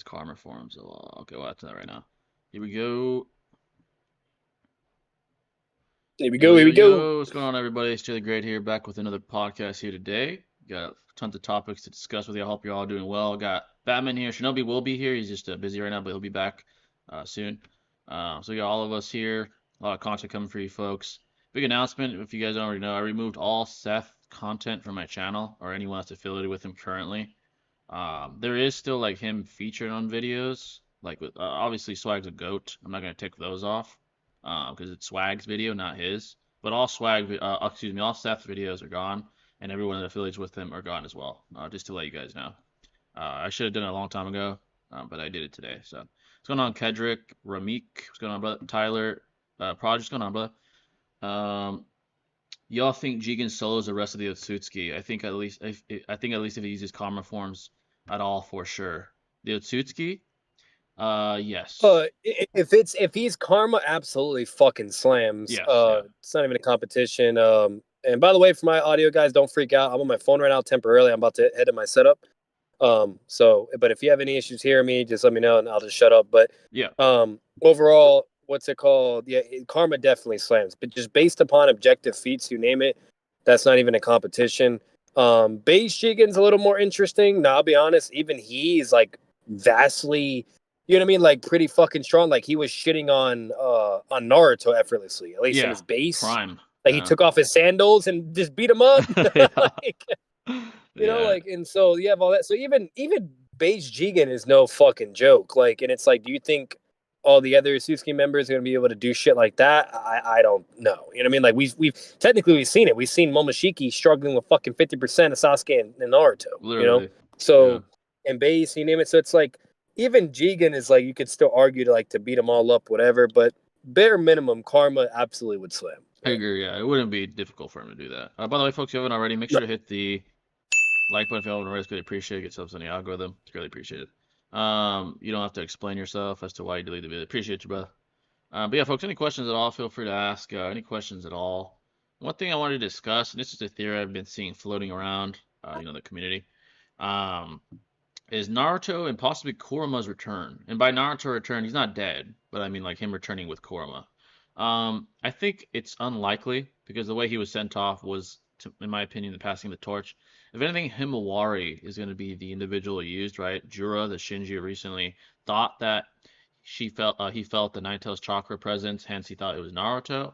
karma forms. Okay, we'll add to that right now. Here we go. Here we go. Here we go. What's going on, everybody? It's Jay Great here, back with another podcast here today. Got tons of topics to discuss with you. I hope you're all doing well. Got Batman here. Shinobi will be here. He's just busy right now, but he'll be back soon. So we got all of us here. A lot of content coming for you folks. Big announcement, if you guys don't already know, I removed all Seth content from my channel or anyone that's affiliated with him currently. There is still like him featured on videos, like with obviously Swag's a goat. I'm not gonna take those off because it's Swag's video, not his. But all all Seth's videos are gone, and everyone that affiliates with him are gone as well. Just to let you guys know. I should have done it a long time ago, but I did it today. So what's going on, Kedrick, Ramik? What's going on, brother? Tyler, Proj, what's going on, brother? Y'all think Jigen solos the rest of the Otsutsuki? I think at least if he uses karma forms at all, for sure. The Otsutsuki? Yes. If he's karma, absolutely fucking slams. Yes, yeah. It's not even a competition. And by the way, for my audio guys, don't freak out. I'm on my phone right now temporarily. I'm about to head to my setup. But if you have any issues hearing me, just let me know and I'll just shut up. But Yeah. Overall, what's it called? Yeah, karma definitely slams. But just based upon objective feats, you name it, that's not even a competition. Base Jigen's a little more interesting. Now, I'll be honest, even he's like vastly, you know what I mean, like pretty fucking strong. Like he was shitting on Naruto effortlessly, at least in his base. Prime. Like he took off his sandals and just beat him up. Like, you know, like, and so you have all that. So even base Jigen is no fucking joke. Like, and it's like, do you think all the other Sasuke members are going to be able to do shit like that? I don't know. You know what I mean? Like we've seen it. We've seen Momoshiki struggling with fucking 50% of Sasuke and Naruto. Literally. You know, so and base, you name it. So it's like even Jigen is like you could still argue to beat them all up, whatever. But bare minimum, karma absolutely would slam. I agree. Yeah, it wouldn't be difficult for him to do that. By the way, folks, if you haven't already, make sure to hit the like button if you haven't already. It's greatly appreciated. Get yourself on the algorithm. It's greatly appreciated. You don't have to explain yourself as to why you deleted the video. Appreciate you, brother. But yeah, folks, any questions at all, feel free to ask. Any questions at all. One thing I wanted to discuss, and this is a theory I've been seeing floating around, the community, is Naruto and possibly Kurama's return. And by Naruto return, he's not dead, but I mean like him returning with Kurama. I think it's unlikely because the way he was sent off was, in my opinion, the passing the torch. If anything, Himawari is going to be the individual used, right? Jura, the Shinji, recently thought that he felt the Nine Tails chakra presence, hence he thought it was Naruto,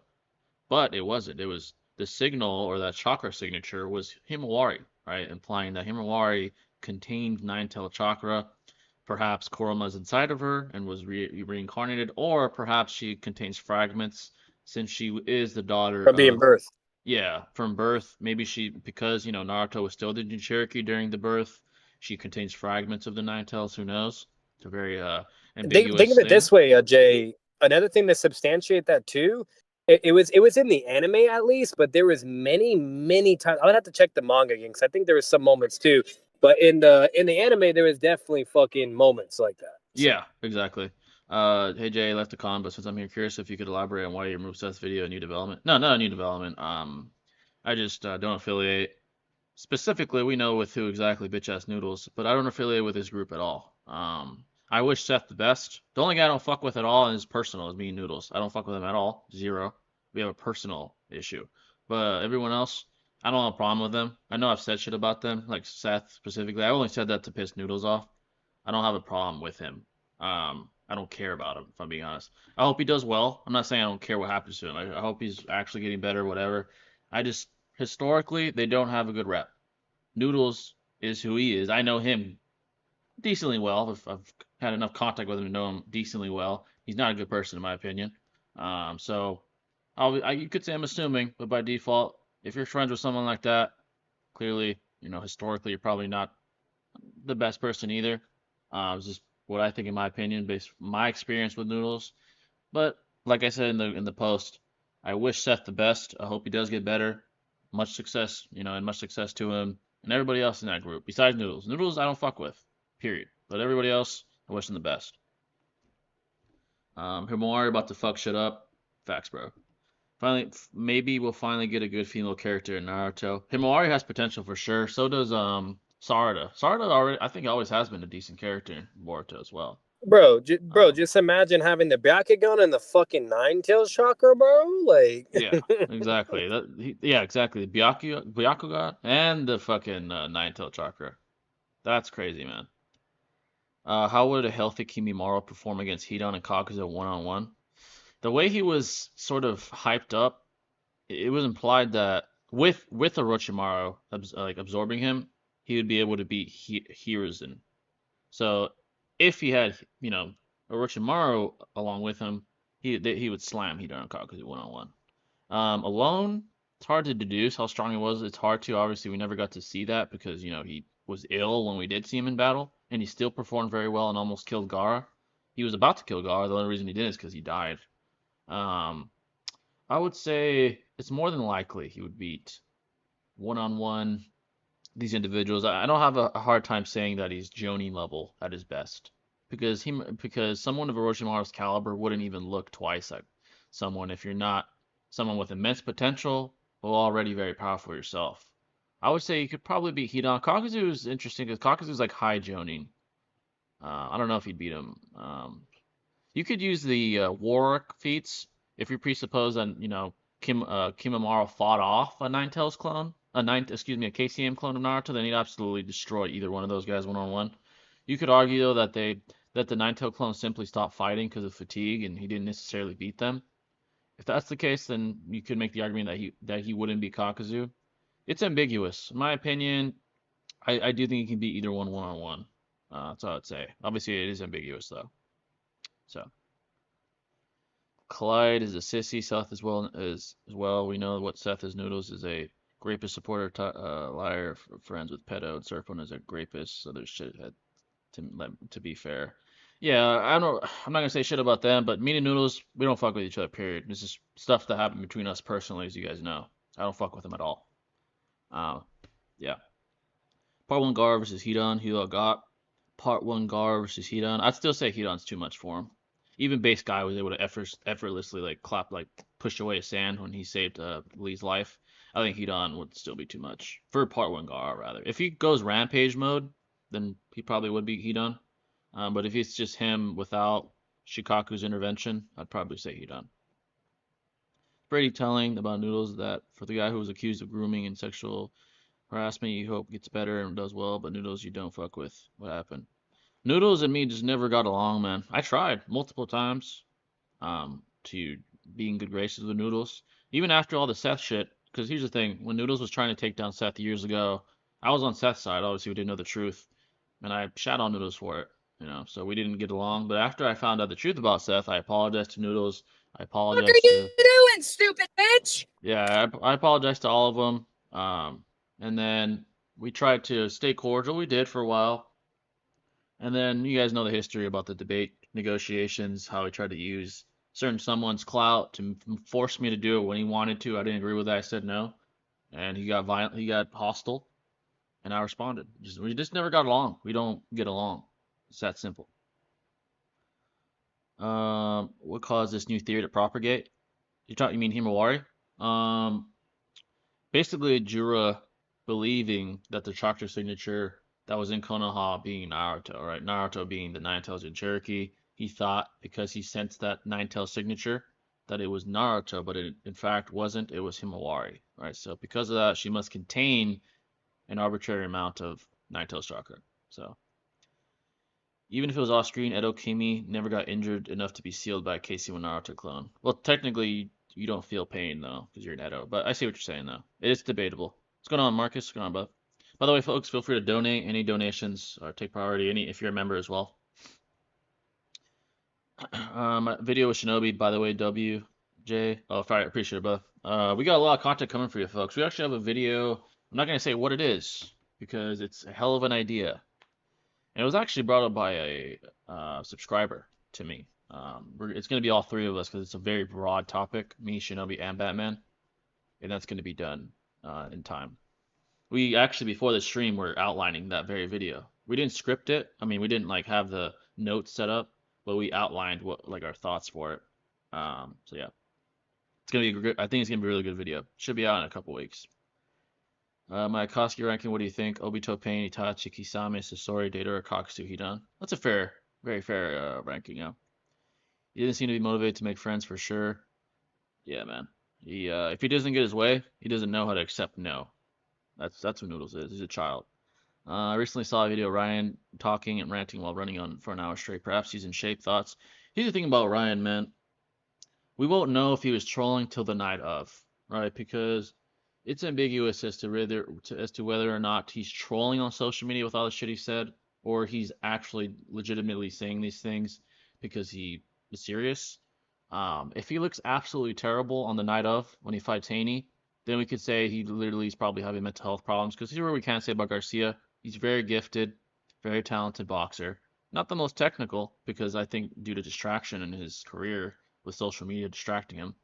but it wasn't. It was the signal or that chakra signature was Himawari, right? Implying that Himawari contained Nine Tail chakra. Perhaps Kurama's inside of her and was reincarnated, or perhaps she contains fragments since she is the daughter from being birthed. Yeah, from birth. Maybe because Naruto was still the Jinchuriki during the birth, she contains fragments of the Nine Tails. Who knows? It's a very ambiguous Think of it this way, Jay. Another thing to substantiate that too, it was in the anime at least, but there was many times. I would have to check the manga again because I think there was some moments too. But in the anime, there was definitely fucking moments like that. So. Yeah, exactly. Hey Jay, left a comment, but since I'm here, curious if you could elaborate on why you removed Seth's video, new development. No, not a new development. I just don't affiliate. Specifically, we know with who exactly, bitch ass noodles, but I don't affiliate with his group at all. I wish Seth the best. The only guy I don't fuck with at all is personal, is me and Noodles. I don't fuck with him at all. Zero. We have a personal issue. But everyone else, I don't have a problem with them. I know I've said shit about them, like Seth specifically. I only said that to piss Noodles off. I don't have a problem with him. I don't care about him, if I'm being honest. I hope he does well. I'm not saying I don't care what happens to him. I hope he's actually getting better, whatever. I just, historically, they don't have a good rep. Noodles is who he is. I know him decently well. I've had enough contact with him to know him decently well. He's not a good person, in my opinion. So you could say I'm assuming, but by default, if you're friends with someone like that, clearly, historically, you're probably not the best person either. It's just what I think, in my opinion, based on my experience with Noodles. But like I said in the post, I wish Seth the best. I hope he does get better. Much success, and much success to him and everybody else in that group. Besides Noodles, Noodles I don't fuck with, period. But everybody else, I wish them the best. Himawari about to fuck shit up. Facts, bro. Finally, maybe we'll finally get a good female character in Naruto. Himawari has potential for sure. So does Sarada already, I think, always has been a decent character in Boruto as well. Bro, just imagine having the Byakugan and the fucking Nine Tails chakra, bro. Like, Yeah, exactly. Yeah, exactly. Byakugan and the fucking Nine-Tail Chakra. That's crazy, man. How would a healthy Kimimaro perform against Hidan and Kakuzu one-on-one? The way he was sort of hyped up, it was implied that with Orochimaru like absorbing him, he would be able to beat Hiruzen. So if he had, Orochimaru along with him, he would slam Hidan and Kakuzu one-on-one. Alone, it's hard to deduce how strong he was. It's hard to. Obviously, we never got to see that because, he was ill when we did see him in battle, and he still performed very well and almost killed Gaara. He was about to kill Gaara. The only reason he didn't is because he died. Um, I would say it's more than likely he would beat one-on-one these individuals. I don't have a hard time saying that he's Jonin level at his best because someone of Orochimaru's caliber wouldn't even look twice at someone if you're not someone with immense potential but already very powerful yourself. I would say you could probably beat Hidan. Kakuzu is interesting because Kakuzu is like high Jonin. I don't know if he'd beat him. You could use the Warwick feats if you presuppose that Kimimaro fought off a Ninetales clone, a KCM clone of Naruto, then he'd absolutely destroy either one of those guys one on one. You could argue though that the Ninetale clone simply stopped fighting because of fatigue and he didn't necessarily beat them. If that's the case, then you could make the argument that he wouldn't beat Kakuzu. It's ambiguous. In my opinion, I do think he can beat either one on one. That's all I'd say. Obviously, it is ambiguous though. So. Clyde is a sissy. Seth as well. We know what Seth is. Noodles is a grapist supporter, liar, friends with pedo, and Serpon is a grapist. So there's shit to be fair. Yeah, I don't. I'm not gonna say shit about them, but me and Noodles, we don't fuck with each other. Period. This is stuff that happened between us personally, as you guys know. I don't fuck with them at all. Uh, yeah. Part one Gar versus Hidan. Hilo got. Part one Gar versus Hidan. I'd still say Hidan's too much for him. Even base guy was able to effortlessly push away sand when he saved Lee's life. I think Hidan would still be too much for part one Gar rather. If he goes rampage mode, then he probably would beat Hidan. But if it's just him without Shikaku's intervention, I'd probably say Hidan. Pretty telling about Noodles that for the guy who was accused of grooming and sexual harassment, you hope gets better and does well, but Noodles you don't fuck with. What happened? Noodles and me just never got along, man. I tried multiple times to be in good graces with Noodles, even after all the Seth shit. Because here's the thing: when Noodles was trying to take down Seth years ago, I was on Seth's side. Obviously, we didn't know the truth, and I shat on Noodles for it. So we didn't get along. But after I found out the truth about Seth, I apologized to Noodles. I what are apologized you to doing, stupid bitch? Yeah, I apologized to all of them. And then we tried to stay cordial. We did for a while. And then you guys know the history about the debate negotiations, how he tried to use someone's clout to force me to do it when he wanted to. I didn't agree with that. I said no, and he got violent. He got hostile, and I responded. We just never got along. We don't get along. It's that simple. What caused this new theory to propagate? You mean Himawari? Um, Basically Jura believing that the chakra signature that was in Konoha being Naruto, right? Naruto being the Nine-Tails in Cherokee. He thought because he sensed that Nine-Tails signature that it was Naruto, but it in fact wasn't. It was Himawari, right? So because of that, she must contain an arbitrary amount of Nine-Tails chakra. So even if it was off screen, Edo Kimi never got injured enough to be sealed by a KC1 Naruto clone. Well, technically, you don't feel pain though, because you're an Edo. But I see what you're saying though. It is debatable. What's going on, Marcus? What's going on, bud? By the way, folks, feel free to donate. Any donations or take priority. Any if you're a member as well. Video with Shinobi, by the way, WJ. Oh, sorry, I appreciate it, bud. We got a lot of content coming for you, folks. We actually have a video. I'm not gonna say what it is because it's a hell of an idea. And it was actually brought up by a subscriber to me. It's going to be all three of us because it's a very broad topic, me, Shinobi, and Batman. And that's going to be done in time. We actually, before the stream, were outlining that very video. We didn't script it. I mean, we didn't have the notes set up, but we outlined what our thoughts for it. So yeah, it's gonna be I think it's gonna be a really good video. Should be out in a couple weeks. My Akatsuki ranking, what do you think? Obito, Pain, Itachi, Kisame, Sasori, Data, or Akatsuki Hidan? That's a fair, very fair ranking, yeah. He didn't seem to be motivated to make friends for sure. Yeah, man. If he doesn't get his way, he doesn't know how to accept no. That's who Noodles is. He's a child. I recently saw a video of Ryan talking and ranting while running on for an hour straight. Perhaps he's in shape. Thoughts? Here's the thing about Ryan, man. We won't know if he was trolling till the night of, right? Because it's ambiguous as to whether or not he's trolling on social media with all the shit he said, or he's actually legitimately saying these things because he is serious. If he looks absolutely terrible on the night of when he fights Haney, then we could say he literally is probably having mental health problems. Because here's what we can say about Garcia: he's very gifted, very talented boxer. Not the most technical, because I think due to distraction in his career with social media distracting him.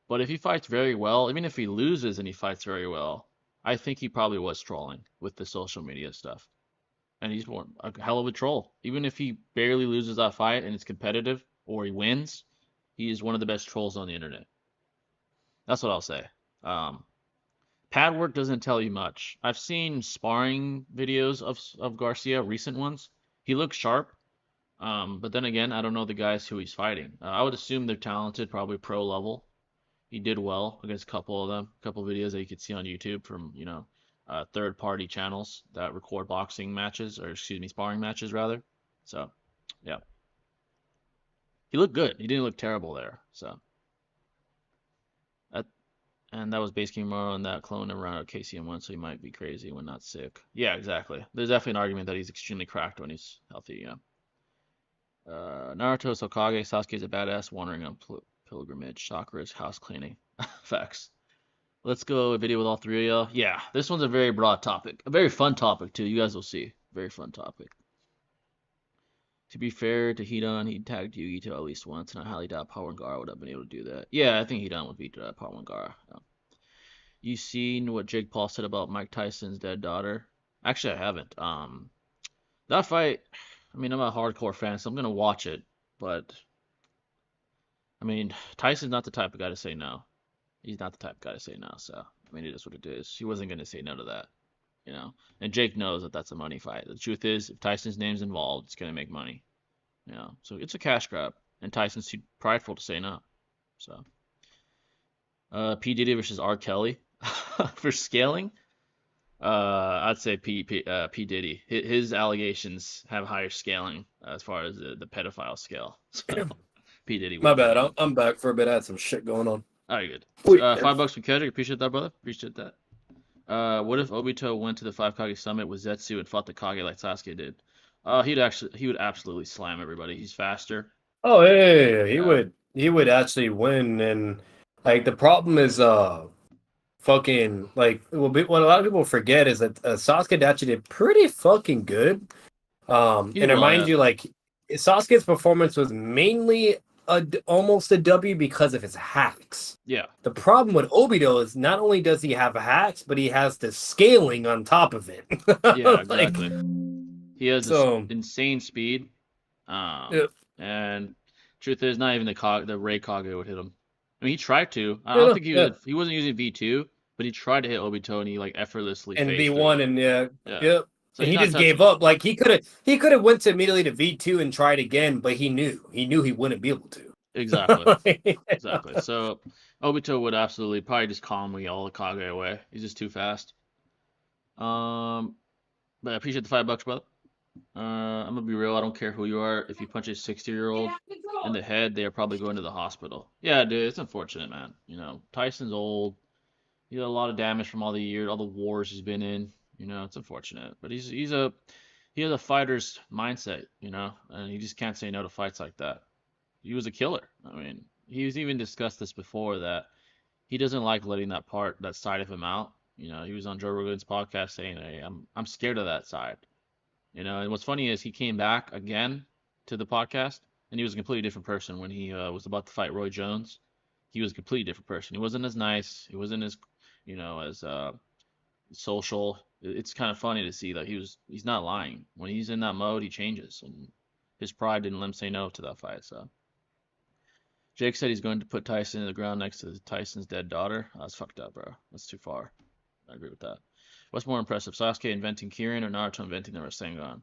But if he fights very well, even if he loses and he fights very well, I think he probably was trolling with the social media stuff. And he's a hell of a troll. Even if he barely loses that fight and it's competitive, or he wins, he is one of the best trolls on the internet. That's what I'll say. Um, Pad work doesn't tell you much. I've seen sparring videos of Garcia, recent ones. He looks sharp, but then again, I don't know the guys who he's fighting. I would assume they're talented, probably pro level. He did well against a couple of them, a couple of videos that you could see on YouTube from, third-party channels that record boxing matches, or excuse me, sparring matches rather. So, yeah, he looked good. He didn't look terrible there. So, that, and that was basically more on that clone around at KCM1, so he might be crazy when not sick. Yeah, exactly. There's definitely an argument that he's extremely cracked when he's healthy. Yeah. Naruto Hokage, Sasuke's a badass wandering on pilgrimage. Sakura's house cleaning. Facts. Let's go a video with all three of y'all. Yeah, this one's a very broad topic. A very fun topic, too. You guys will see. Very fun topic. To be fair to Hidan, he tagged Yugi at least once, and I highly doubt Power and Gara would have been able to do that. Yeah, I think Hidan would beat Power and Gara. Yeah. You seen what Jake Paul said about Mike Tyson's dead daughter? Actually, I haven't. That fight, I mean, I'm a hardcore fan, so I'm gonna watch it, but I mean, Tyson's not the type of guy to say no. He's not the type of guy to say no, so I mean, it is what it is. He wasn't gonna say no to that, you know. And Jake knows that that's a money fight. The truth is, if Tyson's name's involved, it's gonna make money, you know. So it's a cash grab, and Tyson's too prideful to say no. So, P Diddy versus R Kelly for scaling. I'd say P Diddy. His allegations have higher scaling as far as the pedophile scale. So P Diddy My wins bad. that one. I'm back for a bit. I had some shit going on. All right, good. Wait, $5 from Kendrick. Appreciate that, brother. Appreciate that. What if Obito went to the Five Kage Summit with Zetsu and fought the Kage like Sasuke did? He would absolutely slam everybody. He's faster. Oh yeah. He would actually win, and like the problem is fucking like what a lot of people forget is that Sasuke actually did pretty fucking good. He did And well, remind yeah. you, like Sasuke's performance was mainly almost a W because of his hacks. Yeah. The problem with Obito is not only does he have hacks, but he has the scaling on top of it. Yeah, Like, exactly. He has this so insane speed. yeah, And truth is, not even the Ray Kage would hit him. I mean, he tried to. I yeah, don't no, think yeah. he wasn't using V2, but he tried to hit Obito and he like effortlessly And phased through V1 it. and Yeah. yeah. So And he's he not just touching gave him. up. Like he could have went to immediately to V2 and tried again, but he knew he wouldn't be able to. Exactly. Exactly. So Obito would absolutely probably just calmly all the Kage away. He's just too fast. But I appreciate the $5, brother. I'm gonna be real. I don't care who you are. If you punch a 60-year-old in the head, they are probably going to the hospital. Yeah, dude, it's unfortunate, man. You know, Tyson's old. He had a lot of damage from all the years, all the wars he's been in. You know, it's unfortunate, but he has a fighter's mindset. You know, and he just can't say no to fights like that. He was a killer. I mean, he's even discussed this before that he doesn't like letting that side of him out. You know, he was on Joe Rogan's podcast saying, "Hey, I'm scared of that side." You know, and what's funny is he came back again to the podcast, and he was a completely different person when he was about to fight Roy Jones. He was a completely different person. He wasn't as nice. He wasn't as, as social. It's kind of funny to see that he's not lying. When he's in that mode, he changes, and his pride didn't let him say no to that fight. So Jake said he's going to put Tyson in the ground next to Tyson's dead daughter. Oh, that's fucked up, bro. That's too far. I agree with that. What's more impressive, Sasuke inventing Kirin or Naruto inventing the Rasengan?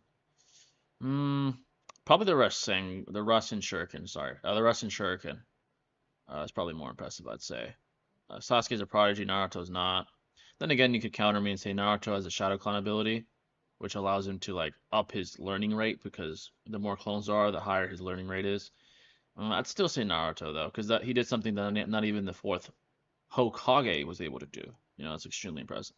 Hmm, probably the Rasen Shuriken. Sorry, the Rasen Shuriken. It's probably more impressive, I'd say. Sasuke's a prodigy, Naruto's not. Then again, you could counter me and say Naruto has a Shadow Clone ability, which allows him to like up his learning rate because the more clones there are, the higher his learning rate is. I'd still say Naruto though, because that he did something that not even the fourth Hokage was able to do. It's extremely impressive.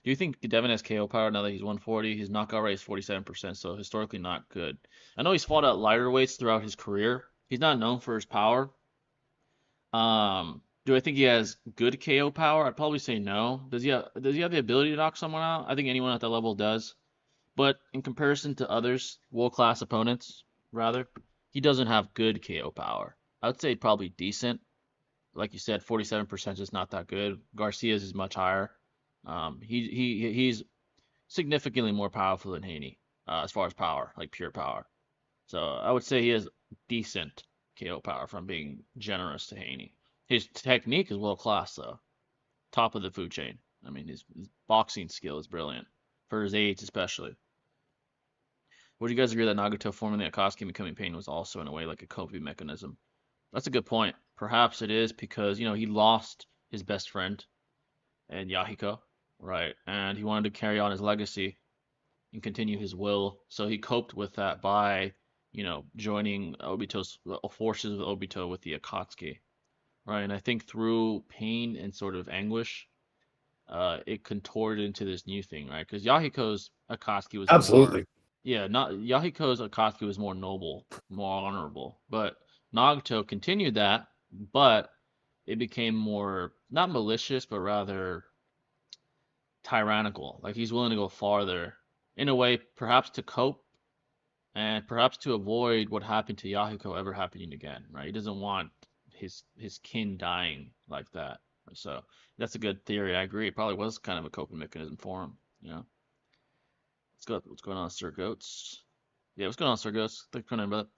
Do you think Devin has KO power now that he's 140? His knockout rate is 47%, so historically not good. I know he's fought at lighter weights throughout his career. He's not known for his power. Do I think he has good KO power? I'd probably say no. Does he have the ability to knock someone out? I think anyone at that level does. But in comparison to others, world-class opponents, rather, he doesn't have good KO power. I would say probably decent. Like you said, 47% is not that good. Garcia's is much higher. He's significantly more powerful than Haney as far as power, like pure power. So I would say he has decent KO power from being generous to Haney. His technique is world class though, top of the food chain. I mean, his boxing skill is brilliant for his age, especially. Would you guys agree that Nagato forming the Akatsuki and becoming pain was also in a way like a coping mechanism? That's a good point. Perhaps it is because he lost his best friend and Yahiko, right? And he wanted to carry on his legacy and continue his will. So he coped with that by, joining Obito's forces with Obito with the Akatsuki, right? And I think through pain and sort of anguish, it contorted into this new thing, right? Because Yahiko's Akatsuki was more, Absolutely. yeah, not Yahiko's Akatsuki was more noble, more honorable, but Nagato continued that, but it became more not malicious, but rather tyrannical. Like he's willing to go farther in a way, perhaps to cope and perhaps to avoid what happened to Yahiko ever happening again, right? He doesn't want his kin dying like that. So that's a good theory. I agree. It probably was kind of a coping mechanism for him. Let's go. What's going on, Sir Goats? Yeah, what's going on, Sir Goats? Thanks for coming in, brother.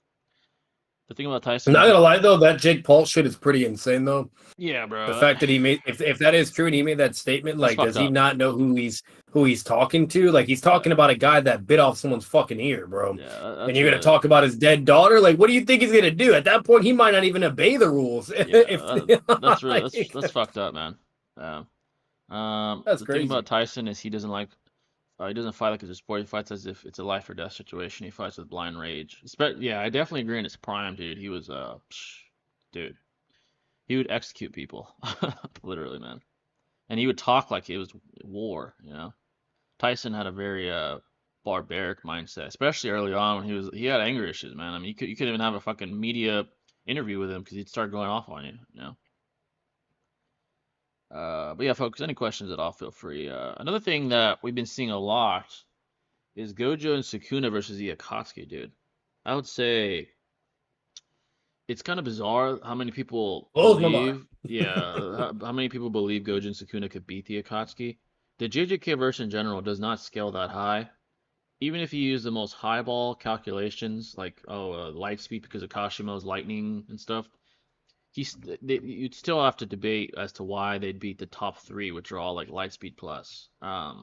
The thing about I'm Tyson not is gonna lie though, that Jake Paul shit is pretty insane though. yeah, The bro. fact that he made, if that is true and he made that statement, That's like, does fucked he up. not know who he's talking to? Like, he's talking Yeah, about a guy that bit off someone's fucking ear, bro. yeah. And That's you're gonna really talk about his dead daughter? Like, what do you think he's gonna do? At that point, he might not even obey the rules. yeah. If That's really like, that's fucked up, man. Yeah. that's The thing about crazy. Tyson is he doesn't fight like it's a sport. He fights as if it's a life or death situation. He fights with blind rage. Yeah, I definitely agree in his prime, dude. He was dude. He would execute people, literally, man. And he would talk like it was war. Tyson had a very barbaric mindset, especially early on when he had anger issues, man. I mean, you could even have a fucking media interview with him because he'd start going off on you. But yeah, folks, any questions at all, feel free. Another thing that we've been seeing a lot is Gojo and Sukuna versus the Akatsuki, dude. I would say it's kind of bizarre how many people Blows my mind. believe, yeah, how many people believe Gojo and Sukuna could beat the Akatsuki. The JJK verse in general does not scale that high. Even if you use the most highball calculations, like light speed because of Kashima's lightning and stuff, you'd still have to debate as to why they'd beat the top three, which are all like light speed plus. A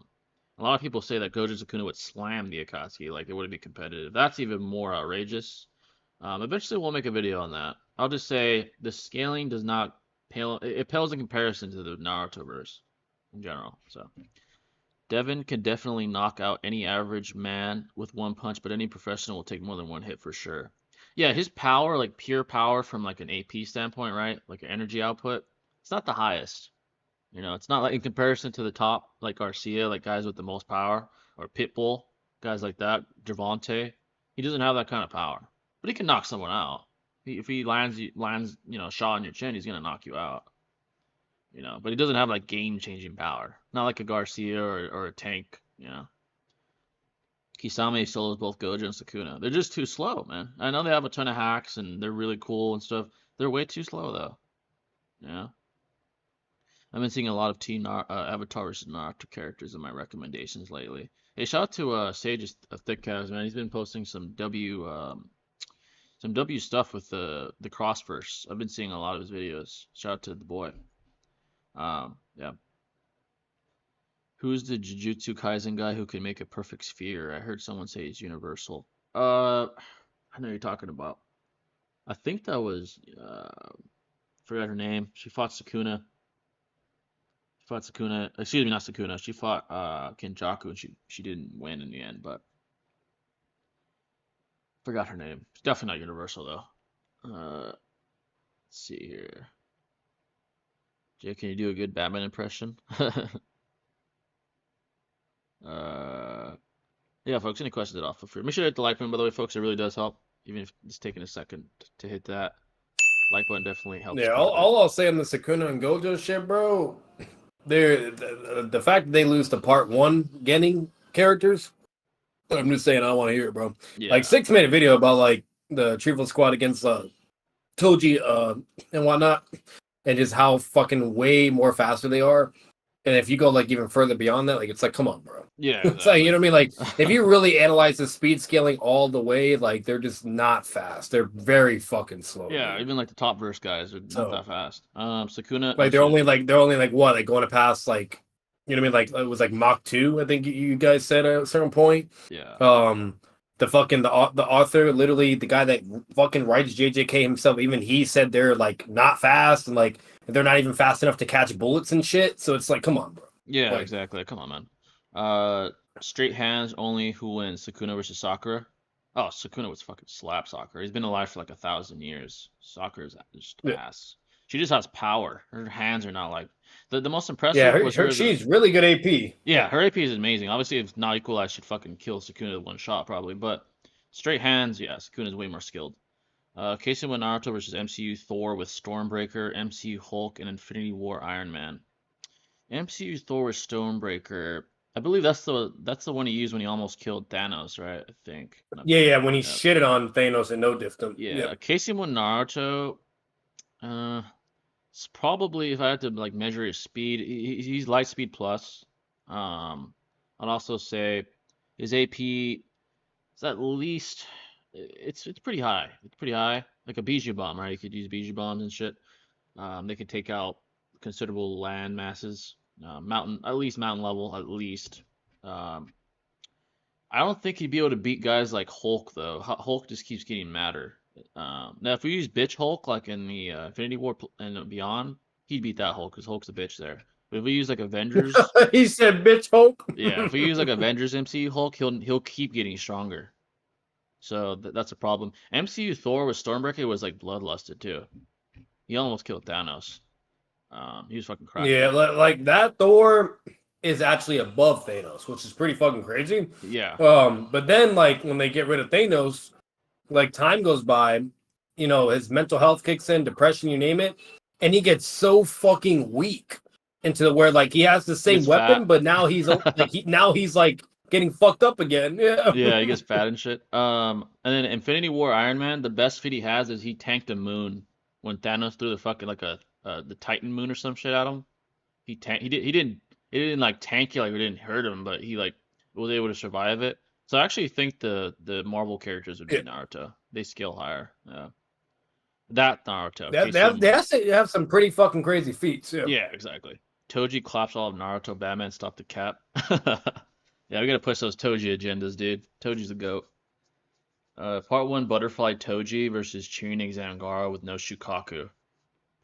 lot of people say that Gojo Sukuna would slam the Akatsuki, like it wouldn't be competitive. That's even more outrageous. Eventually, we'll make a video on that. I'll just say the scaling does not pale. It pales in comparison to the Naruto verse in general. So Devin can definitely knock out any average man with one punch, but any professional will take more than one hit for sure. Yeah, his power, like pure power from like an AP standpoint, right? Like energy output, it's not the highest. It's not like in comparison to the top, like Garcia, like guys with the most power, or Pitbull, guys like that, Javante. He doesn't have that kind of power, but he can knock someone out. If he lands, a shot on your chin, he's gonna knock you out. But he doesn't have like game-changing power. Not like a Garcia or a Tank. Kisame solos both Gojo and Sukuna. They're just too slow, man. I know they have a ton of hacks and they're really cool and stuff. They're way too slow though. Yeah. I've been seeing a lot of Avatar versus Naruto characters in my recommendations lately. Hey, shout out to Sage's Thick Calves, man. He's been posting some W stuff with the Crossverse. I've been seeing a lot of his videos. Shout out to the boy. Yeah. Who's the Jujutsu Kaisen guy who can make a perfect sphere? I heard someone say he's universal. I know you're talking about. I think that was forgot her name. She fought Sukuna. She fought Sukuna. Excuse me, not Sukuna. She fought Kenjaku, and she didn't win in the end, but forgot her name. It's definitely not universal though. Let's see here. Jay, can you do a good Batman impression? Yeah, folks. Any questions at all? Feel free. Make sure to hit the like button. By the way, folks, it really does help. Even if it's taking a second to hit that like button, definitely helps. Yeah, quite a bit. all I'll say on the Sukuna and Gojo shit, bro. The fact that they lose to part one Genin characters. I'm just saying, I don't want to hear it, bro. Yeah. Like Six made a video about like the Triple Squad against Choji and whatnot, and just how fucking way more faster they are. And if you go like even further beyond that, like it's like, come on, bro. Yeah. Exactly. It's like, you know what I mean? Like if you really analyze the speed scaling all the way, like they're just not fast. They're very fucking slow. Yeah, even like the top verse guys are not that fast. Sukuna. Like they're only like what, like going to pass like, you know what I mean? Like it was like Mach 2, I think you guys said at a certain point. Yeah. The author, literally the guy that fucking writes JJK himself, even he said they're like not fast and like they're not even fast enough to catch bullets and shit. So it's like, come on, bro. Yeah, like, exactly. Come on, man. Straight hands only. Who wins? Sukuna versus Sakura? Oh, Sukuna was fucking slap Sakura. He's been alive for like 1,000 years. Sakura is just ass. She just has power. Her hands are not like the most impressive. Yeah, she's really good AP. Yeah, her AP is amazing. Obviously, if not equal, I should fucking kill Sukuna with one shot probably. But straight hands, yeah, Sukuna's way more skilled. Casey with Naruto versus MCU Thor with Stormbreaker, MCU Hulk, and Infinity War Iron Man. MCU Thor with Stormbreaker. I believe that's the one he used when he almost killed Thanos, right? I think. Yeah, when he shitted on Thanos and no diffed him. Yeah, yep. Casey with Naruto. It's probably, if I had to like measure his speed, he's light speed plus. I'd also say his AP is at least it's pretty high. It's pretty high, like a Bijou bomb, right? You could use Bijou bombs and shit. They could take out considerable land masses, mountain level at least. I don't think he'd be able to beat guys like Hulk though. Hulk just keeps getting madder. Now if we use bitch Hulk like in the Infinity War and beyond, he'd beat that Hulk because Hulk's a bitch there. But if we use like Avengers, he said bitch Hulk. Yeah, if we use like Avengers MCU Hulk, he'll keep getting stronger. So that's a problem. MCU Thor with Stormbreaker was like bloodlusted too. He almost killed Thanos. He was fucking cracked. Yeah, like that Thor is actually above Thanos, which is pretty fucking crazy. Yeah. But then like when they get rid of Thanos, like time goes by, you know, his mental health kicks in, depression, you name it, and he gets so fucking weak into where like he has the same weapon, fat. But now he's like getting fucked up again. Yeah. Yeah, he gets fat and shit. And then Infinity War Iron Man, the best feat he has is he tanked a moon when Thanos threw the fucking like the Titan moon or some shit at him. He didn't like tank it, like it didn't hurt him, but he like was able to survive it. So I actually think the Marvel characters would be Naruto. They scale higher. Yeah. That Naruto. They have some pretty fucking crazy feats. Yeah. Yeah, exactly. Toji claps all of Naruto. Batman stopped the cap. Yeah, we gotta push those Toji agendas, dude. Toji's the GOAT. Part 1, Butterfly Toji versus Chunin Zangara with no Shukaku.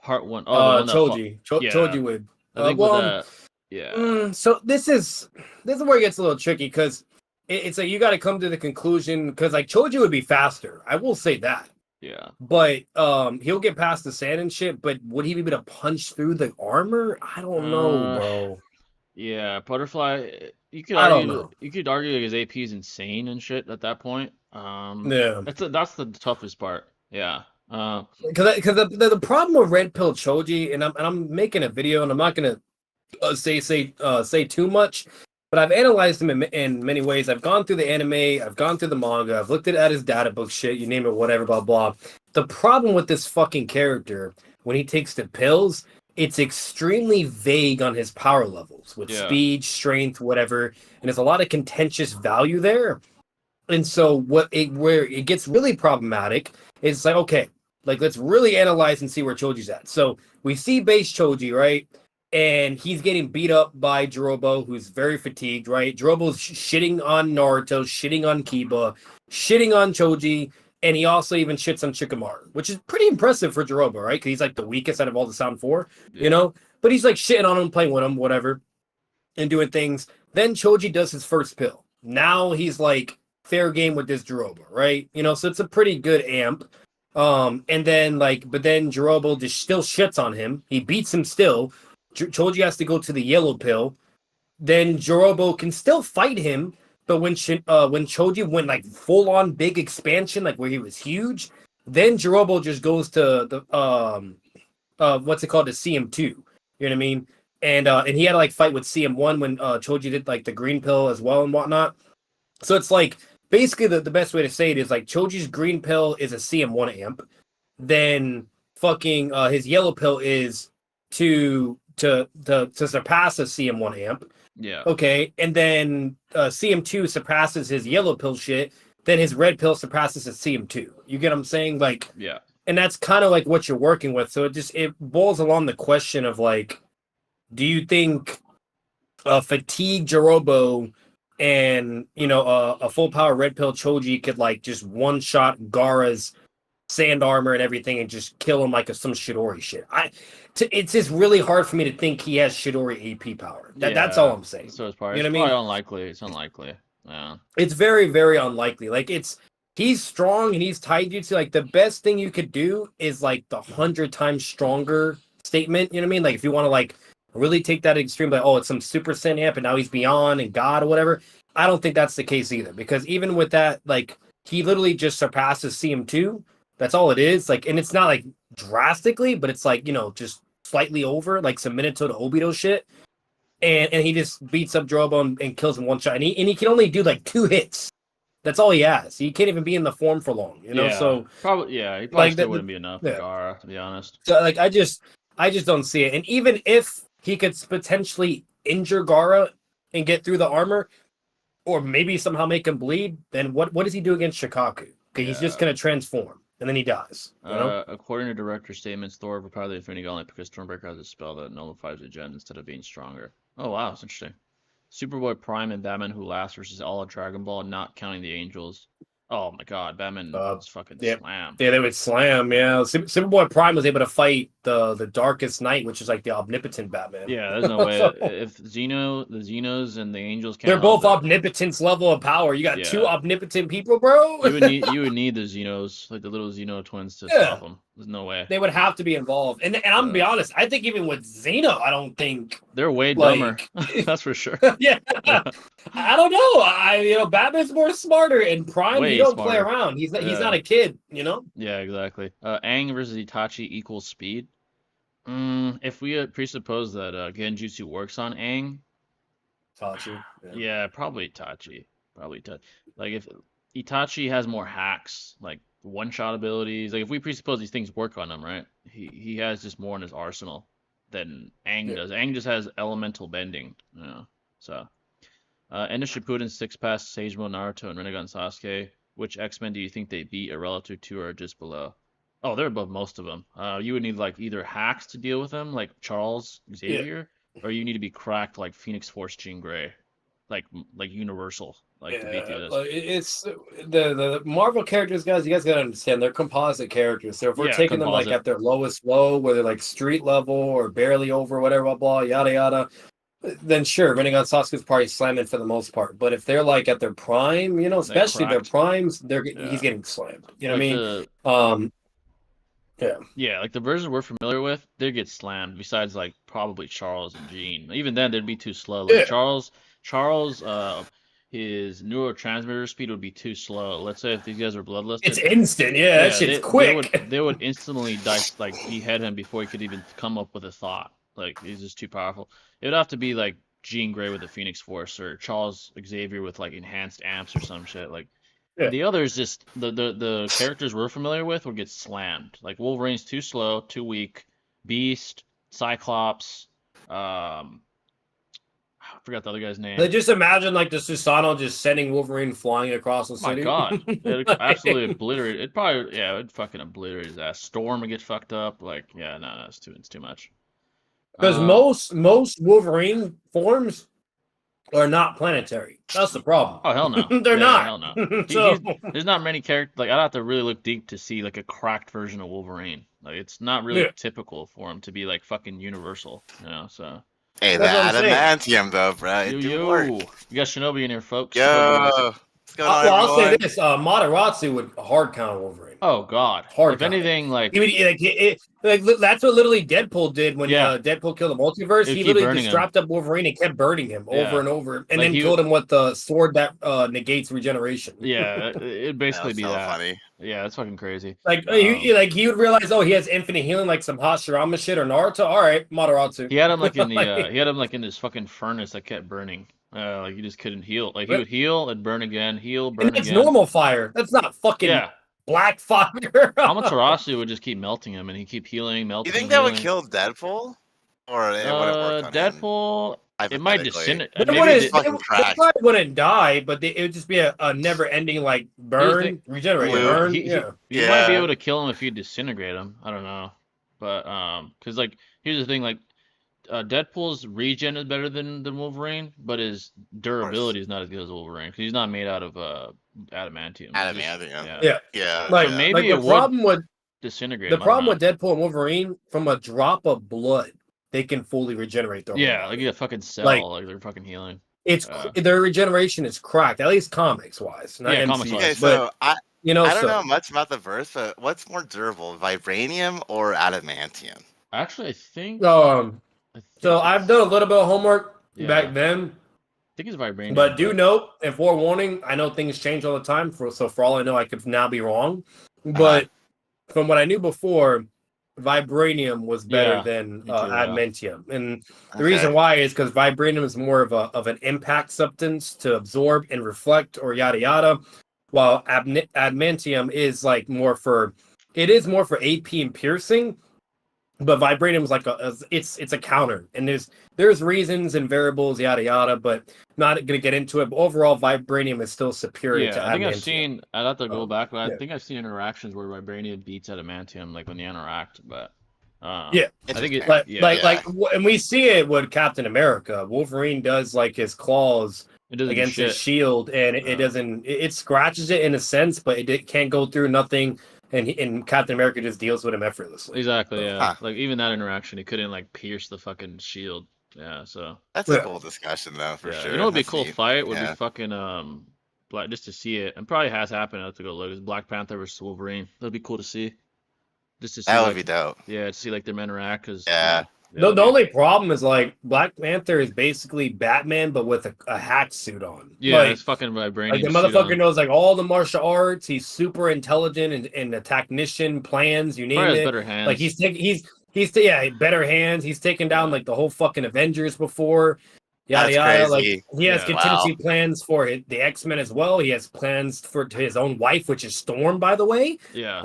Part 1. Choji. Choji would. I think with that. Yeah. So this is where it gets a little tricky because it's like you got to come to the conclusion because like Choji would be faster. I will say that. Yeah. But he'll get past the sand and shit. But would he be able to punch through the armor? I don't know, bro. Yeah, Butterfly. You could argue his AP is insane and shit at that point. Yeah. That's the toughest part. Yeah. Because the problem with Red Pill Choji, and I'm making a video, and I'm not gonna say too much, but I've analyzed him in many ways. I've gone through the anime, I've gone through the manga, I've looked at his data book shit, you name it, whatever, blah blah. The problem with this fucking character when he takes the pills, it's extremely vague on his power levels with speed, strength, whatever, and there's a lot of contentious value there. And so where it gets really problematic is like, okay, like let's really analyze and see where Choji's at. So we see base Choji, right? and he's getting beat up by Jirobo, who's very fatigued, right? Jirobo's shitting on Naruto, shitting on Kiba, shitting on Choji, and he also even shits on Shikamaru, which is pretty impressive for Jirobo, right? Because he's like the weakest out of all the Sound Four, you know? But he's like shitting on him, playing with him, whatever, and doing things. Then Choji does his first pill. Now he's like fair game with this Jirobo, right? You know, so it's a pretty good amp. And then but then Jirobo just still shits on him. He beats him still. Choji has to go to the yellow pill. Then Jirobo can still fight him, but when Choji went like full on big expansion, like where he was huge, then Jirobo just goes to the what's it called, the CM2. You know what I mean? And he had to like fight with CM1 when Choji did like the green pill as well and whatnot. So it's like basically the best way to say it is like Choji's green pill is a CM1 amp, then fucking his yellow pill is to surpass a CM1 amp. Yeah. Okay, and then CM2 surpasses his yellow pill shit. Then his red pill surpasses his CM2. You get what I'm saying? Like, yeah. And that's kind of like what you're working with. So it boils along the question of like, do you think fatigue Jirobo and a full power red pill Choji could like just one shot Gaara's sand armor and everything and just kill him like some Shidori shit? It's just really hard for me to think he has Shidori AP power. That's all I'm saying. So it's probably, you know it's what I mean? unlikely. It's unlikely. Yeah. It's very, very unlikely. Like he's strong and he's taijutsu. Like the best thing you could do is like the 100 times stronger statement. You know what I mean? Like if you want to like really take that extreme, like, oh, it's some super Saiyan amp and now he's beyond and God or whatever. I don't think that's the case either, because even with that, like he literally just surpasses CM2. That's all it is. Like, and it's not like drastically, but it's like, just slightly over, like some Minato to Obito shit. And he just beats up Jirobo and kills him one shot. And he can only do like 2 hits. That's all he has. He can't even be in the form for long, Yeah. So probably, he probably like still wouldn't be enough for Gaara, to be honest. So like I just don't see it. And even if he could potentially injure Gaara and get through the armor, or maybe somehow make him bleed, then what does he do against Shikaku? Okay, he's just gonna transform and then he dies. According to director statements, Thor will probably Infinity Gauntlet because Stormbreaker has a spell that nullifies the gen instead of being stronger. Oh wow, that's interesting. Superboy Prime and Batman Who Laughs versus all of Dragon Ball, not counting the Angels. Oh my God, Batman was fucking slammed. Yeah, they would slam. Yeah, Superboy Prime was able to fight the Darkest Night, which is like the omnipotent Batman. Yeah, there's no way. If the Xenos and the Angels can't, they're both omnipotence level of power. You got 2 omnipotent people, bro. you would need the Xenos, like the little Xeno twins, to stop them. There's no way. They would have to be involved. And I'm gonna be honest, I think even with Xeno, I don't think they're way dumber. That's for sure. Yeah. I don't know. Batman's more smarter, and Prime, he don't play around. He's not a kid, Yeah, exactly. Aang versus Itachi equals speed. If we presuppose that Genjutsu works on Aang, Itachi. Yeah, probably Itachi. Like if Itachi has more hacks, like one-shot abilities. Like if we presuppose these things work on him, right? He has just more in his arsenal than Aang does. Aang just has elemental bending. So. End of Shippuden 6 past Seijimo, Naruto, and Rinnegan Sasuke. Which X-Men do you think they beat, or relative to, or just below? Oh, they're above most of them. You would need like either hacks to deal with them, like Charles Xavier, or you need to be cracked like Phoenix Force Jean Grey, like Universal, to beat the others. It's the Marvel characters, guys. You guys gotta understand, they're composite characters. So if we're taking them like at their lowest low, where they're like street level or barely over, whatever, blah blah, yada yada, then sure, Rinnegan Sasuke is probably slamming for the most part. But if they're like at their prime, especially their primes, he's getting slammed. You know what I mean? Yeah, like the versions we're familiar with, they get slammed. Besides, like probably Charles and Jean. Even then, they'd be too slow. Like Charles, his neurotransmitter speed would be too slow. Let's say if these guys are bloodless, it's instant. Yeah, that shit's quick. They would instantly behead him before he could even come up with a thought. Like he's just too powerful. It would have to be like Jean Grey with the Phoenix Force, or Charles Xavier with like enhanced amps or some shit. Like the others, just the characters we're familiar with would get slammed. Like Wolverine's too slow, too weak. Beast, Cyclops, I forgot the other guy's name. They just imagine like the Susanoo just sending Wolverine flying across the city. My God, it'd absolutely obliterate. It'd fucking obliterate his ass. Storm would get fucked up. Like, no, it's too much. Because most Wolverine forms are not planetary. That's the problem. Oh hell no. They're not. Hell no. So There's not many characters. Like I'd have to really look deep to see like a cracked version of Wolverine. Like it's not really typical for him to be like fucking universal. So. Hey, the adamantium though, bro. You got Shinobi in here, folks. Yo. What's going on, I'll say this: Matarazzo would hard count Wolverine. Oh God! Hard if anything, like that's what literally Deadpool did when Deadpool killed the multiverse. He literally just strapped up Wolverine and kept burning him over and over, and then killed him with the sword that negates regeneration. Yeah, it'd basically be that. Funny. Yeah, that's fucking crazy. He would realize, he has infinite healing, like some Hashirama shit or Naruto. All right, Matarazzo. He had him like in the he had him like in this fucking furnace that kept burning. Like he just couldn't heal. Like he would heal and burn again, heal, burn again. It's normal fire. That's not fucking black fire. Amaterasu would just keep melting him, and he keep healing, melting. You think that would kill Deadpool? Or it wouldn't Deadpool? It might disintegrate. It probably wouldn't die, but it would just be a never-ending like burn, regenerate, burn. He might be able to kill him if you disintegrate him. I don't know, but because like here's the thing, like. Deadpool's regen is better than Wolverine, but his durability is not as good as Wolverine because he's not made out of adamantium. Yeah. Like maybe the problem with disintegrate. The problem with Deadpool and Wolverine, from a drop of blood, they can fully regenerate their like a fucking cell, like they're fucking healing. It's their regeneration is cracked, at least comics wise. Not comics wise. Okay, so I don't know much about the verse, but what's more durable, vibranium or adamantium? Actually, I think. So I've done a little bit of homework back then. I think it's vibranium. But do note, and forewarning, I know things change all the time. So for all I know, I could now be wrong. But from what I knew before, vibranium was better than adamantium. And the reason why is because vibranium is more of an impact substance to absorb and reflect or yada yada, while adamantium is like more for AP and piercing. But vibranium is like it's a counter, and there's reasons and variables, yada yada. But not gonna get into it. But overall, vibranium is still superior to adamantium. I'd have to go back, but I think I've seen interactions where vibranium beats adamantium, like when they interact. But I think and we see it with Captain America. Wolverine does like his claws against his shield, and it doesn't. It scratches it in a sense, but it can't go through nothing. And Captain America just deals with him effortlessly. Exactly, yeah. Like even that interaction, he couldn't like pierce the fucking shield. Yeah, so that's a cool discussion though, for sure. You know, it'd be a cool fight. Would be fucking just to see it, and probably has happened. I have to go look. It's Black Panther versus Wolverine. That'd be cool to see. Just to see that would be dope. Yeah, to see like them interact. The only problem is like Black Panther is basically Batman, but with a hack suit on. Yeah, it's fucking vibranium. Like the motherfucker knows like all the martial arts. He's super intelligent and a technician. Plans, you name it. Better hands. Like he's better hands. He's taken down like the whole fucking Avengers before. Yada yada. Like he has contingency plans for the X-Men as well. He has plans for his own wife, which is Storm, by the way. Yeah.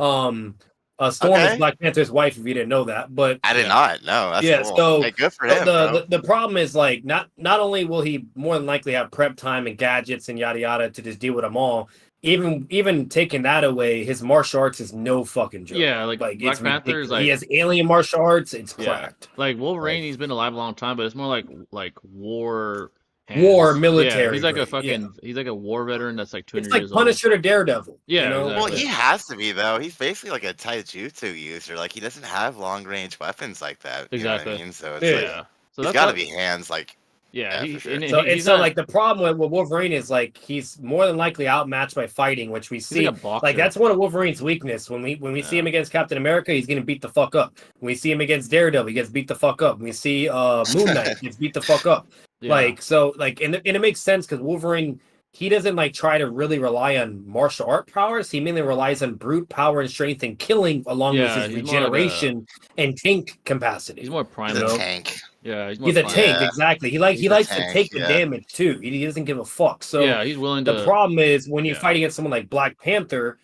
Storm is Black Panther's wife, if you didn't know that. But I did not. No, that's cool. So good for him. The problem is like not only will he more than likely have prep time and gadgets and yada yada to just deal with them all. Even taking that away, his martial arts is no fucking joke. Yeah, like Black Panther is like he has alien martial arts. It's cracked. Like Wolverine, he's been alive a long time, but it's more like war. Military. Yeah, he's like a fucking. He's like a war veteran that's like 200 years old. It's like Punisher to Daredevil. Yeah. Exactly. Well, he has to be though. He's basically like a taijutsu user. Like he doesn't have long range weapons like that. Exactly. You know what I mean? So it's so he's got to be hands like. Yeah. So like the problem with Wolverine is like he's more than likely outmatched by fighting, which we see. Like that's one of Wolverine's weakness. When we see him against Captain America, he's getting beat the fuck up. When we see him against Daredevil, he gets beat the fuck up. When we see Moon Knight, he gets beat the fuck up. Yeah. And it makes sense because Wolverine, he doesn't like try to really rely on martial art powers. He mainly relies on brute power and strength and killing, along with his regeneration and tank capacity. He's more primal. He's a tank. Yeah, he's a tank, exactly. He likes to take the damage too. He doesn't give a fuck. So he's willing to. The problem is when you fight against someone like Black Panther,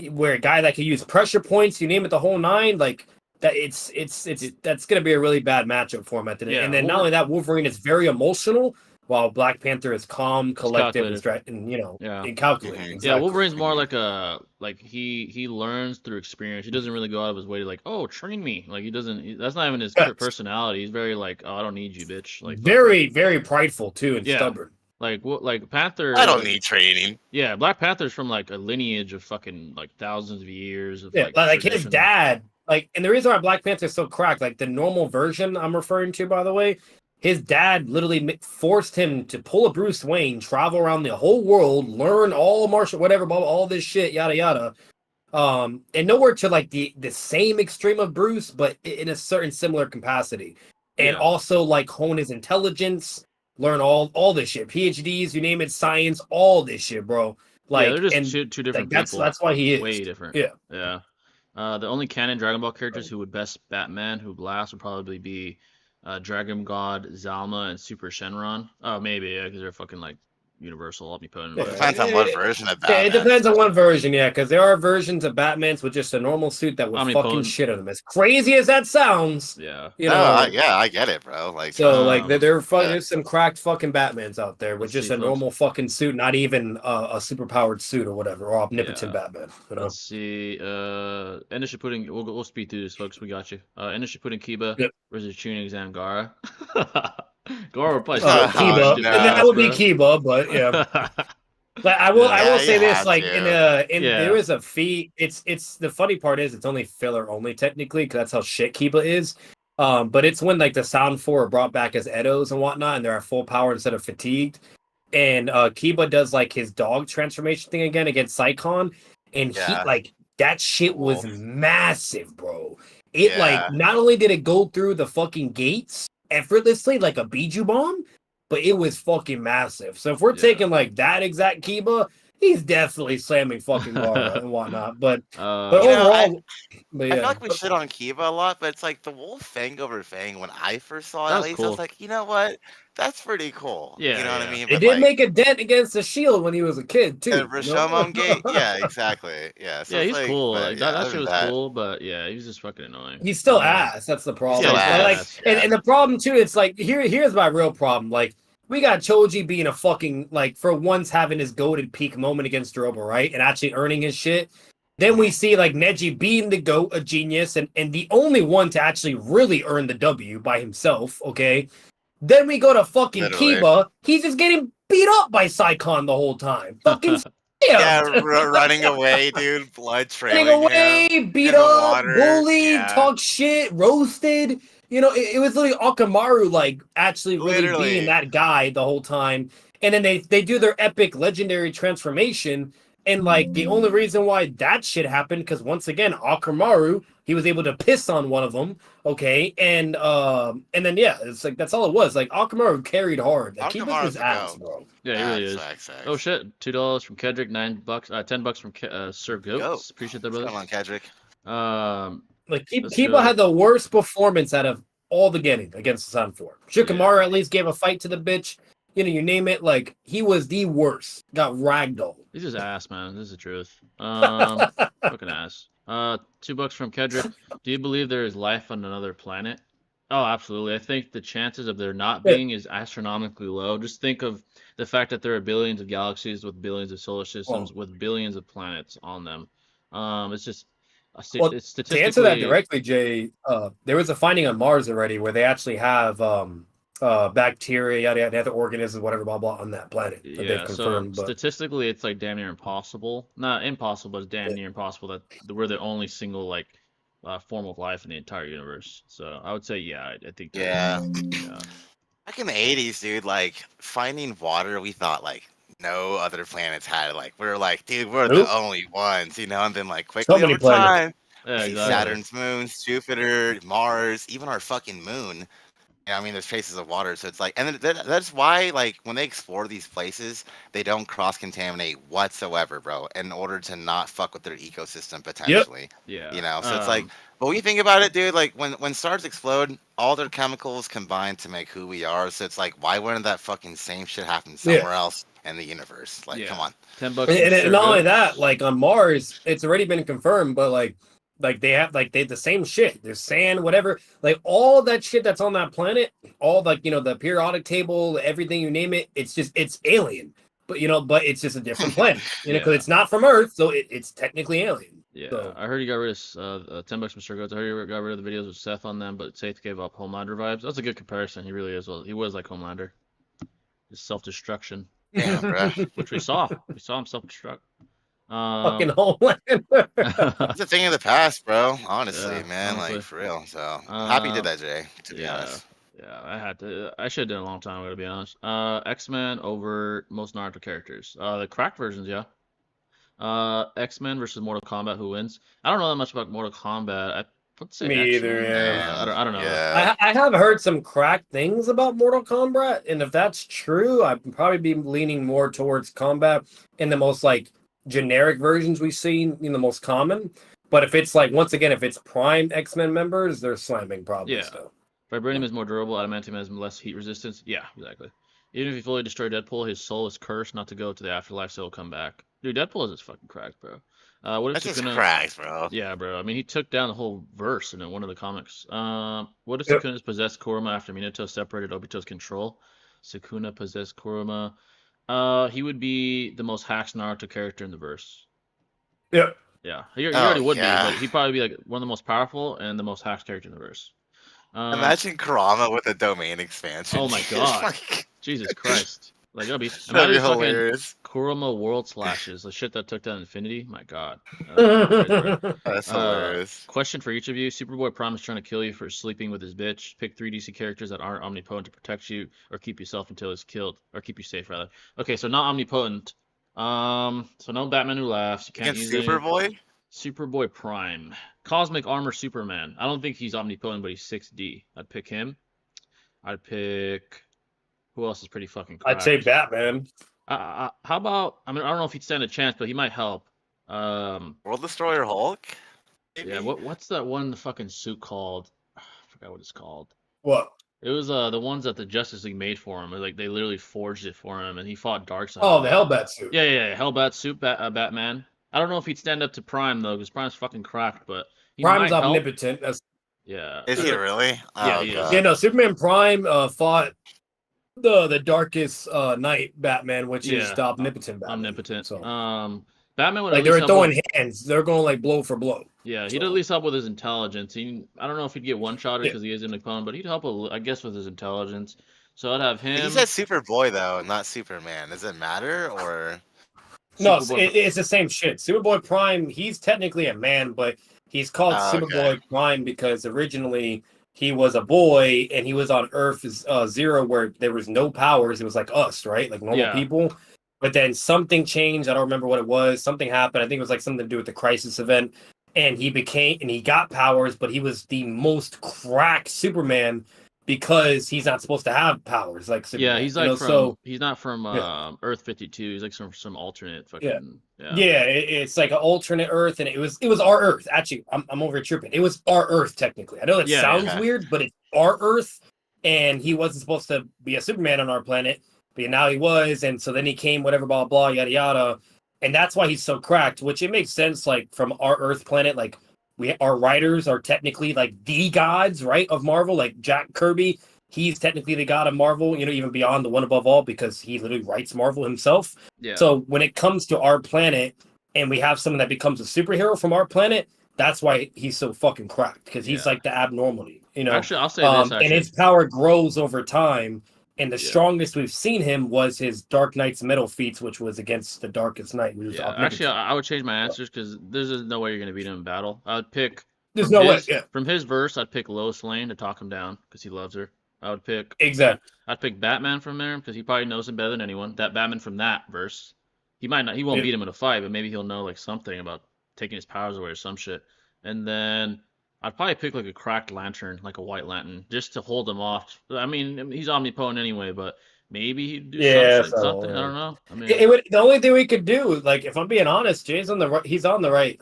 where a guy that can use pressure points, you name it, the whole nine, like. That that's gonna be a really bad matchup for him at the end. And then not only that, Wolverine is very emotional. while Black Panther is calm, collective, and Yeah. and calculating. Mhm. Exactly. Yeah, Wolverine's more like he learns through experience. He doesn't really go out of his way to like, oh, train me. Like he doesn't. That's not even his Yes. personality. He's very like, oh, I don't need you, bitch. Like fuck very, you. very prideful too, and Yeah. stubborn. Like what? Like Panther. I don't need training. Yeah, Black Panther's from like a lineage of fucking like thousands of years of Yeah, like his tradition. dad. Like, and the reason why Black Panther is so cracked, like the normal version I'm referring to, by the way, his dad literally forced him to pull a Bruce Wayne, travel around the whole world, learn all martial, whatever, blah, blah, all this shit, yada yada. And nowhere to like the same extreme of Bruce, but in a certain similar capacity, and Yeah. also like hone his intelligence, learn all this shit, PhDs, you name it, science, all this shit, bro. Like, yeah, they're just and two different like, people. that's why he is way different. Yeah. Yeah. The only canon Dragon Ball characters who would best Batman, who would last, would probably be Dragon God, Zalma, and Super Shenron. Oh, maybe, yeah, because they're fucking like universal, omnipotent. Yeah. It depends on what version of Yeah, Batman. it depends on what version, yeah, because there are versions of Batman's with just a normal suit that would fucking Omnipotent. shit on him. As crazy as that sounds, Yeah. you No, know. I get it, bro. Like, So like there's yeah. some cracked fucking Batmans out there with Let's just see, a folks. normal fucking suit, not even a superpowered suit or whatever, or omnipotent Yeah. Batman. You know? Let's see. Enda Shippuden. We'll speed through this, folks. We got you. Enda Shippuden Kiba Yep. versus Chunin Exam Gara. Gara would probably Oh, Kiba, stupid no. and that ass, would be bro. Kiba, but yeah. But I will Yeah, say you this, have like to. Yeah. there is a feat. It's the funny part is it's only filler only technically because that's how shit Kiba is. But it's when like the Sound Four are brought back as Edos and whatnot, and they're at full power instead of fatigued. And Kiba does like his dog transformation thing again against Saikon, and he Yeah. like that shit was Wolf. massive, bro. It Yeah. like not only did it go through the fucking gates effortlessly like a Biju bomb, but it was fucking massive. So if we're Yeah. taking like that exact Kiba, he's definitely slamming fucking Gara and whatnot. But You know, overall, but I yeah, feel like we shit on Kiba a lot, but it's like the wolf fang over fang. When I first saw it, That at was least I was cool. like, you know what? That's pretty cool. Yeah, You know what yeah. I mean? it But did like, make a dent against the shield when he was a kid too. the you know? Rashomon gate. Yeah, exactly. Yeah. So Yeah, it's he's like, cool. but Like yeah, that other shit than was that, cool, but yeah, he's just fucking annoying. He's still ass. That's the problem. still Yeah, Like, ass. Yeah. and the problem too, it's like here's my real problem. Like we got Choji being a fucking like for once having his goated peak moment against Droba, right? And actually earning his shit. Then we see like Neji being the GOAT, a genius, and the only one to actually really earn the W by himself, okay? Then we go to fucking Literally. Kiba. He's just getting beat up by Saikon the whole time. Fucking Yeah, running away, dude. Blood trailing running away, him beat in the up, water. bullied, Yeah. talk shit, roasted. You know, it was literally Akamaru like actually really Literally. being that guy the whole time. And then they do their epic legendary transformation. And like the only reason why that shit happened, because once again, Akamaru, he was able to piss on one of them, okay, and then yeah, it's like that's all it was. Like Akamaru carried hard. Like Kiba's Akamaru's his the ass, goat. bro. Yeah, he really is. Facts. Oh shit, $2 from Kedrick, $9, $10 from Sir Goats. Goat. Appreciate that, Come brother. on, Kedrick. Like Let's Kiba go. had the worst performance out of all the getting against the Sound Four. Shikamaru at least gave a fight to the bitch. You know, you name it. Like he was the worst. Got ragdolled. He's just ass, man. This is the truth. Fucking ass. $2 from Kedrick. Do you believe there is life on another planet? Oh, absolutely. I think the chances of there not being is astronomically low. Just think of the fact that there are billions of galaxies with billions of solar systems with billions of planets on them. It's just Well, it's to statistically. answer that directly, Jay, there was a finding on Mars already where they actually have bacteria, yada yada, other organisms, whatever, blah blah, on that planet that they've Yeah, so confirmed. But statistically, it's like damn near impossible. Not impossible, but it's damn near impossible that we're the only single like form of life in the entire universe. So I would say, yeah, I think. Yeah. Yeah. Back in the 80s, dude, like finding water, we thought like no other planets had it. Like we were like, dude, we're Nope. the only ones, you know. And then like quickly many over planets. time, Yeah, see exactly. Saturn's moons, Jupiter, Mars, even our fucking moon. Yeah, I mean, there's traces of water, so it's like, and that's why, like, when they explore these places, they don't cross-contaminate whatsoever, bro, in order to not fuck with their ecosystem potentially. Yeah. You know, so it's like, but when you think about it, dude, like when stars explode, all their chemicals combine to make who we are. So it's like, why wouldn't that fucking same shit happen somewhere else in the universe? Like, Yeah. come on. $10 from and Sir not only Goats. that, like on Mars, it's already been confirmed, but like Like they have like the same shit. There's sand, whatever. Like all that shit that's on that planet, all like the periodic table, everything you name it. It's alien, but but it's just a different planet. Because it's not from Earth, so it's technically alien. Yeah, So. I heard you got rid of $10, Mr. Goats. I heard you got rid of the videos with Seth on them, but Seth gave up Homelander vibes. That's a good comparison. He really is. Well, he was like Homelander. His self-destruction, Damn, bro. which we saw. We saw him self-destruct. Fucking Homelander. It's a thing of the past, bro. Honestly, Yeah, man, honestly. like for real. So happy you did that, Jay. To be Yeah, honest. yeah, I had to. I should have done it a long time ago, to be honest. X-Men over most Naruto characters. The cracked versions, yeah. X-Men versus Mortal Kombat, who wins? I don't know that much about Mortal Kombat. Let's say Me either, X-Men. yeah. I don't know. Yeah. I have heard some cracked things about Mortal Kombat, and if that's true, I'd probably be leaning more towards combat in the most like generic versions we've seen, the most common. But if it's like once again, if it's Prime X-Men members, they're slamming probably Yeah. still. Vibranium is more durable. Adamantium has less heat resistance. Yeah, exactly. Even if you fully destroy Deadpool, his soul is cursed not to go to the afterlife, so he'll come back. Dude, Deadpool is just fucking cracked, bro. What if That's just Sukuna? cracked, bro. Yeah, bro. I mean, he took down the whole verse in one of the comics. What if Yep. Sukuna's possessed Kurama after Minato separated Obito's control? Sukuna possessed Kurama. He would be the most hacked Naruto character in the verse. Yep. Yeah, he already would yeah. be, but he'd probably be like one of the most powerful and the most hacked character in the verse. Imagine Kurama with a domain expansion. Oh my It's god. like, Jesus Christ. Like, that'd be that'd be imagine fucking hilarious. Kurama World Slashes, the shit that took down Infinity. My god. Crazy, bro. That's hilarious. Question for each of you. Superboy Prime is trying to kill you for sleeping with his bitch. Pick 3 DC characters that aren't omnipotent to protect you or keep yourself until he's killed. Or keep you safe, rather. Okay, so not omnipotent. So no Batman Who Laughs. You can't Against use Superboy? Superboy Prime. Cosmic Armor Superman. I don't think he's omnipotent, but he's 6D. I'd pick him. I'd pick... Who else is pretty fucking cracked? I'd say Batman. How about... I mean, I don't know if he'd stand a chance, but he might help. World Destroyer Hulk? Maybe? Yeah, what's that one fucking suit called? I forgot what it's called. What? It was the ones that the Justice League made for him. Like they literally forged it for him, and he fought Darkseid. Oh, the Hellbat suit. Yeah, Hellbat suit, Batman. I don't know if he'd stand up to Prime though, because Prime's fucking cracked. But he Prime's might help. omnipotent. Yeah. Is he really? Yeah, Oh, he is. God. Yeah, no, Superman Prime fought the darkest night Batman, which is the omnipotent Batman. Omnipotent. So. Batman would Like at they least were help throwing hands. They're going like blow for blow. Yeah, he'd at least help with his intelligence. I don't know if he'd get one-shotted Yeah. because he is an opponent, but he'd help, I guess, with his intelligence. So I'd have him. He said Superboy, though, not Superman. Does it matter, or...? No, Superboy- it's the same shit. Superboy Prime, he's technically a man, but he's called Superboy Prime because originally he was a boy and he was on Earth 0 where there was no powers. It was like us, right? Like normal people. But then something changed. I don't remember what it was. Something happened. I think it was like something to do with the crisis event. And he got powers, but he was the most cracked Superman because he's not supposed to have powers like Superman. Yeah, he's like he's not from Earth 52. He's like some alternate fucking it's like an alternate Earth, and it was our Earth. Actually, I'm over tripping. It was our Earth technically. I know that sounds weird, but it's our Earth, and he wasn't supposed to be a Superman on our planet, but now he was, and so then he came, whatever, blah blah, yada yada, and that's why he's so cracked. Which it makes sense, like from our Earth planet, like our writers are technically like the gods, right, of Marvel. Like Jack Kirby, he's technically the god of Marvel, even beyond the one above all, because he literally writes Marvel himself. Yeah. So when it comes to our planet and we have someone that becomes a superhero from our planet, that's why he's so fucking cracked, because he's like the abnormality, Actually, I'll say this, and his power grows over time. And the strongest we've seen him was his Dark Knight's metal feats, which was against the Darkest Night. Actually, I would change my answers because there's no way you're going to beat him in battle. I'd pick... There's no way, From his verse, I'd pick Lois Lane to talk him down because he loves her. I would pick... Exactly. I'd pick Batman from there because he probably knows him better than anyone. That Batman from that verse. He might not... He won't beat him in a fight, but maybe he'll know like something about taking his powers away or some shit. And then... I'd probably pick like a cracked lantern, like a white lantern, just to hold him off. I mean, he's omnipotent anyway, but maybe he'd do Yeah, something. I don't know. I mean, it would. The only thing we could do, like, if I'm being honest, Jay's on the right. He's on the right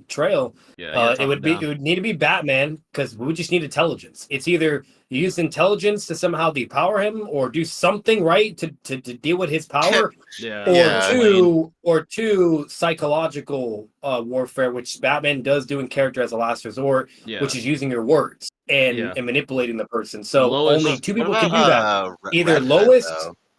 trail. yeah, It would need to be Batman because we would just need intelligence. It's either you use intelligence to somehow depower him, or do something right to deal with his power, or two psychological warfare, which Batman does do in character as a last resort, which is using your words and manipulating the person. So only two people can do that.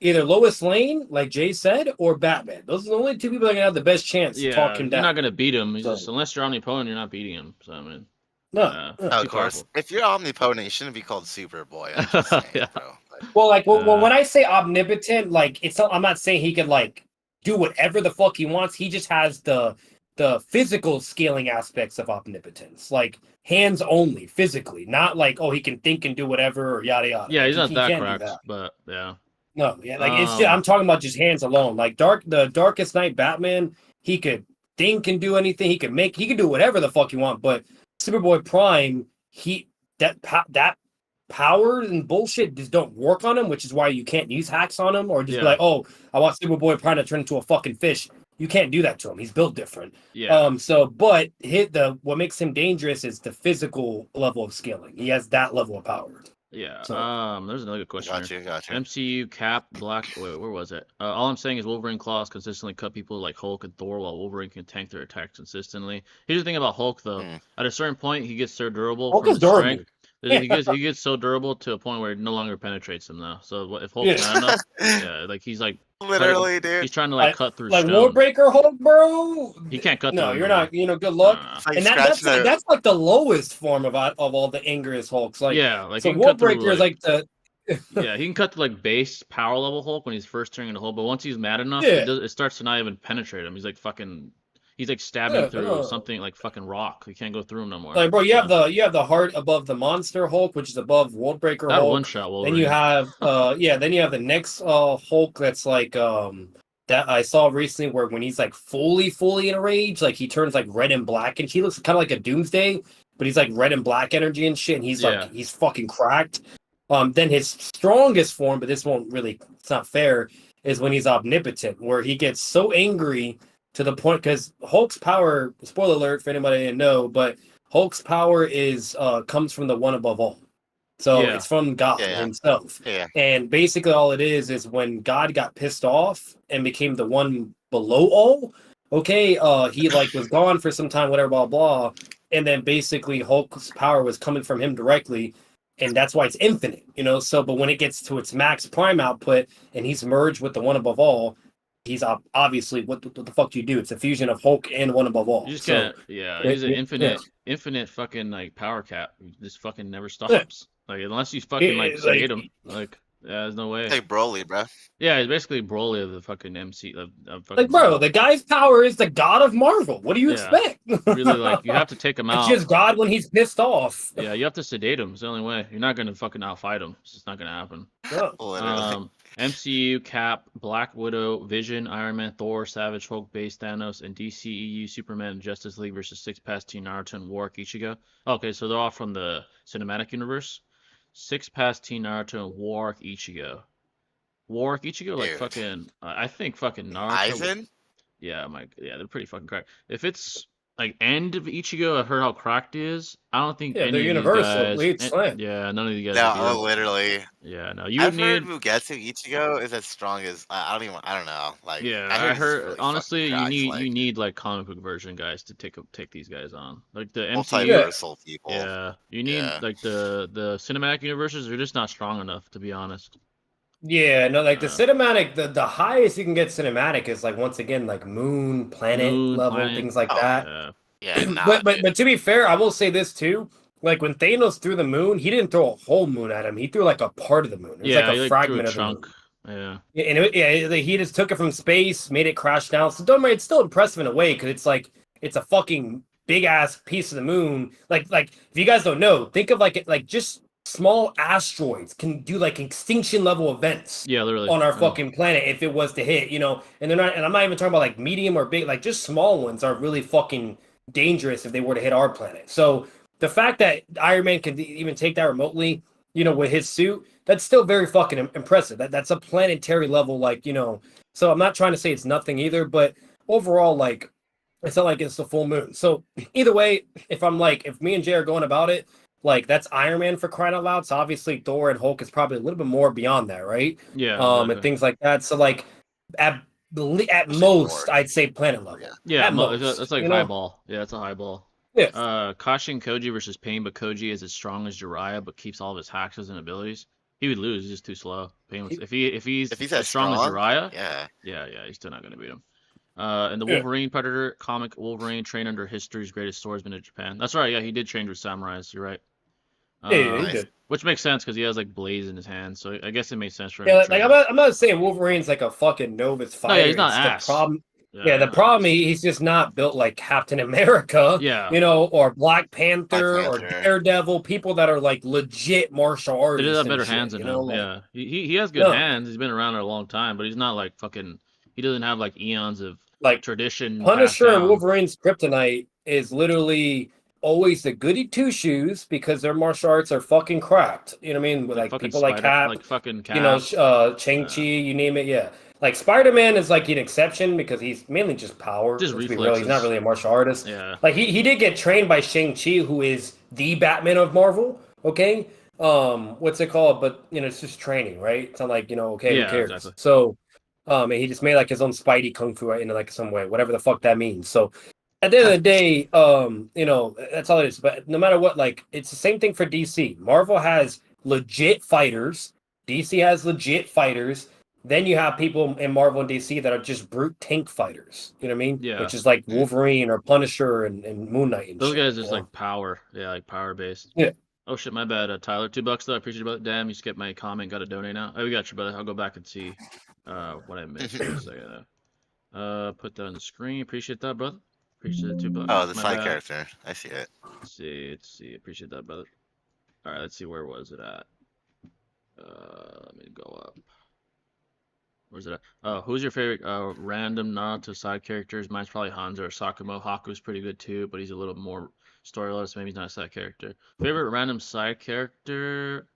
Either Lois Lane, like Jay said, or Batman. Those are the only two people that can have the best chance to talk him down. You're not gonna beat him. Just, unless you're omnipotent, you're not beating him. So I mean, of course. If you're omnipotent, you shouldn't be called Superboy. I'm just saying, bro. Well, when I say omnipotent, like I'm not saying he can like do whatever the fuck he wants. He just has the physical scaling aspects of omnipotence, like hands only, physically, not like he can think and do whatever or yada yada. Yeah, he's not that correct, but yeah. No, yeah, like it's just, I'm talking about just hands alone. Like the Darkest Knight Batman, he could think and do anything. He could do whatever the fuck you want. But Superboy Prime, that power and bullshit just don't work on him, which is why you can't use hacks on him or just be like, oh, I want Superboy Prime to turn into a fucking fish. You can't do that to him. He's built different. Yeah. But what makes him dangerous is the physical level of scaling. He has that level of power. Yeah. There's another good question. Gotcha. MCU Cap Black. Wait, where was it? All I'm saying is Wolverine claws consistently cut people like Hulk and Thor, while Wolverine can tank their attacks consistently. Here's the thing about Hulk, though. At a certain point, he gets so durable. Hulk is durable. Strength, he gets so durable to a point where it no longer penetrates him, though. So if Hulk's not enough, like he's like literally, dude. He's trying to like cut through like stone. Warbreaker Hulk, bro. He can't cut. No, you're not. Good luck. And that's like the lowest form of all the angriest Hulks. Like so Warbreaker is like the. Yeah, he can cut to like base power level Hulk when he's first turning into Hulk, but once he's mad enough, it starts to not even penetrate him. He's like stabbing through something like fucking rock. You can't go through him no more. Like, bro, you have the heart above the monster Hulk, which is above Worldbreaker Hulk. One shot Wolverine. Then you have then you have the next Hulk that's like that I saw recently where when he's like fully in a rage, like he turns like red and black, and he looks kind of like a Doomsday, but he's like red and black energy and shit, and he's like he's fucking cracked. Then his strongest form, but this it's not fair, is when he's omnipotent, where he gets so angry to the point, because Hulk's power, spoiler alert for anybody that didn't know, but Hulk's power comes from the one above all. So it's from God himself. Yeah. And basically all it is when God got pissed off and became the one below all, he like was gone for some time, whatever, blah, blah. And then basically Hulk's power was coming from him directly. And that's why it's infinite, So, but when it gets to its max prime output and he's merged with the one above all, he's obviously what the fuck do you do? It's a fusion of Hulk and one above all. You just can't. Yeah, he's an infinite fucking like power cap. This fucking never stops. Like unless you fucking sedate him. Like there's no way. It's like Broly, bro. Yeah, he's basically Broly of the fucking MC. Like, bro, the guy's power is the god of Marvel. What do you expect? Really, like you have to take him out. It's just God when he's pissed off. Yeah, you have to sedate him. It's the only way. You're not gonna fucking outfight him. It's just not gonna happen. MCU, Cap, Black Widow, Vision, Iron Man, Thor, Savage, Hulk, Base, Thanos, and DCEU, Superman, and Justice League versus Six Past Teen, Naruto, and Warwick Ichigo. Okay, so they're all from the cinematic universe. Six Past Teen, Naruto, and Warwick Ichigo. Warwick Ichigo, like fucking, I think fucking Naruto. Aizen? Yeah, they're pretty fucking cracked. If it's like end of Ichigo, I've heard how cracked he is. I don't think they're universal. None of you guys. No, literally. Yeah, no. I've heard Mugetsu Ichigo is as strong as I don't know. Like I heard really honestly you need like comic book version guys to take these guys on. Like the multiversal people. Yeah, you need like the cinematic universes are just not strong enough, to be honest. Yeah, no, like the cinematic, the highest you can get cinematic is like once again like moon, planet level, things like that. But to be fair, I will say this too. Like when Thanos threw the moon, he didn't throw a whole moon at him. He threw like a part of the moon. It was like a fragment of the moon. And he just took it from space, made it crash down. So don't worry, it's still impressive in a way because it's a fucking big ass piece of the moon. Like if you guys don't know, think of like just small asteroids can do like extinction level events literally on our fucking planet if it was to hit, and they're not, and I'm not even talking about like medium or big, like just small ones are really fucking dangerous if they were to hit our planet. So the fact that Iron Man can even take that remotely with his suit, that's still very fucking impressive. That's a planetary level, like, so I'm not trying to say it's nothing either, but overall, like, it's not like it's the full moon. So either way, if me and Jay are going about it, like, that's Iron Man for crying out loud. So obviously Thor and Hulk is probably a little bit more beyond that, right? Yeah, And things like that. So like at most, I'd say planet level. Yeah, at most, that's like highball. Yeah, it's a highball. Yeah. Kashi and Koji versus Pain, but Koji is as strong as Jiraiya, but keeps all of his hacks and abilities. He would lose. He's just too slow. Pain was, if he's as strong as Jiraiya, yeah, he's still not gonna beat him. And the Wolverine Predator comic, Wolverine trained under history's greatest swordsman in Japan. That's right. Yeah, he did train with samurais. You're right. Yeah, he did. Which makes sense because he has like blades in his hands, so I guess it makes sense for him. Yeah, like I'm not saying Wolverine's like a fucking novice fighter. No, yeah, he's not ass. The problem, the problem he's just not built like Captain America. Yeah. Or Black Panther or Daredevil, people that are like legit martial artists. They just have better hands than him. Like, yeah, he has good hands. He's been around a long time, but he's not like fucking. He doesn't have like eons of like tradition. Punisher and Wolverine's kryptonite is literally always the goody two shoes because their martial arts are fucking cracked. You know what I mean? With like people like Cap, like fucking Cap. Shang-Chi, you name it. Yeah. Like Spider-Man is like an exception because he's mainly just power. Just reflexes. He's not really a martial artist. Yeah. Like he did get trained by Shang-Chi, who is the Batman of Marvel. Okay. What's it called? But it's just training, right? It's not like, who cares? Exactly. So and he just made like his own Spidey kung fu in like some way, whatever the fuck that means. So at the end of the day, that's all it is. But no matter what, like, it's the same thing for DC. Marvel has legit fighters. DC has legit fighters. Then you have people in Marvel and DC that are just brute tank fighters. You know what I mean? Yeah. Which is like Wolverine or Punisher and Moon Knight. And those guys just like power. Yeah, like power based. Yeah. Oh shit, my bad. Tyler, $2 though. I appreciate it, brother. Damn, you skipped my comment. Got to donate now. Oh, we got you, brother. I'll go back and see what I missed. Put that on the screen. Appreciate that, brother. Appreciate it, $2. Oh, the side character. I see it. Let's see. Appreciate that, brother. All right, let's see. Where was it at? Let me go up. Where's it at? Oh, who's your favorite random Naruto side characters? Mine's probably Hanzo or Sakumo. Haku's pretty good too, but he's a little more storyless. Maybe he's not a side character. Favorite random side character?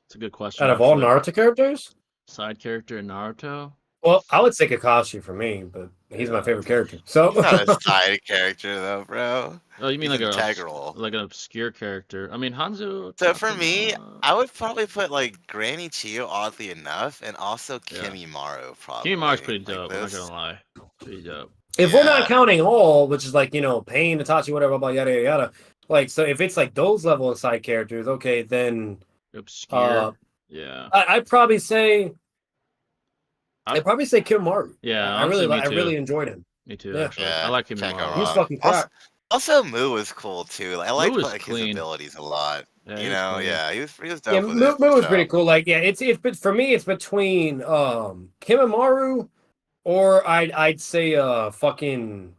It's a good question. Out of all Naruto characters? Side character in Naruto? Well, I would say Kakashi for me, but he's my favorite character. So he's not a side character though, bro. Oh, you mean he's like integral, like an obscure character? I mean, Hanzo. So for me, I would probably put like Granny Chiyo, oddly enough, and also Kimimaro. Probably. Kimimaro's pretty dope. I'm not gonna lie, pretty dope. If we're not counting all, which is like Pain, Itachi, whatever, blah yada yada. Like, so if it's like those level of side characters, okay, then obscure. Yeah. I'd probably say. I'd probably say Kimimaro. Yeah, I really enjoyed him. Me too. Yeah. Actually, I like Kimimaro. He was fucking crap. Also, Mu was cool too. I liked his abilities a lot. Yeah, he was dope. Yeah, Mu was pretty cool. Like, yeah, it's for me, it's between Kimimaro or I'd say fucking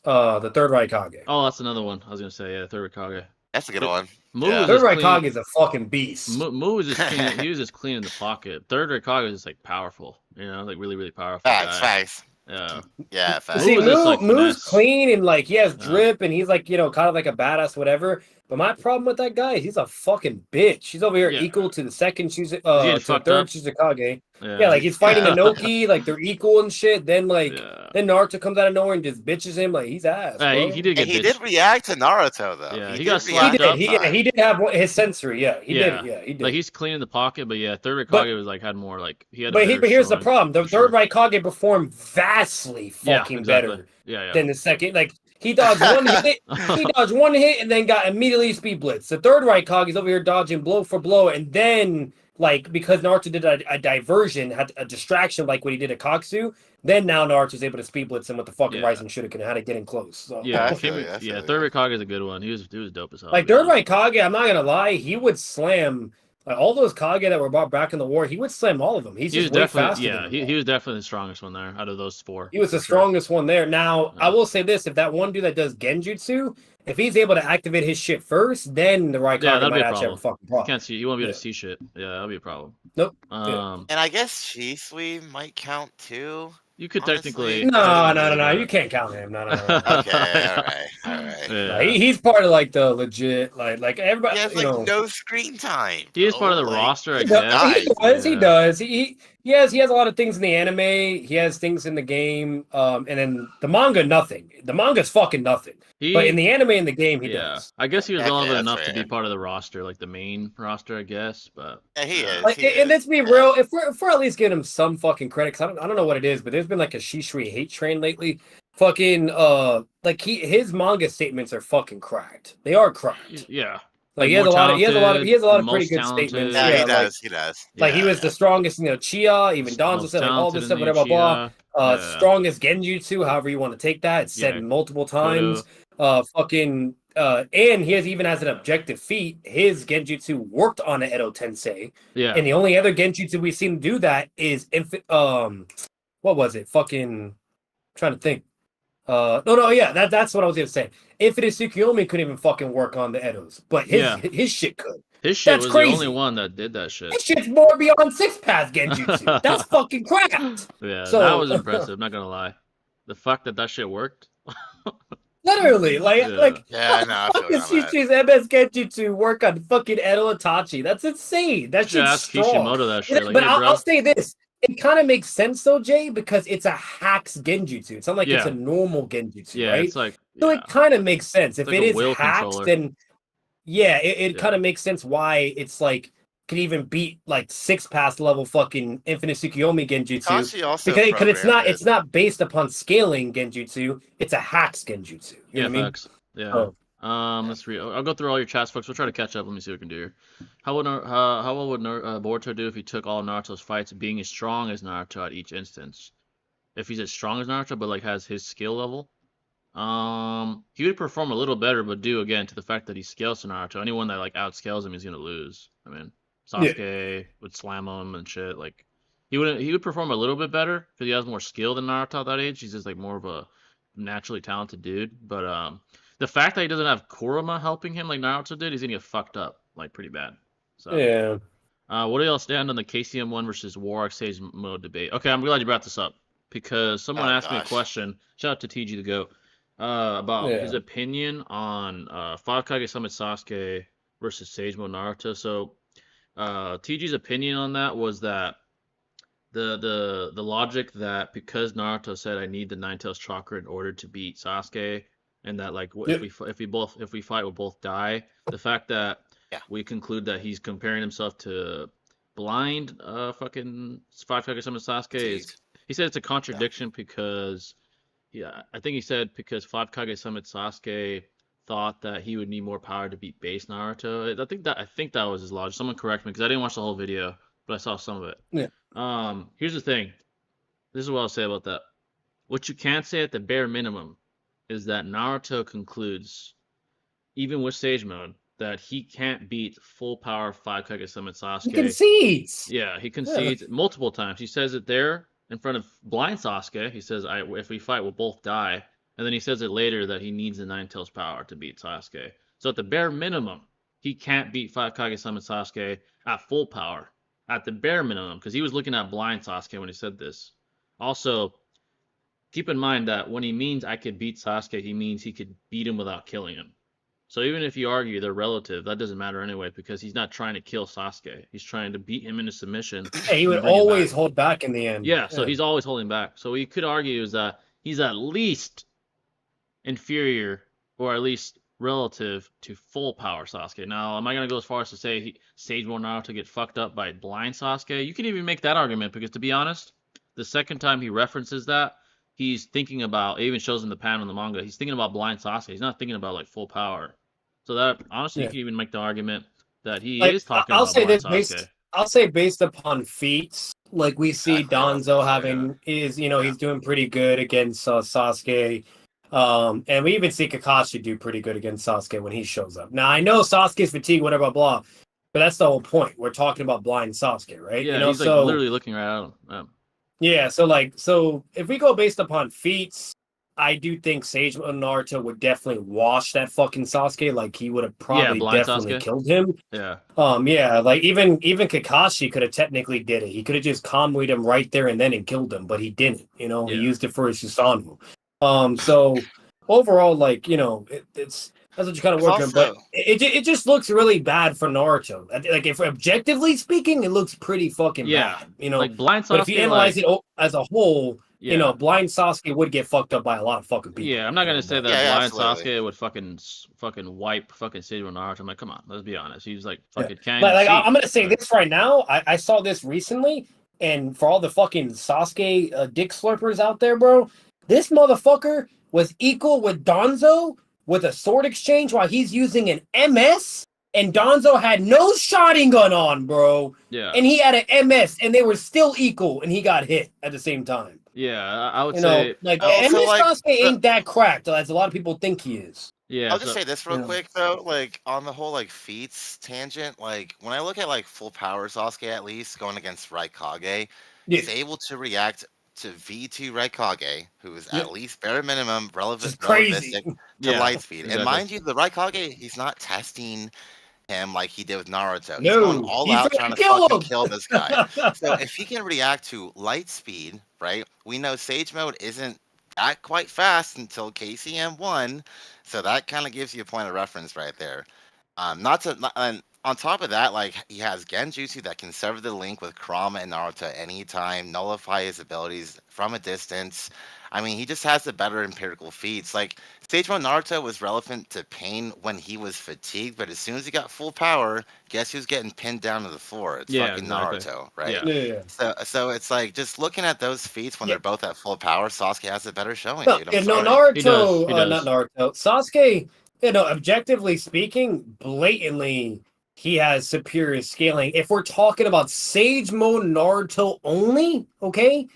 the third Raikage. Oh, that's another one. I was gonna say, yeah, third Raikage. That's a good one. Third Raikage is a fucking beast. Mu was just clean. He was just clean in the pocket. Third Raikage is just like powerful. Like really, really powerful. Facts. Yeah, facts. See, Mu's clean and like he has drip and he's like kind of like a badass, whatever. But my problem with that guy is he's a fucking bitch. He's over here equal to the second to the third Shizukage. Yeah, like he's fighting Inoki, like they're equal and shit. Then then Naruto comes out of nowhere and just bitches him like he's ass. He did react to Naruto though. Yeah, he got slapped up. He did have his sensory. Yeah, he did. Yeah, he did. Like he's clean in the pocket, but yeah, third Raikage was like had more like he had. But here's the problem: the third Raikage performed vastly fucking better than the second. Like. He dodged one hit. He dodged one hit and then got immediately speed blitz. The third Raikage is over here dodging blow for blow, and then because Naruto did a diversion, had a distraction like what he did at Akatsuki. Then now Naruto's able to speed blitz him with the fucking Rising Shuriken and how to get in close. So. Third Raikage is a good one. He was dope as hell. Like third Raikage, I'm not gonna lie, he would slam. Like all those Kage that were brought back in the war, he would slam all of them. He was way faster. Yeah, he was definitely the strongest one there out of those four. He was the strongest one there. Now, I will say this: if that one dude that does Genjutsu, if he's able to activate his shit first, then the Raikage might actually have a fucking problem. You can't see. You won't be able to see shit. Yeah, that'll be a problem. Nope. And I guess Shisui might count too. You could Honestly, technically. No. You can't count him. No. Okay, all right. Yeah. Like, he's part of like the legit like everybody. He has You like know, no screen time. He is part of Bro. the Like, roster, I he guess. dies. He does. He has a lot of things in the anime. He has things in the game. And then the manga, nothing. The manga's fucking nothing. But in the anime and the game, he does. I guess he was Okay, relevant that's enough to fair. be part of the roster, like the main roster, I guess. But Yeah, he is. Like, He and is. let's be real. If we're at least giving him some fucking credit, 'cause I don't know what it is, but there's been like a Shisui hate train lately. Fucking like his manga statements are fucking cracked. They are cracked. yeah, Like he has a lot of pretty most good talented. statements. Yeah, Yeah, he like does. He does. like he was the strongest, Chia, even Danzo most said like all talented this in stuff, the whatever, blah. Uchiha. Strongest genjutsu, however you want to take that. It's said Yeah, multiple times. And he has even as an objective feat, his genjutsu worked on an Edo Tensei. Yeah. And the only other genjutsu we've seen do that is what was it? Fucking trying to think. That's what I was gonna say. Infinite Tsukuyomi couldn't even fucking work on the Edos, but his shit could. His shit That's was crazy. the only one that did that shit. This shit's more beyond six path genjutsu. That's fucking cracked. Yeah, So, that was impressive. Not gonna lie, the fact that shit worked. Literally, yeah, no, I feel fucking that. Shishui's MS genjutsu work on fucking Edo Itachi. That's insane. That shit's Ask strong. Kishimoto that shit. But I'll say this. It kind of makes sense though, Jay, because it's a hacks genjutsu. It's not like it's a normal genjutsu, right? It's like so it kind of makes sense. If like it a is will hacks, controller. then it kind of makes sense why it's like can even beat like 6 pass level fucking Infinite Tsukuyomi genjutsu because it's not based upon scaling genjutsu. It's a hacks genjutsu. You know what I mean? Facts. Yeah. Let's read. I'll go through all your chats, folks. We'll try to catch up. Let me see what we can do here. How well would Boruto do if he took all Naruto's fights, being as strong as Naruto at each instance? If he's as strong as Naruto, but like has his skill level, he would perform a little better, but due again to the fact that he scales to Naruto. Anyone that like outscales him is gonna lose. I mean, Sasuke would slam him and shit. Like he would perform a little bit better because he has more skill than Naruto at that age. He's just like more of a naturally talented dude, but the fact that he doesn't have Kurama helping him like Naruto did, he's gonna get fucked up like pretty bad. So what do y'all stand on the KCM 1 versus Warwick Sage mode debate? Okay, I'm glad you brought this up because someone asked me a question. Shout out to TG the Goat about his opinion on 5 Kage Summit Sasuke versus Sage mode Naruto. So TG's opinion on that was that the logic that because Naruto said I need the Nine Tails chakra in order to beat Sasuke, and that like if we fight we'll both die. The fact that we conclude that he's comparing himself to blind fucking 5 Kage Summon Sasuke is he said it's a contradiction because I think he said because 5 Kage Summon Sasuke thought that he would need more power to beat base Naruto. I think that was his logic. Someone correct me because I didn't watch the whole video, but I saw some of it. Here's the thing. This is what I'll say about that. What you can say at the bare minimum is that Naruto concludes, even with Sage Mode, that he can't beat full power 5 Kage Summon Sasuke. He concedes. Yeah, he concedes multiple times. He says it there in front of blind Sasuke. He says, if we fight, we'll both die. And then he says it later that he needs the Nine Tails power to beat Sasuke. So at the bare minimum, he can't beat 5 Kage Summon Sasuke at full power. At the bare minimum, because he was looking at blind Sasuke when he said this. Also, keep in mind that when he means I could beat Sasuke, he means he could beat him without killing him. So even if you argue they're relative, that doesn't matter anyway because he's not trying to kill Sasuke. He's trying to beat him into submission. Yeah, he would always hold back in the end. Yeah, so he's always holding back. So what you could argue is that he's at least inferior or at least relative to full power Sasuke. Now, am I going to go as far as to say Sage Mode Naruto get fucked up by blind Sasuke? You can even make that argument because to be honest, the second time he references that, he's thinking about, it even shows in the panel in the manga, he's thinking about blind Sasuke. He's not thinking about like full power. So that honestly, you can even make the argument that he is talking about blind Sasuke. I'll say based upon feats, like we see Danzo having he's doing pretty good against Sasuke. And we even see Kakashi do pretty good against Sasuke when he shows up. Now I know Sasuke's fatigue, whatever, blah, but that's the whole point. We're talking about blind Sasuke, right? Yeah, he's like literally looking right at him. Yeah, so if we go based upon feats, I do think Sage Mode Naruto would definitely wash that fucking Sasuke. Like he would have probably blind definitely Sasuke. killed him. Yeah. Yeah, like even Kakashi could have technically did it. He could have just comboed him right there and then and killed him, but he didn't. You know, he Yeah. used it for his Susanoo. So overall, like it's that's what you kind of It's working. But also- it just looks really bad for Naruto. Like if objectively speaking, it looks pretty fucking bad. You know, like blind Sasuke. but if you analyze it as a whole, yeah. blind Sasuke would get fucked up by a lot of fucking people. Yeah, I'm not gonna say that Yeah, blind absolutely. Sasuke would fucking wipe fucking Sage Mode Naruto. I'm like, come on, let's be honest. He's like fucking can't Like, see. I'm gonna say this right now. I saw this recently, and for all the fucking Sasuke dick slurpers out there, bro, this motherfucker was equal with Danzo with a sword exchange while he's using an MS, and Danzo had no shotgun on, bro. Yeah. And he had an MS, and they were still equal, and he got hit at the same time. Yeah, I would You say. know, like Also, MS like, Sasuke ain't that cracked as a lot of people think he is. Yeah. I'll just say this real Yeah. quick though, like on the whole like feats tangent, like when I look at like full power Sasuke at least going against Raikage, he's able to react to V2 Raikage, who is at least bare minimum relevant Crazy. to light speed. exactly. And mind you, the Raikage, he's not testing him like he did with Naruto. He's No, going all he's out trying trying to to kill fucking him. kill this guy. So if he can react to light speed, right? We know Sage Mode isn't that quite fast until KCM 1, so that kind of gives you a point of reference right there. And on top of that, like he has Genjutsu that can sever the link with Kurama and Naruto at any time, nullify his abilities from a distance. I mean, he just has the better empirical feats. Like Stage 1 Naruto was relevant to pain when he was fatigued, but as soon as he got full power, guess who's getting pinned down to the floor? It's fucking exactly. Naruto, right? Yeah. So it's like just looking at those feats when they're both at full power, Sasuke has a better showing, No, dude. I'm no, sorry. He does. Naruto, not Naruto. Sasuke, objectively speaking, blatantly, he has superior scaling. If we're talking about Sage Mode Naruto only, okay?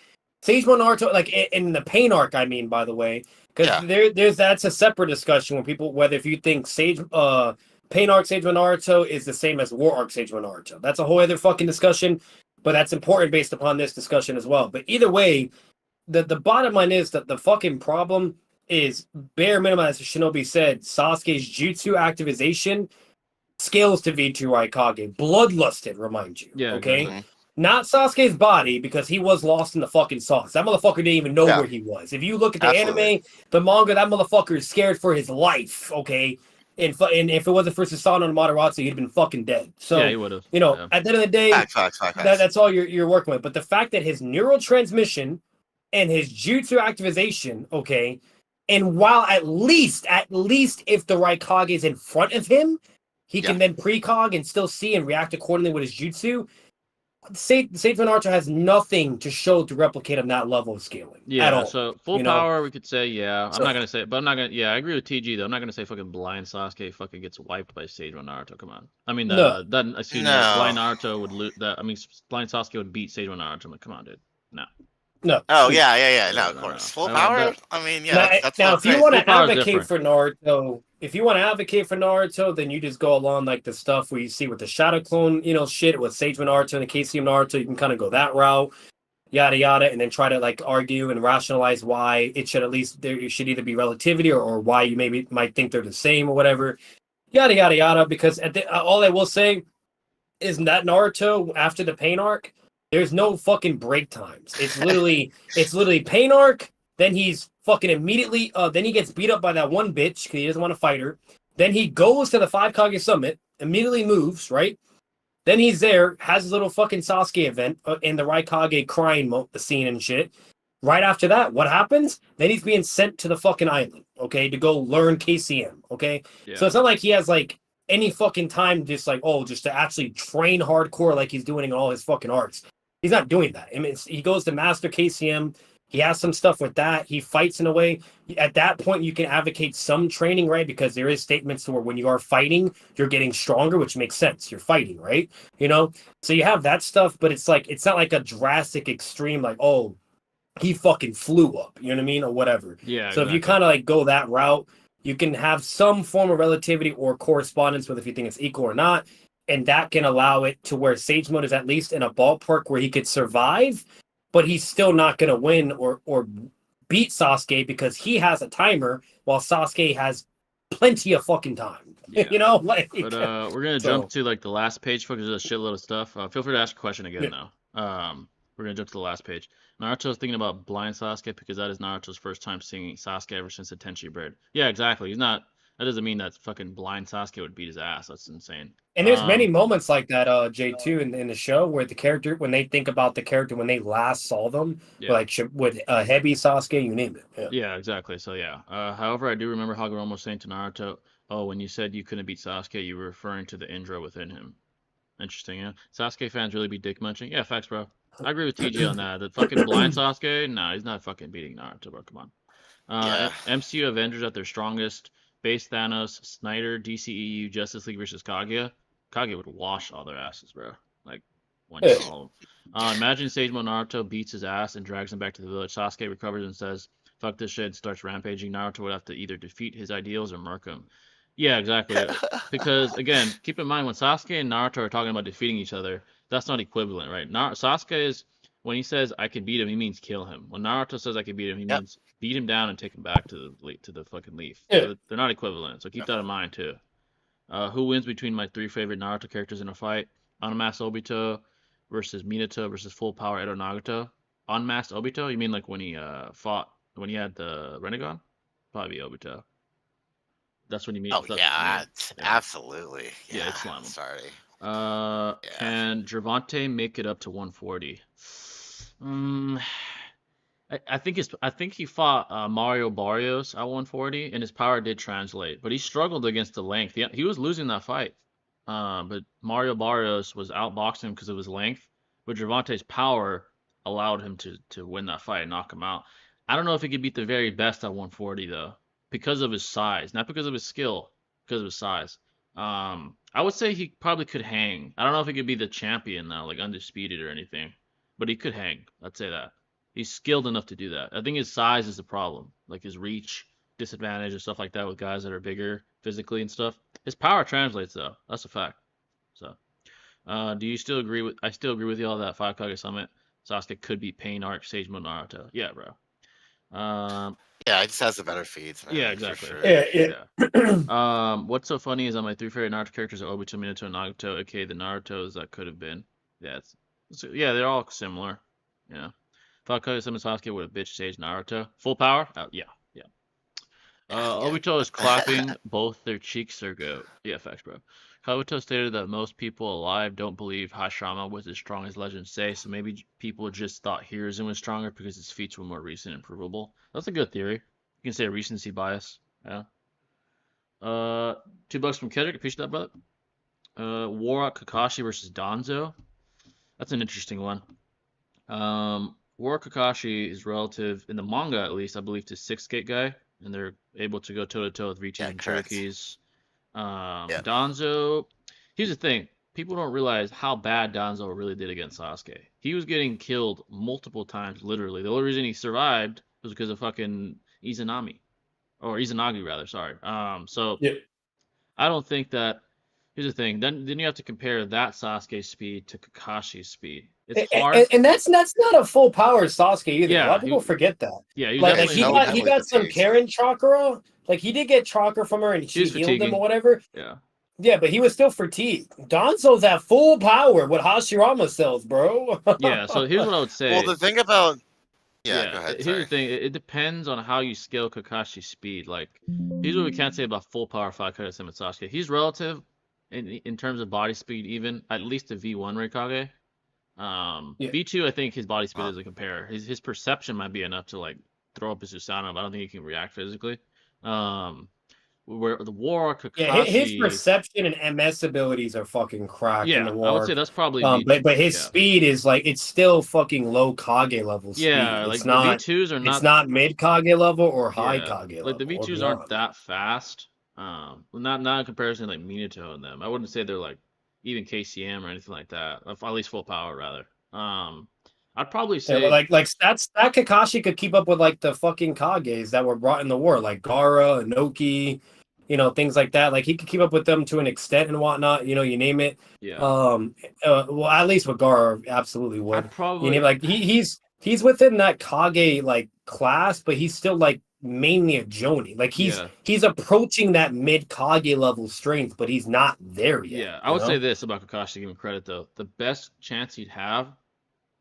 Sage Mode Naruto, like in the pain arc, I mean, by the way, because there's that's a separate discussion when people whether if you think pain arc Sage Mode Naruto is the same as war arc Sage Mode Naruto. That's a whole other fucking discussion, but that's important based upon this discussion as well. But either way, the bottom line is that the fucking problem is bare minimum, as Shinobi said, Sasuke's jutsu activation scales to V2 Raikage. Bloodlusted, remind you. Yeah. Okay. Exactly. Not Sasuke's body, because he was lost in the fucking sauce. That motherfucker didn't even know where he was. If you look at the anime, the manga, that motherfucker is scared for his life, okay? And if it wasn't for Susanoo and Matarazzo, he'd been fucking dead. So, he would have. At the end of the day, that's all you're working with. But the fact that his neurotransmission and his jutsu activation, okay, and while at least if the Raikage is in front of him, he can then precog and still see and react accordingly with his jutsu. Sage Mode Naruto has nothing to show to replicate on that level of scaling. At all. So full power, we could say, I'm not gonna say it, but I'm not gonna. Yeah, I agree with TG though. I'm not gonna say fucking blind Sasuke fucking gets wiped by Sage Mode Naruto. Come on. I mean, blind Naruto would lose. Blind Sasuke would beat Sage Mode Naruto. I'm like, come on, dude. No. Oh yeah. No, of course. Full power. I mean, yeah. Now, if you want to advocate for Naruto, then you just go along like the stuff where you see with the Shadow Clone, shit with Sage Mode Naruto and the KCM Naruto. You can kind of go that route, yada yada, and then try to like argue and rationalize why it should it should either be relativity or why you might think they're the same or whatever, yada yada yada. Because all I will say is that Naruto after the pain arc, there's no fucking break times. It's literally pain arc. Then he's fucking immediately. Then he gets beat up by that one bitch because he doesn't want to fight her. Then he goes to the 5 Kage Summit. Immediately moves right. Then he's there, has his little fucking Sasuke event in the Raikage crying scene and shit. Right after that, what happens? Then he's being sent to the fucking island, okay, to go learn KCM, okay. So it's not like he has like any fucking time just to actually train hardcore like he's doing in all his fucking arts. He's not doing that. I mean, he goes to master KCM. He has some stuff with that. He fights in a way. At that point, you can advocate some training, right? Because there is statements to where when you are fighting, you're getting stronger, which makes sense. You're fighting, right? So you have that stuff, but it's not like a drastic extreme, like, oh, he fucking flew up, you know what I mean? Or whatever. Yeah. So if you kind of like go that route, you can have some form of relativity or correspondence with if you think it's equal or not. And that can allow it to where Sage Mode is at least in a ballpark where he could survive, but he's still not going to win or beat Sasuke because he has a timer while Sasuke has plenty of fucking time. Yeah. You know, like. But we're gonna jump to like the last page because there's a shitload of stuff. Feel free to ask a question again though. We're gonna jump to the last page. Naruto's thinking about blind Sasuke because that is Naruto's first time seeing Sasuke ever since the Tenchi bird. Yeah, exactly. He's not. That doesn't mean that fucking blind Sasuke would beat his ass. That's insane. And there's many moments like that, J2 in the show where the character, when they think about the character when they last saw them, like with Heavy Sasuke, you name it. Yeah, exactly. So yeah. However, I do remember Hagoromo was saying to Naruto, "Oh, when you said you couldn't beat Sasuke, you were referring to the Indra within him." Interesting, yeah. Sasuke fans really be dick munching. Yeah, facts, bro. I agree with TJ on that. The fucking blind Sasuke, nah, he's not fucking beating Naruto, bro. Come on. MCU Avengers at their strongest. Base Thanos, Snyder, DCEU, Justice League versus Kaguya. Kaguya would wash all their asses, bro. Like, one shot all of them. Imagine Sagemo Naruto beats his ass and drags him back to the village. Sasuke recovers and says, "Fuck this shit," and starts rampaging. Naruto would have to either defeat his ideals or murk him. Yeah, exactly. Because, again, keep in mind, when Sasuke and Naruto are talking about defeating each other, that's not equivalent, right? Sasuke is, when he says, "I can beat him," he means kill him. When Naruto says, "I can beat him," he means beat him down and take him back to the fucking leaf. So they're not equivalent, so keep that in mind, too. Who wins between my 3 favorite Naruto characters in a fight? Unmasked Obito versus Minato versus full power Edo Nagato. Unmasked Obito? You mean like when he fought, when he had the Rinnegan? Probably Obito. That's when you meet. Oh yeah, absolutely. Yeah, it's Slime. Sorry. Can Gervonta make it up to 140? I think he fought Mario Barrios at 140, and his power did translate, but he struggled against the length. He was losing that fight, but Mario Barrios was outboxing him because of his length. But Gervonta's power allowed him to win that fight and knock him out. I don't know if he could beat the very best at 140 though, because of his size, not because of his skill, because of his size. I would say he probably could hang. I don't know if he could be the champion now, like undisputed or anything, but he could hang. I'd say that. He's skilled enough to do that. I think his size is the problem, like his reach disadvantage and stuff like that with guys that are bigger physically and stuff. His power translates though. That's a fact. So, do you still agree with? I still agree with y'all that 5 Kage Summit Sasuke could be Pain Arc Sagemo Naruto. Yeah, bro. Yeah, it just has the better feeds. Man, yeah, exactly. Sure. Yeah. What's so funny is that my 3 favorite Naruto characters are Obito, Minato, and Nagato, aka the Narutos that could have been. Yeah, they're all similar. Yeah. 5 Kage Summit Sasuke would have bitch Sage Naruto. Full power? Yeah. Obito is clapping both their cheeks are go. Yeah, facts, bro. Kabuto stated that most people alive don't believe Hashirama was as strong as legends say, so maybe people just thought Hiruzen was stronger because his feats were more recent and provable. That's a good theory. You can say recency bias. Yeah. $2 from Kendrick. Appreciate that, brother. Warrock Kakashi versus Danzo. That's an interesting one. Warrock Kakashi is relative, in the manga at least, I believe, to Sixth Gate guy, and they're able to go toe-to-toe with Riches and Cherokees. Danzo, here's the thing. People don't realize how bad Danzo really did against Sasuke. He was getting killed multiple times, literally. The only reason he survived was because of fucking Izanami. Or Izanagi, rather, sorry. I don't think that... Here's the thing. Then you have to compare that Sasuke speed to Kakashi's speed. It's hard. And that's not a full power Sasuke either. A lot of people forget that. Yeah, like he got some Karen chakra. Like he did get chakra from her and she healed him or whatever. Yeah, but he was still fatigued. Danzo's at full power with Hashirama cells, bro. Yeah, so here's what I would say. Well, the thing about go ahead. Here's the thing. It depends on how you scale Kakashi's speed. Like, here's what we can't say about full power 5 Kage Summit Sasuke. He's relative in terms of body speed, even at least to V1 Raikage. V2, I think his body speed doesn't compare. His perception might be enough to like throw up his Susanoo, but I don't think he can react physically. Where the War Kakashi, his perception and MS abilities are fucking cracked in the War. I would say that's probably. But his speed is like it's still fucking low Kage level speed. Yeah, it's like not, the V2s are not. It's not mid Kage level or high Kage level. Like the V2s aren't that fast. Not in comparison to like Minato and them. I wouldn't say they're like even KCM or anything like that. At least full power rather. I'd probably say like that Kakashi could keep up with like the fucking Kages that were brought in the war, like Gaara, Inoki, things like that. Like he could keep up with them to an extent and whatnot. You name it. Yeah. Well, at least with Gaara, absolutely would. I'd probably he's within that Kage like class, but he's still like mainly a Jonin. Like he's Yeah. he's approaching that mid Kage level strength, but he's not there yet. Yeah, I would say this about Kakashi, to give him credit though. The best chance he'd have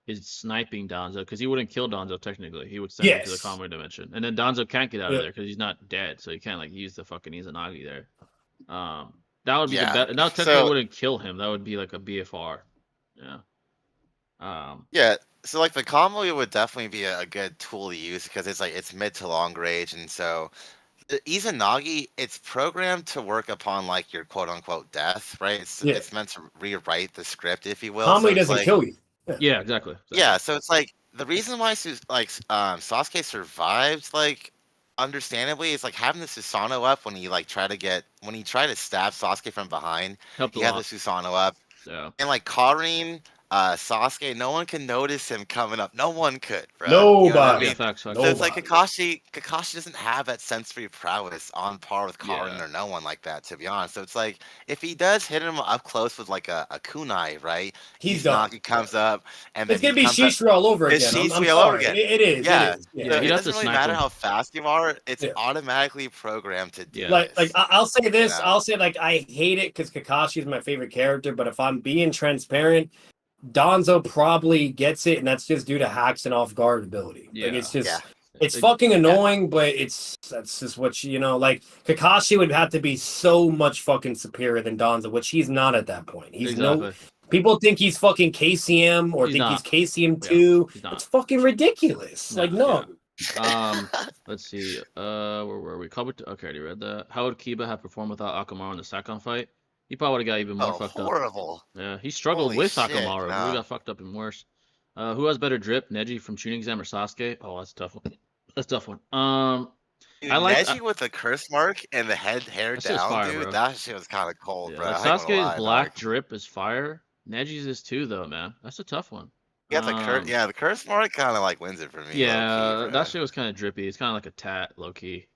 is sniping Danzo, because he wouldn't kill Danzo technically. He would send him to the Yes. Conway dimension. And then Danzo can't get out of Yeah. there because he's not dead, so he can't like use the fucking Izanagi there. That would be the Yeah. best. Now technically So wouldn't kill him. That would be like a BFR. Yeah. yeah, so like the combo would definitely be a good tool to use because it's like it's mid to long range, and so the Izanagi, it's programmed to work upon like your quote unquote death, right? Yeah. It's meant to rewrite the script, if you will. Kamui So it's doesn't like, kill you. Yeah, exactly. yeah, so it's like the reason why Sasuke survived, like understandably, is like having the Susanoo up when he like tried to stab Sasuke from behind. Helped a He had the lot. Susanoo up, Yeah. and like Karin, Sasuke, no one can notice him coming up. No one could, bro. Nobody. You know what I Yeah, mean? facts. So it's like Kakashi doesn't have that sensory prowess on par with Karin Yeah. or no one like that, to be honest. So it's like if he does hit him up close with like a kunai, right? He's done. He comes up and then It's gonna he be comes up. Shisui all over It's again. I'm Shisui all over sorry. again. It is. Yeah. It is. Yeah, So he'd it have to doesn't really snipe matter him. how fast you are. It's Yeah. automatically programmed to do Yeah. Like this. I'll say this. Yeah. I'll say like I hate it because Kakashi is my favorite character. But if I'm being transparent, Danzo probably gets it, and that's just due to hacks and off guard ability. Like it's just Yeah. it's fucking annoying, but that's just what you know. Like Kakashi would have to be so much fucking superior than Danzo, which he's not at that point. He's Exactly. people think he's fucking KCM or He's think not. he's KCM Yeah, 2. he's not. It's fucking ridiculous. No, like no. Let's see. Where were we? Okay, I already read that. How would Kiba have performed without Akamaru in the Sakon fight? He probably would have got even more fucked up. Horrible. Yeah, he struggled Holy with shit, Akamaru. nah. He got fucked up even worse. Who has better drip, Neji from Tuning Exam or Sasuke? Oh, that's a tough one. That's a tough one. Dude, I like Neji with the curse mark and the hair That shit's down, fire, dude. bro. That shit was kind of cold, Yeah, bro. like I ain't gonna Sasuke's lie, black dog. drip is fire. Neji's is too, though, man. That's a tough one. Yeah, the curse mark kind of like wins it for me. Yeah, low-key, bro. that shit was kind of drippy. It's kind of like a tat, low key.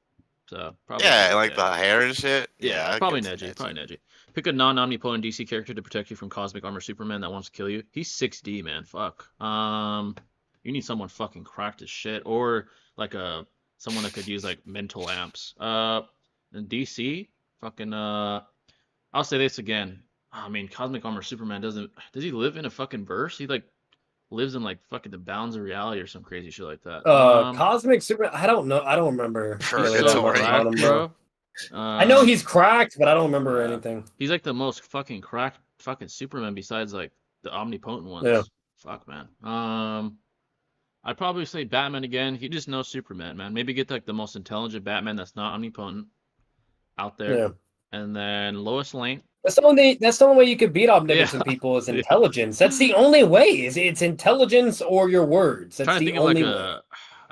So probably. Yeah, like the hair and shit. Yeah, I'd probably give it to Neji. Probably Neji. Pick a non-omnipotent DC character to protect you from cosmic armor Superman that wants to kill you. He's 6D, man. Fuck. You need someone fucking cracked as shit, or like someone that could use like mental amps. In DC, fucking I'll say this again. I mean, cosmic armor Superman does he live in a fucking verse? He like lives in like fucking the bounds of reality or some crazy shit like that. Cosmic Super. I don't know. I don't remember. He's Purgatory. so cracked, bro. I know he's cracked, but I don't remember anything. He's like the most fucking cracked fucking Superman besides like the omnipotent ones. Yeah. Fuck, man. I'd probably say Batman again. He just knows Superman, man. Maybe get like the most intelligent Batman that's not omnipotent out there. Yeah. And then Lois Lane. That's the only way you could beat omnipotent people is intelligence. That's the only way. It's intelligence or your words. That's the only way.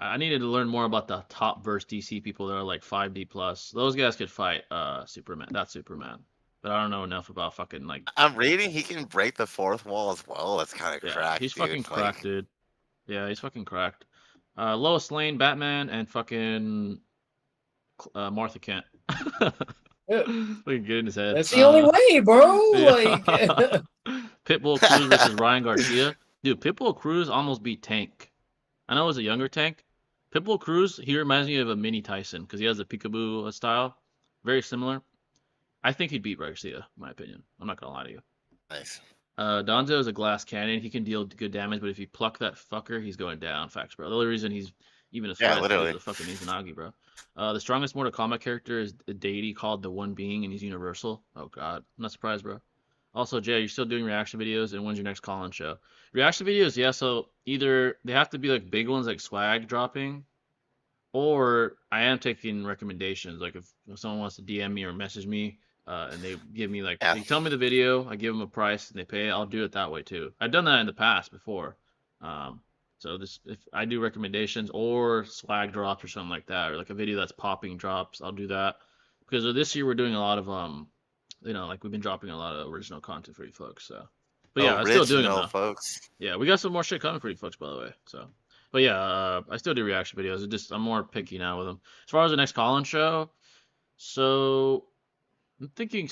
I needed to learn more about the top verse DC people that are like 5D plus. Those guys could fight Superman. That's Superman. But I don't know enough about fucking like. I'm reading he can break the fourth wall as well. That's kind of cracked. He's dude. fucking cracked, dude. Yeah, he's fucking cracked. Lois Lane, Batman, and fucking Martha Kent. Fucking get in his head. That's the only way, bro. Yeah. Like Pitbull Cruz versus Ryan Garcia. Dude, Pitbull Cruz almost beat Tank. I know it was a younger Tank. Pitbull Cruz, he reminds me of a mini Tyson because he has a peekaboo style. Very similar. I think he'd beat Garcia, in my opinion. I'm not going to lie to you. Nice. Danzo is a glass cannon. He can deal good damage, but if you pluck that fucker, he's going down. Facts, bro. The only reason he's even a threat is the fucking Izanagi, bro. The strongest Mortal Kombat character is a deity called the One Being, and he's universal. Oh, God. I'm not surprised, bro. Also, Jay, you're still doing reaction videos, and when's your next call-in show? Reaction videos, yeah, so either they have to be like big ones like swag dropping, or I am taking recommendations. Like if someone wants to DM me or message me, and they give me like, they tell me the video, I give them a price, and they pay, I'll do it that way too. I've done that in the past before. So if I do recommendations or swag drops or something like that, or like a video that's popping drops, I'll do that. Because this year we're doing a lot of like we've been dropping a lot of original content for you folks. So, but yeah, I'm still doing it now. Folks. Yeah, we got some more shit coming for you folks, by the way. So, but yeah, I still do reaction videos. I'm more picky now with them. As far as the next call-in show, so I'm thinking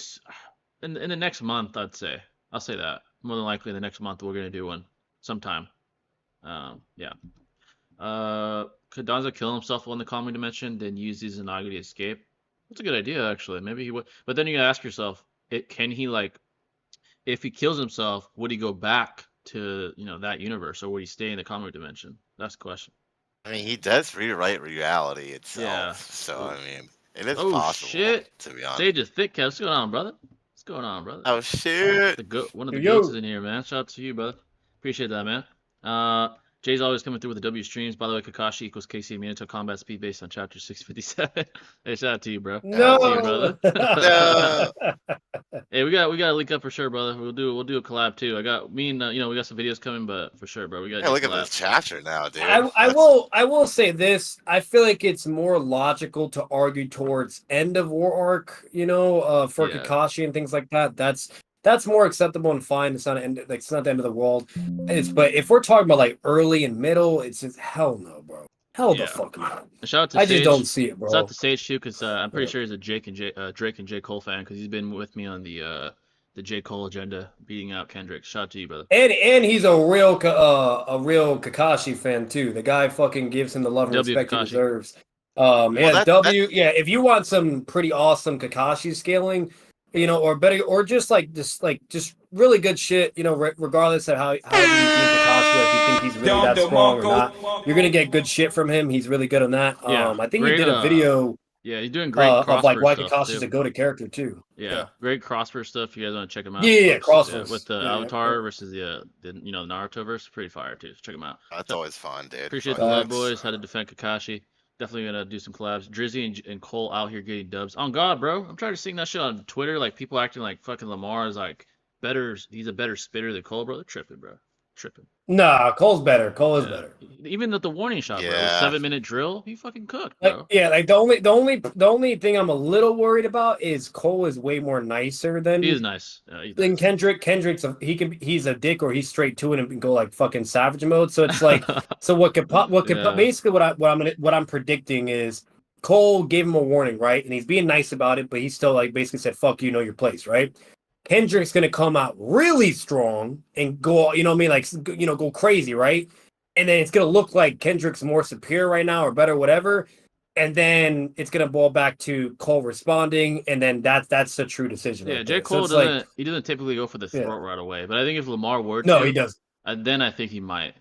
in the next month, I'd say. I'll say that. More than likely, the next month we're gonna do one sometime. Yeah. could Danzo kill himself in the comic dimension, then use these Izanagi to escape? That's a good idea, actually. Maybe he would. But then you gotta ask yourself, can he like, if he kills himself, would he go back to that universe, or would he stay in the comic dimension? That's the question. I mean, he does rewrite reality Yeah. itself, so Ooh. I mean, it is Oh possible, shit! to be honest. Sage is thick, Kev. What's going on, brother? What's going on, brother? Oh shit! One of the Yo. goats is in here, man. Shout out to you, brother. Appreciate that, man. Jay's always coming through with the W streams. By the way, Kakashi equals KC Minato combat speed based on chapter 657. Hey, shout out to you, bro. No. Shout out to you, brother. No. Hey, we got to link up for sure, brother. We'll do a collab too. I got me and we got some videos coming, but for sure, bro. We got Yeah, to look at collab. this chapter now, dude. I will say this. I feel like it's more logical to argue towards end of war arc, for Yeah. Kakashi and things like that. That's more acceptable and fine. It's not it's not the end of the world. But if we're talking about like early and middle, it's just hell no, bro. Hell the Yeah. fuck no. Shout out to I Sage. just don't see it, bro. Shout out to Sage too, because I'm pretty Yeah. sure he's a Drake and J Cole fan, because he's been with me on the J Cole agenda, beating out Kendrick. Shout out to you, brother. And he's a real Kakashi fan too. The guy fucking gives him the love and W respect he Kakashi. deserves. that's- If you want some pretty awesome Kakashi scaling, or better, or just really good shit, regardless of how you think Kakashi, if you think he's really that strong or not, you're gonna get good shit from him. He's really good on that. Yeah, I think great, he did a video Yeah, he's doing great of like why crossword stuff Kakashi's too. a go-to character too. Yeah, great crossword stuff. You guys want to check him out? Yeah, folks. crosswords. With the Yeah, Avatar yeah. versus the Naruto verse, pretty fire too. So check him out. That's always fun, dude. Appreciate Fuck. the love, Facts. boys. How to defend Kakashi. Definitely gonna do some collabs. Drizzy and Cole out here getting dubs. On God, bro. I'm trying to sing that shit on Twitter. Like people acting like fucking Lamar is like better. He's a better spitter than Cole, bro. They're tripping, bro. Tripping. Nah, Cole's better. Cole is Yeah. better. Even at the warning shot, bro. Yeah. 7-minute drill. He fucking cooked, Like, bro. yeah, like the only thing I'm a little worried about is Cole is way more nicer than He is nice. He's than nice. Kendrick. Kendrick's he's a dick or he's straight to it and go like fucking savage mode. So it's like Yeah. basically what I'm predicting is Cole gave him a warning, right? And he's being nice about it, but he still like basically said, "Fuck you, know your place," right? Kendrick's gonna come out really strong and go, go crazy, right? And then it's gonna look like Kendrick's more superior right now or better, whatever. And then it's gonna boil back to Cole responding, and then that's the true decision. Yeah, right J. there. Cole So it's doesn't. He doesn't typically go for the Yeah. throat right away. But I think if Lamar were no, to, he does. then I think he might.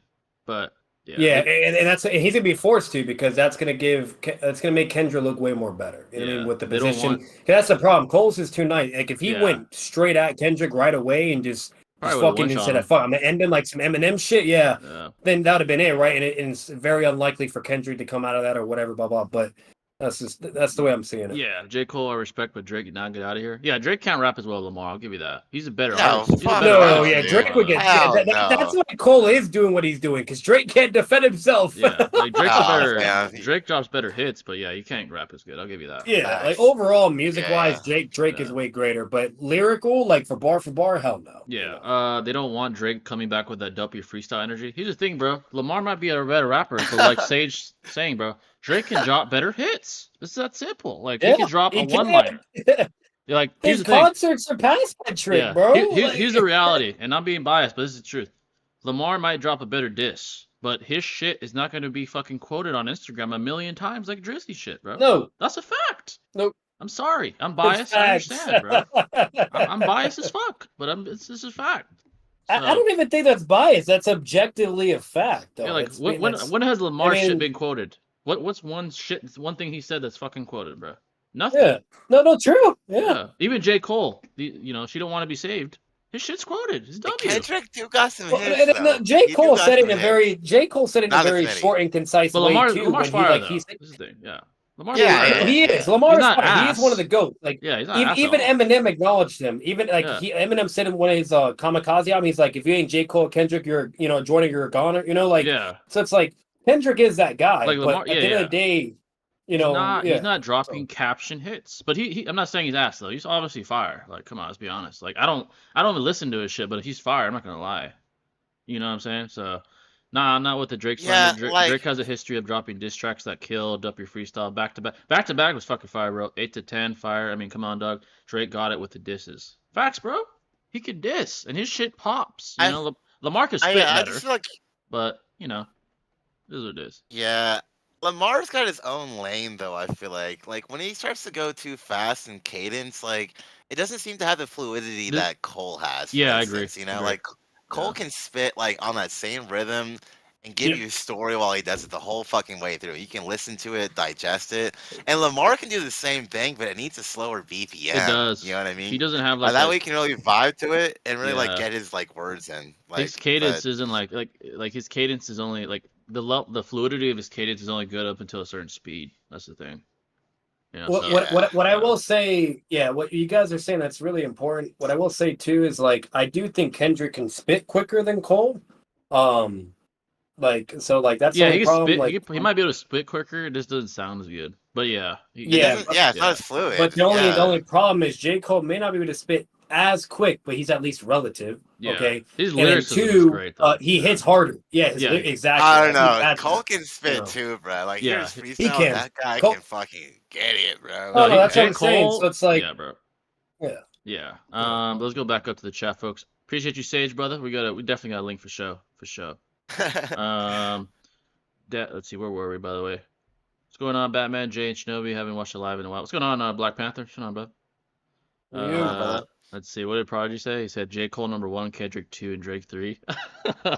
But yeah, Yeah, and he's gonna be forced to because that's gonna make Kendra look way more better. You know what I Yeah, mean, with the they don't position. want- 'Cause that's the problem. Cole's is too nice. Like if he Yeah. went straight at Kendrick right away and just Probably would've fucking one-shot said, him. "Fuck, I'm gonna end him like some Eminem shit." Yeah, Yeah. then that would have been it, right? And it's very unlikely for Kendrick to come out of that or whatever, blah blah. But that's the way I'm seeing it. Yeah, J. Cole, I respect, but Drake did not get out of here. Yeah, Drake can't rap as well as Lamar. I'll give you that. He's a better No, artist. He's a fuck better no, No, artist yeah, than Drake would get. Hell That's no. why Cole is doing what he's doing because Drake can't defend himself. Yeah, like Drake's a Nah, better. yeah. Drake drops better hits, but yeah, you can't rap as good. I'll give you that. Yeah, Facts. like overall, music-wise, Yeah. Drake is Yeah. way greater. But lyrical, like for bar, hell no. Yeah, they don't want Drake coming back with that dopey freestyle energy. Here's the thing, bro. Lamar might be a better rapper, but like Sage saying, bro, Drake can drop better hits. It's that simple. Like he can drop a one-liner. Like here's His the thing. concerts surpass that trick, Yeah, bro. here's the reality, and I'm being biased, but this is the truth. Lamar might drop a better diss, but his shit is not going to be fucking quoted on Instagram a million times like Drizzy shit, bro. No, That's a fact. Nope. I'm sorry. I'm it's biased. I facts. understand, bro. I'm biased as fuck, but this is fact. I So, don't even think that's bias. That's objectively a fact, though. yeah, like It's- when has Lamar I shit mean- been quoted? What's one thing he said that's fucking quoted, bro? Nothing. Yeah, no, true. Yeah, Even J. Cole, she don't want to be saved. His shit's quoted. His W. Kendrick do got some Well, hits, and though. no, J. He Cole do got said it some in a hits. very Not as many. short and concise But way Lamar's too. fire when though. he This is the thing. Yeah. Lamar's Yeah, fire. he yeah. is. Lamar He's is not fire. He is one of ass. the GOAT. Like Yeah, he's not even ass at all. Eminem acknowledged him. Even like Yeah. Eminem said in one of his Kamikaze album, he's like, if you ain't J. Cole, Kendrick, you're Jordan, you're a goner. Like Yeah. so it's like Kendrick is that guy. Like but Lamar- at the yeah, end of yeah. the day, He's not dropping So- caption hits. But I'm not saying he's ass though. He's obviously fire. Like, come on, let's be honest. Like, I don't even listen to his shit, but if he's fire, I'm not gonna lie. You know what I'm saying? So, nah, I'm not with the Drake Yeah, slander. like- Drake has a history of dropping diss tracks that killed up your freestyle back to back. Back to back was fucking fire, bro. 8 to 10 fire. I mean, come on, dog. Drake got it with the disses. Facts, bro. He could diss, and his shit pops. You know, Lamar can spit I better, just feel like but this is what it is. yeah, Lamar's got his own lane though, I feel like when he starts to go too fast in cadence, like it doesn't seem to have the fluidity The, that Cole has, for yeah, I agree. instance. You know, Agree. like Cole Yeah. can spit like on that same rhythm and give you a story while he does it the whole fucking way through. You can listen to it, digest it. And Lamar can do the same thing, but it needs a slower BPM. It does. You know what I mean? He doesn't have like That way you can really vibe to it and really like yeah. get his like words in. His Like cadence but isn't like his cadence is only like the fluidity of his cadence is only good up until a certain speed. That's the thing. You know, so What I yeah. will say, yeah, what you guys are saying that's really important. What I will say too is like I do think Kendrick can spit quicker than Cole. Like so like that's the Yeah, he only can problem. spit. Like He might be able to spit quicker. It just doesn't sound as good. But yeah, it yeah, doesn't it's not as fluid. but the Yeah. only problem is J. Cole may not be able to spit as quick, but he's at least relative. Yeah. Okay. His And then lyricism is two, great though. he hits harder. Yeah, Yeah. exactly. I don't know. That's- Cole can spit you know. too, bro. Like Yeah, here's he freestyle. can. That guy Cole- can fucking get it, bro. Oh, no, Like, that's what J. I'm saying. Cole. So it's like, Yeah, bro. yeah. Yeah. Let's go back up to the chat, folks. Appreciate you, Sage, brother. We definitely got a link for show. Let's see, where were we, by the way? What's going on, Batman, Jay, and Shinobi? Haven't watched it live in a while. What's going on, Black Panther? What's going on, bud? Yeah. Let's see. What did Prodigy say? He said J. Cole #1, Kendrick 2, and Drake 3.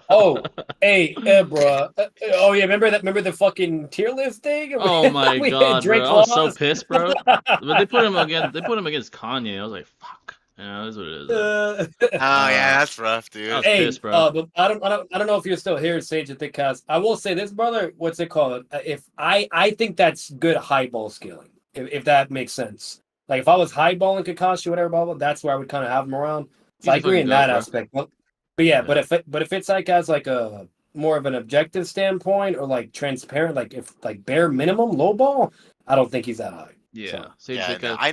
Oh, hey, bro. Oh yeah, remember the fucking tier list thing? Oh my We had god, Drake bro! I was so lost. pissed, bro. But they put him against Kanye. I was like, fuck. Yeah, that's what it is. Oh yeah, that's rough, dude. I was Hey, pissed, bro. but I don't know if you're still here, Sage at the cast. I will say this, brother. What's it called? If I think that's good highball scaling, if that makes sense. Like if I was highballing Kakashi, whatever, blah, blah, that's where I would kind of have him around. So I agree in that aspect. But yeah, but if it's like as like a more of an objective standpoint or like transparent, like if like bare minimum low ball, I don't think he's that high. Yeah. So. I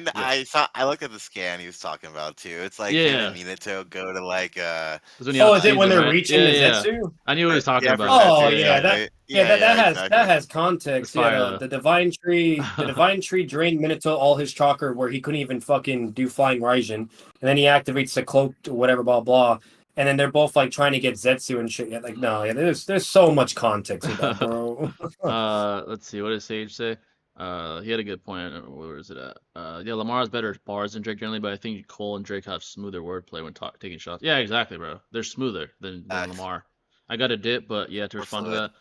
looked at the scan he was talking about too. It's like he didn't mean it to go to like is it when they're reaching the Zetsu? I knew what he was talking about. Oh yeah, that has context. Yeah, the divine tree drained Minato all his chakra where he couldn't even fucking do flying Raijin, and then he activates the cloak or whatever, blah blah. And then they're both like trying to get Zetsu and shit. Yeah, like no, yeah, there's so much context with that, bro. Let's see, what did Sage say? He had a good point. Where is it at? Yeah, Lamar has better bars than Drake generally, but I think Cole and Drake have smoother wordplay when taking shots. Yeah, exactly, bro. They're smoother than Lamar. I got a dip, but yeah, to respond to that,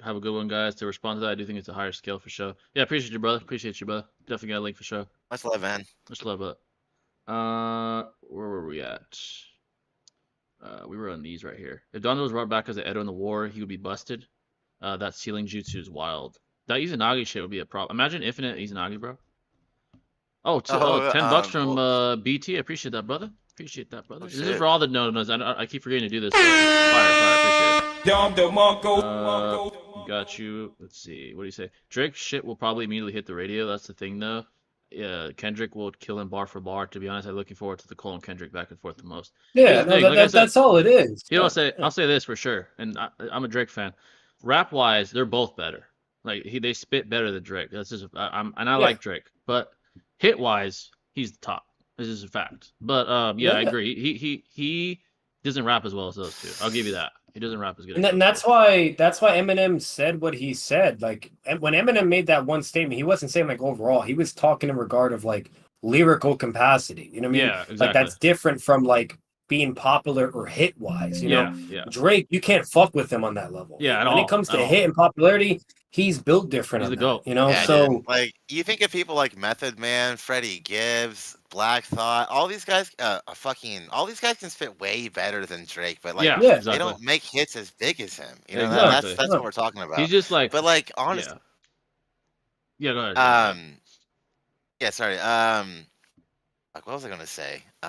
have a good one, guys. To respond to that, I do think it's a higher scale for sure. Yeah, appreciate you, brother. Definitely got a link for sure. Much love, man. Much love, but where were we at? We were on these right here. If Danzo was brought back as an Edo in the war, he would be busted. That ceiling jutsu is wild. That Izanagi shit would be a problem. Imagine infinite Izanagi, bro. $10 from BT. I appreciate that, brother. This is for all the no-nos. I keep forgetting to do this. Fire, appreciate it. Got you. Let's see. What do you say? Drake shit will probably immediately hit the radio. That's the thing, though. Yeah, Kendrick will kill him bar for bar. To be honest, I'm looking forward to the Cole and Kendrick back and forth the most. Yeah, that's all it is. You know, I'll say this for sure, and I'm a Drake fan. Rap wise, they're both better. Like they spit better than Drake. That's just I like Drake, but hit wise, he's the top. This is a fact. But I agree. He doesn't rap as well as those two. I'll give you that. He doesn't rap as good. And that's why Eminem said what he said. Like when Eminem made that one statement, he wasn't saying like overall. He was talking in regard of like lyrical capacity. You know what I mean? Yeah, exactly. Like that's different from like being popular or hit wise. You know, yeah. Drake, you can't fuck with him on that level. Yeah, when it comes to hit and popularity, he's built different. He's the GOAT. You know, yeah, so dude. Like you think of people like Method Man, Freddie Gibbs, Black Thought, all these guys, all these guys can spit way better than Drake, but like exactly. they don't make hits as big as him. You know, exactly. that's what we're talking about. He's just like, but like honestly, yeah, go ahead. Yeah, sorry. Like, what was I gonna say? Go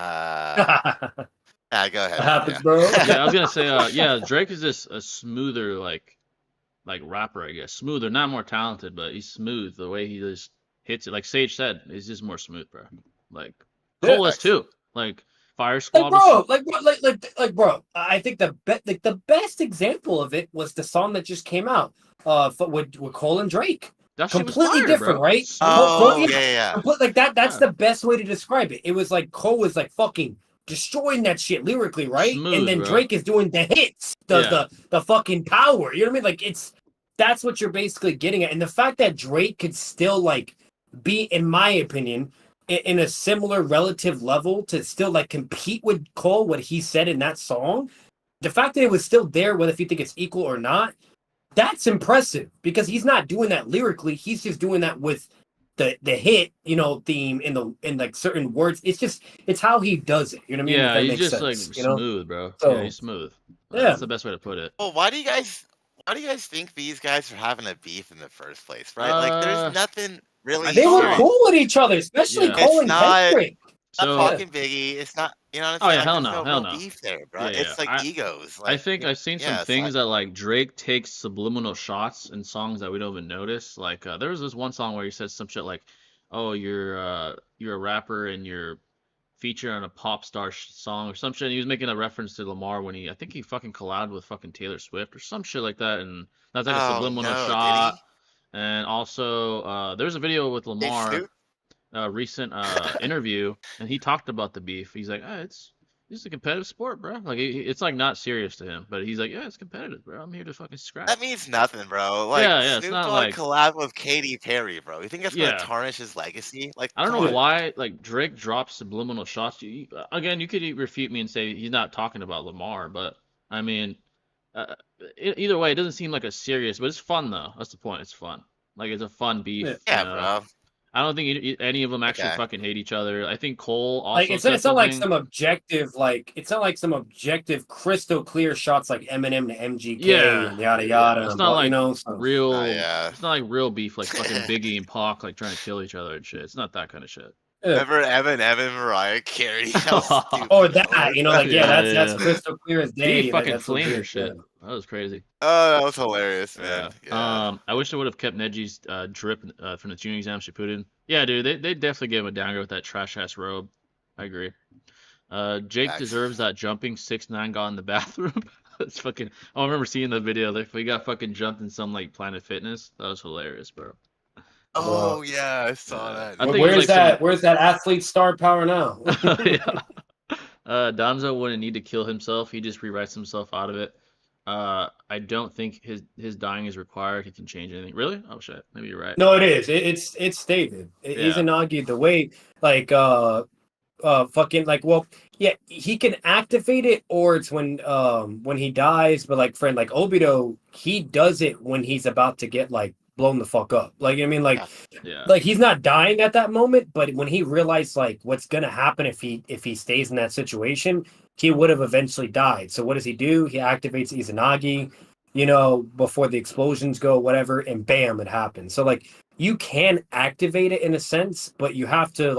ahead. Happens, bro. Yeah, I was gonna say, Drake is just a smoother like rapper, I guess. Smoother, not more talented, but he's smooth. The way he just hits it, like Sage said, he's just more smooth, bro. Like Cole is too. Like Fire Squad. Bro. I think the best example of it was the song that just came out, with Cole and Drake. That completely fire, different, bro. right? Yeah. Like that's the best way to describe it. It was like Cole was like fucking destroying that shit lyrically, right? Smooth, and then bro. Drake is doing the hits, the fucking power. You know what I mean? Like it's that's what you're basically getting at. And the fact that Drake could still like be, in my opinion, in a similar relative level to still like compete with Cole, what he said in that song, the fact that it was still there, whether if you think it's equal or not, that's impressive because he's not doing that lyrically. He's just doing that with the hit, theme in like certain words. It's how he does it. You know what I mean? Yeah, If that he's makes just sense, like smooth, bro. So, Yeah, he's smooth. yeah. That's the best way to put it. Well, why do you guys think these guys are having a beef in the first place, right? Like, there's nothing really They were serious. cool with each other, especially Yeah. Cole It's and not- Kendrick. It's not So- fucking Biggie. It's not, you know what I'm Oh, saying? yeah, Like, hell there's no, no hell real no. beef there, bro. Yeah, It's yeah. like egos. I Like, think I've seen some yeah, it's things not- that like Drake takes subliminal shots in songs that we don't even notice. Like there was this one song where he said some shit like, "Oh, you're a rapper and you're featured on a pop star song or some shit." And he was making a reference to Lamar when I think he fucking collabed with fucking Taylor Swift or some shit like that, and that's like a Oh, subliminal no, did shot. he? And also, there's a video with Hey, Lamar, Snoop? recent interview, and he talked about the beef. He's like, it's a competitive sport, bro. Like, it's like not serious to him, but he's like, yeah, it's competitive, bro. I'm here to fucking scrap. That means nothing, bro. Like, Yeah, it's Snoop not doing like- a collab with Katy Perry, bro. You think that's Yeah. gonna tarnish his legacy? Like, I don't come know on. why, like, Drake drops subliminal shots. Again, you could refute me and say he's not talking about Lamar, but I mean, either way, it doesn't seem like a serious, but it's fun though. That's the point. It's fun. Like, it's a fun beef. Yeah, you know? bro. I don't think any of them actually Okay. fucking hate each other. I think Cole also Like it's said not like something- some objective, it's not like some objective crystal clear shots like Eminem to MGK Yeah. and yada yada. It's not like so. real. Oh, yeah. It's not like real beef, like fucking Biggie and Pac, like trying to kill each other and shit. It's not that kind of shit. Remember Eminem and Mariah Carey? How stupid Or that that, was. that's Yeah. crystal clear as day. He fucking That's so flamed her good, shit. yeah. That was crazy. Oh, that was hilarious, man. Yeah. I wish they would have kept Neji's drip from the tuning exam she put in. Yeah, dude, they definitely gave him a downgrade with that trash ass robe. I agree. Jake Facts. deserves that jumping 6ix9ine got in the bathroom. That's fucking. I remember seeing the video. Like, we got fucking jumped in some like Planet Fitness. That was hilarious, bro. Oh, yeah, I saw Yeah. that. I think Where's it's like that? Where's that athlete star power now? Yeah. Danzo wouldn't need to kill himself. He just rewrites himself out of it. I don't think his dying is required. He can change anything. Really? Oh shit. Maybe you're right. No, it is. It's stated. Izanagi, the way fucking well, yeah, he can activate it, or it's when he dies. But like friend, like Obito, he does it when he's about to get like blown the fuck up. Like, you know what I mean, like. Yeah. Like he's not dying at that moment, but when he realized like what's gonna happen if he stays in that situation, he would have eventually died. So what does he do? He activates Izanagi, before the explosions go, whatever, and bam, it happens. So like you can activate it in a sense, but you have to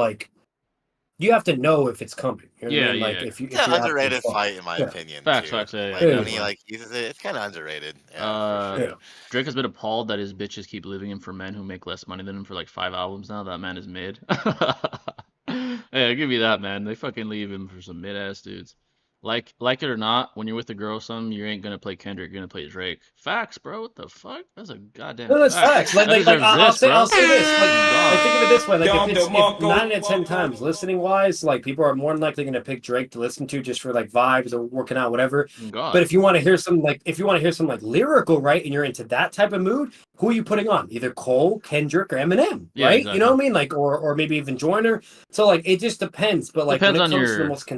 know if it's coming. You know what I mean? Like if It's an you're underrated active, fight, in my Yeah. opinion. Facts, too. facts, yeah, Like, yeah. when he like uses it, it's kind of underrated. Yeah, for Yeah. sure. Drake has been appalled that his bitches keep leaving him for men who make less money than him for like 5 albums now. That man is mid. Yeah, give me that, man. They fucking leave him for some mid ass dudes. Like it or not, when you're with a girl, you ain't gonna play Kendrick, you're gonna play Drake. Facts, bro. What the fuck? That's a goddamn. No, that's facts. Like, That like, deserves I'll this, say bro. this. Like, think of it this way. Like, Dom if DeMarco, 9 out of 10 times, listening wise, like, people are more than likely going to pick Drake to listen to just for like vibes or working out, whatever. God. But if you want to hear some like lyrical, right, and you're into that type of mood, who are you putting on? Either Cole, Kendrick, or Eminem, Yeah, right? exactly. You know what I mean? Like, or maybe even Joyner. So like, it just depends. But like, Depends when it on comes to your- the most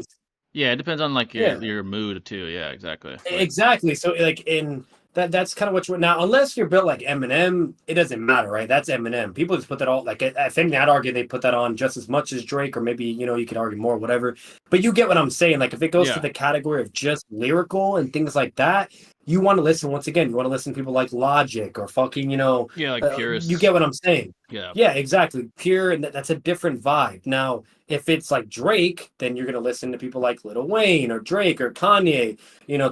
Yeah, it depends on like your mood too. Yeah, exactly. Exactly. So like in that's kind of what you now, unless you're built like Eminem, it doesn't matter, right? That's Eminem. People just put that all like I think I'd argue they put that on just as much as Drake, or maybe you could argue more, whatever. But you get what I'm saying. Like if it goes to the category of just lyrical and things like that, you want to listen once again. You want to listen to people like Logic or fucking Yeah, like purists. you get what I'm saying. Yeah. Yeah, exactly. Pure, and that's a different vibe. Now, if it's like Drake, then you're gonna listen to people like Lil Wayne or Drake or Kanye,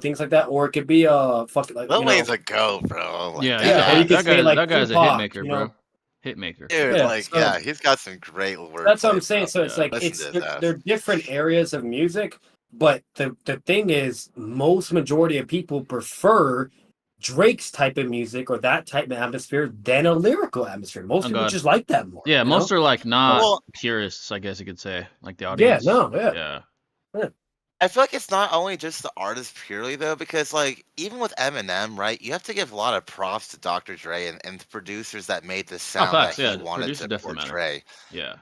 things like that. Or it could be fucking like Lil Wayne's a go, bro. Like, Yeah, Yeah, or you could say, like, that guy's a Tupac, hitmaker, bro. Hitmaker. Dude, Yeah, so- he's got some great work. That's what I'm saying. So it's yeah. like Listen to his ass. they're different areas of music, but the thing is, most majority of people prefer Drake's type of music or that type of atmosphere than a lyrical atmosphere. Most people God. just like that more. Yeah, most are like not Well- purists, I guess you could say, like the Yeah, audience. no, yeah. And I feel like it's not only just the artist purely though, because like even with Eminem, right, you have to give a lot of props to Dr. Dre and the producers that made the Oh, sound that facts. he Yeah, wanted producers to definitely matter. portray. Yeah,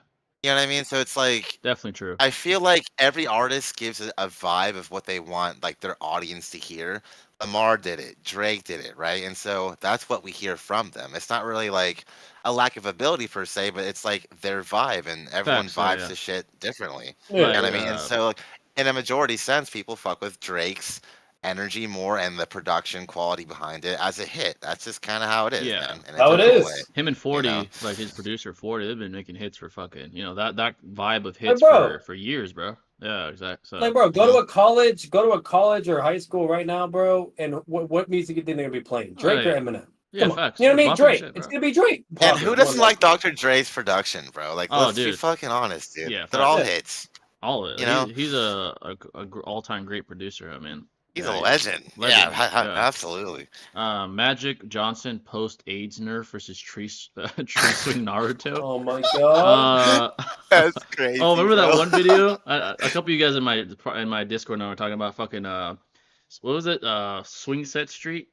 You know what I mean? So it's like definitely true. I feel like every artist gives a vibe of what they want, like their audience to hear. Lamar did it, Drake did it, right? And so that's what we hear from them. It's not really like a lack of ability per se, but it's like their vibe, and everyone Facts. Yeah, vibes yeah. to shit differently. You Yeah, know Like, what I mean? And so, like, in a majority sense, people fuck with Drake's energy more and the production quality behind it as a hit. That's just kind of how it is, yeah. man, in a how it different way. is. Him and You know? 40, like his producer 40, they've been making hits for fucking, that vibe of Like, hits bro, for years, bro. Yeah, exactly. So, like, bro, go Mhm. to a college or high school right now, bro, and what music you think they're gonna be playing? oh, Drake or yeah, Eminem? yeah, Come on, facts. you know They're what I mean? bumping Drake. shit, It's bro. gonna be Drake. And Probably who more doesn't like likely. Dr. Dre's production, bro? Like, Oh, let's be dude. fucking honest, dude. Yeah, They're all facts. Yeah. hits. All of You it. know? He's all-time great producer. I mean, He's yeah, a legend. Yeah, legend. Yeah. absolutely. Magic Johnson post AIDS nerf versus tree swing Naruto. Oh my god. That's crazy, Oh, remember that bro. one video? A couple of you guys in my Discord now were talking about fucking what was it? Swing Set Street.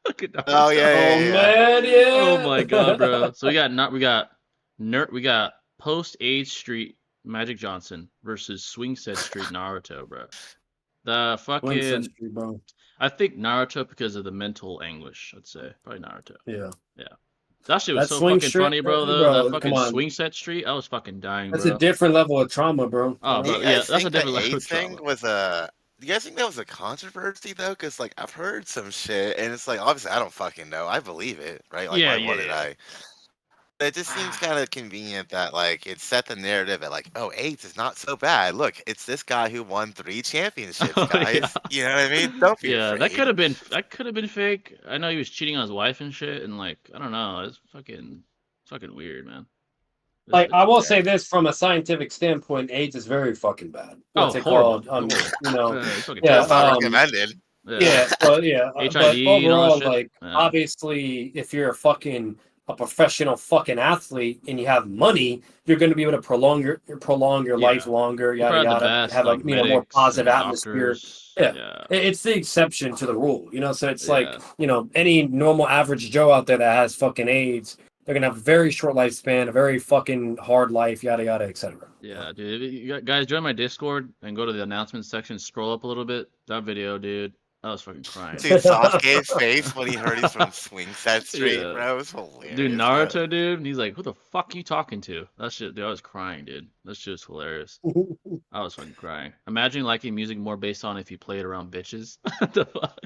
Fucking Oh, Naruto. yeah, Oh yeah, yeah. man, Oh yeah. my god, bro. So we got post AIDS Street Magic Johnson versus Swing Set Street Naruto, bro. The Swing Set fucking Street, bro. I think Naruto because of the mental anguish. I'd say probably Naruto. Yeah. Yeah. That shit was That so swing fucking street, funny, bro. Though that bro. Come fucking on. Swing Set Street, I was fucking dying, That's a bro. different level of trauma, bro. Oh, Do bro, you yeah, guys that's a think the different level of AIDS thing trauma. was a? Do you guys think that was a controversy though? Because like I've heard some shit, and it's like obviously I don't fucking know. I believe it, right? Like Yeah, why wouldn't yeah. I? It just seems kind of convenient that like it set the narrative at like, oh, AIDS is not so bad. Look, it's this guy who won 3 championships, Oh yeah. guys. You know what I mean? Don't be Yeah, afraid. that could have been fake. I know he was cheating on his wife and shit, and like I don't know, it's fucking weird, man. Like, I will Yeah. say this from a scientific standpoint, AIDS is very fucking bad. Oh, What's it horrible. called? Horrible. You know, It's fucking yeah, It's not terrible. recommended. yeah, well, yeah. But HID and all that overall, shit. like, Yeah. obviously, if you're a professional fucking athlete and you have money, you're going to be able to prolong your Yeah. life longer, You yada probably have the yada, best, have a like, more medics positive and atmosphere. doctors. Yeah. Yeah. It's the exception to the rule, you know. So it's like, Yeah. you know, any normal average Joe out there that has fucking AIDS, they're gonna have a very short lifespan, a very fucking hard life, yada yada, etc. Yeah, dude. Guys, join my Discord and go to the announcements section. Scroll up a little bit. That video, dude. I was fucking crying. Dude, Sasuke's face when he heard he's from Swing Set Street, Yeah. bro, it was hilarious. Dude, bro. Naruto, dude. And he's like, "Who the fuck you talking to?" That shit, dude. I was crying, dude. That shit was hilarious. I was fucking crying. Imagine liking music more based on if you play it around bitches. What the fuck?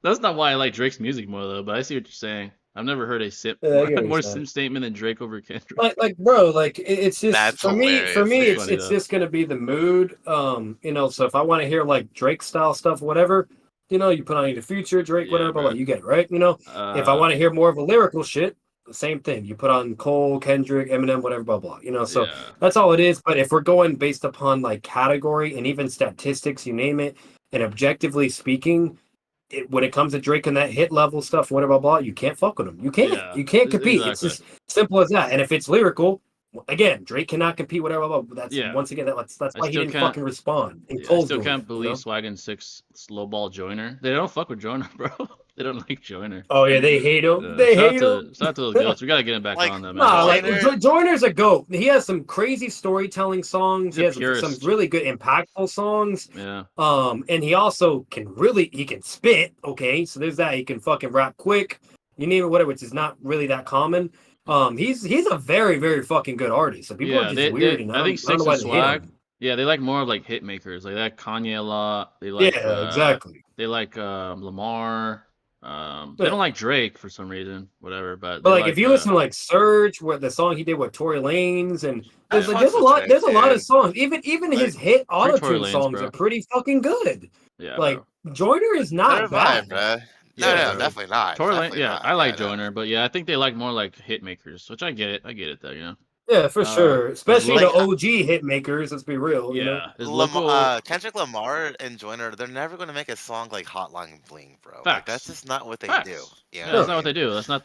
That's not why I like Drake's music more though. But I see what you're saying. I've never heard a simp Yeah, I get what you're more saying. simp statement than Drake over Kendrick. Like, bro, like it's just That's for me. For hilarious, me, dude. it's Funny, it's though. just gonna be the mood. You know. So if I want to hear like Drake style stuff, whatever, you know, you put on the Future, Drake, Yeah, whatever. bro. But you get it, right? You know. If I want to hear more of a lyrical shit, the same thing. You put on Cole, Kendrick, Eminem, whatever, blah blah. You know. So yeah. that's all it is. But if we're going based upon like category and even statistics, you name it, and objectively speaking, when it comes to Drake and that hit level stuff, whatever, blah, blah, you can't fuck with him. You can't. Yeah, You can't compete. It's exactly. just simple as that. And if it's lyrical, again, Drake cannot compete. Whatever. Blah, blah. That's Yeah. once again that's I why he still didn't can't- fucking respond. And Yeah, I Cole's still doing can't it, believe you know? Swag and Six slowball Joyner. They don't fuck with Joyner, bro. They don't like Joyner. Oh yeah, they hate him. Yeah, They shout hate out him. to shout out to those goats. We gotta get him back Like, on though, man. Nah, like Joyner- Joyner's a goat. He has some crazy storytelling songs. He's He a has some purist. really good, impactful songs. Yeah. And he also can spit. Okay, so there's that. He can fucking rap quick. You name it, whatever, which is not really that common. He's a very, very fucking good artist. So people Yeah, are just they- weird. they- And I think don't know Six why and they hate Swag. him. Yeah, they like more of like hit makers. Like they like Kanye a lot. They like Yeah, exactly. They like Lamar. They Yeah. don't like Drake for some reason. Whatever, but But they like, if you listen to like Surge, where the song he did with Tory Lanez, and I there's fucks a with lot. Drake, There's a lot of dude. songs. Even his hit Tory auto-tune Lanez, songs bro. are pretty fucking good. yeah, Like bro. Joyner is They're not a bad. vibe, bro. Yeah, No, bro. definitely not. Tory Lanez, Definitely yeah, not. I like Yeah, no. Joyner, but yeah, I think they like more like hit makers, which I get it. I get it though, you know. Yeah, for sure. Especially like, the OG hit makers. Let's be real. You know? Yeah, his local. Kendrick Lamar and Joyner, they're never gonna make a song like Hotline Bling, bro. Like, Facts. that's just not what they Facts. do. You Yeah, know that's what I not what they mean? do. That's not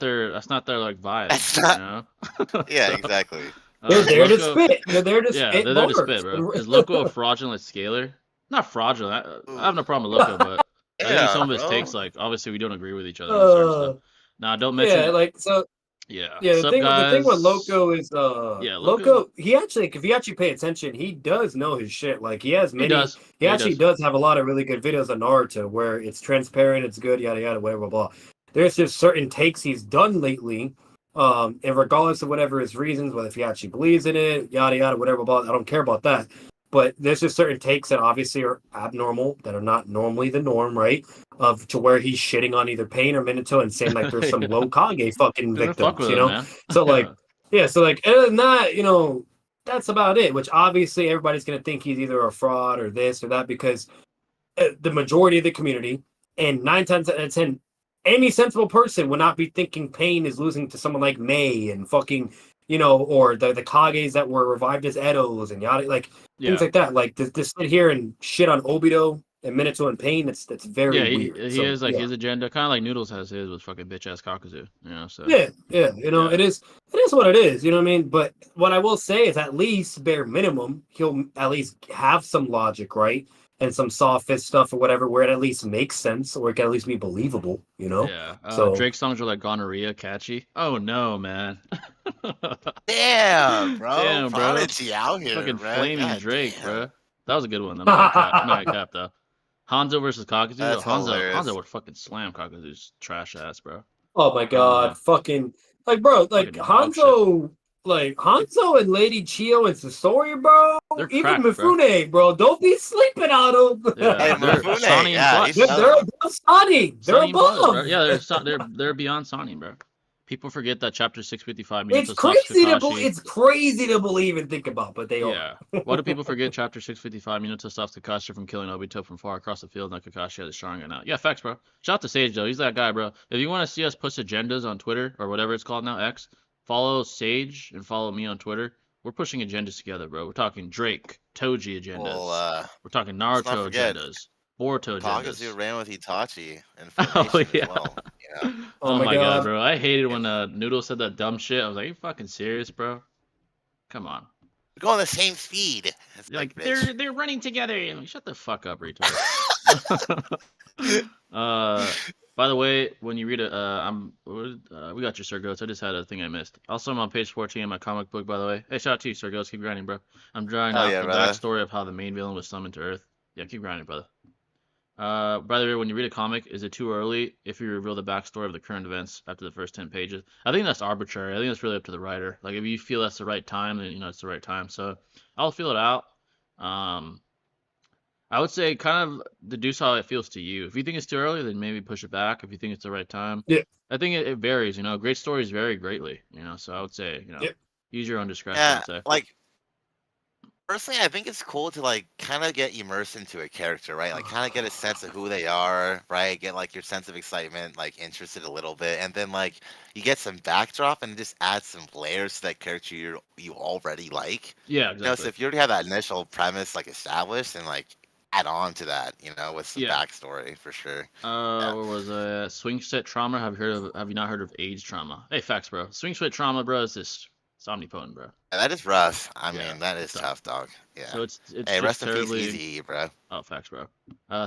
their like vibe. That's not- You know? Yeah, So, exactly. They're there to Loco- spit. They're there to Yeah, spit. they're there to bars. spit, bro. Is Loco a fraudulent scaler? not fraudulent. I have no problem with Loco, but I think some of his bro. takes, like, obviously we don't agree with each other on certain stuff. Nah, don't mention. Yeah, like so. Yeah. Yeah, Sup, the thing with guys? Loco is Yeah, Loco, he actually, if you actually pay attention, he does know his shit. Like he has He many, does. he Yeah, he actually does. does have a lot of really good videos on Naruto where it's transparent, it's good, yada yada, whatever, blah. There's just certain takes he's done lately, and regardless of whatever his reasons, whether if he actually believes in it, yada yada, whatever, blah, I don't care about that. But there's just certain takes that obviously are abnormal, that are not normally the norm, right? Of to where he's shitting on either Pain or Minato and saying like there's some Yeah. low Kage fucking Dude, I fuck victims, with you him, know? man. So like, yeah, so like other than that, that's about it. Which obviously everybody's gonna think he's either a fraud or this or that because the majority of the community and 9 times out of 10, any sensible person would not be thinking Pain is losing to someone like May and fucking, or the Kages that were revived as Edos and yada, like things Yeah. like that. Like to sit here and shit on Obito and Minato and Pain, that's very Yeah, weird. he So has like yeah. his agenda, kind of like Noodles has his with fucking bitch ass Kakuzu, so Yeah, yeah. it is what it is, you know what I mean? But what I will say is at least bare minimum, he'll at least have some logic, right? And some sophist stuff or whatever where it at least makes sense or it can at least be believable, you know? Yeah. So Drake songs are like gonorrhea, catchy. Oh no, man. Damn, bro. Damn, bro. Prodigy out here, Fucking bro. flaming God Drake, damn. bro. That was a good one. I'm not gonna cap though. Hanzo versus Kakuzu. That's hilarious. Hanzo would fucking slam Kakuzu's trash ass, bro. oh my god, Uh, fucking like bro, like fucking dog shit. Hanzo and Lady Chio and Sasori, bro. They're Even cracked, bro. Mifune, bro. Don't be sleeping on them. Yeah, Hey, they're Mifune, Sonny yeah, plus. he's they're above Sonny. They're Sonny plus, bro. above. Yeah, they're beyond Sonny, bro. People forget that chapter 655 It's Minato stops crazy to Kakashi. it's crazy to believe and think about, but they Yeah. are. Why do people forget chapter 655 Minato stops Kakashi from killing Obito from far across the field and Kakashi has a Sharingan out? Yeah, facts, bro. Shout out to Sage, though. He's that guy, bro. If you want to see us push agendas on Twitter or whatever it's called now, X, follow Sage and follow me on Twitter. We're pushing agendas together, bro. We're talking Drake, Toji agendas. Well, We're talking let's not Naruto forget, agendas. Boruto agendas. Kakuzu ran with Itachi in Oh, formation yeah. as well. Yeah. Oh, my my god, God. bro. I hated when Noodle said that dumb shit. I was like, you fucking serious, bro? Come on. We're going the same speed. It's Like bitch. they're running together. I'm like, shut the fuck up, retard. By the way, when you read it, we got your Sir Ghost. I just had a thing I missed. Also, I'm on page 14 in my comic book, by the way. Hey, shout out to you, Sir Ghost. Keep grinding, bro. I'm drawing Oh, out yeah, the brother. backstory of how the main villain was summoned to Earth. Yeah, keep grinding, brother. By the way, when you read a comic, is it too early if you reveal the backstory of the current events after the first 10 pages? I think that's arbitrary. I think that's really up to the writer. Like, if you feel that's the right time, then, it's the right time. So, I'll feel it out. I would say kind of deduce how it feels to you. If you think it's too early, then maybe push it back. If you think it's the right time, Yeah. I think it varies. Great stories vary greatly. So I would say, Yep. use your own discretion. Yeah, I'd say. like personally, I think it's cool to like kind of get immersed into a character, right? Like kind of get a sense of who they are, right? Get like your sense of excitement, like interested a little bit, and then like you get some backdrop and just add some layers to that character you already like. Yeah, So exactly. if you already have that initial premise like established, and like add on to that, with some Yeah. backstory for sure. Where was I? Swing set trauma. Have you not heard of age trauma? Hey, facts, bro. Swing set trauma, bro, is just it's omnipotent, bro. Yeah, that is rough. I Yeah, mean, that is it's tough, dog. Yeah. So it's Hey, just rest in peace, terribly. Easy, bro. Oh, facts, bro.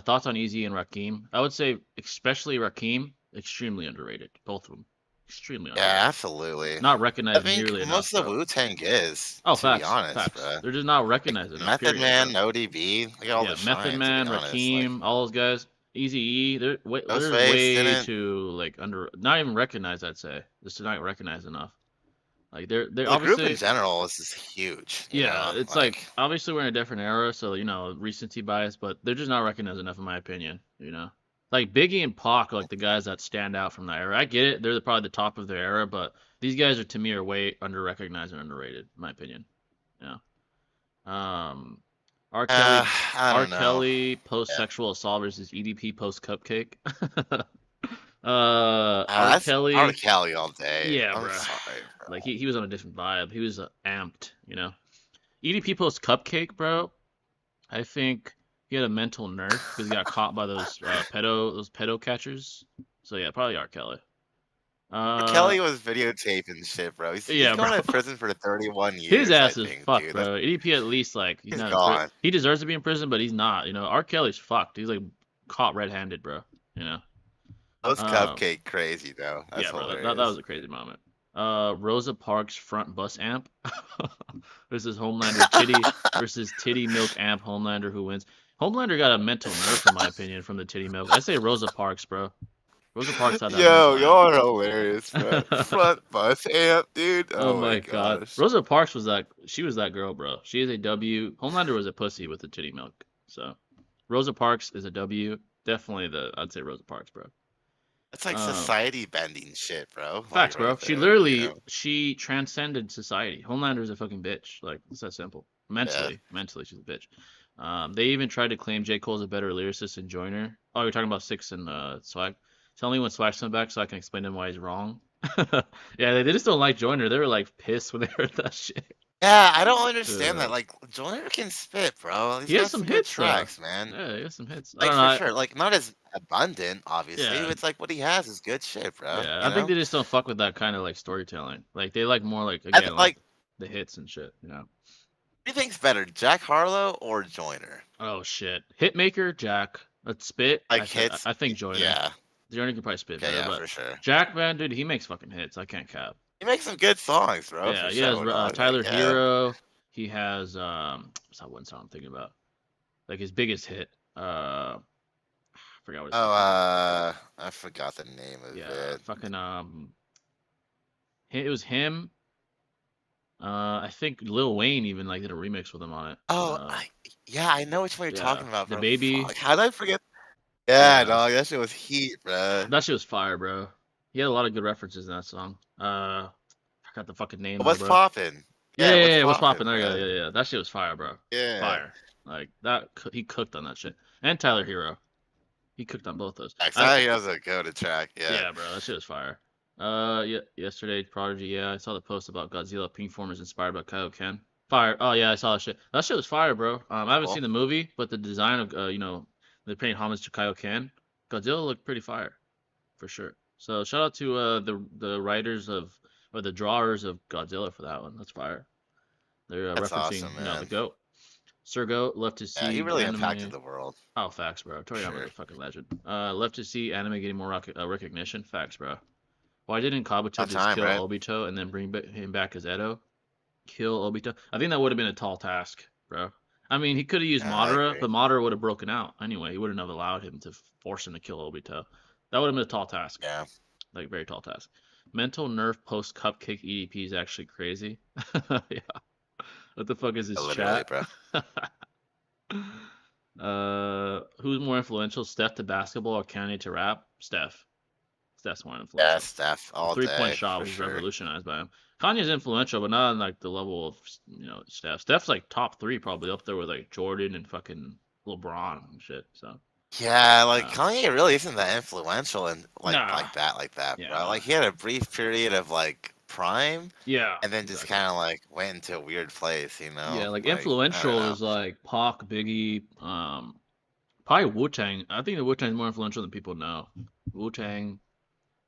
Thoughts on Easy and Rakim? I would say, especially Rakim, extremely underrated. Both of them, extremely Yeah, underrated. absolutely. Not I recognized think nearly most enough, of bro. Wu Tang is. Oh, To facts, be honest, facts. bro. They're just not recognized enough. Method Period, Man, bro. ODB, look at all the Method shine. Man, To be honest, Rakim, all those guys. Easy E, they're Ghostface way didn't. too like not even recognized. I'd say just not recognized enough. Like they're The group obviously. in general is just huge. Yeah, it's like obviously we're in a different era, so recency bias, but they're just not recognized enough in my opinion. Like Biggie and Pac are like the guys that stand out from that era. I get it; they're probably the top of their era, but these guys to me are way under recognized and underrated, in my opinion. Yeah. R. Kelly, I R. don't know. Kelly post sexual assault versus EDP post cupcake. R. That's Kelly. R. Kelly all day. Yeah, I'm bro. sorry, bro. Like he was on a different vibe. He was amped, EDP post cupcake, bro. I think he had a mental nerf because he got caught by those pedo catchers. So yeah, probably R. Kelly. Kelly was videotaping shit, bro. He's Yeah, bro. going to prison for 31 His years, I ass is think, fucked, dude. bro. EDP at least like he's He's not in prison. gone. He deserves to be in prison, but he's not. You know, R. Kelly's fucked. He's like caught red-handed, bro. You know. Those Uh, cupcake crazy though. That's yeah, bro. That was hilarious. a crazy moment. Rosa Parks front bus amp versus Homelander titty versus titty milk amp Homelander who wins. Homelander got a mental nerf in my opinion from the titty milk. I say Rosa Parks, bro. Rosa Parks had that Yo, mental amp. y'all are hilarious, bro. Front bus amp, dude. Oh Oh my my god. gosh. Rosa Parks was that she was that girl, bro. She is a W. Homelander was a pussy with the titty milk. So Rosa Parks is a W. Definitely I'd say Rosa Parks, bro. That's like Um society bending shit, bro. Facts, Like bro. right She there, literally she transcended society. Homelander's a fucking bitch. Like it's that simple. Yeah. Mentally she's a bitch. They even tried to claim J. Cole's a better lyricist than Joyner. Oh, you're talking about Six and Swag. Tell me when Swag's coming back so I can explain to him why he's wrong. Yeah, they just don't like Joyner. They were like pissed when they heard that shit. Yeah, I don't understand Uh, that. Like, Joyner can spit, bro. He's he has got some some good hits though. tracks, man. Yeah, he has some hits. I Like don't for know. sure. Like not as abundant, obviously. Yeah, But it's like what he has is good shit, bro. yeah. You I think know? they just don't fuck with that kind of like storytelling. Like they like more like I again like like the hits and shit. You know. who do you think's better, Jack Harlow or Joyner? Oh shit. Hitmaker, Jack. Let's spit. Like hits? I think Joyner. Yeah. Joyner can probably spit Okay, better, yeah, but for sure. Jack, man, dude, he makes fucking hits. I can't cap. He makes some good songs, bro, Yeah, for he has sure, dog. Like, Tyler yeah. Hero. He has what's that one song I'm thinking about? Like his biggest hit. I forgot what it's Oh, called. I forgot the name of Yeah, it. fucking it was him. I think Lil Wayne even like did a remix with him on it. Oh, yeah, I know which one you're Yeah, talking about, the bro. baby. Fuck, how did I forget? Yeah, Yeah, dog, that shit was heat, bro. that shit was fire, bro. He had a lot of good references in that song. Forgot the fucking name though, What's bro. poppin'? Yeah, Yeah, yeah, what's yeah. What's poppin', poppin'? There you go. bro? Yeah, yeah. That shit was fire, bro. Yeah. Fire. Like that. He cooked on that shit. And Tyler Hero. He cooked on both those. Actually, that was a go to track. Yeah. Yeah, bro. That shit was fire. Yeah. Yesterday, Prodigy. Yeah, I saw the post about Godzilla pink form is inspired by Kaioken. Fire. Oh yeah, I saw that shit. That shit was fire, bro. I haven't Cool. seen the movie, but the design of they're paying homage to Kaioken. Godzilla looked pretty fire, for sure. So shout out to the writers of or the drawers of Godzilla for that one. That's fire. They're That's referencing, awesome, the man. goat. Sir Goat, love to Yeah, he see really impacted anime. the world, Oh, facts, bro. for Toriyama's sure. a fucking legend. Love to see anime getting more recognition. Facts, bro. Why didn't Kabuto About just time, kill right? Obito and then bring him back as Edo? Kill Obito? I think that would have been a tall task, bro. I mean, he could have used Yeah, I Madara, agree. but Madara would have broken out anyway. He wouldn't have allowed him to force him to kill Obito. That would have been a tall task, Yeah, like very tall task. Mental nerf post cupcake EDP is actually crazy. Yeah. What the fuck is this literally, chat? bro. Who's more influential, Steph to basketball or Kanye to rap? Steph. Steph's more Yeah, influential. Steph, The all 3-point day, shot for was sure. revolutionized by him. Kanye's influential, but not on like the level of Steph. Steph's like top 3 probably up there with like Jordan and fucking LeBron and shit. So Yeah, like uh, Kanye really isn't that influential and nah, like that, bro. yeah, Like he had a brief period of like prime, yeah, and then just exactly. kind of like went into a weird place, you know? Yeah, like Like I don't influential know. is like Pac, Biggie, probably Wu Tang. I think the Wu Tang is more influential than people know. Wu Tang,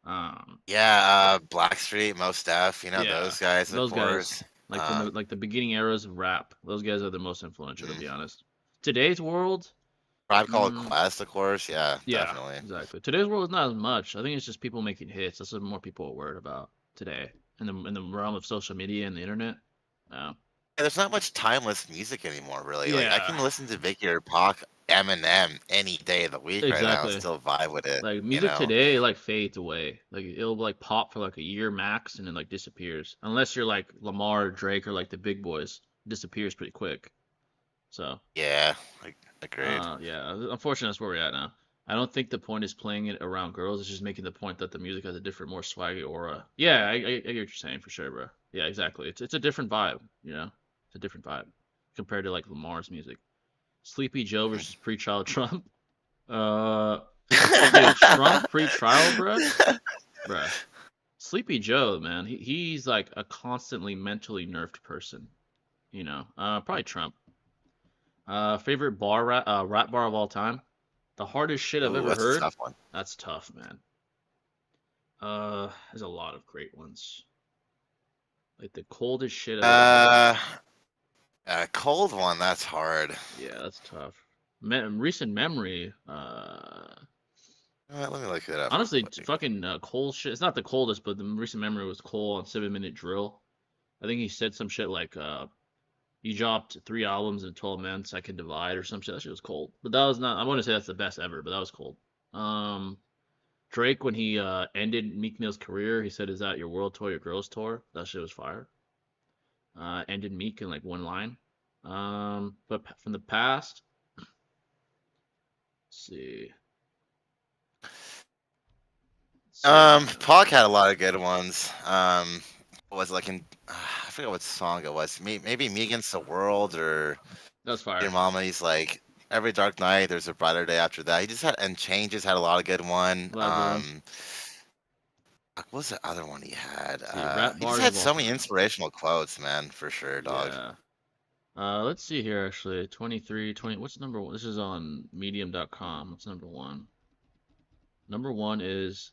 um, Yeah, Blackstreet, Mos Def, you know yeah, those guys, of those guys, course. like from the beginning eras of rap, those guys are the most influential, to be honest. Today's world, Tribe Called mm, Quest, of course. Yeah, yeah, definitely. exactly. Today's world is not as much. I think it's just people making hits. That's what more people are worried about today in the realm of social media and the internet. Yeah, Yeah, there's not much timeless music anymore, really. Like I yeah, can listen to Biggie or Pac, Eminem any day of the week right now and exactly. still vibe with it. Like You music know? today like fades away. Like it'll like pop for like a year max and then like disappears. Unless you're like Lamar or Drake or like the big boys, disappears pretty quick. So, Yeah, like agreed. yeah, unfortunately that's where we're at now. I don't think the point is playing it around girls. It's just making the point that the music has a different, more swaggy aura. Yeah, I get what you're saying for sure, bro. Yeah, exactly. It's a different vibe, you know? It's a different vibe compared to like Lamar's music. Sleepy Joe versus pre-trial Trump. Uh, dude, Trump pre-trial, bruh. Sleepy Joe, man, he's like a constantly mentally nerfed person, you know. Probably Trump. Favorite rap bar of all time? The hardest shit I've Ooh, ever that's a heard. tough one. That's tough, man. There's a lot of great ones. Like the coldest shit I've ever had. A cold one. That's hard. Yeah, that's tough. Recent memory. Let me look it up. Honestly, fucking Cole shit. It's not the coldest, but the recent memory was Cole on 7 Minute Drill. I think he said some shit like, "You dropped 3 albums in 12 months. I can divide" or some shit. That shit was cold. But that was not. I wouldn't say that's the best ever, but that was cold. Drake, when he ended Meek Mill's career, he said, "Is that your world tour, your girls tour?" That shit was fire. Ended Meek in like one line. But from the past, let's see. Pac had a lot of good ones. Was like in I forget what song it was. Maybe Me Against the World or That's fire. Your Mama. He's like Every Dark Night. There's a brighter day after that. He just had and Changes had a lot of good one. What was the other one he had? He just had so many inspirational quotes, man, for sure, dog. Yeah. Let's see here, actually. 23, 20. What's number one? This is on medium.com. What's number one? Number one is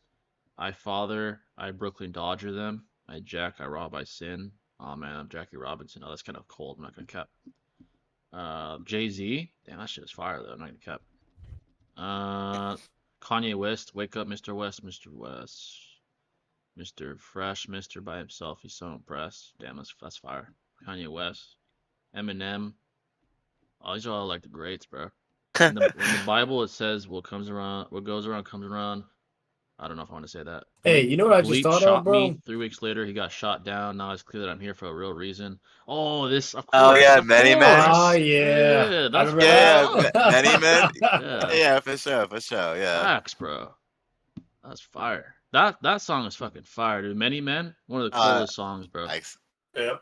I father, I Brooklyn Dodger them. I jack, I rob, I sin. Oh man, I'm Jackie Robinson. Oh, that's kind of cold. I'm not gonna cap. Jay-Z. Damn, that shit is fire though. I'm not gonna cap. Kanye West. Wake up, Mr. West, Mr. West. Mr. Fresh, Mr. by himself. He's so impressed. Damn, that's fire. Kanye West. Eminem. Oh, these are all like the greats, bro. In the Bible, it says what goes around comes around. I don't know if I want to say that. Hey, you know what I just thought of, bro? Me. 3 weeks later, he got shot down. Now it's clear that I'm here for a real reason. Oh, this. Of course, oh yeah, Many Men. Oh yeah, yeah, that's Many Men. Yeah, for sure, Yeah. Facts, bro. That's fire. That song is fucking fire, dude. Many Men, one of the coolest songs, bro. Thanks. Yep.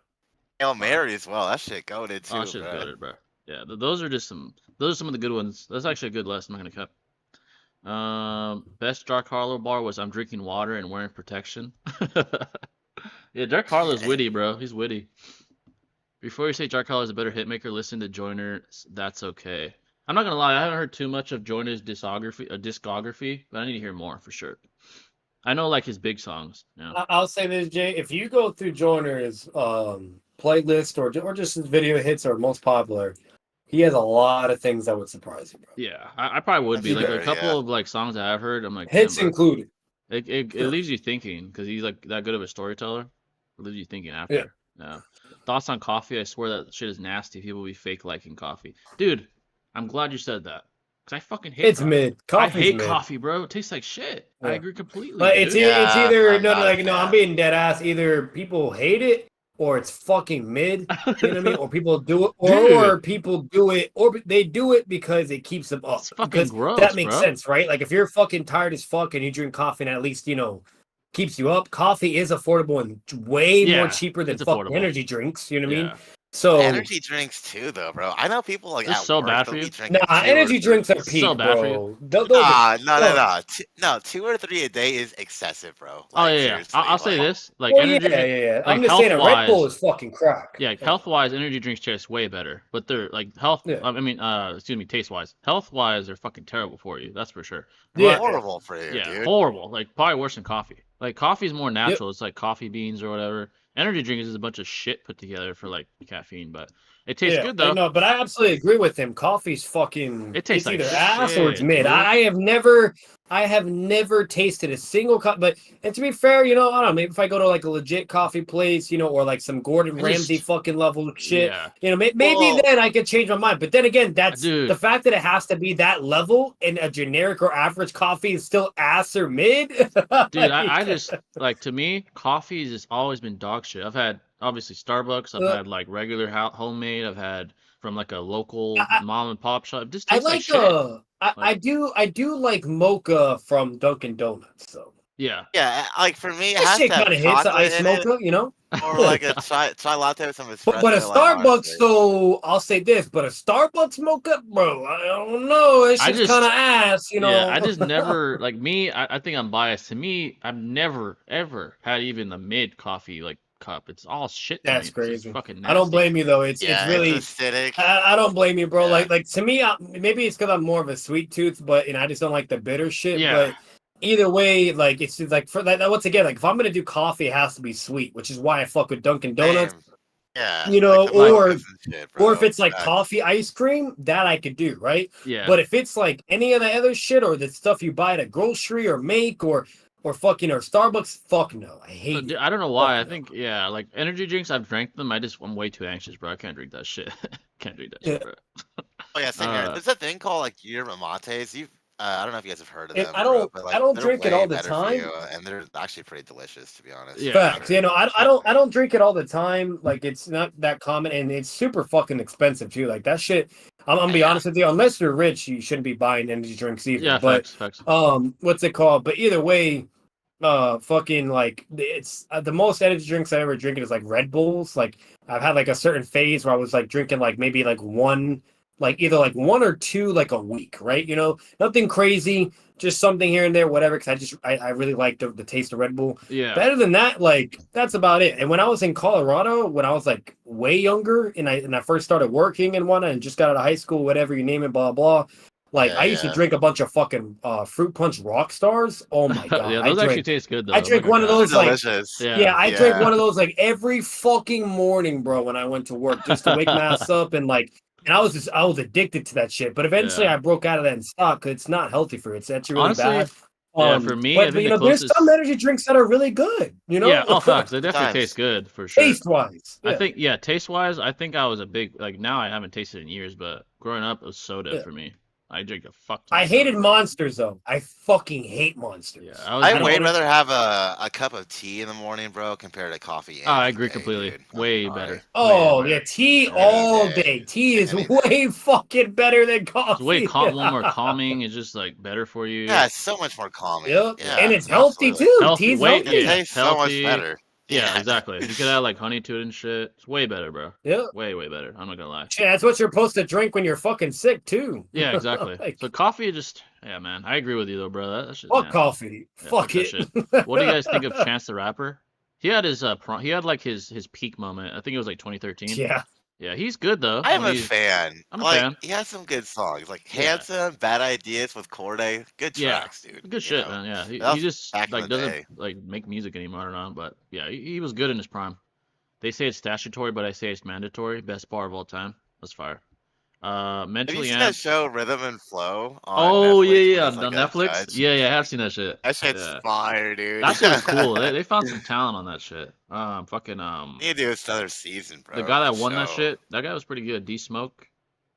Hail Mary as well. That shit goated too. Oh, shit's goated, bro. Yeah, those are some of the good ones. That's actually a good list. I'm not gonna cut. Best Dark Harlow bar was I'm drinking water and wearing protection. Yeah, Dark Harlow's witty, bro. He's witty. Before you say Dark Harlow is a better hitmaker, listen to Joyner's That's Okay. I'm not gonna lie, I haven't heard too much of Joyner's discography, but I need to hear more for sure. I know like his big songs. Yeah. I'll say this, Jay. If you go through Joyner's playlist or just his video hits or most popular, he has a lot of things that would surprise you, bro. Yeah, I probably would be like a couple of like songs that I've heard. I'm like hits included. It leaves you thinking because he's like that good of a storyteller. It leaves you thinking after. Yeah. Thoughts on coffee? I swear that shit is nasty. People be fake liking coffee, dude. I'm glad you said that because I fucking hate. It's coffee. Mid. I hate coffee, bro. It tastes like shit. Yeah. I agree completely. But it's either no. I'm being dead ass. Either people hate it or it's fucking mid. You know what I mean? Or people do it, or people do it, or they do it because it keeps them up. It's fucking gross, that makes sense, right? Like if you're fucking tired as fuck and you drink coffee and at least keeps you up. Coffee is affordable and way more cheaper than fucking energy drinks. You know what I mean? So energy drinks too, though, bro. I know people like it's so bad for you. Nah, energy drinks are peak, so bad bro. No. 2 or 3 a day is excessive, bro. Like, yeah. I'll say this, like energy. Yeah. Like, I'm just saying, a Red Bull is fucking crack. Yeah, health-wise, energy drinks taste way better, but they're like health. Yeah. I mean, taste-wise, health-wise, they're fucking terrible for you. That's for sure. Yeah, horrible for you, dude. Horrible. Like probably worse than coffee. Like coffee is more natural. It's like coffee beans or whatever. Energy drink is just a bunch of shit put together for like caffeine, but it tastes good though. No, but I absolutely agree with him. Coffee's fucking. It tastes either like ass or it's mid. I have never tasted a single coffee. But and to be fair, I don't know. Maybe if I go to like a legit coffee place, or like some Gordon Ramsay fucking level shit, maybe then I could change my mind. But then again, that's the fact that it has to be that level, and a generic or average coffee is still ass or mid. Dude, I just like, to me, coffee has just always been dog shit. I've had obviously Starbucks. I've had like regular homemade. I've had from like a local mom and pop shop. It just tastes like shit. I do like mocha from Dunkin' Donuts, though. Yeah. Yeah, like for me, it that has shit to have kind of hits the ice mocha, Or like a chai latte with some espresso. But a Starbucks, though, I'll say this, but a Starbucks mocha, bro, I don't know. It's just kind of ass, Yeah, I just never, like me, I think I'm biased. To me, I've never, ever had even the mid coffee, like, cup. It's all shit. That's crazy. It's fucking nasty. I don't blame you, though. It's really acidic. I don't blame you, bro. Yeah. Like to me, maybe it's because I'm more of a sweet tooth, but I just don't like the bitter shit. Yeah. either way, like it's just, like for that once again, like if I'm gonna do coffee, it has to be sweet, which is why I fuck with Dunkin' Donuts. Same. Yeah, You like know, the Like, mochas and shit, or if bro. it's like coffee ice cream, that I could do, right? yeah. But if it's like any of the other shit or the stuff you buy at a grocery or make or fucking or Starbucks, fuck no. I hate it. I don't know why. I Fuck no. think yeah, like energy drinks. I've drank them. I'm way too anxious, bro. I can't drink that shit. Can't drink that Yeah. shit, bro. Oh yeah, same here. Uh, There's a thing called like yerba mates. I don't know if you guys have heard of And them, bro, but I like don't they're drink it way all the better for you, time. and they're actually pretty delicious, to be honest. Yeah. Facts. Sure. You know, I don't drink it all the time. Like it's not that common and it's super fucking expensive too. Like that shit. I'm gonna be Yeah. honest with you. Unless you're rich, you shouldn't be buying energy drinks either. yeah, But facts. what's it called? But either way, fucking like it's the most energy drinks I ever drinking is like Red Bulls. Like I've had like a certain phase where I was like drinking like maybe like one, like either like one or two like a week, right? You know, nothing crazy, just something here and there, whatever. Because I really like the taste of Red Bull. Yeah. Better than that, like that's about it. And when I was in Colorado, when I was like way younger, and I first started working and whatnot, and just got out of high school, whatever you name it, blah blah. Like Yeah, I used to yeah. drink a bunch of fucking fruit punch rock stars. Oh my god! Yeah, I those actually drank taste good though. I I'm drink not one of gonna those They're like delicious. Yeah. yeah, I drank Yeah. one of those like every fucking morning, bro, when I went to work just to wake my ass up and like and I was addicted to that shit. But eventually Yeah. I broke out of that and stopped because it's not healthy for you. It's actually really Honestly, bad. yeah, for me, I but think you the know, there's some closest. energy drinks that are really good, you know? Yeah, facts. They definitely Sometimes. taste good for sure. Taste wise. I Yeah. think yeah, taste wise, I think I was a big like now I haven't tasted it in years, but growing up it was soda Yeah. for me. I drink a fuck ton I of soda, hated bro. Monsters though. I fucking hate Monsters. Yeah, I'd don't way wanna- rather have a cup of tea in the morning, bro, compared to coffee. I any agree day, completely. dude. I'm Way sorry. better. Oh Way yeah, better. tea Any all day. day. Tea is Any way fucking better than It's coffee. one more calming. It's just like better for you. Yeah, it's so much more calming. Yep. Yeah, And it's healthy absolutely. too. Healthy. Tea's Wait, healthy. It yeah, tastes so much healthy. better. Yeah, exactly. You could add like honey to it and shit. It's way better, bro. Yeah. Way better. I'm not gonna lie. Shit, that's what you're supposed to drink when you're fucking sick too. Yeah, exactly. Like, So coffee just yeah, man. I agree with you though, bro. That shit. fuck Yeah. coffee. Yeah, fuck that it. shit. What do you guys think of Chance the Rapper? He had his he had like his peak moment. I think it was like 2013. Yeah. Yeah, he's good though. I am when a he's- fan. I'm a like, fan. he has some good songs. Like Yeah. Handsome, Bad Ideas with Corday. Good Yeah. tracks, dude. Good you shit, know? man. Yeah, That he was just back in like the doesn't day. like make music anymore. I don't know, but yeah, he was good in his prime. They say it's statutory, but I say it's mandatory. Best bar of all time. That's fire. Have you Mentally seen that amped. show Rhythm and Flow on Oh Netflix? yeah, where yeah, he's, on like, a Netflix. judge? Yeah, I have seen that shit. That shit's Yeah. fire, dude. That shit was cool. They found some talent on that shit. Fucking Need to do another season, bro. the guy that for won that sure. shit, that guy was pretty good. D Smoke.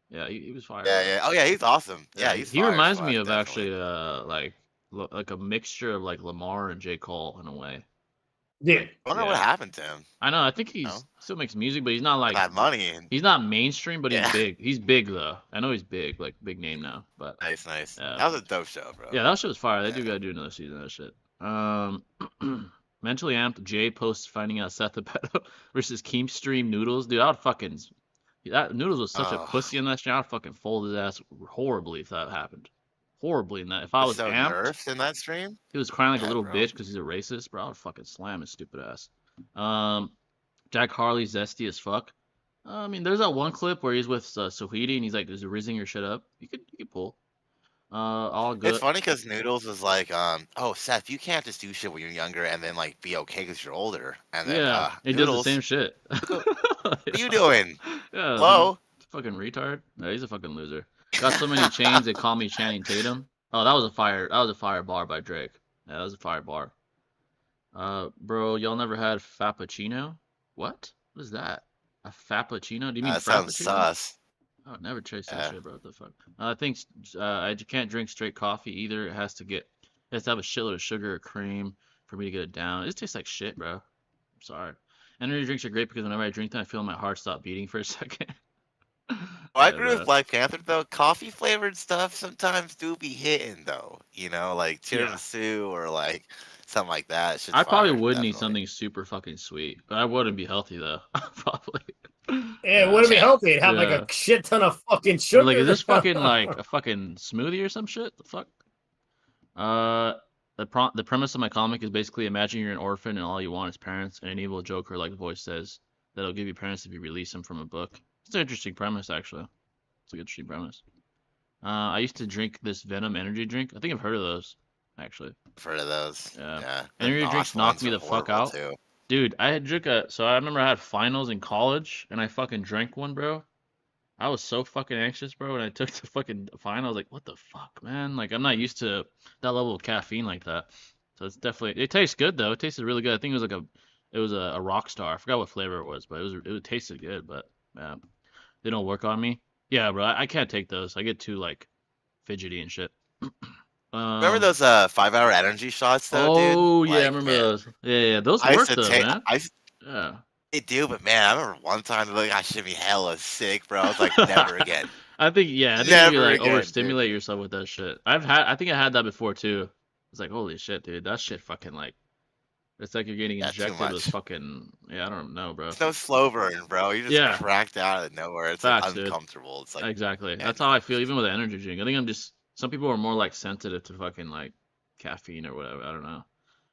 Yeah, he was fire. Yeah, yeah. Oh yeah, he's awesome. Yeah, he's he fire as reminds me fuck, of definitely. actually like a mixture of like Lamar and J Cole in a way. Yeah. I wonder what Yeah. happened to him. I know. I think he No. still makes music, but he's not like That money. And... he's not mainstream, but he's Yeah. big. He's big though. I know he's big, like big name now. But Nice, nice. Yeah. That was a dope show, bro. yeah, that shit was fire. They do Yeah. gotta do another season of that shit. Mentally amped. Jay posts finding out Seth the pedo versus Keemstream Noodles. Dude, I would fucking that Noodles was such a Oh. pussy in that shit. I'd fucking fold his ass horribly if that happened. Horribly in that. If I Was was so amped, nerfed in that stream. he was crying like a Yeah, little bro. bitch because he's a racist, bro. I would fucking slam his stupid ass. Jack Harley zesty as fuck. I mean, there's that one clip where he's with Sohidi and he's like, "Is rizzing your shit up?" You could pull. All good. It's funny because Noodles was like, "Oh, Seth, you can't just do shit when you're younger and then like be okay because you're older." And then, Yeah, he does the Noodles, same shit. what are you doing? Yeah, Hello? fucking retard. Yeah, he's a fucking loser. Got so many chains they call me Channing Tatum. Oh, that was a fire bar by Drake. Yeah, that was a fire bar. Bro, y'all never had Fappuccino? What? What is that? A Fappuccino? Do you mean That sounds Frappuccino? sus. Oh, never chased that Yeah. shit, bro. What the fuck? I think I can't drink straight coffee either. It has to have a shitload of sugar or cream for me to get it down. It just tastes like shit, bro. I'm sorry. Energy drinks are great because whenever I drink them, I feel my heart stop beating for a second. Well, I Yeah, agree bro. with Black Panther though. Coffee flavored stuff sometimes do be hitting though. You know, like Yeah. tiramisu or like something like that. Shit's I probably fire, would need definitely. something super fucking sweet, but I wouldn't be healthy though. Probably. Yeah, it wouldn't be healthy. It'd have like Yeah. a shit ton of fucking sugar. Like, is this fucking like a fucking smoothie or some shit? The fuck? The premise of my comic is basically imagine you're an orphan and all you want is parents, and an evil Joker, like the voice says, that'll give you parents if you release them from a book. It's an interesting premise, actually. It's a good interesting premise. I used to drink this Venom energy drink. I think I've heard of those. actually. I've heard of those. Yeah. Yeah. The Energy drinks Nosh knocked ones me are the fuck horrible out. too. Dude, I had so I remember I had finals in college and I fucking drank one, bro. I was so fucking anxious, bro, when I took the fucking final. I was like, what the fuck, man? Like, I'm not used to that level of caffeine like that. So it's definitely, it tastes good though. It tasted really good. I think it was like it was a rock star. I forgot what flavor it was, but it tasted good, but yeah, they don't work on me. Yeah, bro, I can't take those. I get too like fidgety and shit. Remember Um, those 5-hour energy shots though, dude? oh yeah, I Like, remember man, those. Yeah, yeah, those I used work to though, take. man. Yeah. They do, but man, I remember one time like I should be hella sick, bro. I was like, never again, I think yeah, I think you could never like again, dude. overstimulate yourself with that shit. I think I had that before too. It's like holy shit, dude, that shit fucking like it's like you're getting Yeah, too injected with much. fucking yeah, I don't know, bro. It's no slow burn, bro. You just Yeah, cracked out of nowhere. It's like facts, dude. uncomfortable. It's like, Exactly. yeah, That's how no. I feel even with the energy drink. I think I'm just some people are more like sensitive to fucking like caffeine or whatever. I don't know.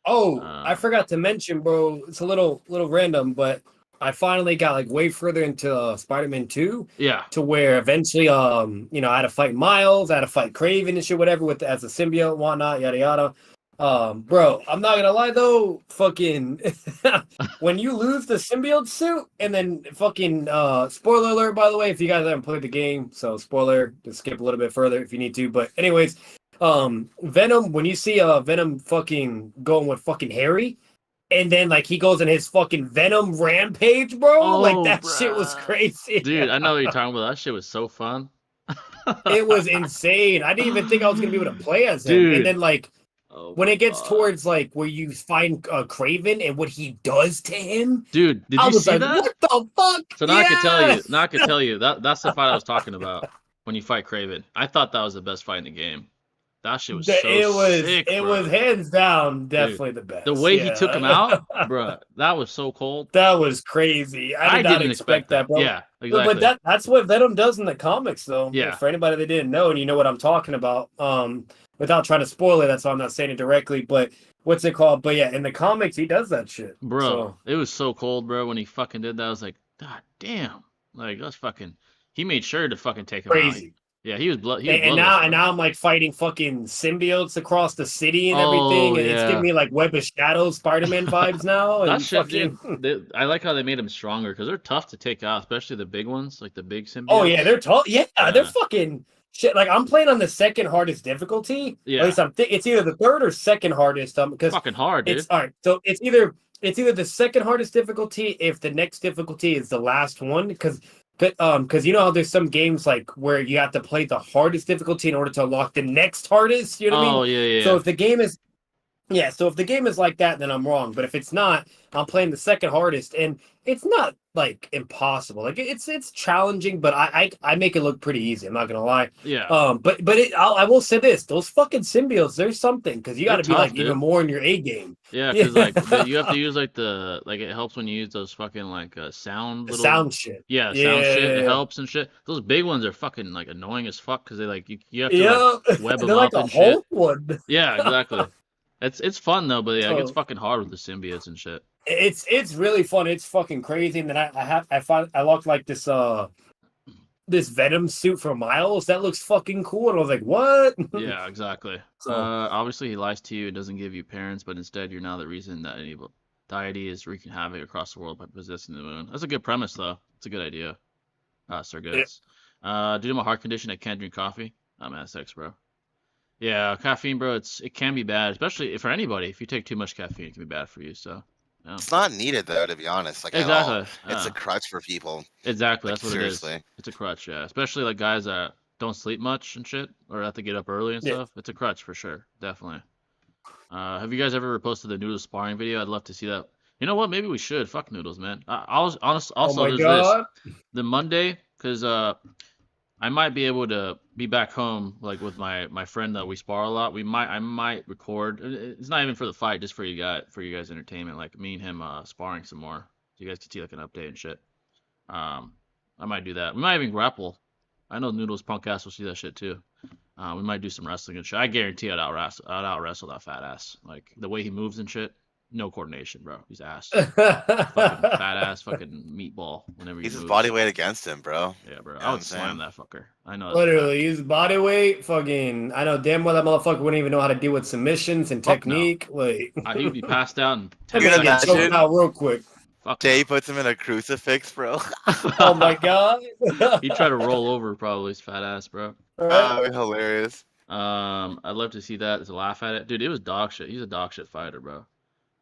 Oh, I Um, forgot to mention, bro. It's a little random, but I finally got like way further into Spider-Man 2 yeah. to where eventually I had to fight Miles, I had to fight Craven and shit, whatever, with as a symbiote and whatnot, yada yada. Bro, I'm not gonna lie though, fucking when you lose the symbiote suit and then fucking spoiler alert by the way, if you guys haven't played the game, so spoiler, just skip a little bit further if you need to. But anyways, Venom, when you see Venom fucking going with fucking Harry, and then like he goes in his fucking Venom rampage, bro, like Oh, that shit was bruh. crazy. Dude, I know what you're talking about. That shit was so fun. It was insane. I didn't even think I was gonna be able to play as him. And Dude. then like Oh when my it gets god. towards like where you find Craven and what he does to him, Dude, did I you was see like, that? what the fuck? So now I could tell Yeah. you, that's the fight I was talking about when you fight Craven. I thought that was the best fight in the game. That shit was so sick, It was bro. hands down Dude, definitely the the best. way he took him Yeah. out, bruh, that was so cold. That was crazy. I I did not didn't expect expect that, that. bro. Yeah, But exactly. that's what Venom does in the comics, though. Yeah, For anybody that didn't know, and you know what I'm talking about, without trying to spoil it, that's why I'm not saying it directly. But what's it called? But yeah, in the comics, he does that shit. bro, So it was so cold, bro, when he fucking did that. I was like, God damn. Like, that's fucking. He made sure to fucking take him out. crazy. Yeah, he was And bloodless, now bro. I'm like fighting fucking symbiotes across the city and Oh everything. And it's giving yeah. me like Web of Shadows Spider-Man vibes now. That And shit, fucking dude. I like how they made them stronger because they're tough to take out, especially the big ones, like the big oh yeah, symbiotes. they're tall. Yeah, they're Yeah, fucking shit. Like I'm playing on the second hardest difficulty. At yeah. least it's either the third or second hardest. Because Fucking hard, it's dude. all right. So it's either the second hardest difficulty if the next difficulty is the last one. Because you know how there's some games like where you have to play the hardest difficulty in order to unlock the next hardest. You know what I Oh mean? yeah, yeah, So yeah. if the game is yeah, so if the game is like that, then I'm wrong. But if it's not, I'm playing the second hardest, and it's not like impossible. Like it's challenging, but I make it look pretty easy. I'm not gonna lie. Yeah. I will say this: those fucking symbiotes, there's something because you got They're to be tough, like even dude. more in your A game. Yeah, Yeah, cause like you have to use like it helps when you use those fucking like sound the little sound shit. yeah sound shit. It Yeah, helps and shit. Those big ones are fucking like annoying as fuck because they like you have to like yeah. web them They're like up a and shit. whole one. Yeah, exactly. It's fun though, but yeah, it gets So fucking hard with the symbiotes and shit. it's really fun. It's fucking crazy. And then I locked like this Venom suit for Miles that looks fucking cool, and I was like, what? Yeah, exactly. So Obviously he lies to you and doesn't give you parents, but instead you're now the reason that an evil deity is wreaking havoc across the world by possessing the moon. That's a good premise though. It's a good idea. Sir yeah, Goods. Due to my heart condition, I can't drink coffee. I'm SX, bro. Yeah, caffeine, bro. It can be bad, especially for anybody. If you take too much caffeine, it can be bad for you. So, yeah. It's not needed though, to be honest, like at all. Exactly. It's a Yeah. crutch for people. Exactly. Like That's what it is. seriously. It's a crutch. Yeah. Especially like guys that don't sleep much and shit, or have to get up early and yeah. stuff. It's a crutch for sure. Definitely. Have you guys ever posted the noodles sparring video? I'd love to see that. You know what? Maybe we should. Fuck noodles, man. I was honest. Oh Also, my there's this god. the Monday because I might be able to be back home like with my friend that we spar a lot. I might record. It's not even for the fight, just for you guys entertainment. Like me and him sparring some more, so you guys can see like an update and shit. Um, I might do that. We might even grapple. I know Noodles punk ass will see that shit too. We might do some wrestling and shit. I guarantee I'd out wrestle that fat ass. Like the way he moves and shit. no coordination, bro. He's ass. Fucking fat ass, fucking meatball. Whenever he He's his moves. body weight against him, bro. Yeah, bro. You know I what would I'm slam saying? that fucker. I know. That's a fact. Literally, his body weight, fucking. I know damn well that motherfucker wouldn't even know how to deal with submissions and Fuck no. technique. Like, He'd be passed out in 10 that man get seconds. choked bro. out real quick. Fuck Jay no. puts him in a crucifix, bro. Oh my god. He'd try to roll over probably his fat ass, bro. Right? Hilarious. I'd love to see that to laugh at it, dude. It was dog shit. He's a dog shit fighter, bro.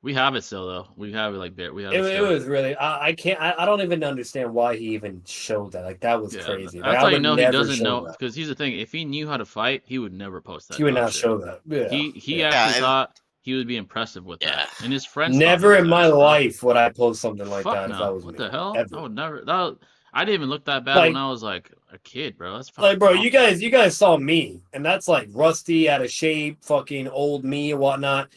We have it still though. We have it like we have it It still. was really. I can't. I don't even understand why he even showed that. Like that was crazy. Like, That's I how you would know he never doesn't show know. that. Because here's the thing: if he knew how to fight, he would never post that. He would dog not shit. show that. Yeah. He Yeah. actually and- thought he would be impressive with Yeah. that, and his friends. Never thought in my that, bro. life would I post something like Fuck that no. if that was What me. the hell? Ever. I would never. I didn't even look that bad Like- when I was like a kid, bro. That's fucking Like, bro, awful. you guys saw me, and that's like rusty, out of shape, fucking old me and whatnot.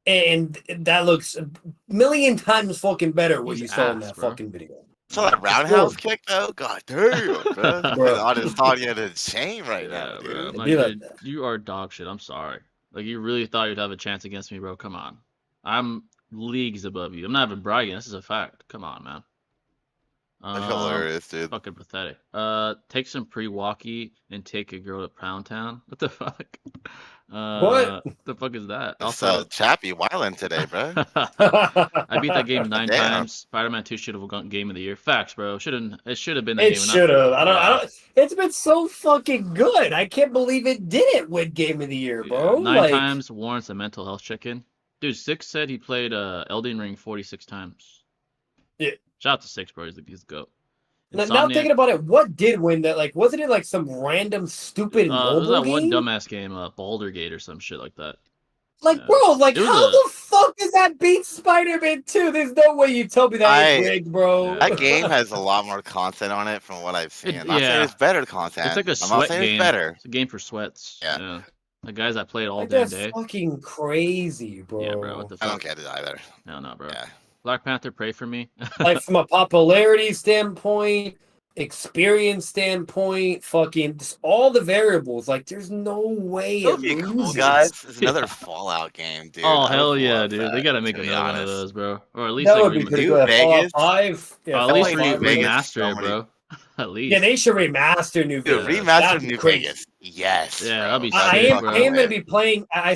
And that looks a million times fucking better what He's you saw in ass, that bro. fucking video. So that roundhouse kick though, god damn, bro. Bro. The audience thought you had a shame right now, Yeah, bro. dude. I'm It'd like, be like dude, that. you are dog shit. I'm sorry. Like, you really thought you'd have a chance against me, bro? Come on. I'm leagues above you. I'm not even bragging. This is a fact. Come on, man. That's hilarious, dude. Fucking pathetic. Take some pre-walkie and take a girl to Pound Town. What the fuck? What? The fuck is that? It's Also, Chappie wildin' today, bro. I beat that game 9 Damn. times. Spider-Man 2 should have won Game of the Year. Facts, bro. It should have been that It game. and not- should have. I Yeah. don't. It's been so fucking good. I can't believe it didn't win Game of the Year, bro. Yeah, 9 Like, times warrants a mental health check-in. Dude, Six said he played Elden Ring 46 times. Yeah. Shout out to Six, bro. He's the goat. now Insomniac- thinking about it, what did win that? Like, wasn't it like some random stupid it was mobile that game? one dumbass game, Baldur Gate or some shit like that. Like, Yeah. bro, like, It was how a- the fuck does that beat Spider-Man 2? There's no way you tell me that is I- rigged, bro. Yeah. That game has a lot more content on it from what I've seen. It- I'm not saying yeah. it's better content. It's like a I'm not sweat saying game. it's better. It's a game for sweats. Yeah. The guys that played all Like, damn that's day. fucking crazy, bro. Yeah, bro. What the I don't fuck? get it either. No, bro. Yeah. Black Panther, pray for me. Like, from a popularity standpoint, experience standpoint, fucking just all the variables. Like, there's no way It'll it be cool, loses. guys. It's another Yeah. Fallout game, dude. Oh I hell would yeah, love dude! that, They gotta make to be another one of honest. those, bro. Or at least That like would be pretty New good. Fallout Vegas? 5. Yeah, at Fallout least New 5, Vegas, remaster so it, many- bro. At least. Yeah, they should remaster New Dude, Vegas. remaster That'd be New crazy. Vegas. Yes. Yeah, bro. that'd be I sick, am bro. gonna be playing. I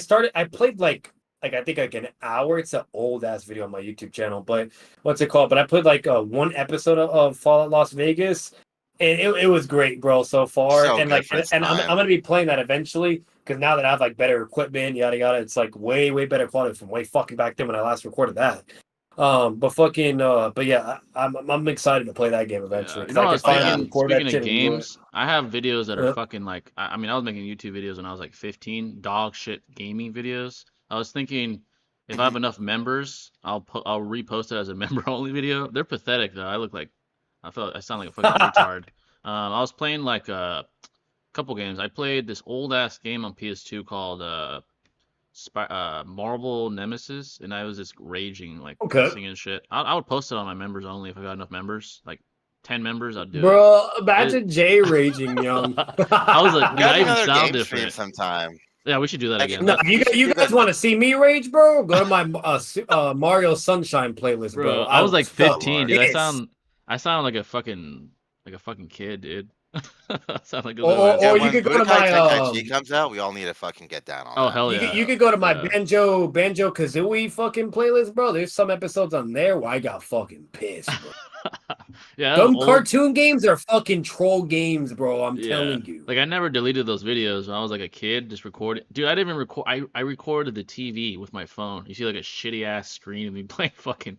played like I think like an hour. It's an old ass video on my YouTube channel, but what's it called? But I put like one episode of Fallout Las Vegas, and it was great, bro, so far. So and good like, for its and I'm time. gonna be playing that eventually because now that I have like better equipment, yada yada, it's like way better quality from way fucking back then when I last recorded that. But yeah, I'm excited to play that game eventually. You 'cause know, I I was can finally thinking, record that speaking of shit and enjoy it. games, I have videos that are Yep. fucking like, I mean, I was making YouTube videos when I was like 15, dog shit gaming videos. I was thinking, if I have enough members, I'll repost it as a member only video. They're pathetic though. I sound like a fucking retard. I was playing like a couple games. I played this old ass game on PS2 called Marvel Nemesis, and I was just raging, like Okay. singing shit. I would post it on my members only if I got enough members, like 10 members. I'd do it. Bro, imagine Jay raging, young. I was like, We dude, I got even another sound game stream different. sometime. Yeah, we should do that Like, again. No, That's- you guys want to see me rage, bro? Go to my Mario Sunshine playlist, bro. bro, I was like 15, dude. pissed. I sound like a fucking kid, dude. I sound like a Or- little ass- or you when could go to Budokai my, Tenkaichi comes out, we all need to fucking get down on Oh that. hell You, yeah. you could go to my Yeah. Banjo Kazooie fucking playlist, bro. There's some episodes on there where I got fucking pissed, bro. Yeah, Some old- cartoon games are fucking troll games, bro. I'm Yeah. telling you. Like I never deleted those videos when I was like a kid, just recording. Dude, I didn't even record. I recorded the TV with my phone. You see like a shitty ass screen of me playing fucking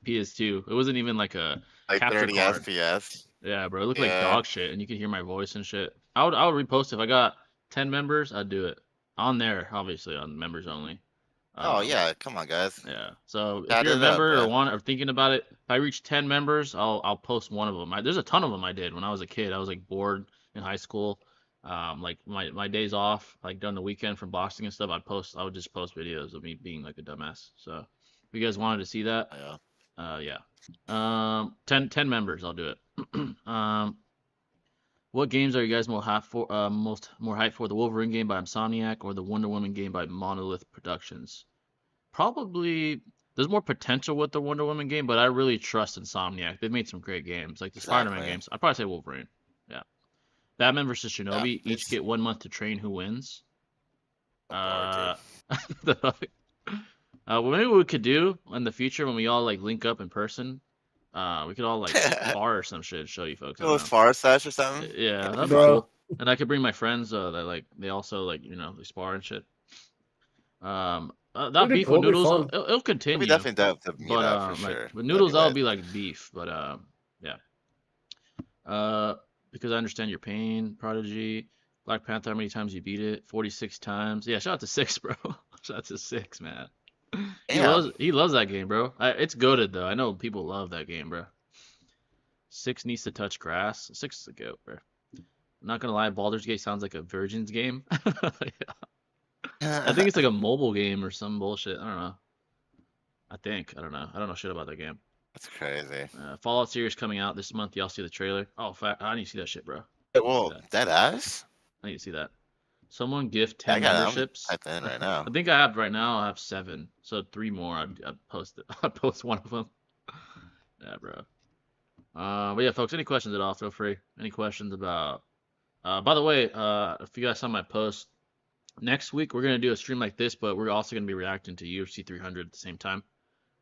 PS2. It wasn't even like a Like capture 30 card. FPS. Yeah, bro. It looked like Yeah. dog shit, and you could hear my voice and shit. I would repost if I got 10 members. I'd do it on there, obviously on members only. Oh yeah, come on, guys. Yeah. So if Chat you're a it up, member bro. or thinking about it, if I reach 10 members, I'll post one of them. There's a ton of them I did when I was a kid. I was like bored in high school. Like my days off, like during the weekend from boxing and stuff, I would just post videos of me being like a dumbass. So if you guys wanted to see that, Yeah. yeah. 10 members, I'll do it. What games are you guys more hyped for? The Wolverine game by Insomniac or the Wonder Woman game by Monolith Productions? Probably there's more potential with the Wonder Woman game, but I really trust Insomniac. They've made some great games, like the Spider-Man games. I'd probably say Wolverine. Yeah. Batman versus Shinobi. Each get 1 month to train. Who wins? Well, maybe what we could do in the future when we all like link up in person, we could all like spar or some shit. Show you folks. Go spar sesh or something. Yeah, that'd be cool. And I could bring my friends that like they also like they spar and shit. That beef with Noodles, it'll continue. It'll be definitely dope to meet up for sure. With Noodles, that'll be like beef, but yeah. Because I understand your pain, Prodigy. Black Panther, how many times you beat it? 46 times. Yeah, shout out to 6, bro. Shout out to 6, man. He loves that game, bro. It's goated though. I know people love that game, bro. 6 needs to touch grass. 6 is a goat, bro. I'm not gonna lie, Baldur's Gate sounds like a Virgin's game. Yeah. I think it's like a mobile game or some bullshit. I don't know. I don't know. I don't know shit about that game. That's crazy. Fallout series coming out this month. Y'all see the trailer? Oh, I need to see that shit, bro. Well, that ass? I need to see that. Someone gift 10 memberships. Type in right now. I think I have right now. I have 7, so 3 more. I'd post it. I'd post one of them. Yeah, bro. But yeah, folks. Any questions at all? Feel free. Any questions about? By the way, if you guys saw my post, next week we're gonna do a stream like this, but we're also gonna be reacting to UFC 300 at the same time.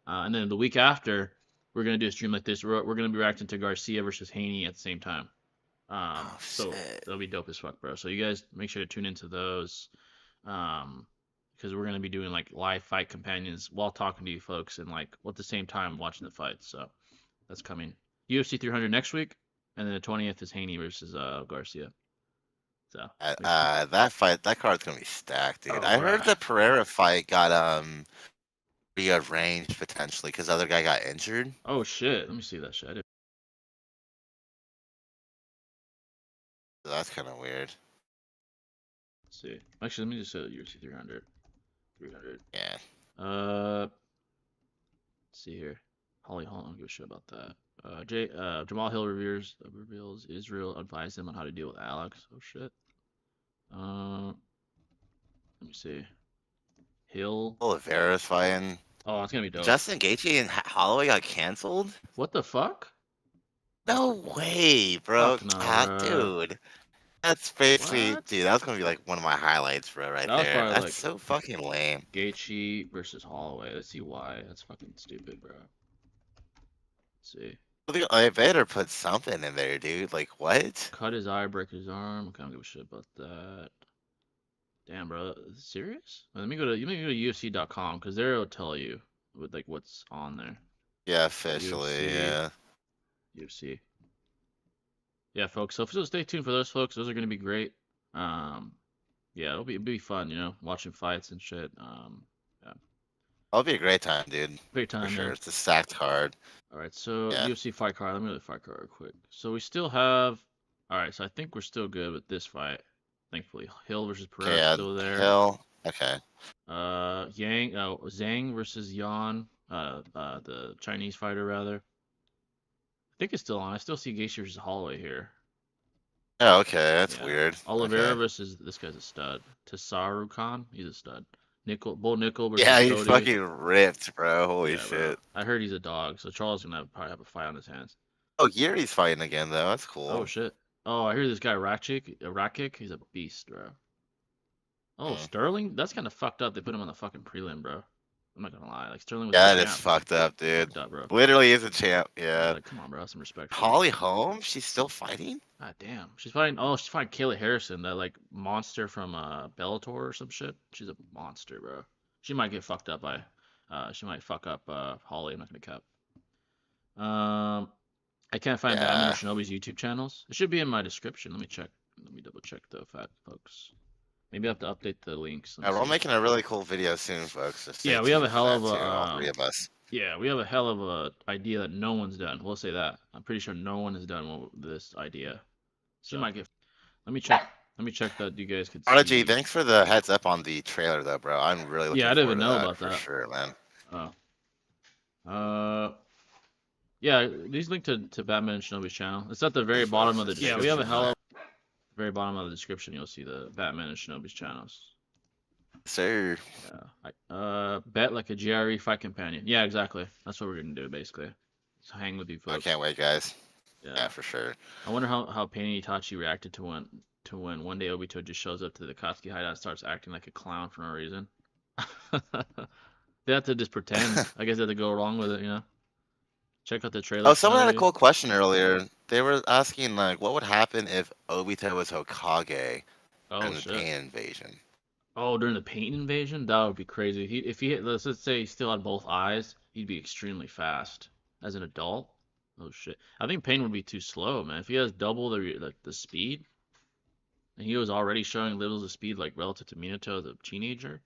And then the week after, we're gonna do a stream like this. We're gonna be reacting to Garcia versus Haney at the same time. So that'll be dope as fuck, bro. So you guys make sure to tune into those, because we're gonna be doing like live fight companions while talking to you folks and like at the same time watching the fights. So that's coming. UFC 300 next week, and then the 20th is Haney versus Garcia. So that card's gonna be stacked, dude. I heard the Pereira fight got rearranged potentially because the other guy got injured. Oh shit! Let me see that shit. That's kind of weird. Let's see. Actually, let me just say UFC 300. 300. Yeah. Let's see here. Holly Hall, I don't give a shit about that. Jamal Hill reveals Israel advised him on how to deal with Alex. Oh shit. Let me see. Hill. Oliveira's fighting. Oh, it's gonna be dope. Justin Gaethje and Holloway got canceled. What the fuck? No way, bro. No, dude. That's basically, dude. That was gonna be like one of my highlights, bro. Right there. That's like, so fucking lame. Gaethje versus Holloway. Let's see why. That's fucking stupid, bro. Let's see. I better put something in there, dude. Like what? Cut his eye, break his arm. I don't give a shit about that. Damn, bro. Serious? Let me go to UFC.com because there it'll tell you with like what's on there. Yeah, officially. UFC. Yeah. UFC. Yeah, folks. So stay tuned for those, folks. Those are gonna be great. Yeah, it'll be fun, watching fights and shit. Yeah. It'll be a great time, dude. Great time, for sure. Man. It's a stacked card. All right, so UFC fight card. Let me go to the fight card real quick. So we still have. All right, so I think we're still good with this fight. Thankfully, Hill versus Pereira still there. Hill. Okay. Zhang versus Yan. The Chinese fighter rather. I think it's still on. I still see Gaethje versus Holloway here. Oh, okay, that's weird. Oliveira versus this guy's a stud. Tasaru Khan, he's a stud. Bull Nickel versus Cody. He's fucking ripped, bro. Holy shit. Bro. I heard he's a dog, so Charles is gonna probably have a fight on his hands. Oh, Yuri's fighting again though. That's cool. Oh shit. Oh, I hear this guy Rakic. He's a beast, bro. Oh, Sterling? That's kind of fucked up. They put him on the fucking prelim, bro. I'm not gonna lie. Like Sterling was that is fucked up, dude. Fucked up, bro. Literally is a champ. Yeah. Like, come on, bro. Some respect. Holly Holm? She's still fighting? God damn. She's fighting Kayla Harrison, that like monster from Bellator or some shit. She's a monster, bro. She might get fucked up by she might fuck up Holly. I'm not gonna cap. I can't find Batman or Shinobi's YouTube channels. It should be in my description. Let me check. Let me double check though, folks. Maybe I have to update the links. We're making a really cool video soon, folks. Yeah, we have a hell of a all 3 of us. Yeah, we have a hell of a idea that no one's done. We'll say that. I'm pretty sure no one has done this idea. So you might get. Let me check. Let me check that you guys could. Prodigy, thanks for the heads up on the trailer, though, bro. I'm really looking. Yeah, I didn't even know about that. For sure, man. Oh. Yeah, these link to Batman and Shinobi's channel. It's at the very bottom of the description. Yeah, we have a hell of very bottom of the description. You'll see the Batman and Shinobi's channels. Sir. Yeah. fight like a GRE fight companion. Yeah, exactly. That's what we're gonna do basically. So hang with you I folks. can't wait, guys. Yeah. Yeah, for sure. I wonder how Pain and Itachi reacted to when one day Obito just shows up to the Akatsuki hideout and starts acting like a clown for no reason. They have to just pretend. I guess they have to go along with it, you know. Check out the trailer Oh, for someone that had a already. cool question earlier. They were asking like, what would happen if Obito was Hokage Oh in the shit. Pain Invasion? Oh, during the Pain invasion, that would be crazy. If he let's just say he still had both eyes, he'd be extremely fast as an adult. Oh shit. I think Pain would be too slow, man. If he has double the speed, and he was already showing levels of speed like relative to Minato as a teenager,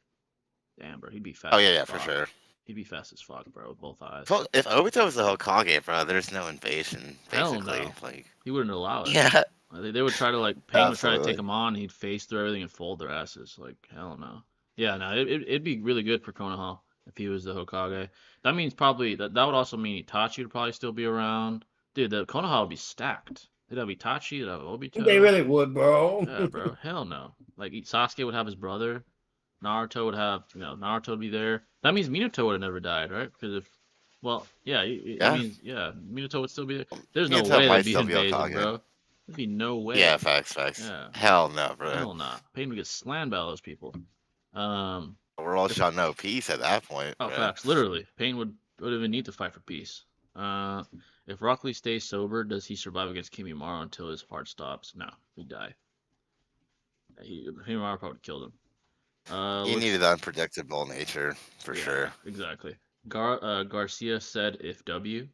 damn, bro, he'd be Oh fast yeah, as yeah, for fuck. sure. He'd be fast as fuck, bro, with both eyes. Well, if Obito was the Hokage, bro, there's no invasion, Hell basically. no. Like, He wouldn't allow it. yeah, They would try to like Pain would try to take absolutely. him on, and he'd face through everything and fold their asses. Like hell no. Yeah, no, it'd be really good for Konoha if he was the Hokage. That means probably that would also mean Itachi would probably still be around. Dude, the Konoha would be stacked. They'd have Itachi, they'd have They Obito. really would, bro. Yeah, bro. Hell no. Like Sasuke would have his brother. Naruto would have, Naruto would be there. That means Minato would have never died, right? Because if, well, yeah, it Yeah, means, yeah, Minato would still be there. There's no Minato way there'd might be still be invasion, Hokage. bro. There'd be no Yeah, way. facts, facts. Yeah, Hell no, bro. hell nah. Pain would get slammed by those people. Um, We're all if, shot no peace at that point, oh, bro. facts, literally. Pain would even need to fight for peace. Uh, if Rock Lee stays sober, does he survive against Kimimaro until his heart stops? No, he'd die. Kimimaro probably killed him. He Looks needed unpredictable nature, for Yeah, sure. exactly. Garcia said if W.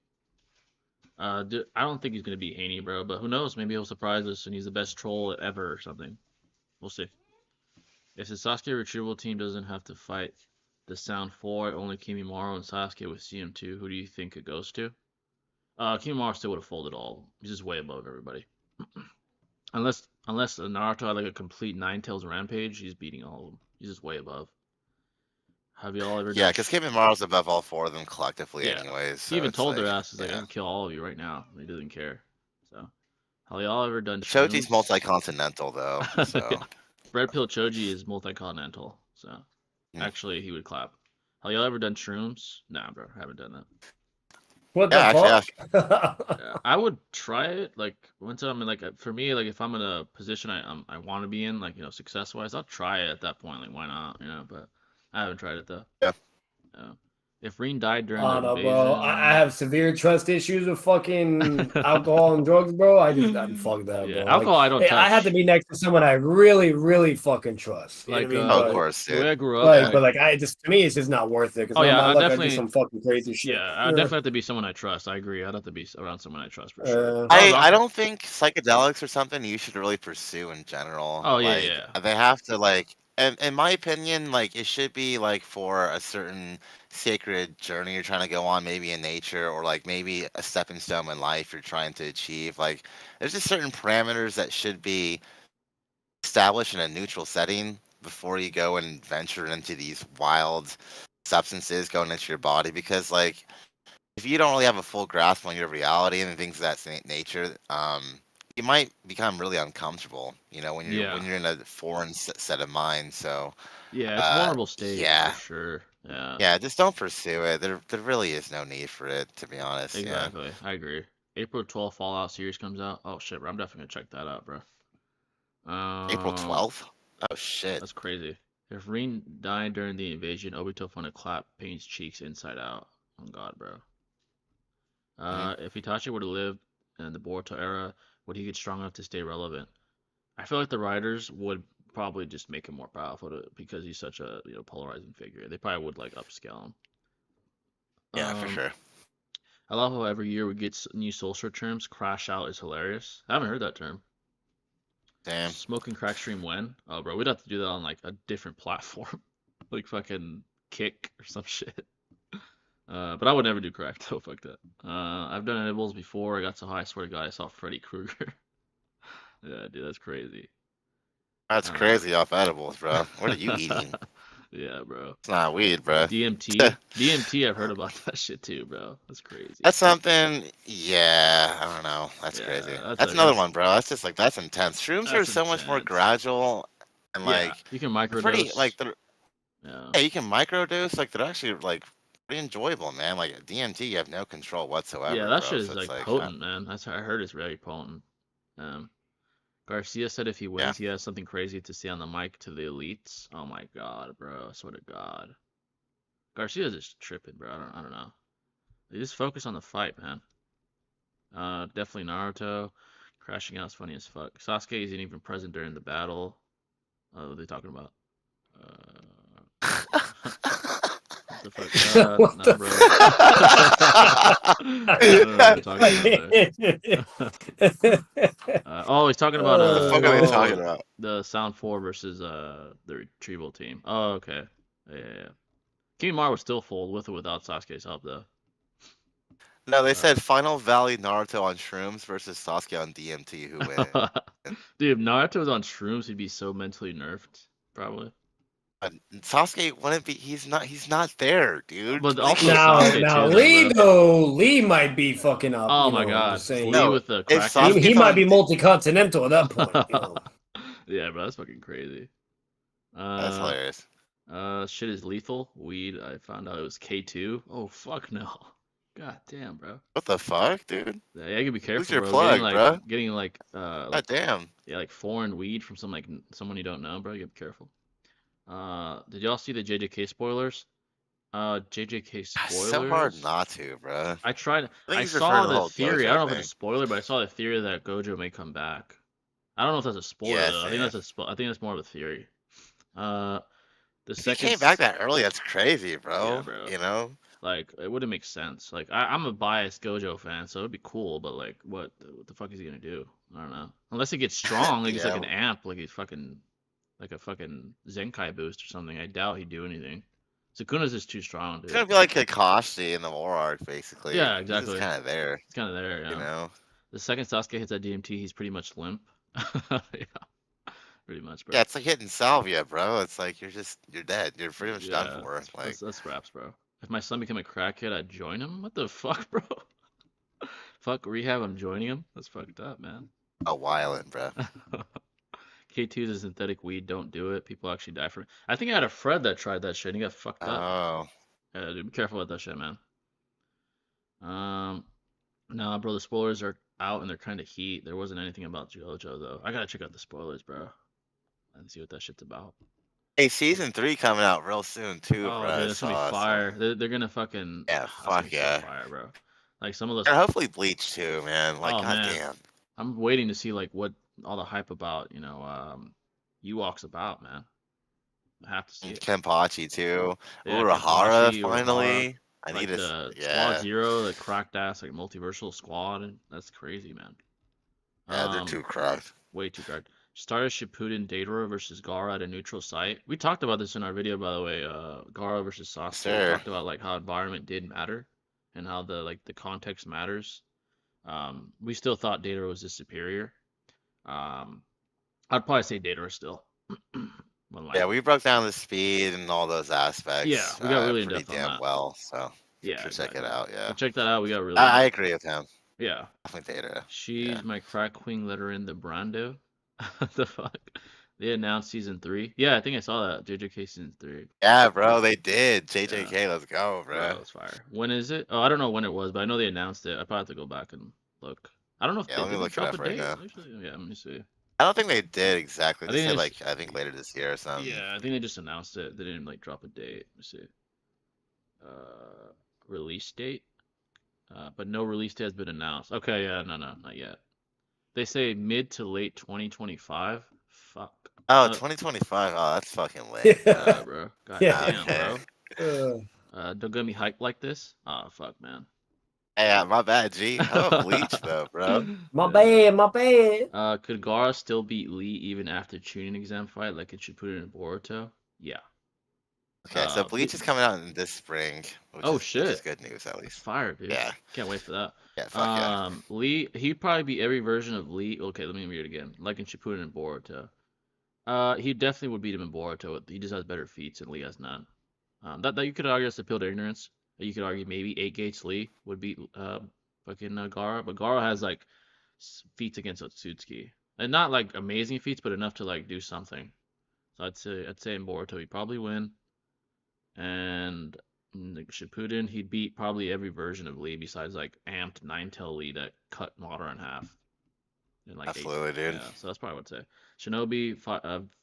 I don't think he's gonna be Haney, bro, but who knows? Maybe he'll surprise us and he's the best troll ever or something. We'll see. If the Sasuke retrieval team doesn't have to fight the Sound 4, only Kimimaro and Sasuke with CM2, who do you think it goes to? Kimimaro still would have folded all. He's just way above everybody. Unless Naruto had like a complete Nine Tails rampage, he's beating all of them. He's just way above. Have y'all ever Yeah, done? because Kimimara's above all four of them collectively, Yeah. anyways. He So even it's told their like, asses like I yeah. can kill all of you right now. He doesn't care. So, have y'all ever done Choji's shrooms? multi-continental though, so Yeah. Red Pill Choji is multi-continental. So, mm. actually, he would clap. Have y'all ever done shrooms? Nah, bro, haven't done that. What yeah, the actually, fuck? Yeah, I would try it. Like once I'm in like for me, like if I'm in a position I want to be in, like success wise, I'll try it at that point. Like why not? But I haven't tried it though. yeah. Yeah. If Reen died during I the don't know, bro. I invasion, have severe trust issues with fucking alcohol and drugs, bro. Fuck that, yeah, bro. Like, alcohol I don't I had to touch. be next to someone I really, really fucking trust. You know Like what I mean? Oh, of But course, the way dude. I grew up, like I just to me, it's just not worth it. Because oh my yeah, I luck, I do definitely some fucking crazy shit. yeah, I definitely have to be someone I trust. I agree. I'd have to be around someone I trust for sure. Uh, If I was I alcohol, don't think psychedelics are something you should really pursue in general. oh yeah, Like yeah, they have to like, in my opinion, like it should be like for a certain sacred journey you're trying to go on, maybe in nature or like maybe a stepping stone in life you're trying to achieve. Like there's just certain parameters that should be established in a neutral setting before you go and venture into these wild substances going into your body because like if you don't really have a full grasp on your reality and things of that nature, you might become really uncomfortable. When yeah, you're in a foreign set of mind. So, yeah. It's a vulnerable state for yeah, sure. Yeah, yeah, just don't pursue it. There really is no need for it, to be honest. Yeah, exactly. I agree. April 12th Fallout series comes out. Oh shit, bro, I'm definitely gonna check that out, bro. April Uh, 12th. Oh shit. that's crazy. If Reen died during the invasion, Obito found a clap Pain's cheeks inside out. Oh god, bro. Mhm. If Itachi were to live in the Boruto era, would he get strong enough to stay relevant? I feel like the writers would probably just make him more powerful because he's such a polarizing figure. They probably would like upscale him. Yeah, for Um, sure. I love how every year we get new social terms. Crash out is hilarious. I haven't heard that term. Damn. Smoking crack stream when? Oh, bro, we'd have to do that on like a different platform, like fucking Kick or some shit. But I would never do crack though. Fuck that. I've done edibles before. I got so high, I swear to God, I saw Freddy Krueger. Yeah, dude, that's crazy. That's Uh, crazy off edibles, bro. What are you eating? yeah, bro. It's not weed, bro. DMT. I've heard about that shit too, bro. That's crazy. That's something, yeah, I don't know. That's crazy. Yeah, that's That's like another one, bro. That's just like, that's intense. Shrooms are that's so much more intense. gradual and Yeah, like you can pretty, like microdose. Yeah. Yeah, you can microdose. Like they're actually like pretty enjoyable, man. Like DMT, you have no control Yeah, whatsoever, that bro. shit So is it's like like, potent, man. I heard it's very potent. Garcia said if he yeah. wins, he has something crazy to say on the mic to the elites. Oh my god, bro. I swear to God. Garcia's just tripping, bro. I don't know. They just focus on the fight, man. Definitely Naruto. Crashing out is funny as fuck. Sasuke isn't even present during the battle. What are they talking about? What the fuck? What Nah, the bro. I don't know what they're talking about there. Oh, he's talking about What the fuck are they talking oh about? the Sound 4 versus the Retrieval team. Oh, okay. Yeah. Kimimaro was still full with or without Sasuke's help though. No, they Uh, said Final Valley Naruto on shrooms versus Sasuke on DMT. Who wins? Dude, if Naruto was on shrooms, he'd be so mentally nerfed, probably. Sasuke wouldn't be. He's not there, dude. But Like, also now, Sasuke now too, though, Lee bro. though, Lee might be fucking up. Oh You my know, I'm God, just saying. Lee no, with the if crack He, habit. he Sasuke's might on, be multi-continental at that point. You know. Yeah, bro, that's fucking crazy. that's Uh, hilarious. Shit is lethal. Weed. I found out it was K2. Oh fuck no. God damn, bro. What the fuck, dude? Yeah, you gotta be Who's careful, your bro. Getting plug, bro? like God damn. yeah, like foreign weed from some like someone you don't know, bro. You gotta be careful. Did y'all see the JJK spoilers? JJK It's so hard spoilers. not to, bro. I tried. I think I he's referring saw to the the whole theory. I don't Gojo know if it's a thing. spoiler, but I saw the theory that Gojo may come back. I don't know if that's a spoiler Yeah, though. I think same. that's I think that's more of a theory. Uh, the If he second. came back that early, that's crazy, Yeah, bro. bro. You know? Like it wouldn't make sense. Like I'm a biased Gojo fan, so it'd be cool. But like, what the fuck is he gonna do? I don't know. Unless he gets strong, like he's like Yeah. an amp, like he's fucking like a fucking Zenkai boost or something. I doubt he'd do anything. Sukuna's just too strong, It's dude. gonna be like Kakashi in the War Arc, basically. Yeah, He's just exactly. kind of there, It's kind of there, you yeah. know? The second Sasuke hits that DMT, he's pretty much limp. Yeah, pretty much, bro. Yeah, it's like hitting salvia, bro. It's like you're dead. You're pretty much done Yeah, for. Like that's raps, bro. If my son became a crackhead, I'd join him. What the fuck, bro? Fuck rehab, I'm joining him. That's fucked up, man. a wildin', bro. K2 is a synthetic weed. Don't do it. People actually die from it. I think I had a friend that tried that shit and he got fucked up. Oh, Yeah, dude, be careful with that shit, man. Nah, bro, the spoilers are out and they're kind of heat. There wasn't anything about Gojo though. I gotta check out the spoilers, bro, and see what that shit's about. hey, season 3 coming out real soon too, bro. Oh, dude, I that's gonna be saw so. fire. They're gonna fucking. Yeah, That's gonna fuck be so yeah. fire, bro. Like some of those. And hopefully Bleach too, man. Like, Oh man, goddamn. I'm waiting to see like what all the hype about Ewok's about, man. I have to see And it. Kenpachi too. Yeah, Urahara Kenpachi, Urahara, finally. I need like to. the Squad Yeah, Zero, the cracked ass like multiversal squad. And that's crazy, man. yeah, they're too cracked. Way too cracked. Started Shippuden Datara versus Gaara at a neutral site. We talked about this in our video, by the way. Gaara versus Sasuke. We Sure. talked about like how environment did matter and how the context matters. We still thought Datara was the superior. Um, I'd probably say Datara still. Yeah, Unlikely. we broke down the speed and all those Yeah, aspects we got really in pretty depth on damn that. well. So you Yeah, should check it exactly. out. So Yeah, check that out. We got really in I depth. agree with him. Yeah. Definitely Data. She's Yeah. my crack queen. Let her in the Brando. The fuck? They announced season 3. Yeah, I think I saw that. JJK season 3. Yeah, bro, they did. Yeah. JJK, let's go, Bro, bro. it's fire. When is it? Oh, I don't know when it was, but I know they announced it. I probably have to go back and look. I don't know if Yeah, they let me did they look it drop a up right date now. actually. Yeah, let me see. I don't think they did exactly. I They think said they like just I think later this year or something. yeah, I think they just announced it. They didn't like drop a date. Let me see. Release date. But no release date has been announced. Okay, yeah, no, not yet. They say mid to late 2025. Fuck. Oh, 2025. Oh, that's fucking late. Yeah, bro. God Yeah. damn, Okay. bro. Don't get me hyped like this. Oh, fuck, man. Hey, my bad, G. How about Bleach though, bro? My Yeah. bad, my bad. Could Gaara still beat Lee even after tuning exam fight like it should put it in Boruto? Yeah. Okay, so Bleach is coming out in this spring, Oh which is shit. good news at That's least. fire, dude. Yeah. Can't wait for that. Yeah, fuck yeah. Lee, he'd probably be every version of Lee. Okay, let me read it again. Like in Shippuden and Boruto. He definitely would beat him in Boruto. He just has better feats and Lee has none. That you could argue that's appeal to ignorance. You could argue maybe 8 Gates Lee would beat fucking Gaara, but Gaara has like feats against Otsutsuki. And not like amazing feats, but enough to like do something. So I'd say in Boruto he'd probably win. And like Shippuden, he beat probably every version of Lee besides like amped 9-tail Lee that cut water in half. In like Absolutely, dude. Yeah, so that's probably what I'd say. Shinobi,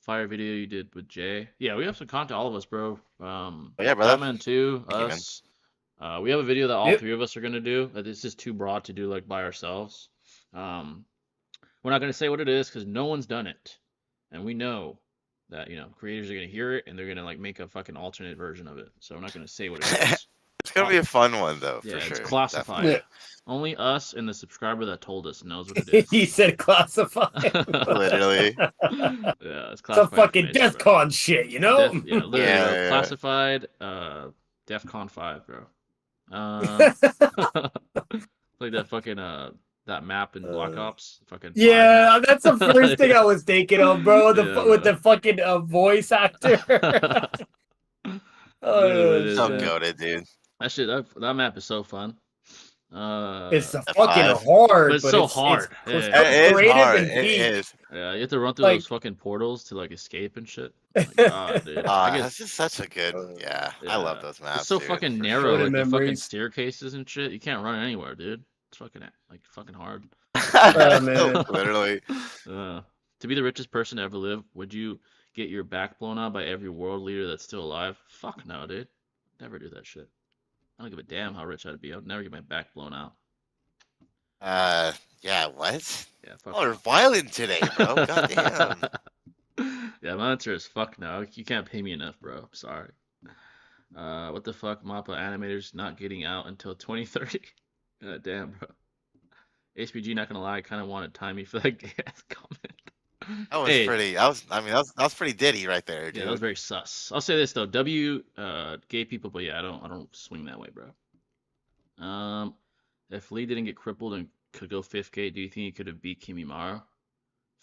fire video you did with Jay. Yeah, we have some content, all of us, bro. Yeah, brother. Batman 2, Thank you, man. us. We have a video that all Yep. three of us are gonna do. It's just too broad to do like by ourselves. We're not gonna say what it is because no one's done it, and we know that creators are gonna hear it and they're gonna like make a fucking alternate version of it. So we're not gonna say what it is. It's gonna be a fun one though, Yeah, for sure. it's classified. Definitely. Only us and the subscriber that told us knows what it is. He said classified. Literally. Yeah, it's It's a classified. fucking information, bro. DEFCON shit, you know? Yeah, literally, Yeah, bro. yeah. Classified. DEFCON 5, bro. Like that fucking that map in Black Ops. Fucking 5. Yeah, that's the first thing I was thinking of, bro. Yeah, With bro. the fucking voice actor. Literally, it is, So man. goated, dude. That shit. That map is so fun. It's F5. fucking hard, But it's so hard. It's Yeah, It is creative hard. and It deep. is. Yeah, you have to run through Like- those fucking portals to like escape and shit. Oh my God, dude. I That's guess just such a good. Yeah, I love those maps. it's so dude, fucking for narrow, sure. like the fucking memories. staircases and shit. You can't run anywhere, dude. It's fucking hard. man. Literally. To be the richest person to ever live, would you get your back blown out by every world leader that's still alive? Fuck no, dude. Never do that shit. I don't give a damn how rich I'd be. I'd never get my back blown out. Yeah. What? Yeah, fuck Oh, no. we're violent today, bro. Goddamn. Yeah, my answer is fuck no. You can't pay me enough, bro. I'm sorry. What the fuck? Mappa animators not getting out until 2030. God damn, bro. HPG, not gonna lie, I kind of wanted Timey for that gay ass comment. That was Hey, pretty. That was pretty ditty right there, dude. yeah, that was very sus. I'll say this though, gay people, but yeah, I don't swing that way, bro. If Lee didn't get crippled and could go 5th gate, do you think he could have beat Kimimaro?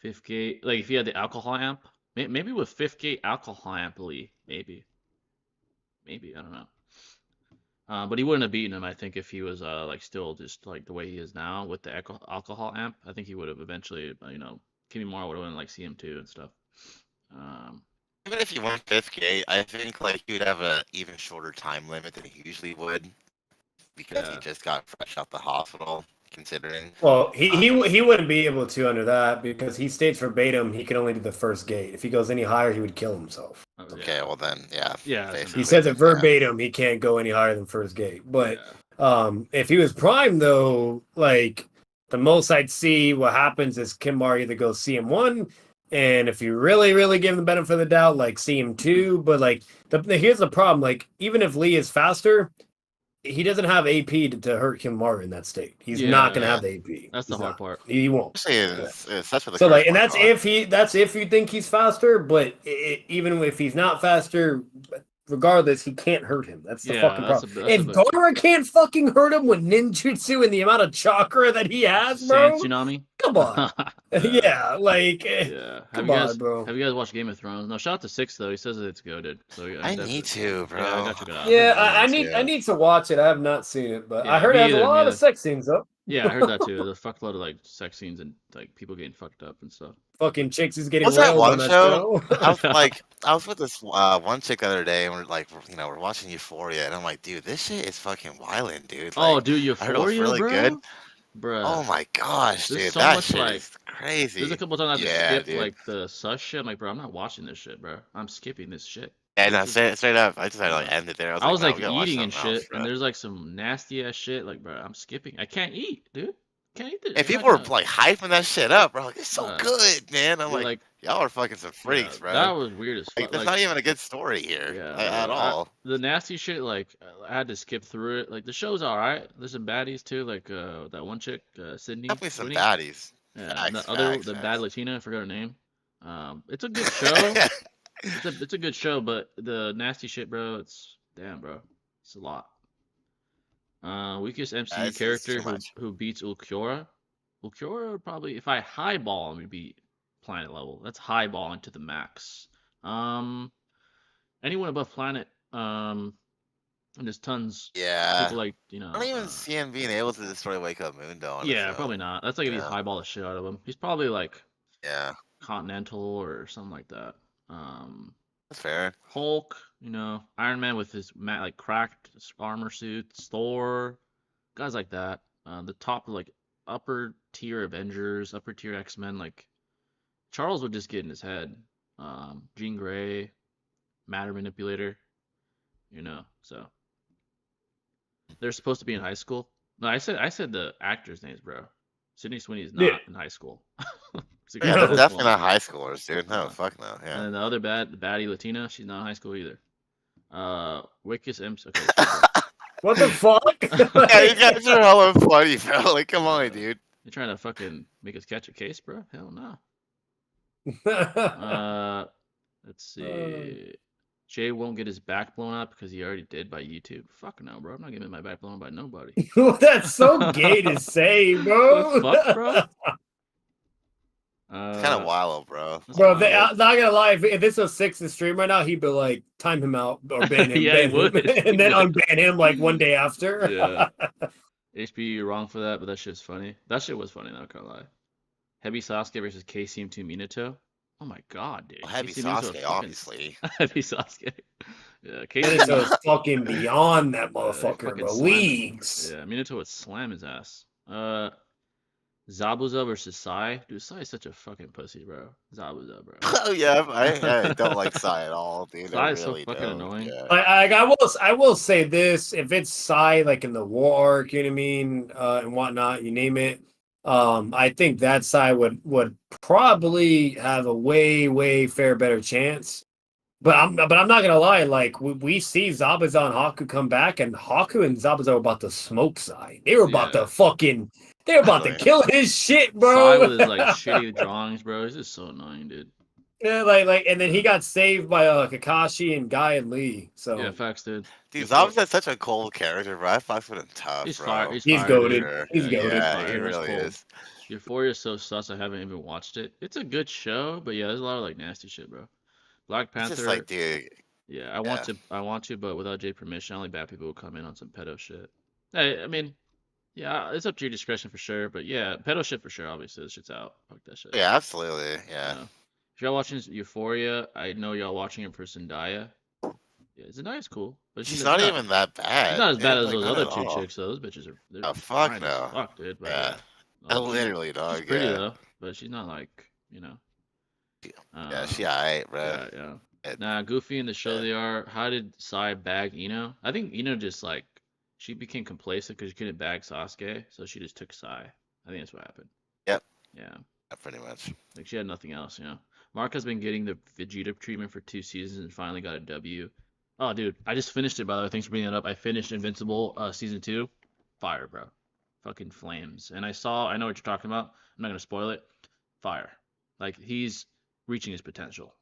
5th gate, like if he had the alcohol amp, maybe with 5th gate alcohol amp Lee, maybe, I don't know. But he wouldn't have beaten him, I think, if he was like still just like the way he is now with the alcohol amp. I think he would have eventually, Kimimaro would have went like CM2 and stuff. Even if you went 5th gate, I think like you'd have an even shorter time limit than he usually would, because he just got fresh out the hospital. Considering. Well, he wouldn't be able to under that because he states verbatim he can only do the 1st gate. If he goes any higher, he would kill himself. Okay, well then, yeah. Yeah, He says it verbatim. He can't go any higher than 1st gate. But if he was prime, though, like the most I'd see what happens is Kimbar either goes CM1, and if you really, really give him the benefit of the doubt, like CM2. But like here's the problem: like even if Lee is faster, he doesn't have AP to hurt Kimbar in that state. He's not going to have the AP. That's the hard part. He won't. So like, and that's if you think he's faster. But even if he's not faster, regardless, he can't hurt him. That's the fucking problem. If Gaara can't fucking hurt him with ninjutsu and the amount of chakra that he has, bro. Tsunami? Come on. Yeah, like. Yeah. Come on, bro. Have you guys watched Game of Thrones? No, shout out to 6 though. He says that it's goaded. So yeah, I need to, bro. Yeah, I got you. Yeah, I need to watch it. I have not seen it, but I heard it has a lot of sex scenes though. Yeah, I heard that too. There's a fuckload of like sex scenes and like people getting fucked up and stuff. Fucking chicks is getting. What's that one show? I was with this one chick the other day, and we're like, we're watching Euphoria, and I'm like, dude, this shit is fucking wild, dude. Like, oh, dude, Euphoria, I heard it was really good. Bruh. Oh my gosh, there's dude, so that much, shit like, is crazy. There's a couple times I have to skip dude. like the sus shit. I'm like, bro, I'm not watching this shit, bro. I'm skipping this shit. Yeah, no, straight up. I just had to like end it there. I was like no, eating and shit, else, and there's like some nasty ass shit. Like, bro, I'm skipping. I can't eat, dude. Can't eat this. And people were like hyping that shit up, bro. Like, it's so good, man. I'm dude, like, y'all are fucking some freaks, bro. That was weird as fuck. Like, there's not even a good story here at all. The nasty shit, like, I had to skip through it. Like, the show's alright. There's some baddies too, like that one chick, Sydney. Definitely some baddies. Yeah, the bad Latina, I forgot her name. It's a good show. it's a good show, but the nasty shit, bro, it's a lot. Weakest MCU character who beats Ulquiorra. Ulquiorra would probably, if I highball him, would be planet level. That's highballing to the max. Anyone above planet, and there's tons. Yeah. People like, I don't even see him being able to destroy Wake Up Moon, though. Yeah, probably not. That's like if he's highball the shit out of him. He's probably like Continental or something like that. That's fair. Hulk, Iron Man with his like cracked armor suits, Thor, guys like that. The top like upper tier Avengers, upper tier X-Men, like Charles would just get in his head. Jean Grey, matter manipulator, so they're supposed to be in high school. No, I said the actor's names, bro. Sydney Sweeney is Yeah. not in high school. Yeah, they're No. definitely not high schoolers, dude. No, No. fuck no. And Yeah. then the other baddie Latina, she's not in high school either. Wickus Imps. Okay, What the fuck? Yeah, these guys are hella funny, bro. Like, come on, dude. you're trying to fucking make us catch a case, bro? Hell no. Let's see. Jay won't get his back blown up because he already did by YouTube. Fuck no, bro. I'm not getting my back blown by nobody. That's so gay to say, bro. The fuck, bro? It's kind of wild, bro. That's Bro, wild. I'm not gonna lie. If this was 6 in stream right now, he'd be like, time him out or ban him, Yeah, he ban him, would. and He'd then be like- unban him like one day after. Yeah. HB, you're wrong for that, but that shit's funny. That shit was funny, not gonna lie. Heavy Sasuke versus KCM2 Minato. Oh my god, dude. Well, heavy KCM Minato is Sasuke, fucking- obviously. Heavy Sasuke. Yeah, Minato KCM is fucking beyond that they motherfucker, fucking bro. slam him. Leagues. Yeah, Minato would slam his ass. Zabuza versus Sai. Dude, Sai is such a fucking pussy, bro. Zabuza, bro. Oh yeah, I don't like Sai at all, dude. Sai I is so really fucking don't. annoying. Yeah. I will say this: if it's Sai, like in the war arc, you know what I mean, and whatnot, you name it. I think that Sai would probably have a way fair better chance. But I'm not gonna lie, like we see Zabuza and Haku come back, and Haku and Zabuza were about to smoke Sai. They were about to they were about to Really? kill his shit, bro. Sai with his like shitty drawings, bro. He's just so annoying, dude. Yeah, like, and then he got saved by Kakashi and Guy and Lee. So Yeah, facts, dude. Dude, Zabuza's such a cold character, bro. I fucks with him tough, He's bro. fire. He's He's fire, goated. dude. Sure. He's goated. Yeah, fire. he He's really cold. is. Euphoria is so sus. I haven't even watched it. It's a good show, but yeah, there's a lot of like nasty shit, bro. Black It's Panther. just like, dude. Yeah, I want to, but without Jay permission, only bad people will come in on some pedo shit. Hey, I mean, yeah, it's up to your discretion for sure, but yeah, pedo shit for sure. Obviously, this shit's out. Fuck that shit. Yeah, absolutely. Yeah. If y'all watching Euphoria, I know y'all watching it for Zendaya. Yeah, Zendaya's cool, but She's not even that bad. She's not as bad dude. as Like, those not other at two all. chicks. Though those bitches are. They're Oh, fuck fine as no. Fuck, dude. But Yeah. yeah. Literally, dog. She's pretty yeah. though, but she's not like Yeah, she alright, bro. Yeah. It- Nah, Goofy in the show Yeah. they are. How did Sai bag Ino? I think Ino just like she became complacent because she couldn't bag Sasuke, so she just took Sai. I think that's what happened. Yep. Yeah. Pretty much. Like she had nothing else, Mark has been getting the Vegeta treatment for 2 seasons and finally got a W. Oh, dude, I just finished it by the way. Thanks for bringing that up. I finished Invincible season 2. Fire, bro. Fucking flames. And I know what you're talking about. I'm not gonna spoil it. Fire. Like he's reaching his potential.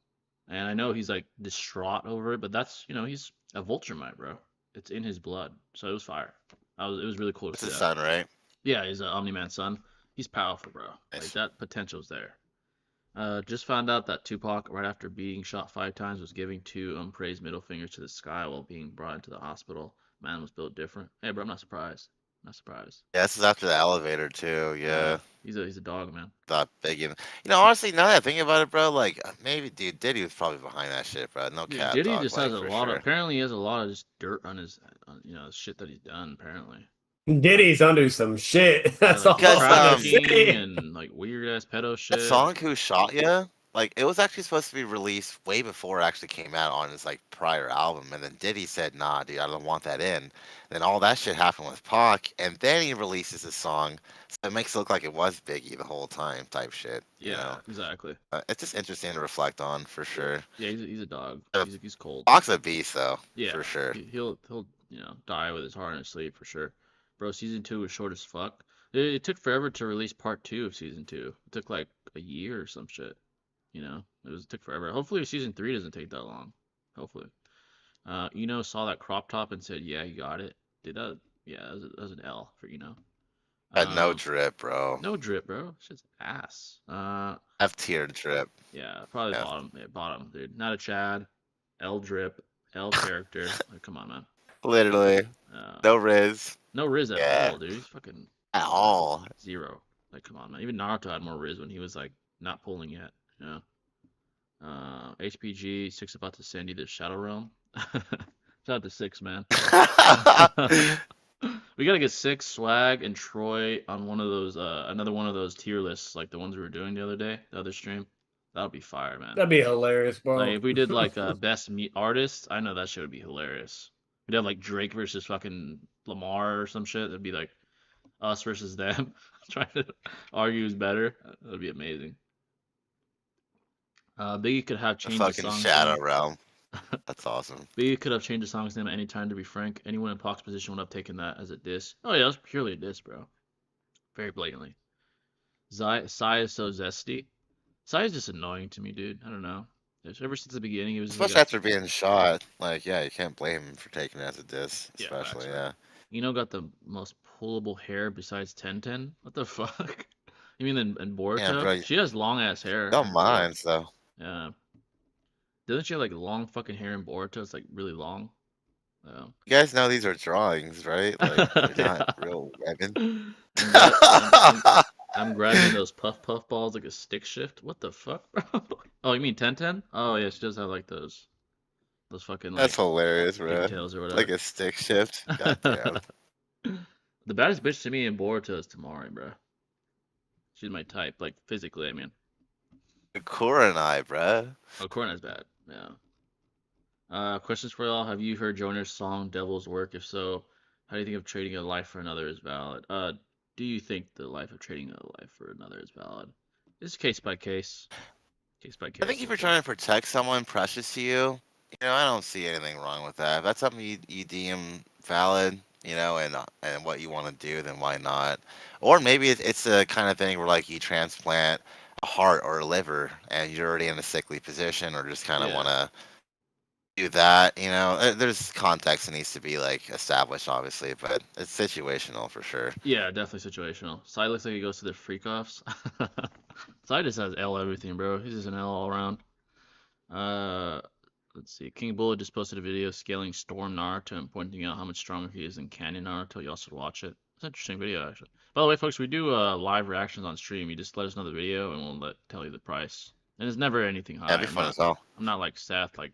And I know he's like distraught over it, but that's he's a Vulturemite, bro. It's in his blood. So it was fire. It was really cool to It's see his that. son, right? Yeah, he's an Omni-Man son. He's powerful, bro. Like Nice. that potential's there. Just found out that Tupac, right after being shot 5 times, was giving 2 unpraised middle fingers to the sky while being brought into the hospital. Man was built different. Hey, bro, I'm not surprised. Not surprised. Yeah, this is after the elevator too. Yeah. He's a dog, man. Thought big. Honestly, now that I think about it, bro, like maybe dude Diddy was probably behind that shit, bro. No Dude, cap. Diddy dog, just like, has a for lot sure. of. Apparently, he has a lot of just dirt on his, shit that he's done. Apparently. Diddy's under some shit. That's all Because, I'm gonna trafficking say. and like weird ass pedo That shit. song "Who Shot Ya," like it was actually supposed to be released way before it actually came out on his like prior album, and then Diddy said, "Nah, dude, I don't want that in." Then all that shit happened with Pac, and then he releases this song, so it makes it look like it was Biggie the whole time, type shit. Yeah, exactly. It's just interesting to reflect on for sure. Yeah, he's a dog. He's cold. Pac's a beast though, Yeah, for sure. He'll die with his heart in his sleep for sure. Bro, season 2 was short as fuck. It took forever to release part 2 of season 2. It took like a year or some shit. It took forever. Hopefully season 3 doesn't take that long. Hopefully. Saw that crop top and said, "Yeah, you got it." Did that? Yeah, that was an L for Had no drip, bro. No drip, bro. Shit's ass. F tier drip. Yeah, probably Yeah. bottom. Yeah, bottom, dude. Not a Chad. L drip. L character. Like, come on, man. Literally, no Riz No Riz at Yeah. all, dude. He's fucking at all. 0. Like, come on, man. Even Naruto had more Riz when he was like not pulling yet. HPG 6 about to send you to Shadow Realm. Shout out to 6, man. We gotta get 6 swag and Troy on one of those another one of those tier lists like the ones we were doing the other day, the other stream. That would be fire, man. That'd be hilarious, bro. Like if we did like best meet artists, I know that shit would be hilarious. We'd have like Drake versus fucking Lamar or some shit. It'd be like us versus them trying to argue who's better. That'd be amazing. Biggie could have The changed the fucking song's Shadow name. Realm. That's awesome. Biggie could have changed the song's name at any time, to be frank. Anyone in Pac's position would have taken that as a diss. Oh yeah, that's purely a diss, bro. Very blatantly. Sai is so zesty. Sai is just annoying to me, dude. I don't know. Ever since the beginning, he was just Especially like after being shot. Like, yeah, you can't blame him for taking it as a diss. Yeah, Especially, facts, yeah. Got the most pullable hair besides Tenten. What the fuck? You mean in Boruto? Yeah, bro. She has long ass hair. Don't mind, though. Yeah. Doesn't she have like long fucking hair in Boruto? It's like really long. Yeah. You guys know these are drawings, right? Like, they're Yeah. not real women. I'm grabbing those puff balls like a stick shift. What the fuck, bro? Oh, you mean Tenten? Oh yeah, she does have like those fucking like That's hilarious, bro. pigtails or whatever. Like a stick shift. God damn. The baddest bitch to me in Boruto is Tamari, bro. She's my type, like physically, I mean. Cora and I, bro. Oh, Corna's bad. Yeah. Questions for y'all. Have you heard Joner's song Devil's Work? If so, how do you think of trading a life for another is valid? Do you think the life of trading a life for another is valid? It's case by case. Case by case. I think if you're trying to protect someone precious to you, I don't see anything wrong with that. If that's something you deem valid, and what you want to do, then why not? Or maybe it's the kind of thing where like you transplant a heart or a liver and you're already in a sickly position or just kind of want to do that. There's context that needs to be like established, obviously, but it's situational for sure. Yeah, definitely situational. Sai looks like he goes to the freak offs. Sai just has L everything, bro. He's just an L all around. Let's see. King Bullet just posted a video scaling Storm Naruto and pointing out how much stronger he is than Canyon Naruto. You also should watch it. It's an interesting video, actually. By the way, folks, we do live reactions on stream. You just let us know the video, and we'll tell you the price. And it's never anything high. That'd be fun as hell. I'm not like Seth, like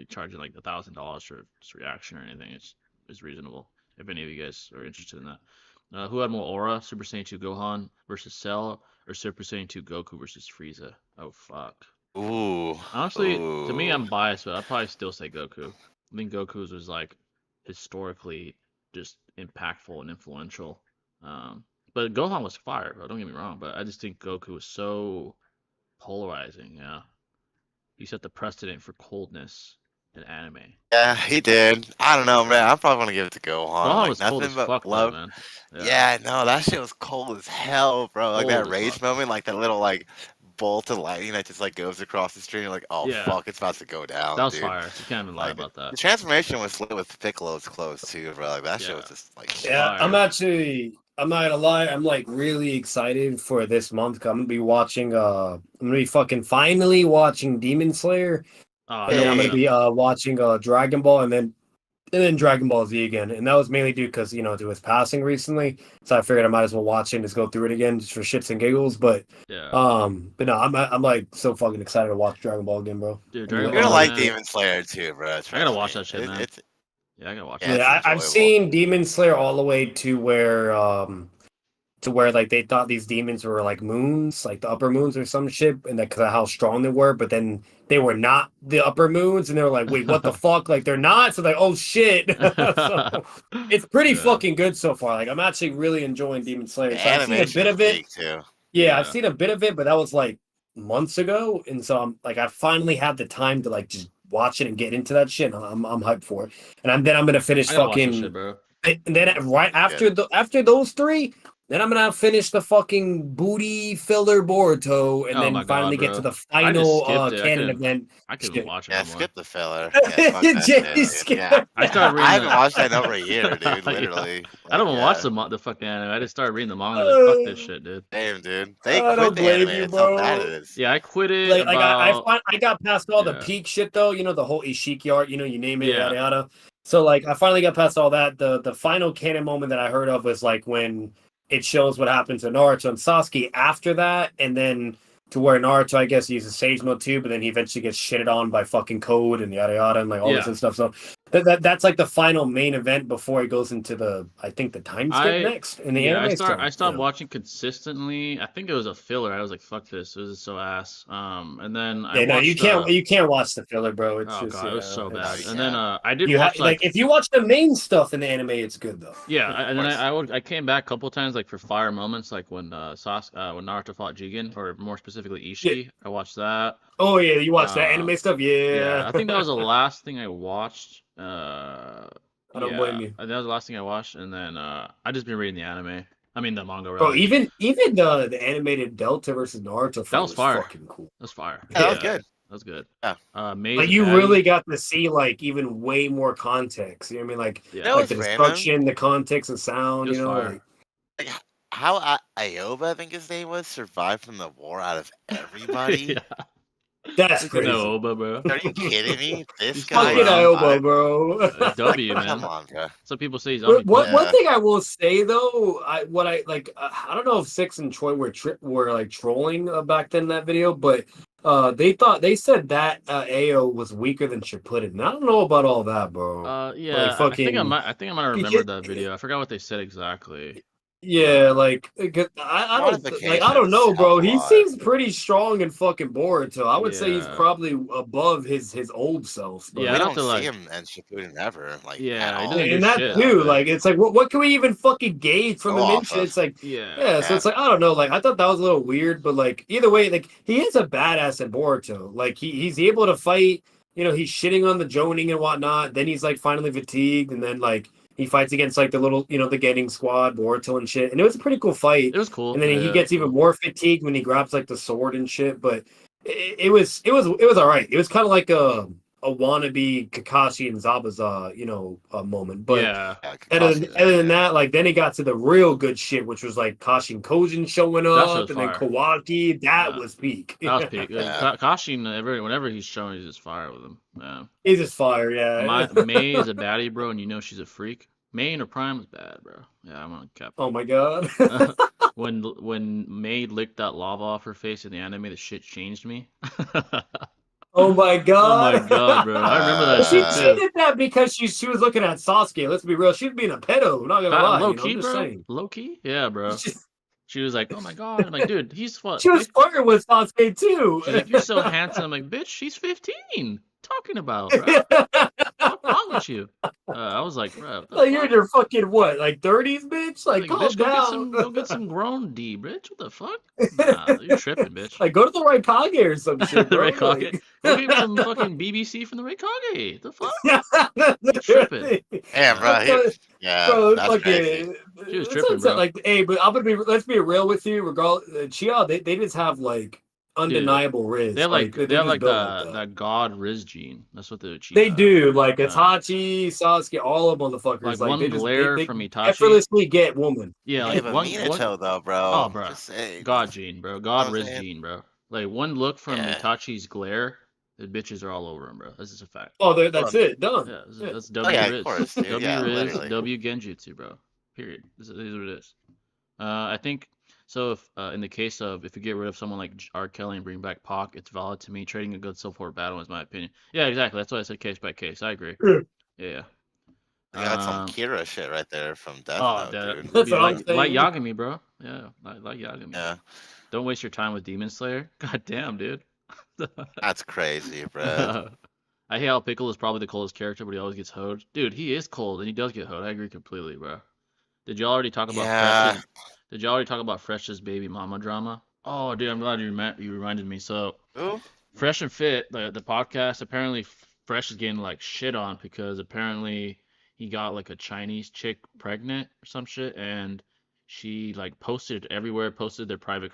charging like $1,000 for this reaction or anything. It's reasonable. If any of you guys are interested in that. Who had more aura? Super Saiyan 2 Gohan versus Cell, or Super Saiyan 2 Goku versus Frieza? Oh fuck. Ooh. Honestly, to me, I'm biased, but I'd probably still say Goku. I think Goku's was like historically just impactful and influential. But Gohan was fire, bro. Don't get me wrong, but I just think Goku was so polarizing. Yeah, he set the precedent for coldness in anime. Yeah, he did. I don't know, man. I probably want to give it to Gohan. Gohan was cold as fuck, love. though, man. Yeah, no, that shit was cold as hell, bro. Like Cold that as rage fuck. moment, like that little like bolt of lightning that just like goes across the stream. Like, oh Yeah. fuck, it's about to go down. That was dude. fire. You can't even lie about that. The transformation was lit with Piccolo's clothes too, bro. Like that shit was just like. Yeah, I'm not gonna lie, I'm like really excited for this month. I'm gonna be watching I'm gonna be fucking finally watching Demon Slayer. Oh, And then I'm Hey. gonna be watching Dragon Ball and then Dragon Ball Z again. And that was mainly due because it was passing recently. So I figured I might as well watch it and just go through it again just for shits and giggles. But yeah. But no, I'm like so fucking excited to watch Dragon Ball again, bro. Dude, You're Dragon gonna Ball, like man. Demon Slayer too, bro. I gotta watch that shit, man. Yeah, I gotta watch it. Yeah, I've seen Demon Slayer all the way to where like they thought these demons were like moons, like the upper moons or some shit, and that because of how strong they were, but then they were not the upper moons, and they were like, wait, what the fuck? Like they're not. So like, oh shit. So, it's pretty fucking good so far. Like I'm actually really enjoying Demon Slayer. So I've seen a bit of it. Too. Yeah, I've seen a bit of it, but that was like months ago, and so I'm like, I finally had the time to like just watch it and get into that shit. I'm hyped for it, and then I'm gonna finish fucking. Shit, bro. And then right after after those three, then I'm gonna finish the fucking booty filler Boruto, and then finally get to the final canon event. I couldn't watch it. Yeah, skip the filler. Yeah, I started reading. I haven't watched that in over a year, dude. Literally. I don't even watch the fucking anime. I just started reading the manga. Like, fuck this shit, dude. Damn, dude. They quit the anime. It's how bad it is. Yeah, I quit it. I got past all the peak shit though. The whole Ishiki art. You name it, yada yada. So like, I finally got past all that. The final canon moment that I heard of was like when it shows what happens to Naruto and Sasuke after that, and then to where Naruto, I guess, uses Sage Mode too, but then he eventually gets shitted on by fucking Code and yada yada and like all this Yeah. and stuff. So that's like the final main event before he goes into the time skip next in the anime. I stopped watching consistently. I think it was a filler. I was like, fuck this is so ass. And then I watched, you can't watch the filler, bro. It's just god, it was so bad. it's- And then I did you watch like if you watch the main stuff in the anime, it's good though. yeah, and then I came back a couple times like for fire moments, like when when Naruto fought Jigen, or more specifically Ishii. I watched that. Oh yeah, you watch that anime stuff, yeah. I think that was the last thing I watched. I don't blame you. That was the last thing I watched, and then I just been reading the anime. I mean the manga. Bro, rather. even the animated Delta versus Naruto fight was fire. fucking cool. That's fire. Yeah, that was good. That was good. Yeah. Like you really got to see like even way more context. You know what I mean? Like, That like was the random. destruction, the context of sound. You know, fire. Like, how Ioba, I think his name was, survived from the war out of everybody. Yeah. that's crazy. No, bro. Are you kidding me? This guy. Fucking Ioba, bro. W, man. Come on, bro. Some people say he's One Yeah. thing I will say though, I don't know if Six and Troy were like trolling back then in that video, but they said that Ao was weaker than Shippuden. And I don't know about all that, bro. Yeah. Like, fucking- I think I might have remembered that video. I forgot what they said exactly. Yeah, like I don't know, bro. He seems pretty strong and fucking bored. So I would say he's Yeah. probably above his old self. Bro. Yeah, we I have don't to, see like- him in Shippuden ever. Like, Yeah, at he all. doesn't do and that shit, too, but- like it's like what can we even fucking gauge from Go the off mention? of. It's like Yeah. so it's like I don't know. Like I thought that was a little weird, but like either way, like he is a badass at Boruto. Like he's able to fight. You know, he's shitting on the Joning and whatnot. Then he's like finally fatigued, and then like he fights against like the little, the Getting Squad, Boruto and shit. And it was a pretty cool fight. It was cool. And then he Yeah, gets even more fatigued when he grabs like the sword and shit. But it was all right. It was kind of like a wannabe Kakashi and Zabuza, moment. But yeah. other than that, like then he got to the real good shit, which was like Kashi and Kojin showing That shit up, was and then fire. Kawaki. That Yeah. was peak. That was peak. Yeah. Kakashi, whenever he's showing, he's just fire with him. Yeah. He's just fire, yeah. May is a baddie, bro, and you know she's a freak. May or Prime is bad, bro. Yeah, I'm on cap. Oh my god. When May licked that lava off her face in the anime, the shit changed me. Oh my Oh god. my god, bro! I remember that She shit too. did that because she was looking at Sasuke. Let's be real. She was being a pedo. Not gonna lie. Low I'm key, just bro. saying. Low key, yeah, bro. She, She was like, "Oh my god!" I'm like, "Dude, he's what?" she was flirting with Sasuke too. She's like, "You're so handsome." I'm like, "Bitch, she's 15." Talking about, bro. What's wrong with you? I was like, bro. what the Like you're fuck? in your fucking what? Like 30s, bitch? Like calm bitch, down. go get some grown D, bitch. What the fuck? Nah, you're tripping, bitch. Like go to the Raikage or some shit, The bro. Raikage. Go get some fucking BBC from the Raikage. The fuck? Like, tripping. Yeah, bro. Yeah, Bro, that's fucking, crazy. She was that's tripping, what I'm saying, bro. Like, hey, but let's be real with you. Chia, they just have like undeniable riz. They have like they they have just like built like that. that god Riz gene. That's what the They do, like Itachi, Sasuke, all of motherfuckers. Like one they just, glare they from Itachi. effortlessly get woman. Yeah, Yeah, like but one. Minato though, bro. Oh, bro. Just saying. God gene, bro. God I'm Riz saying. gene, bro. Like one look from Yeah. Itachi's glare, the bitches are all over him, bro. That's just a fact. Oh, that's it, done. Yeah, Yeah. that's W yeah, Riz. of course, dude. W Yeah, Riz, literally. W Genjutsu, bro. Period. This is what it is. I think so. If in the case of if you get rid of someone like R. Kelly and bring back Pac, it's valid to me. Trading a good support battle is my opinion. Yeah, exactly. That's why I said case by case. I agree. Yeah. Yeah. You got some Kira shit right there from Death Oh, Note, dude. That's what I'm like saying. Yagami, bro. Yeah, like Yagami. Yeah, Don't waste your time with Demon Slayer. God damn, dude. that's crazy, bro. I hate how Pickle is probably the coldest character, but he always gets hoed. Dude, he is cold and he does get hoed. I agree completely, bro. Did y'all already talk about Yeah. Fresh's? Did y'all already talk about Fresh's baby mama drama? Oh, dude, I'm glad you reminded me. So, Ooh. Fresh and Fit, the podcast, apparently Fresh is getting like shit on because apparently he got like a Chinese chick pregnant or some shit, and she like posted everywhere, posted their private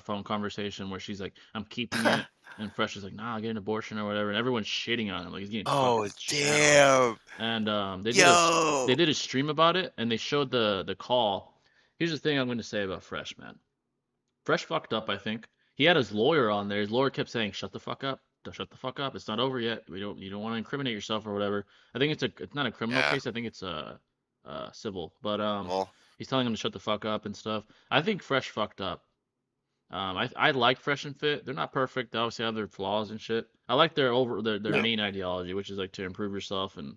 phone conversation where she's like, "I'm keeping it," and Fresh is like, "Nah, I'll get an abortion or whatever," and everyone's shitting on him, like he's getting Oh, fucking shit on. damn. And they Yo. did a stream about it, and they showed the call. Here's the thing I'm going to say about Fresh, man. Fresh fucked up, I think. He had his lawyer on there. His lawyer kept saying, "Shut the fuck up. Shut the fuck up. It's not over yet. You don't want to incriminate yourself or whatever." I think it's not a criminal Yeah. case. I think it's civil. But Well, he's telling him to shut the fuck up and stuff. I think Fresh fucked up. I like Fresh and Fit. They're not perfect. They obviously have their flaws and shit. I like their Yeah. main ideology, which is like to improve yourself and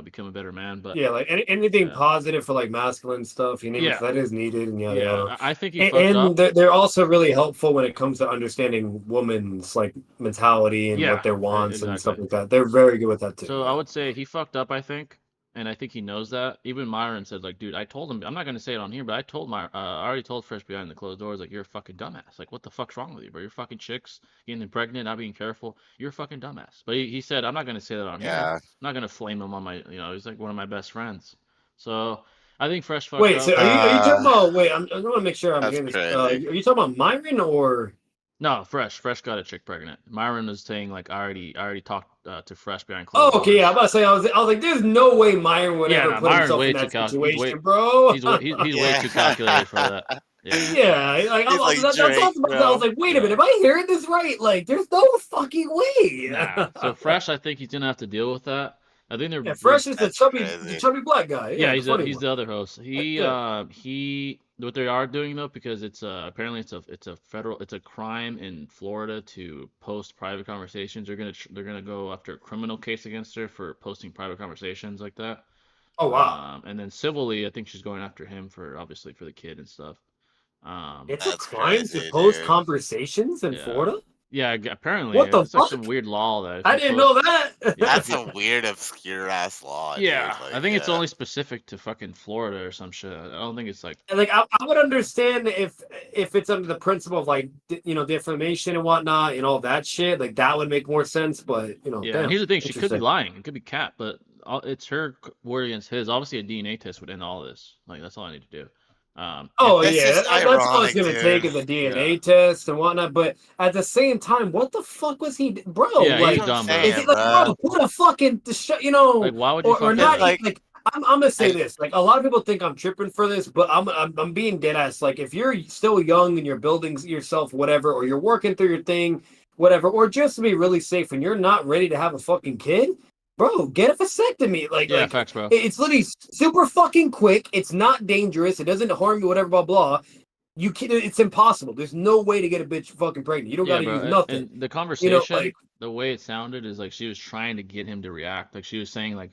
become a better man. But Yeah, like anything yeah, positive for like masculine stuff, you name it, yeah, that is needed and yada yeah. yada. I think he And, fucked and up. they're also really helpful when it comes to understanding women's like mentality and what Yeah, their wants and stuff exactly. like that. They're very good with that too. So I Yeah. would say he fucked up, I think, and I think he knows that. Even Myron said, like, dude, I told him, I'm not gonna say it on here, but I already told Fresh behind the closed doors, like, you're a fucking dumbass. Like, what the fuck's wrong with you, bro? You're fucking chicks getting pregnant, not being careful. You're a fucking dumbass. But he said, I'm not gonna say that on here. Yeah. I'm not gonna flame him on he's like one of my best friends. So I think Fresh fucked Wait, so up. are you talking about? Wait, I want to make sure I'm That's hearing this. Are crazy. you talking about Myron or? No, Fresh got a chick pregnant. Myron was saying like I already talked to Fresh behind Oh, closed okay, yeah. I'm doors. about to say I was like, there's no way Myron would Yeah, ever no, put Myron's himself in way too that situation, he's bro. way he's way too calculated for that. Yeah. Yeah. Yeah, like He's like that's Drake, also about. I was bro. like, wait a minute, Yeah. am I hearing this right? Like, there's no fucking way. Nah. So Fresh, I think he's gonna have to deal with that. I think Yeah, they're Fresh is That's the crazy. chubby black guy. Yeah, yeah, the funny he's one. the other host. Yeah. He what they are doing though, because it's apparently it's a crime in Florida to post private conversations. They're gonna go after a criminal case against her for posting private conversations like that. Oh wow, And then civilly, I think she's going after him for obviously for the kid and stuff. it's a That's crime to crazy, post dude. conversations in Yeah. Florida. Yeah, apparently What the it's like some fuck? weird law that if I you didn't know post, yeah, that. if That's you, a weird, obscure ass law, dude. yeah, I Like, think it's yeah. only specific to fucking Florida or some shit. I don't think it's like, Like I would understand if it's under the principle of like defamation and whatnot and all that shit. Like that would make more sense. But yeah. And damn, here's the thing, she could be interesting. lying. It could be cat, but it's her word against his. Obviously, a DNA test would end all this. Like that's all I need to do. Oh It's yeah, just that's all it's ironic, gonna take dude. is a yeah, DNA test and whatnot. But at the same time, what the fuck was he, bro? yeah. That's He's what Like, I'm dumb, bro. is saying, it like, bro. bro, put a fucking, Like, why would you or fuck It's not? up? like, Like, I'm gonna say I, this. Like, a lot of people think I'm tripping for this, but I'm being dead ass. Like, if you're still young and you're building yourself, whatever, or you're working through your thing, whatever, or just to be really safe and you're not ready to have a fucking kid, bro, get a vasectomy. Yeah, facts, bro. It's literally super fucking quick. It's not dangerous. It doesn't harm you. Whatever, blah blah. You can It's impossible. There's no way to get a bitch fucking pregnant. You don't got Yeah, to use bro. nothing. And the Like, conversation, the way it sounded is like she was trying to get him to react. Like she was saying like,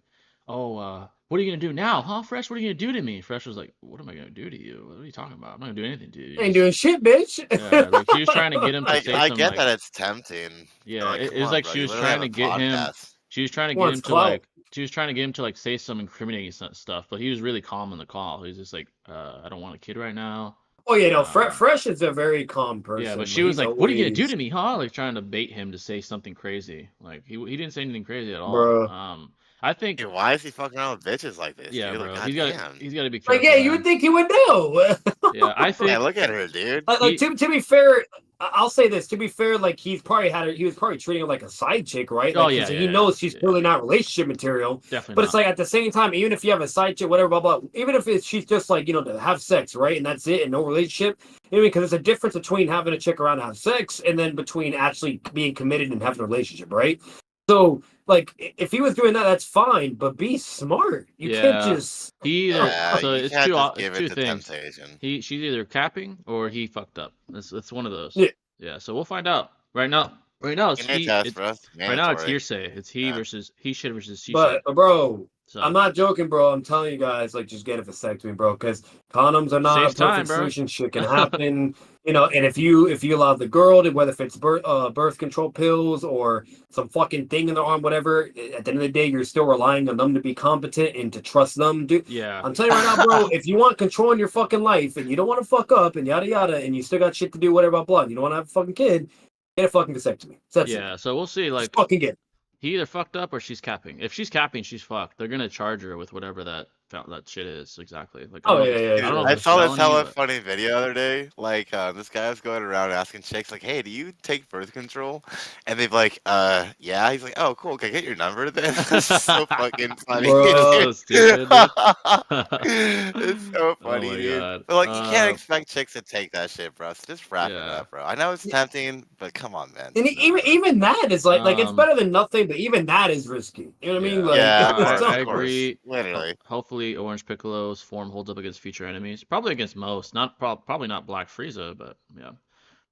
"Oh, what are you gonna do now, huh, Fresh? What are you gonna do to me?" Fresh was like, "What am I gonna do to you? What are you talking about? I'm not gonna do anything to you. I ain't Just doing shit, bitch. yeah." Like she was trying to get him to say I some get like, that it's tempting. yeah. Like, It come was on, like bro. she You was literally trying have to a get him. podcast. She was trying to get Wants him to clout. like. She was trying to get him to like say some incriminating stuff, but he was really calm in the call. He was just like, "I don't want a kid right now." Oh yeah, no. Um, Fresh is a very calm Yeah, but person. she was He's like, "What are you gonna do always, to me, huh?" Like trying to bait him to say something crazy. Like he didn't say anything crazy at all. bro. I think, Dude, why is he fucking around with bitches like this, yeah, dude? Like, bro, goddamn. he's got to be Like, careful, yeah, you would man. think he would know. Yeah, I Yeah, think look at her, dude. Like he. to be fair, I'll say this. To be fair, like he was probably treating her like a side chick, right? Oh Like yeah, he yeah, yeah, knows she's yeah. clearly not relationship material. Definitely But it's not. like at the same time, even if you have a side chick, whatever, blah blah. Even if she's just like to have sex, right, and that's it, and no relationship. Because there's a difference between having a chick around to have sex and then between actually being committed and having a relationship, right? So like if he was doing that, that's fine, but be smart. You can't Yeah, just he either. Yeah, So you can't just it's give in two to things. temptation. She's either capping or he fucked up. It's one of those. yeah. Yeah, so we'll find out. Right now it's DNA test, bro. right now it's Mandatory. hearsay. It's Yeah. he should versus she should. But bro, I'm So not joking, bro. I'm telling you guys, like, just get a vasectomy, bro, because condoms are not a saves time, perfect bro. solution. Shit can happen, And if you allow the girl to, whether if it's birth control pills or some fucking thing in their arm, whatever, at the end of the day, you're still relying on them to be competent and to trust them, dude. Yeah. I'm telling you right now, bro. If you want control in your fucking life and you don't want to fuck up and yada yada, and you still got shit to do, whatever, blah blah, and you don't want to have a fucking kid, get a fucking vasectomy. So that's it. Yeah, so we'll see. Just Like fucking get it. he either fucked up or she's capping. If she's capping, she's fucked. They're gonna charge her with whatever that shit is exactly. Like I don't Oh know if yeah, it's yeah, I don't Dude, know if I it's saw this felony, hella but funny video the other day. Like, this guy was going around asking chicks, like, "Hey, do you take birth control?" And they'd be like, yeah." He's like, "Oh, cool. Can I get your number then?" That's so fucking funny, that's bro. so stupid, dude. It's so Oh funny, my dude. god. But like, you can't expect chicks to take that shit, bro. So just wrap it Yeah. up, bro. I know it's tempting, but come on, man. And even that is like it's Um. better than nothing, but even that is risky. You know what I mean? Yeah. Like Yeah, it's I of not, course, agree. literally. Hopefully, Orange Piccolo's form holds up against future enemies. Probably against most. Not probably not Black Frieza, but yeah.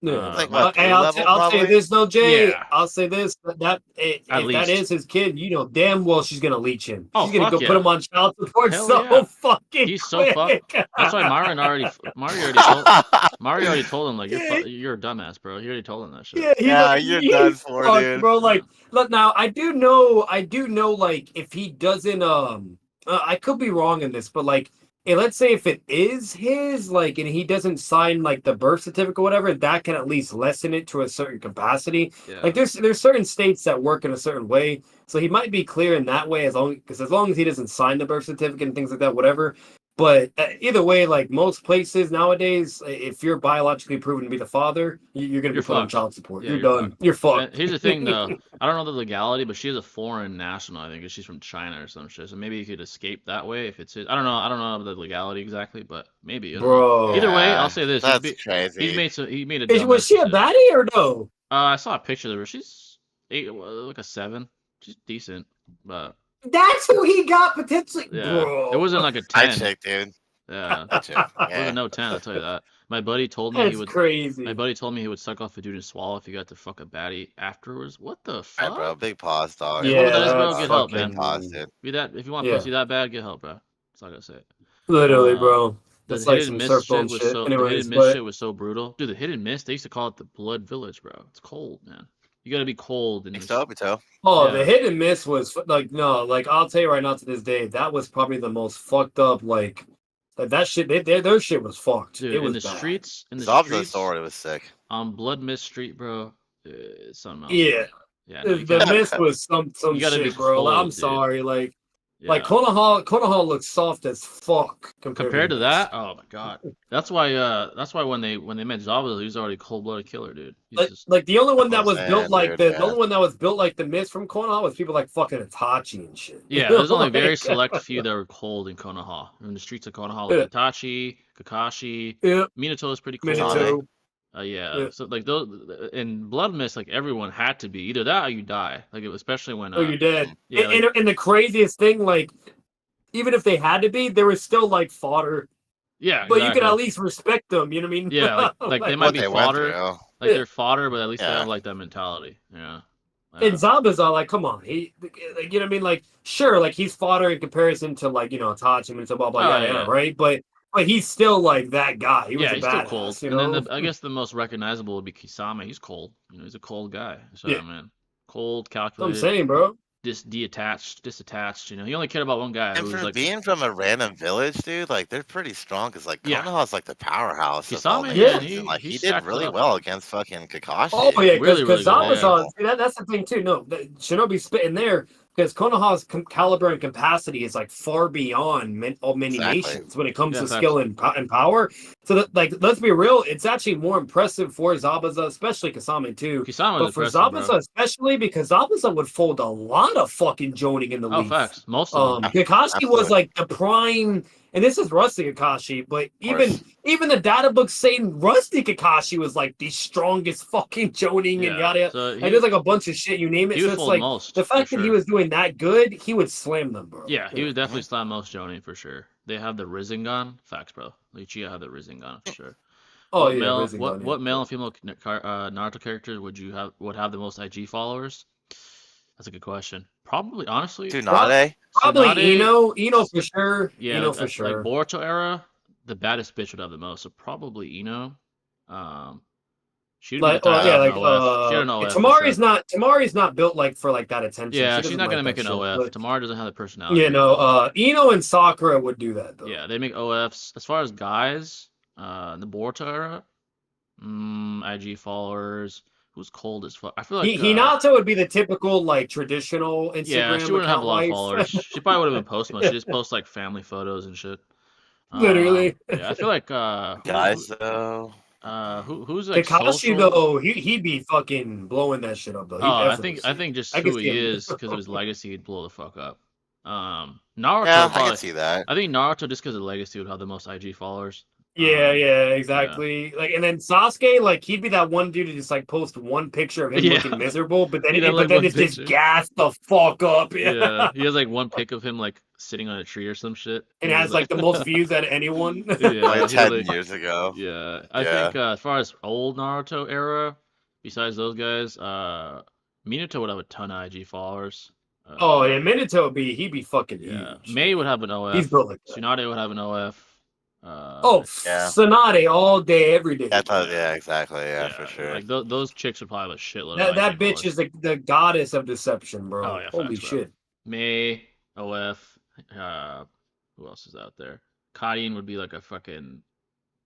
Yeah. Like My, what, Hey, blue level I'll say probably? this though, Jay. yeah, I'll say this if at that least. is his kid, you know damn well she's gonna leech him. Oh, She's gonna fuck go put yeah. him on child support Hell so yeah. fucking He's so fucked. quick. That's why Mario already told him like Yeah, you're a dumbass, bro. He already told him that shit. yeah, he's Yeah, like, you're done he's for, fucked, dude. bro. Yeah. Like, look, now I do know, like if he doesn't, I could be wrong in this, but like, hey, let's say if it is his, like, and he doesn't sign like the birth certificate, or whatever, that can at least lessen it to a certain capacity. Yeah. Like, there's certain states that work in a certain way, so he might be clear in that way as long as he doesn't sign the birth certificate and things like that, whatever. But either way, like most places nowadays, if you're biologically proven to be the father, you're going to You're be put on fucked. child support. Yeah, You're you're done. fucked. You're fucked. And here's the thing, though. I don't know the legality, but she's a foreign national, I think, 'cause she's from China or some shit. So maybe he could escape that way if it's his. I don't know. I don't know the legality exactly, but maybe. I don't know. Bro. Either way, Yeah, I'll say this: that's He crazy. made a dumb Was she a decision. baddie or no? I saw a picture of her. She's like a 7. She's decent, but That's who he got potentially. yeah, Bro. it wasn't like a I 10. checked, dude. Yeah, I checked. it Yeah. wasn't no 10. I'll tell you that. My buddy told me he That's would. crazy. My buddy told me he would suck off a dude and swallow if he got to fuck a baddie afterwards. What the All fuck? right, bro. Big pause, dog. Yeah, whoever that is, bro, that's get help, fucking- man. Pause, dude. If you want Yeah. pussy that bad, get help, bro. That's all I gotta say. Literally, Uh, bro. The That's like hit some and miss surf shit bone was shit. so. Anyways, the hit and miss but shit was so brutal, dude. The hit and miss, they used to call it the Blood Village, bro. It's cold, man. You gotta be cold in Big this. toe, big toe. oh, Yeah. the hit and miss was like no, like I'll tell you right now to this day, that was probably the most fucked up like that shit. Their shit was fucked. Dude, it was in the bad. streets, Zabza's story was sick. on Blood Mist Street, bro. It's something else. Yeah. Yeah. No, you The can't- miss was some You gotta be shit, bro. I'm cold, dude. sorry, like yeah. Konoha looks soft as fuck Compared to this. that, oh my god. That's why when they met Zabuza, he was already a cold-blooded killer, dude. He's just Like the only one that That's was what I'm built saying, like dude, the yeah. only one that was built like the Mist from Konoha was people like fucking Itachi and shit. yeah. There's only very Like- select few that were cold in Konoha. In the streets of Konoha, like Itachi, Kakashi, Yeah, Minato is pretty cold. Minato. Yeah. Yeah. So like those in Blood Mist, like everyone had to be either that or you die. Like especially when Oh, you're dead. yeah, And the craziest thing, like, even if they had to be, there was still like fodder. yeah, But you could exactly. at least respect them. You know what I mean? Yeah, like they might What be they went fodder. through. Like they're fodder, but at least they Yeah. have like that mentality. Yeah. And Zabuza, like, come on, he, like, you know what I mean? Like, sure, like he's fodder in comparison to like Itachi and so blah blah Oh, yada yeah. yada, right? But he's still like that guy. He was a he's still badass, cold. you And know? then I guess the most recognizable would be Kisame. He's cold. You know, he's a cold guy. So Yeah. man, cold, That's what I'm calculated, saying, bro. disattached. You know, he only cared about one guy And who was for like being from a random village, dude, like they're pretty strong because like Yeah. Konoha's like the powerhouse of all Kisame, nations, yeah, and like he he stacked did really it up. well against fucking Kakashi. Oh yeah, because Really, really good, Zabuza, that's the thing too. No, Shinobi's spitting there because Konoha's caliber and capacity is like far beyond many Exactly. nations when it comes Yeah, to facts. skill and power. So that, like, let's be real, it's actually more impressive for Zabuza, especially Kasame too. Kisame But was for impressive, Zabuza bro. especially, because Zabuza would fold a lot of fucking joning in the Oh, leaf. facts. Most of them. Kakashi Absolutely. was like the prime, and this is Rusty Kakashi, but even the data books saying Rusty Kakashi was like the strongest fucking joning and yada yada. So And there's like a bunch of shit, you name it. he So would it's fold like most. the fact for that he sure. was doing that good, he would slam them, bro. Yeah, he would definitely slam most Jonin for sure. They have the Rizzengan. Facts, bro. Lucia have the Rizzengan for sure. Oh what yeah, male, Rizzengan, what yeah. male and female Naruto characters would have the most IG followers? That's a good question. Probably, honestly, Tsunade. Probably Tsunade- Ino for sure. Yeah, Ino like, for sure. Like Boruto era, the baddest bitch would have the most. So probably Ino. She'd be like, the type yeah, to like have an OF. She had an OF for Tamari's not built like for like that attention. Yeah, She she's doesn't not like gonna that make an shit, OF. but- Tamara doesn't have the personality. Yeah, no, Ino and Sakura would do that though. Yeah, they make OFs. As far as guys, in the Boruto era, IG followers. Who's cold as fuck? I feel like Hinata would be the typical like traditional Instagram. yeah, she wouldn't have a lot of account followers. She probably would have been post much. She just posts like family photos and shit. Literally. Yeah, I feel like Guys, though. who's like Kakashi social? though, he'd be fucking blowing that shit up though. Oh, I think just I can who see he him. is because of his legacy, he'd blow the fuck up. Naruto Yeah, I probably. can see that. I think Naruto just because of legacy would have the most IG followers. Yeah, Yeah. exactly. Like, and then Sasuke, like, he'd be that one dude to just like post one picture of him Yeah. looking miserable, but then He'd have, like, one it's just picture. gassed the fuck up. Yeah, Yeah. he has like one pic of him like sitting on a tree or some shit. And He's it just has like the most views out of anyone. yeah, Like he had 10 like years ago. yeah. I Yeah. think as far as old Naruto era, besides those guys, Minato would have a ton of IG followers. Oh, yeah, Minato he'd be fucking Yeah, huge. May would have an He's OF. built like that. Tsunade would have an OF. Oh, Yeah. Tsunade all day, every day. Yeah, exactly. Yeah, for sure. Like those chicks would probably have a shitload That of that IG bitch followers. is the goddess of deception, bro. Oh yeah, Holy facts, bro. shit. May, OF, who else is out there? Kadin would be like a fucking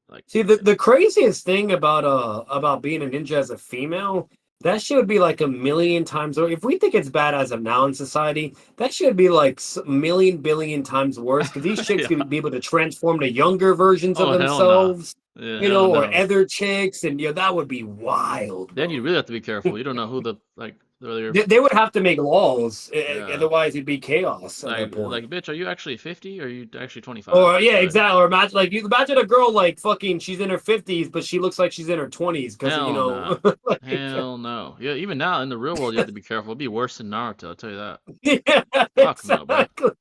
like See, the craziest thing about being a ninja as a female, that shit would be like a million times. Or if we think it's bad as of now in society, that should be like a million billion times worse. Because these chicks Yeah. could be able to transform to younger versions Oh, of hell no. themselves, Yeah, you know, hell or no. other chicks, and that would be wild. Then bro. you really have to be careful. You don't know who the like they're They would have to make laws, Yeah. otherwise it'd be chaos at that like point. like bitch, are you actually 50 or are you actually 25? Or yeah, Like, exactly. Or imagine like you imagine a girl like fucking she's in her 50s, but she looks like she's in her 20s because Hell no. like, Hell no. Yeah, even now in the real world you have to be careful. It'd be worse than Naruto, I'll tell you that. yeah, Fuck no, bro. exactly.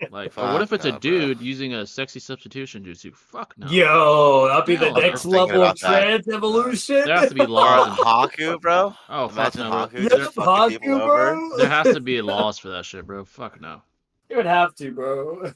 Like, or what if it's a no, bro. dude using a sexy substitution jutsu? Fuck no. Yo, that'll be the Hell no. next Thinking level of about that. trans evolution. There has to be Or laws and Haku, bro. oh fuck Imagine no, bro. Haku just fucking people Haku, over. bro. There has to be laws for that shit, bro. Fuck no. You would have to, bro.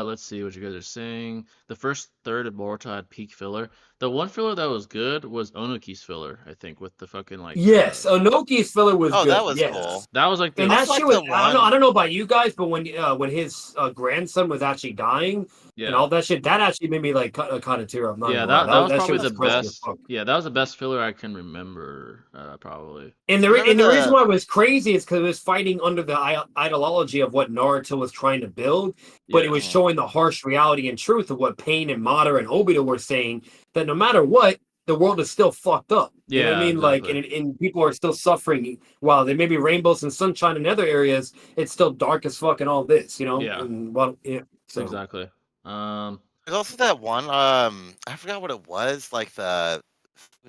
Let's see what you guys are saying. The first third of Boruto had peak filler. The one filler that was good was Onuki's filler, I think, with the fucking like. Yes, Onoki's filler was Oh, good. that was yes. cool. That was like the. And that That's shit like was the I one- don't know about you guys, but when his grandson was actually dying yeah. and all that shit, that actually made me like kind of tear up. Not Yeah, gonna lie. that was shit probably the depressing as best. fuck. Yeah, that was the best filler I can remember, probably. And the Remember reason the- why it was crazy is because it was fighting under the ideology of what Naruto was trying to build, but it was Yeah. showing the harsh reality and truth of what Pain and Madara and Obito were saying, that no matter what, the world is still fucked up. You know what I Yeah, mean? Like, exactly. and people are still suffering. While there may be rainbows and sunshine in other areas, it's still dark as fuck and all this, you know? Yeah. And, well, yeah. So. Exactly. There's also that one, I forgot what it was, like the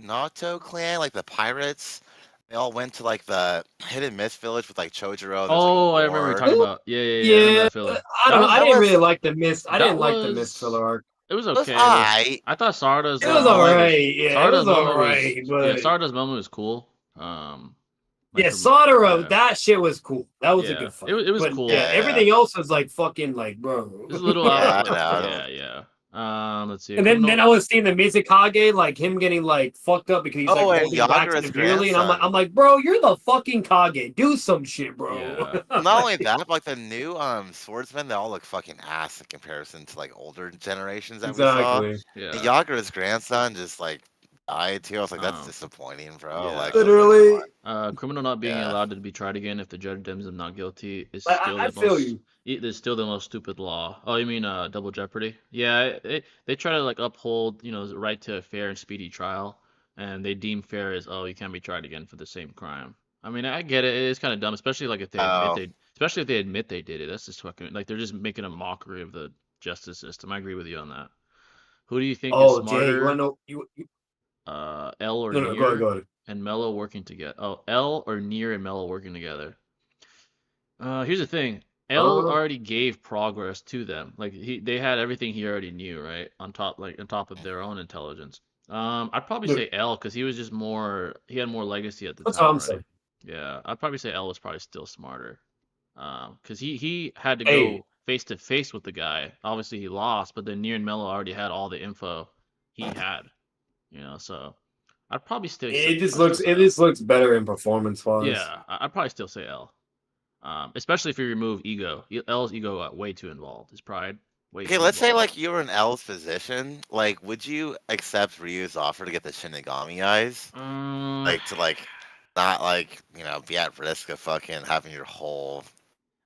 Naruto clan, like the pirates. They all went to like the hidden mist village with like Chojuro. There's, Oh, like, I remember you war. talking about. Yeah. I remember Yeah, that filler. I don't know. That I was- didn't really like the mist. I that didn't like the was- mist filler arc. It was It was okay. alright. I thought Sarda's. It was like- alright. Yeah, it was moment alright. yeah, But Sarda's moment was cool. Like yeah, the- Sadara, yeah. that shit was cool. That was a Yeah, good fight. it was But, cool. Yeah, Yeah. everything else was like fucking like, bro. It was a little Yeah, out. I know. Yeah. Let's see. And then I was seeing the Mizukage, like him getting like fucked up because he's like Oh, and holding back Yagura's severely, and grandson. I'm like, bro, you're the fucking Kage. Do some shit, bro. Yeah. Not only that, but like the new swordsmen, they all look fucking ass in comparison to like older generations that we saw. Exactly. Yeah. And Yagura's grandson just like died too. I was like, that's Oh. disappointing, bro. Yeah. Like Literally. Criminal not being Yeah. allowed to be tried again if the judge deems him not guilty is Like, still I the feel most. you. It's still the most stupid law. Oh, you mean double jeopardy? Yeah, they try to like uphold the right to a fair and speedy trial, and they deem fair as you can't be tried again for the same crime. I mean, I get it. It is kind of dumb, especially like if they admit they did it. That's just fucking like they're just making a mockery of the justice system. I agree with you on that. Who do you think is Oh, Jay, smarter? you wanna know? L or No, Nier go ahead. and Mello working together. Oh, L or Nier and Mello working together. Here's the thing. L already gave progress to them. Like they had everything he already knew, right? On top of their own intelligence. I'd probably say L because he was just more. He had more legacy at the That's time. what I'm already. saying. Yeah, I'd probably say L was probably still smarter. Because he had to Hey. go face to face with the guy. Obviously he lost, but then Nier and Mello already had all the info he had. So I'd probably still. It just looks better in performance wise. Yeah, I'd probably still say L. Especially if you remove ego. L's ego got way too involved. His pride. Way Okay, too let's say involved. like you were in L's position. Like, would you accept Ryu's offer to get the Shinigami eyes? Like to like not like, be at risk of fucking having your whole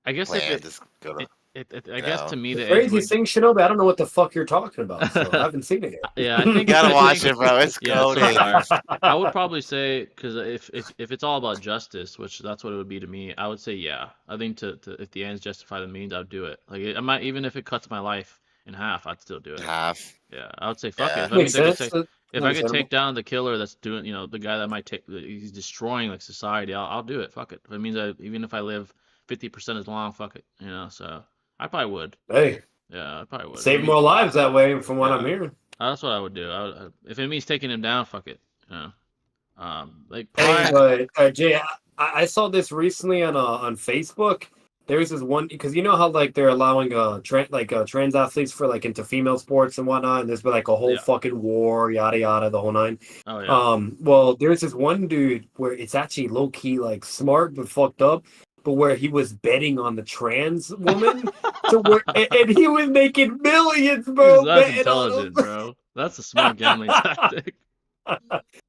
I guess if plan it, just go to I guess know. to me the edge Craziest would, thing, Shinobi, I don't know what the fuck you're talking about. So I haven't seen it yet. yeah, I think You gotta I watch think- it, bro. It's Yeah, so goated. fire. I would probably say because if it's all about justice, which that's what it would be to me, I would say yeah. I think to if the ends justify the means, I'd do it. Like I might even if it cuts my life in half, I'd still do it. Half. Yeah, I would say fuck it. Yeah. If that means Makes I could sense. take, if I could Understandable. take down the killer that's doing, the guy that might take, he's destroying like society, I'll do it. Fuck it. If it means even if I live 50% as long, fuck it. So I probably would. Hey, Yeah, I probably would. save Maybe, more lives that way, from what yeah, I'm hearing. that's what I would do. If it means taking him down, fuck it. Like Hey, Prime. but Jay, I saw this recently on Facebook. There's this one because you know how like they're allowing trans athletes for like into female sports and whatnot, and there's been like a whole Yeah. fucking war, yada yada, the whole nine. Oh yeah. Well, there's this one dude where it's actually low key like smart but fucked up, but where he was betting on the trans woman to where and he was making millions, bro. That's betting on intelligent, them. bro. That's a smart gambling tactic. Hey,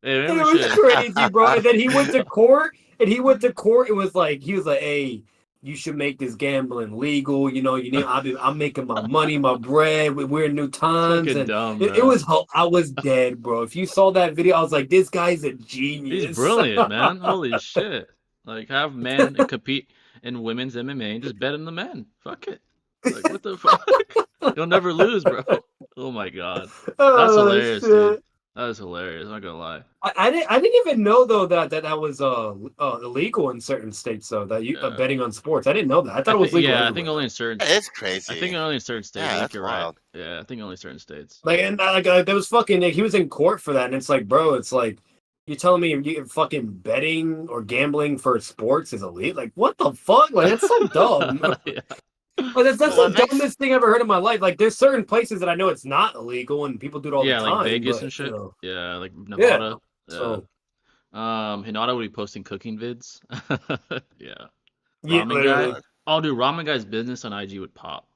maybe And it we was should. crazy, bro. And then he went to court, It was like he was like, "Hey, you should make this gambling legal. I'm making my money, my bread. We're in new times." Fucking And dumb, it bro. was, I was dead, bro. If you saw that video, I was like, "This guy's a genius." He's brilliant, man. Holy shit. Like, have men compete in women's MMA and just bet on the men. Fuck it. Like, what the fuck? You'll never lose, bro. Oh my god. That's Oh, hilarious, shit. dude. That is hilarious. I'm not gonna lie. I didn't even know though that was illegal in certain states though, that you Yeah. betting on sports. I didn't know that. I thought it was legal. Yeah, I everywhere. think only in certain. It's crazy. I think only in certain states. Yeah, I think that's you're wild. right. Yeah, I think only certain states. Like, and there was fucking like, he was in court for that, and it's like, bro, it's like you're telling me you fucking betting or gambling for sports is illegal? Like, what the fuck? Like, that's so dumb. Yeah. But that's Well, the dumbest thing I've ever heard in my life. Like, there's certain places that I know it's not illegal, and people do it all the Yeah, time. like Vegas but, and shit. you know, Yeah, like Nevada. Yeah. so Hinata would be posting cooking vids. Yeah. yeah, Ramen literally. guy. Oh, dude, Ramen guy's business on IG would pop.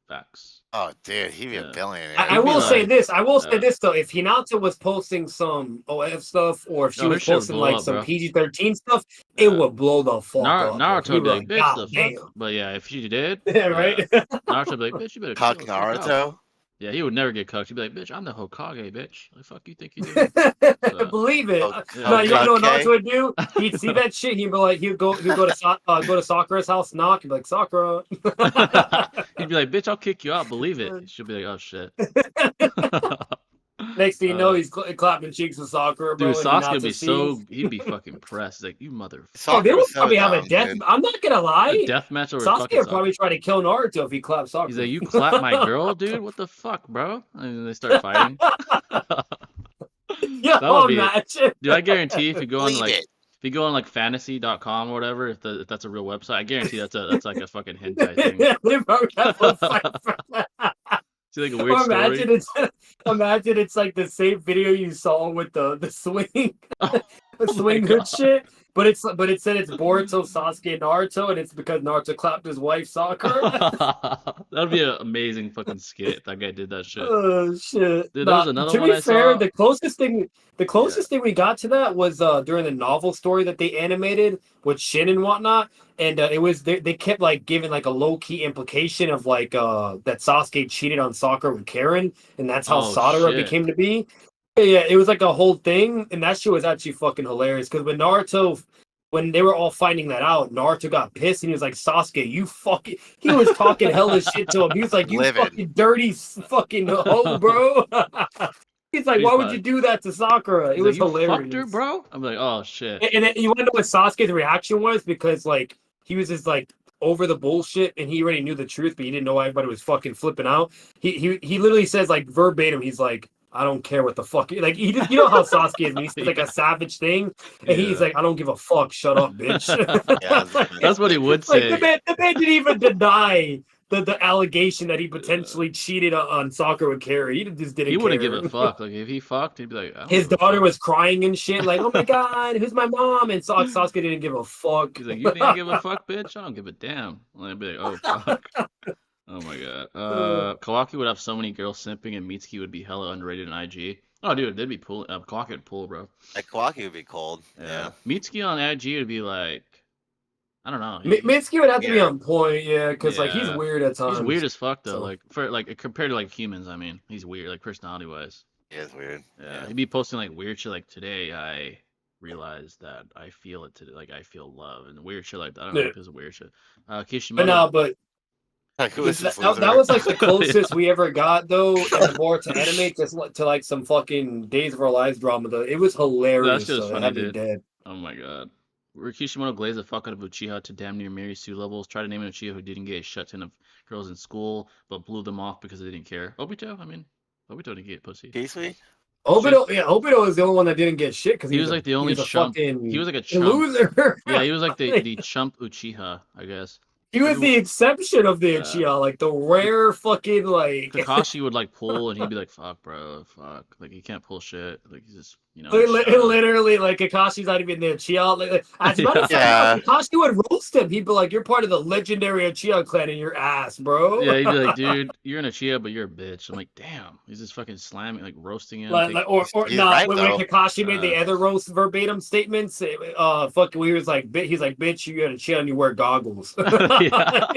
Facts. Oh, dude, he'd be Yeah. a billionaire. I It'd be will say like- this. I will say yeah. this though. If Hinata was posting some OF stuff, or if she Oh, her was shit would posting blow like up, some bro. PG-13 stuff, it Yeah. would blow the fuck up. Naruto You'd would be like, like, bitch, God the damn. fuck. But yeah, if she did, Yeah, right. Naruto would be like, bitch, you better Cock chill the fuck out. Naruto. Yeah, he would never get cucked. He'd be like, bitch, I'm the Hokage, bitch. Like, fuck you think you do? Believe it. Oh, No, you know what okay. Naruto would do? He'd see that shit. He'd be like, he'd go to Sakura's house, knock, and be like, Sakura. He'd be like, bitch, I'll kick you out. Believe it. She'll be like, oh shit. Next thing you know, he's clapping cheeks with Sakura, bro. Dude, and Sasuke would Hinata be sees. he'd be fucking pressed. He's like, you mother. Oh, they would Sakura's so probably have a dumb, death. dude. I'm not gonna lie. A death match over Sasuke fucking would probably try to kill Naruto if he clapped Sakura. He's like, you clap my girl, dude? What the fuck, bro? And then they start fighting. Yeah, That would be- imagine. Dude, I guarantee if you go on Believe like it. if you go on like fantasy.com or whatever, if that's a real website, I guarantee that's like a fucking hentai thing. They probably have a fight for that. See like a Or weird imagine story. imagine it's like the same video you saw with the swing, Oh the swing my hood God. shit. But it said it's Boruto, Sasuke, and Naruto, and it's because Naruto clapped his wife Sakura. That'd be an amazing fucking skit if that guy did that shit. Oh shit! Dude, there was another to one be I fair, saw. the closest thing we got to that was during the novel story that they animated with Shin and whatnot, and it was they kept like giving like a low key implication of like that Sasuke cheated on Sakura with Karen, and that's how Oh, Sakura shit. became to be. Yeah, it was like a whole thing, and that shit was actually fucking hilarious because when they were all finding that out, Naruto got pissed and he was like, Sasuke, you fucking. He was talking hella shit to him. He was like, you Livid. fucking dirty fucking hoe, bro. He's like, why would you do that to Sakura? It He's was like, you hilarious. fucked her, bro? I'm like, oh shit. And then you want to know what Sasuke's reaction was? Because like he was just like over the bullshit and he already knew the truth, but he didn't know why everybody was fucking flipping out. He literally says like verbatim, he's like, I don't care what the fuck. Like he just, you know how Sasuke is when he says like a savage thing, and he's Yeah. like, I don't give a fuck. Shut up, bitch. Yeah, That's what he would Like say. the man didn't even deny the allegation that he potentially cheated on Sakura with Carrie. He just didn't. He wouldn't care. give a fuck. Like if he fucked, he'd be like, I don't His give a daughter fuck. was crying and shit, like, "Oh my god, who's my mom?" And Sasuke didn't give a fuck. He's like, you think I give a fuck, bitch? I don't give a damn. And I'd be like, oh fuck. Oh my god. Kawaki would have so many girls simping, and Mitsuki would be hella underrated in IG. Oh, dude, they'd be pulling. Kawaki would pull, bro. like Kawaki would be cold. Yeah. Mitsuki on IG would be like, I don't know. Mitsuki would have to be Yeah. on point, yeah, because like he's Yeah. weird at times. He's weird as fuck though. So- Like for like compared to like humans, I mean, he's weird, like personality wise. He is weird. Yeah, he'd be posting like weird shit. Like today, I realized that I feel it today. Like I feel love and weird shit like that. I don't know Yeah. if it's weird shit. Kishimoto. But no, but Like, who is this That loser? was like the closest we ever got though, and more to anime, just to like some fucking Days of Our Lives drama though. It was That hilarious. shit was Though. It funny, had me dude. dead. Oh my god. Where Kishimoto glazed the fuck out of Uchiha to damn near Mary Sue levels. Tried to name an Uchiha who didn't get a shut ton of girls in school, but blew them off because they didn't care. Obito, I mean, Obito didn't get pussy. Kisui? Obito is the only one that didn't get shit because He was like the only a chump. fucking He was like a chump. loser. Yeah, he was like the chump Uchiha, I guess. He was the exception of the Yeah. Uchiha, like the rare fucking like. Kakashi would like pull, and he'd be like, "Fuck, bro, fuck." Like he can't pull shit. Like he's just, Literally, like Kakashi's not even the Uchiha. Like, as a matter of fact, Kakashi would roast him. He'd be like, "You're part of the legendary Uchiha clan in your ass, bro." Yeah, he'd be like, "Dude, you're an Uchiha, but you're a bitch." I'm like, "Damn." He's just fucking slamming, like roasting him. Or not right, when Kakashi made the other roast verbatim statements. Fucking, he was like, he's like, "Bitch, you got a chin and you wear goggles." Yeah.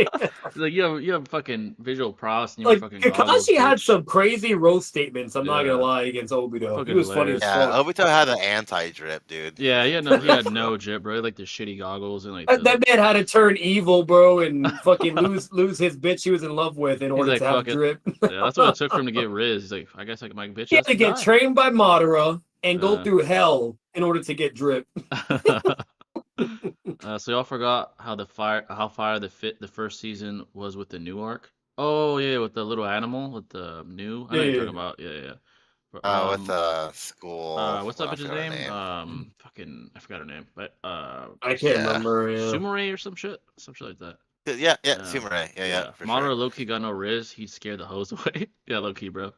He's like, you have fucking visual prowess and you like fucking Kakashi goggles, had bitch. some crazy roast statements. I'm not Yeah. gonna lie against Obito. Fucking He was funny as Yeah, fuck. Obito had the anti-drip, dude. Yeah, he had no drip, bro. Like the shitty goggles and like the, That man had to turn evil, bro, and fucking lose his bitch he was in love with in order like, to have "Fuck it." drip. Yeah, that's what it took for him to get Riz. He's like, I guess like my bitch He has had to get die. trained by Madara and go Yeah. through hell in order to get drip. So y'all forgot how fire the first season was with the new arc. Oh yeah, with the little animal with the new. I know you're talking about. Yeah. But, with the school. what's that I bitch's forgot her name? Fucking, I forgot her name, but I can't remember. Yeah. Sumire or some shit like that. Yeah, Sumire. Yeah, for Madara sure. low-key got no Riz. He'd scare the hoes away. Yeah, low-key, bro.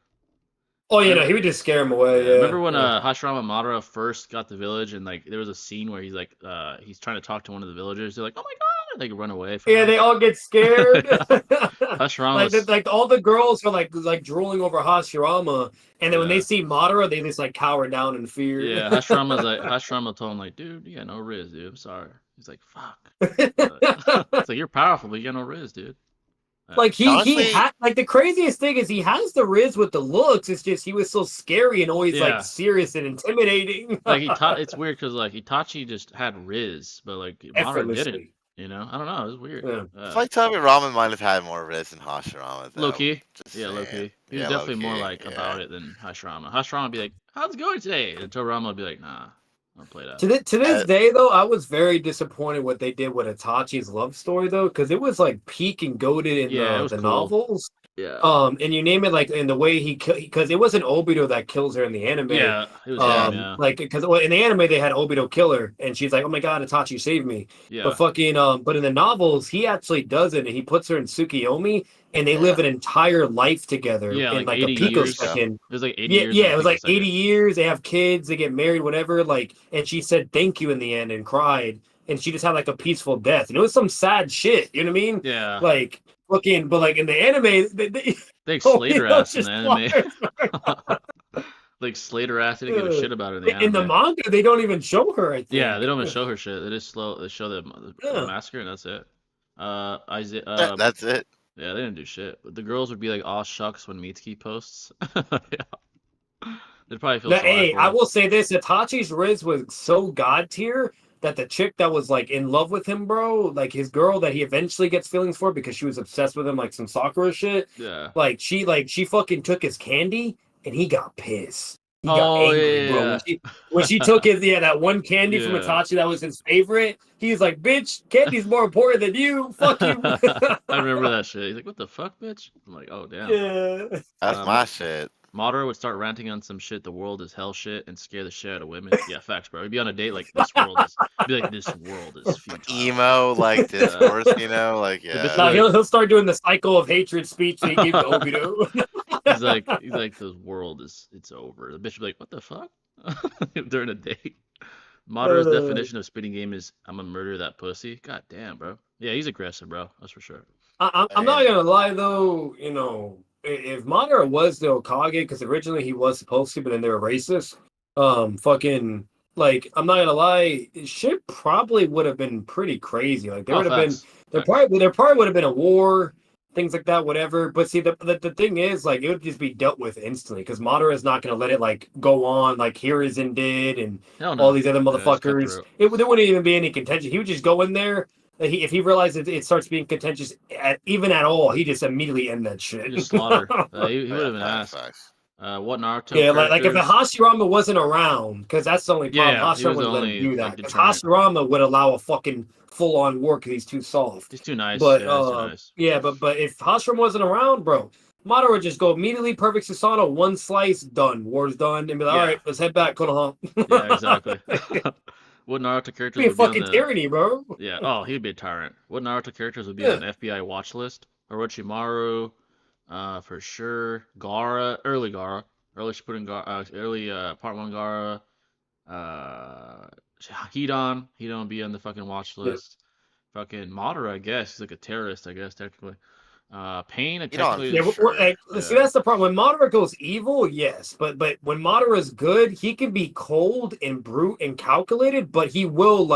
Oh yeah, no, he would just scare him away. Yeah. Remember when Hashirama and Madara first got the village and like there was a scene where he's like he's trying to talk to one of the villagers. They're like, "Oh my god!" They run away from him. They all get scared. Hashirama like all the girls are like drooling over Hashirama, and then when they Yeah. see Madara, they just like cower down in fear. Yeah, Hashirama told him like, "Dude, you got no Riz, dude. I'm sorry." He's like, "Fuck." It's like, you're powerful, but you got no Riz, dude. Like Honestly- he had like the craziest thing is he has the Riz with the looks. It's just he was so scary and always Yeah. like serious and intimidating. Like it's weird because like Itachi just had Riz, but like Madara didn't. Effortlessly. You know, I don't know. It was weird. Yeah. I feel like Toby Ramen might have had more Riz than Hashirama. Though. Low key. Just Yeah, low saying. key. He was Yeah, definitely low-key, more like about it than Hashirama. Hashirama would be like, "How's it going today?" And Toriyama would be like, "Nah, I'll play that." To this day, though, I was very disappointed what they did with Itachi's love story, though, because it was like peak and goaded in Yeah, it was the cool. novels. Yeah. And you name it like in the way he because it wasn't Obito that kills her in the anime. Yeah, it was him, yeah. Like because in the anime they had Obito kill her, and she's like, "Oh my god, Itachi saved me." Yeah. But fucking but in the novels he actually does it, and he puts her in Tsukiyomi, and they live an entire life together Yeah, in like like a 80 years. picosecond. It was like 80 Yeah, years. yeah, in it was like picosecond. 80 years. They have kids, they get married, whatever. Like, and she said thank you in the end and cried, and she just had like a peaceful death, and it was some sad shit. You know what I mean? Yeah. Like fucking, but like in the anime, They slayed her ass in the just anime. Like slayed her ass. They didn't give a shit about her in the anime. in the manga, they don't even show her. I think. Yeah, they don't even show her shit. They just they show the massacre and that's it. Isaiah. That's it. Yeah, they didn't do shit. But the girls would be like, "Aw shucks" when Mitsuki posts. Yeah. They'd probably feel Now, sorry hey, for I her. will say this: Itachi's Riz was so god tier that the chick that was like in love with him, bro, like his girl that he eventually gets feelings for because she was obsessed with him, like some Sakura shit. Yeah. Like she fucking took his candy and he got pissed. He got Oh, angry, yeah. bro. When she took his that one candy from Yeah. Itachi that was his favorite, he's like, "Bitch, candy's more important than you. Fuck you." I remember that shit. He's like, "What the fuck, bitch?" I'm like, "Oh damn." Yeah. That's my shit. Madara would start ranting on some shit, the world is hell shit, and scare the shit out of women. Yeah, facts, bro. He'd be on a date like, "This world is," he'd be like, "This world is futile." Emo, like discourse, you know, like yeah. No, he'll start doing the cycle of hatred speech that he gave to Obito. He's like, "The world it's over." The bitch would be like, "What the fuck?" During a date. Madara's definition of spitting game is, "I'm gonna murder that pussy." God damn, bro. Yeah, he's aggressive, bro. That's for sure. I'm not gonna lie though, you know, if Madara was the Hokage, because originally he was supposed to, but then they were racist. Fucking like, I'm not gonna lie, shit probably would have been pretty crazy. Like there would have been, there probably would have been a war, things like that, whatever. But see, the thing is, like, it would just be dealt with instantly because Madara is not gonna let it like go on like Hiruzen did and Hell no. all these other Yeah, it's motherfuckers. cutthroat. There wouldn't even be any contention. He would just go in there if he realizes it starts being contentious even at all, he just immediately end that shit. Just slaughter. He would have been asked. What Naruto Yeah, characters? like if the Hashirama wasn't around, because that's the only problem. Yeah, he was Hashirama the wouldn't let him only, do that. like, Because deterrent. Hashirama would allow a fucking full-on war because he's too soft. He's too nice. But Yeah, he's too nice. yeah, but if Hashirama wasn't around, bro, Madara would just go immediately perfect Susanoo, one slice, done. War's done, and be like, Yeah. all right, let's head back, Konoha. Yeah, exactly. What Naruto characters Be a would be on fucking the tyranny, bro. Yeah. Oh, he'd be a tyrant. What Naruto characters would be Yeah. on an FBI watch list? Orochimaru, for sure. Gaara, early Shippuden Gaara, early Part 1 Gaara. Hidan would be on the fucking watch Yeah. list. Fucking Madara, I guess. He's like a terrorist, I guess, technically. Pain, You know, technically. Yeah, see, that's the problem. When Madara goes evil, yes, but when Madara is good, he can be cold and brute and calculated, but he will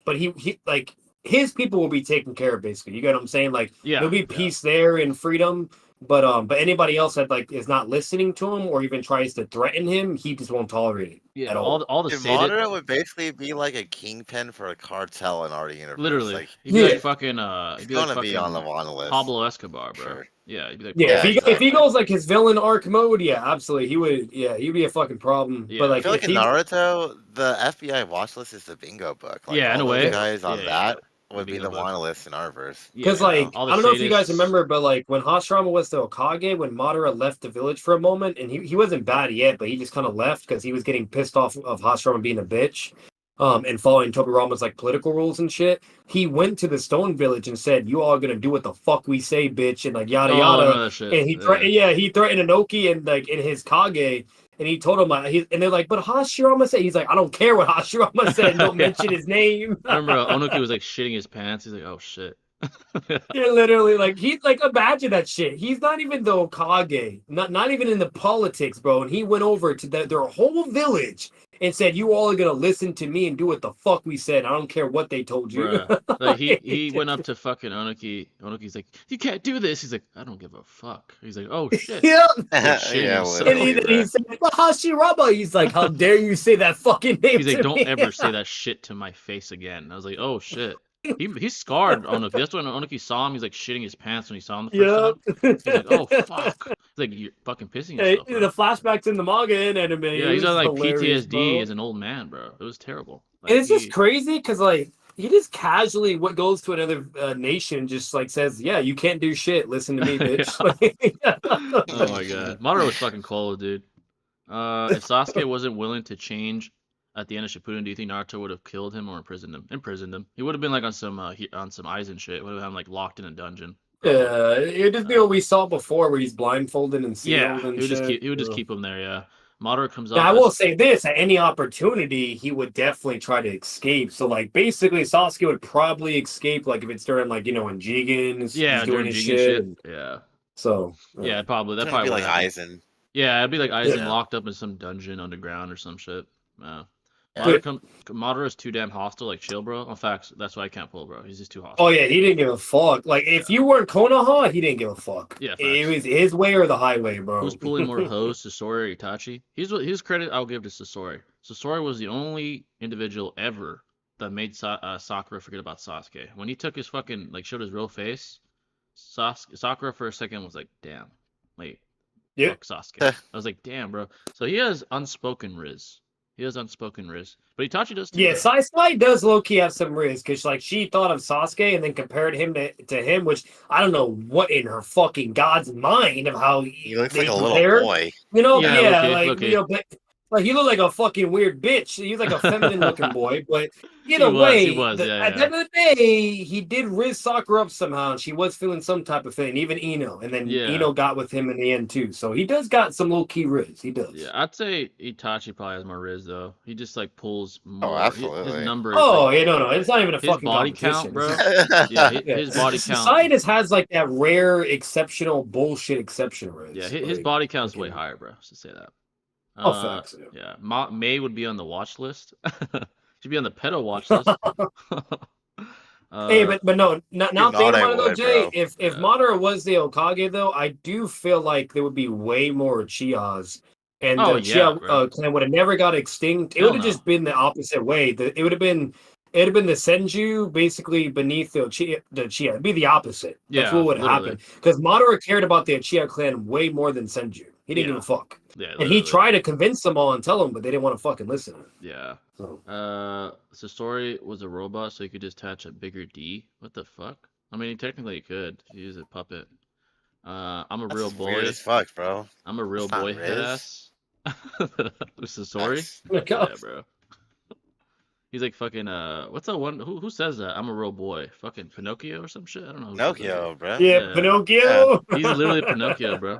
he like his people will be taken care of. Basically, you get what I'm saying? Like Yeah. there'll be peace there and freedom, but anybody else that like is not listening to him or even tries to threaten him, he just won't tolerate it. Yeah, at all. all the Dude, stated. Madara would basically be like a kingpin for a cartel in our universe. Literally. Like, He'd be Yeah. like fucking he's gonna be on the wanted list. Pablo Escobar, bro. Sure. Yeah, he'd be like Yeah, if exactly. he goes like his villain arc mode, yeah, absolutely, he would. Yeah, he'd be a fucking problem. Yeah. But I like, feel like if in he, Naruto, the FBI watch list is the bingo book. Like, Yeah, in all a those way. guys on Yeah, that yeah. would be Bingo the book. wanted list in our verse. because Yeah, like all the I don't know if you guys sadists. remember, but like when Hashirama was the Hokage, when Madara left the village for a moment, and he wasn't bad yet, but he just kind of left because he was getting pissed off of Hashirama being a bitch, and following Tobirama's like political rules and shit. He went to the Stone Village and said, "You all gonna do what the fuck we say, bitch," and like yada Oh, I yada. remember that shit. And he he threatened Inoki and like in his Kage. And he told him, and they're like, but Hashirama said, he's like, I don't care what Hashirama said. Don't Yeah. mention his name. I remember Onuki was like shitting his pants. He's like, oh shit. Yeah, literally, like he's like, imagine that shit. He's not even the Hokage, not even in the politics, bro. And he went over to their whole village and said, "You all are gonna listen to me and do what the fuck we said. I don't care what they told you." Bruh. Like he went up to fucking Onuki. Onuki's like, you can't do this. He's like, I don't give a fuck. He's like, oh shit. Yeah. shitting Yeah, himself. And literally, he bro. said, but Hashirama. He's like, how dare you say that fucking name? He's like, to don't me? ever say that shit to my face again. I was like, oh shit. He's scarred Onuki. That's when Onuki saw him. He's like shitting his pants when he saw him the first time. He's like, oh fuck. He's like, you're fucking pissing Hey, yourself. the Bro. flashbacks in the manga and anime. Yeah, it he's was on like hilarious, PTSD bro. as an old man, bro. It was terrible. Like, And it's just crazy because like he just casually what goes to another nation just like says, yeah, you can't do shit. Listen to me, bitch. Oh my god, Madara was fucking cold, dude. If Sasuke wasn't willing to change at the end of Shippuden, do you think Naruto would have killed him or imprisoned him? Imprisoned him. He would have been like on some Aizen shit. Would have had him like locked in a dungeon. Yeah, it'd just be what we saw before, where he's blindfolded and sealed Yeah, and he would shit. just keep him there. Yeah, Madara comes Now, up. I will say this: at any opportunity, he would definitely try to escape. So, like, basically, Sasuke would probably escape, like, if it's during, like, when Jigen is Yeah, doing during his Jigen shit. Yeah, So, yeah, probably that It's probably gonna be would like happen. Aizen. Yeah, it'd be like Aizen Yeah. locked up in some dungeon underground or some shit. Yeah. Madara's too damn hostile, like chill, bro. In fact, that's why I can't pull, bro. He's just too hostile. oh yeah, he didn't give a fuck. Like, if you weren't Konoha, he didn't give a fuck. Yeah, It facts. was his way or the highway, bro. Who's pulling more hoes, Sasori or Itachi? His credit I'll give to Sasori. Sasori was the only individual ever that made Sakura forget about Sasuke. When he took his fucking showed his real face, Sakura for a second was like, damn, wait, Yeah. fuck Sasuke. I was like, damn, bro. So he has unspoken riz. But Itachi does too. Yeah, bro. Sasuke does low key have some risk because like she thought of Sasuke and then compared him to him, which I don't know what in her fucking god's mind of how He looks they like a compare. little boy. Yeah, low-key, like low-key. but like he looked like a fucking weird bitch. He's like a feminine looking boy, but He either was, way, he was, yeah, at the end of the day, he did riz Sakura up somehow, and she was feeling some type of thing. Even Ino, and then Yeah. Ino got with him in the end too. So he does got some low key riz. He does. Yeah, I'd say Itachi probably has more riz though. He just pulls more. absolutely. His number is Oh, yeah, no, it's not even a his fucking body competition. count, bro. Yeah, his body count. Scientist has like that rare, exceptional bullshit exception riz. Yeah, his like, body count's way higher, bro. Just to say that. Oh, facts. Yeah, May would be on the watch list. Should be on the pedo watch list. Hey, but no, now thinking about it though, would, Jay. bro. If Yeah. Madara was the Hokage though, I do feel like there would be way more Chihas, and Oh, the yeah, Chiha bro. clan would have never got extinct. It Hell would have no. just been the opposite way. It would have been it'd have been the Senju basically beneath the Uchiha. It'd be the opposite. That's Yeah, what would literally. happen. Because Madara cared about the Uchiha clan way more than Senju. He didn't give a fuck. Yeah, And he literally. tried to convince them all and tell them, but they didn't want to fucking listen. Yeah. So Sasori was a robot, so he could just attach a bigger D. What the fuck? I mean, technically he could. He use a puppet. I'm a real That's boy. weird as fuck, bro. I'm a real That's not boy, head Riz. ass. Sasori? That's- Yeah, bro. He's like fucking what's that one? Who says that? I'm a real boy. Fucking Pinocchio or some shit. I don't know. Who says that. Pinocchio, bro. yeah, Yeah. Pinocchio. He's literally Pinocchio, bro.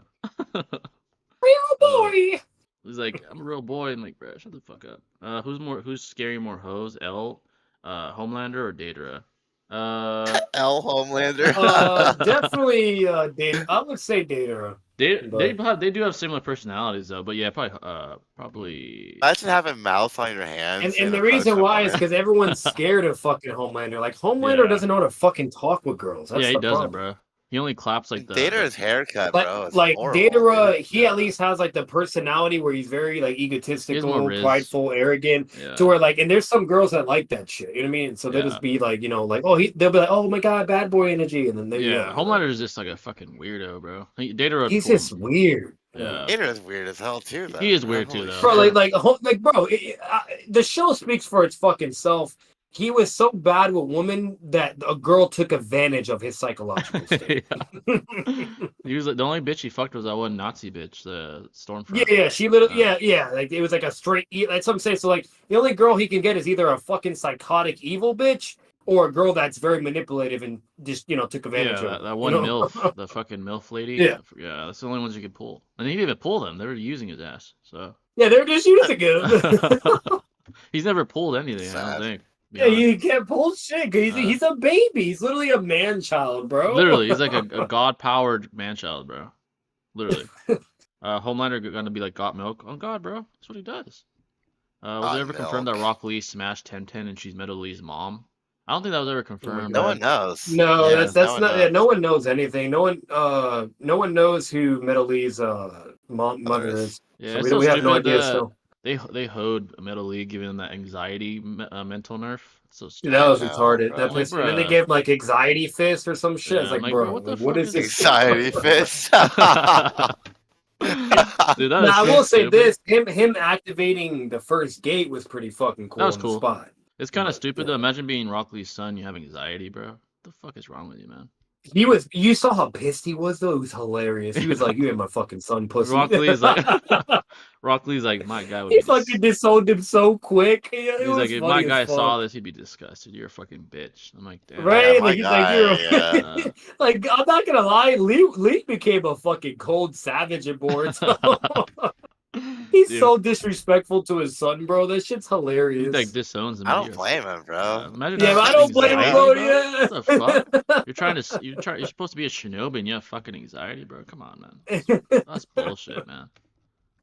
Real boy. He's like, I'm a real boy, and like, bro, shut the fuck up. Who's scary more hoes? L, Homelander or Datara? L Homelander. Definitely Data. I would say Data. They do have similar personalities though, but yeah, probably. Imagine having mouth on your hands. And the reason why is because everyone's scared of fucking Homelander. Like Homelander Yeah. doesn't know how to fucking talk with girls. That's Yeah, he the doesn't, problem. bro. He only claps like the. Data's haircut, bro. It's Like horrible, Datara, dude. he at least has like the personality where he's very like egotistical, riz. prideful, arrogant. Yeah. To where like, and there's some girls that like that shit. You know what I mean? So they'll Yeah. just be like, you know, like, oh, they'll be like, oh my god, bad boy energy, and then they Yeah, Homelander is just like a fucking weirdo, bro. Datara. he's just weird. Yeah. Data's weird as hell too, though. He is weird too, Holy though. Bro, shit. bro, the show speaks for its fucking self. He was so bad with women that a girl took advantage of his psychological state. Yeah. He was like the only bitch he fucked was that one Nazi bitch, the Stormfront. Yeah, she literally, yeah. Like it was like a straight. That's what I'm saying. So like the only girl he can get is either a fucking psychotic evil bitch or a girl that's very manipulative and just took advantage of. That one MILF, the fucking MILF lady. Yeah. Yeah, that's the only ones you could pull. And he didn't even pull them; they were using his ass. So Yeah, they're just using him. he's never pulled anything. I Sad. don't think. to be Yeah, honest. you can't pull shit. 'Cause he's a baby. He's literally a man child, bro. Literally, he's like a god-powered man-child, bro. Literally. Homelander gonna be like got milk on God, bro. That's what he does. Was Got it ever confirmed that milk. Rock Lee smashed 1010 and she's Metal Lee's mom? I don't think that was ever confirmed. No one knows. No, Yeah, that's no one not. knows. Yeah, no one knows anything. No one knows who Metal Lee's mother is. Yeah, So it's we, so we have no stupid idea that still. they hoed Metal Lee, giving him that anxiety mental nerf. It's so stupid. That was know, retarded. bro. That place, Like, and then they bruh. gave him like anxiety fist or some shit. Yeah, It's like, I'm like, bro, bro, what the what fuck is is this? Anxiety fist. Dude, that Now, is I so will say stupid. this: him activating the first gate was pretty fucking cool. That was on cool. The spot. It's kind of But, stupid yeah. though. Imagine being Rock Lee's son, you have anxiety, bro. What the fuck is wrong with you, man? He was. You saw how pissed he was though. It was hilarious. He was like, "You ain't my fucking son, pussy." Rock Lee's like, Rock Lee's like, my guy would he be. fucking disowned him so quick. It He's was like, if funny my as guy fuck. saw this, he'd be disgusted. You're a fucking bitch. I'm like, damn. Right? Yeah, my Like he's like, guy, you're yeah. like, I'm not gonna lie, Lee became a fucking cold savage at boards. He's Dude, so disrespectful to his son, bro. That shit's he hilarious. like disowns him. I don't You're- blame him, bro. Imagine Yeah, having but I don't blame him, anxiety, bro. Yeah. What the fuck? You're supposed to be a shinobi and you have fucking anxiety, bro. Come on, man. That's bullshit, man.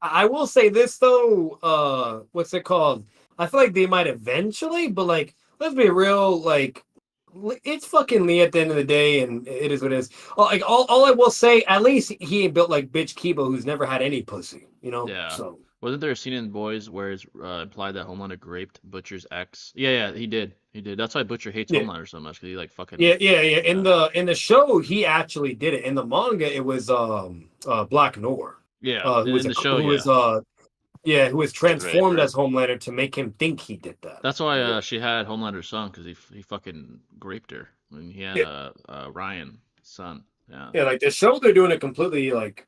I will say this though, what's it called? I feel like they might eventually, but like, let's be real, like, it's fucking Lee at the end of the day, and it is what it is. Like, all I will say, at least he ain't built like bitch Kiba, who's never had any pussy, Yeah. So Wasn't there a scene in Boys where it's implied that Homelander raped Butcher's ex? Yeah, he did. He did. That's why Butcher hates Yeah. Homelander so much, because he like fucking. yeah. In the show, he actually did it. In the manga, it was Black Noir. Yeah, Who was in the show, who yeah. was who was transformed Raper. as Homelander to make him think he did that. That's why she had Homelander's son, because he fucking raped her when he had Ryan's son. Yeah. Yeah, like the show, they're doing it completely like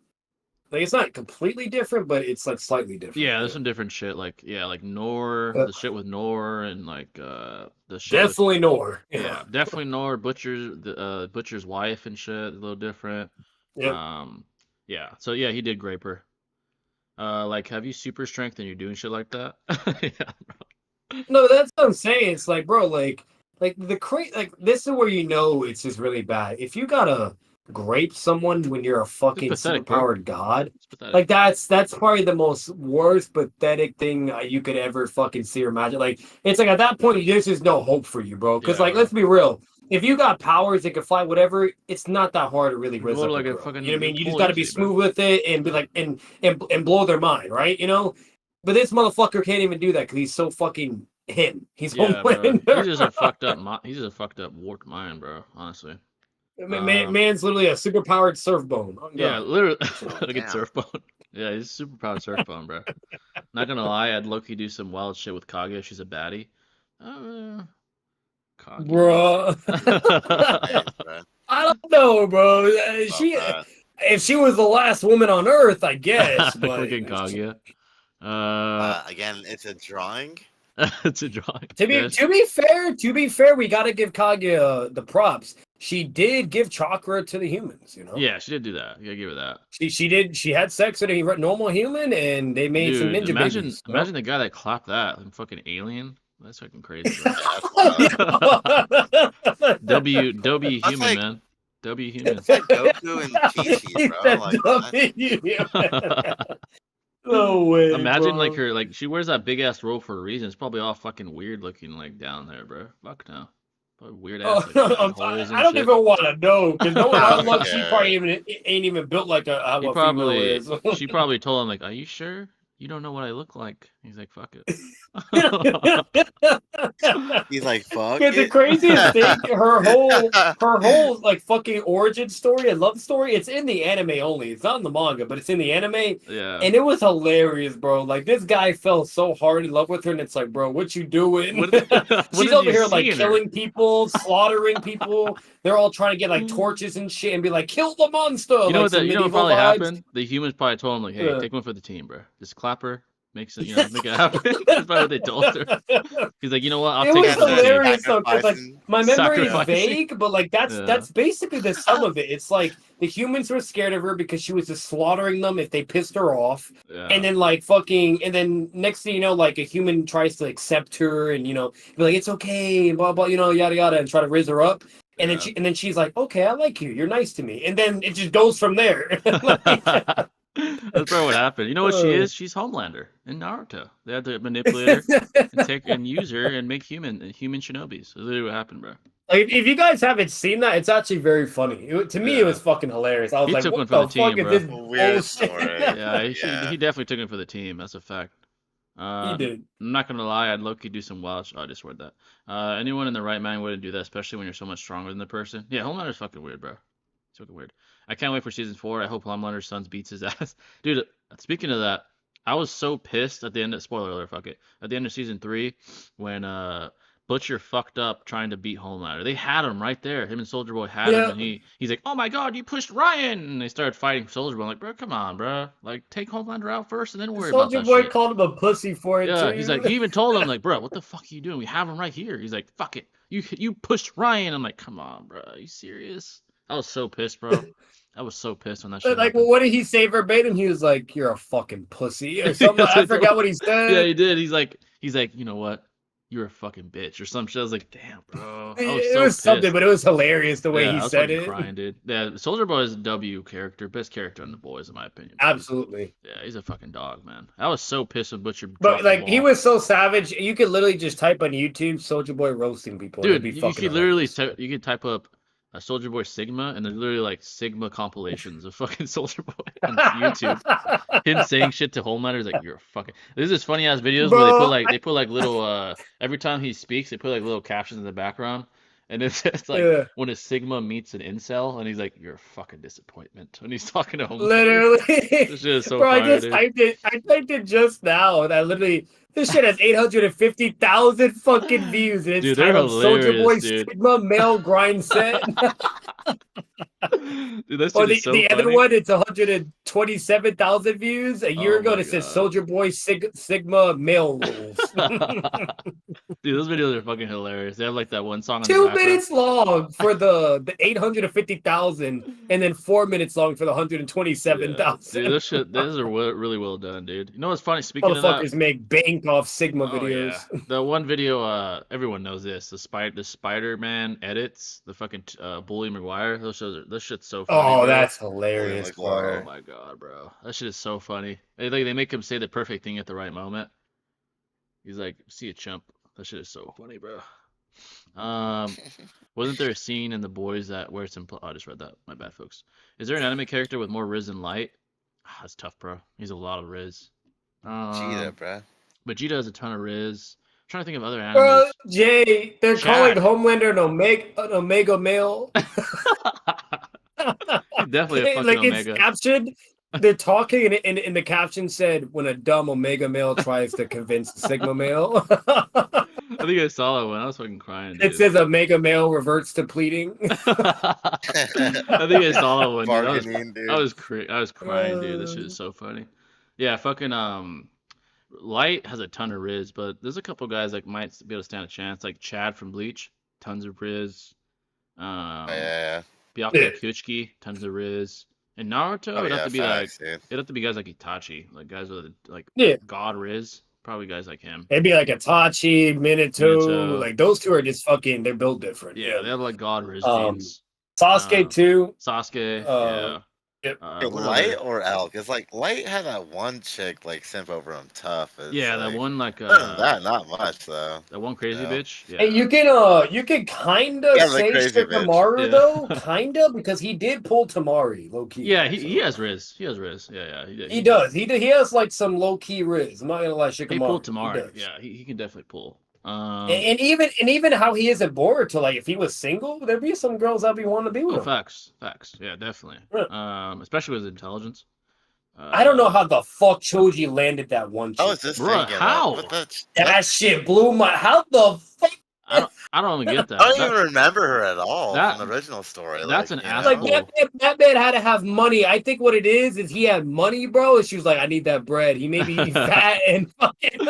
it's not completely different, but it's like slightly different. Yeah, there's some different shit, like Nor, Uh, the shit with Nor, and like the shit. With, Definitely Nor. yeah, definitely Nor. Butcher's wife and shit, a little different. Yeah. Yeah. So yeah, he did grape her. Like, have you super strength and you're doing shit like that? Yeah. No, that's what I'm saying. It's like, bro, like this is where you know it's just really bad. If you gotta grape someone when you're a fucking pathetic, bro. superpowered god, It's pathetic. like that's probably the most worst pathetic thing you could ever fucking see or imagine. Like it's like at that point there's just no hope for you, bro. Because like Yeah. let's be real, if you got powers that can fly, whatever, it's not that hard to really You rizz blow up like a a girl. fucking- You know what I mean? You just pull got to be easy, bro. smooth with it and be like and blow their mind, right? You know. But this motherfucker can't even do that because he's so fucking him. He's Yeah, bro. Homelander. He's just a fucked up. He's just a fucked up warped mind, bro. Honestly. Man's literally a superpowered surf bone. Oh, Yeah, God. literally. Oh, Look at damn. Surfbone. Yeah, he's super proud of Surfbone, bro. Not gonna lie, I'd low-key do some wild shit with Kaguya. She's a baddie. Kaguya. Hey, bro. I don't know, bro. Love that. If she was the last woman on Earth, I guess. But Fucking Kaguya. Again, it's a drawing. It's a drawing. to be fair, we gotta give Kaguya the props. She did give chakra to the humans, you know. Yeah, she did do that. You gotta give her that. She did. She had sex with a normal human, and they made some Dude, ninja imagine babies. imagine the guy that clapped that, like fucking alien. That's fucking crazy, bro. W That's human, like- man. W human. It's like Goku and Chi-Chi, bro. Like, No way. Imagine bro. like her, like she wears that big ass robe for a reason. It's probably all fucking weird looking, like down there, bro. Fuck no. Probably weird ass. Like, holes and I don't shit. even want to know because no one I else don't looks. She care. probably ain't even built like how He a probably, female is. she probably told him like, "Are you sure? You don't know what I look like." He's like, "Fuck it." he's like, fuck. Yeah, the it. craziest thing, her whole like fucking origin story and love story, it's in the anime only. It's not in the manga, but it's in the anime. Yeah. And it was hilarious, bro. Like this guy fell so hard in love with her, and it's like, bro, what you doing? What She's did over you here see like in her? killing people, slaughtering people. They're all trying to get like torches and shit and be like, kill the monster. You know like what? some You know what medieval probably vibes. happened? The humans probably told him like, "Hey, Yeah. take one for the team, bro. Just clap her, make it, make it happen." That's probably what they told her. He's like, "You know what? I'll It take was it for the team." hilarious though, because like Sacrificing. my memory is Sacrificing. vague, but like Yeah. that's basically the sum of it. It's like the humans were scared of her because she was just slaughtering them if they pissed her off, Yeah. and then like fucking, and then next thing you know, like a human tries to accept her and be like it's okay, blah blah, yada yada, and try to raise her up. And Yeah. then she's like, okay, I like you. You're nice to me. And then it just goes from there. Like, That's probably what happened. You know what she is? She's Homelander in Naruto. They had to manipulate her and use her and make human shinobis. That's literally what happened, bro. like, if you guys haven't seen that, it's actually very funny. To me, it Yeah. was fucking hilarious. I was He like, took what one for the the team, fuck is bro. this Weird bullshit? story. Yeah, Yeah. he definitely took it for the team. That's a fact. He did. I'm not gonna lie, I'd low-key do some wild. I just word that. Anyone in the right mind wouldn't do that, especially when you're so much stronger than the person. Yeah, Homelander's fucking weird, bro. It's fucking weird. I can't wait for season 4. I hope Homelander's sons beats his ass, dude. Speaking of that, I was so pissed at the end of spoiler alert. Fuck it. At the end of season 3, when Butcher fucked up trying to beat Homelander. They had him right there. Him and Soldier Boy had him, and he's like, "Oh my God, you pushed Ryan!" And they started fighting Soldier Boy. I'm like, bro, come on, bro. Like, take Homelander out first, and then worry about Soldier that Boy shit. called him a pussy for it Yeah, too. he's like, he even told him like, bro, what the fuck are you doing? We have him right here. He's like, fuck it, you pushed Ryan. I'm like, come on, bro, are you serious? I was so pissed, bro. I was so pissed when that shit like, happened. well, what did he say verbatim? He was like, "You're a fucking pussy" or something. I forgot what he said. Yeah, he did. He's like, you know what? You're a fucking bitch or some shit. I was like, damn, bro. I was It so was something, pissed. but it was hilarious the way Yeah, he I was said fucking it. crying, dude. Yeah, Soldier Boy is a W character, best character in the boys, in my opinion. Absolutely. Yeah, he's a fucking dog, man. I was so pissed when Butcher dropped But the like he ball. was so savage, you could literally just type on YouTube "Soldier Boy roasting people." Dude, It'd be you fucking could literally hilarious. you could type up a Soldier Boy Sigma, and there's literally like Sigma compilations of fucking Soldier Boy on YouTube. Him saying shit to Homelander is like, you're a fucking. There's this funny ass videos where they put like little every time he speaks, they put like little captions in the background, and it's like when a Sigma meets an incel, and he's like, you're a fucking disappointment when he's talking to Homelander. Literally, This shit is so bro. fire, I just dude. typed it. I typed it just now, and I literally this shit has 850,000 fucking views, and it's Dude, they're titled "Soldier Boy hilarious, dude. Sigma Male Grind Set." Dude, that shit Or is so the other funny. one, it's 127,000 views. A year Oh ago, my it says God. Soldier Boy Sigma Male Rules. Dude, those videos are fucking hilarious. They have like that one song. In 2 the background. minutes long for the 850,000, and then 4 minutes long for the 127,000. Dude, those are really well done, dude. You know what's funny? Speaking of that, Motherfuckers make bank off Sigma oh videos. yeah, the one video, everyone knows this. The Spider-Man edits, the fucking Bully Maguire. Those shit's so funny. Oh, bro. that's hilarious, Bully Maguire. Oh bro. my God, bro, that shit is so funny. They make him say the perfect thing at the right moment. He's like, "See a chump." That shit is so funny, bro. Wasn't there a scene in The Boys where it's oh, I just read that. My bad, folks. Is there an anime character with more Riz than Light? That's tough, bro. He's a lot of Riz. Cheetah, bruh. Vegeta has a ton of Riz. trying to think of other Bro, animes. Jay, they're calling Chad. Homelander an Omega male. He's definitely a fucking Like it's Omega. captioned. They're talking, and the caption said, "When a dumb Omega male tries to convince a Sigma male." I think I saw that one. I was fucking crying, dude. It says Omega male reverts to pleading. I think I saw that one, dude. Bargaining, dude. I was crying, dude. This shit is so funny. Yeah, fucking Light has a ton of Riz, but there's a couple guys that might be able to stand a chance, like Chad from Bleach, tons of Riz. Yeah. Byakuya Kuchiki, tons of Riz. And Naruto, it'd have to be facts, like dude. it'd have to be guys like Itachi, like guys with like Yeah. God Riz, probably guys like him. It'd be like Itachi, Minato, Minato. like those two are just fucking. They're built different. Yeah, they have like God Riz Um, genes. Sasuke too. Sasuke, Uh, yeah. yep. What Light other- or Elk? It's like Light had that one chick like simp over him tough. It's Yeah, like, that one like other than that, not much though. that one crazy Yeah. bitch. Yeah. Hey, you can kind of Yeah, the say crazy bitch. Shikamaru Yeah. though, kind of, because he did pull Tamari low key. Yeah, he has Riz. He has Riz. Yeah, he did. He does. He has like some low key riz. I'm not gonna lie, Shikamaru. He pulled He Tamari. does. Yeah, he can definitely pull. And even how he isn't bored to like if he was single, there'd be some girls I'd be wanting to be with him. facts. Yeah, definitely. Yeah. Especially with his intelligence. I don't know how the fuck Choji landed that one I chick. was just Bruh, thinking, how? That shit blew my. How the fuck? I don't even get that. I don't even remember her at all that- from the original story. that's like, an you ass know? Like that man had to have money. I think what it is he had money, bro. And she was like, I need that bread. He made me fat and fucking.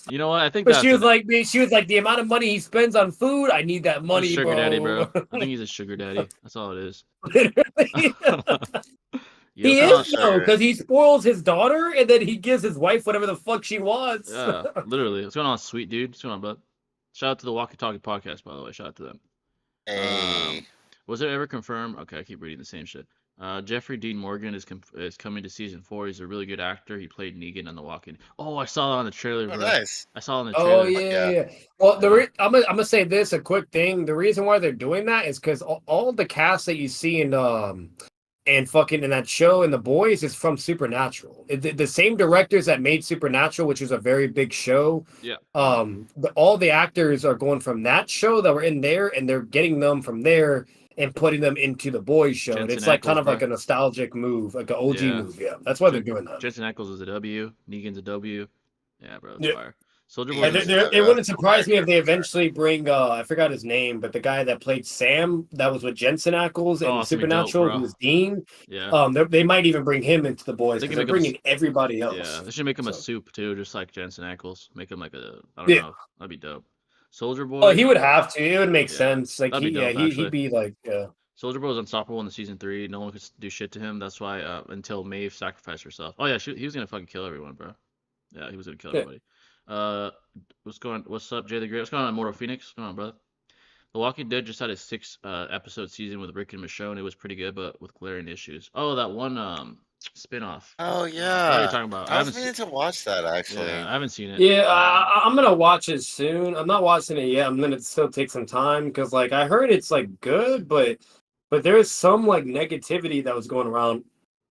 You know what? I think But that's she was like, the amount of money he spends on food, I need that money, sugar bro. daddy, bro. I think he's a sugar daddy. That's all it is. Literally. Yo, He come is on. though, because he spoils his daughter and then he gives his wife whatever the fuck she wants. Yeah, literally. What's going on, sweet dude? What's going on, bud? Shout out to the Walkie Talkie podcast, by the way. Shout out to them. Hey. Was it ever confirmed? Okay, I keep reading the same shit. Jeffrey Dean Morgan is coming to season 4. He's a really good actor. He played Negan on The Walking. Oh, I saw that on the trailer. Oh, Bro. nice. I saw it on the trailer. Oh yeah. Well, I'm gonna say this a quick thing. The reason why they're doing that is because all the cast that you see in fucking in that show and The Boys is from Supernatural. The same directors that made Supernatural, which is a very big show. Yeah. All the actors are going from that show that were in there, and they're getting them from there and putting them into The Boys show. And Jensen it's like kind Ackles, of bro. like a nostalgic move, like an OG Yeah. move. Yeah, that's why they're doing that. Jensen Ackles is a W. Negan's a W. Yeah, bro. That's Yeah. fire. Soldier Boy. And it wouldn't surprise me if they eventually bring I forgot his name, but the guy that played Sam that was with Jensen Ackles Oh, and it's gonna be dope, Supernatural, bro. who was Dean. Yeah. They might even bring him into The Boys They because can they're make him bringing everybody else. Yeah, they should make him a So- soup too, just like Jensen Ackles. Make him like a I don't Yeah. know. That'd be dope. Soldier Boy. Oh, he would have to. It would make Yeah. sense. Like That'd be dope, actually. he'd be like. Soldier Boy was unstoppable in the season 3. No one could do shit to him. That's why until Maeve sacrificed herself. Oh yeah, he was gonna fucking kill everyone, bro. Yeah, he was gonna kill Yeah. everybody. What's up, Jay the Great? What's going on, Immortal Phoenix? What's going on, brother? The Walking Dead just had a 6 episode season with Rick and Michonne. It was pretty good, but with glaring issues. Oh, that one spin-off. Oh What are you yeah. talking about? I was haven't meaning to watch that actually. Yeah, I haven't seen it. Yeah, I'm gonna watch it soon. I'm not watching it yet. I'm gonna still take some time because like I heard it's like good, but there's some like negativity that was going around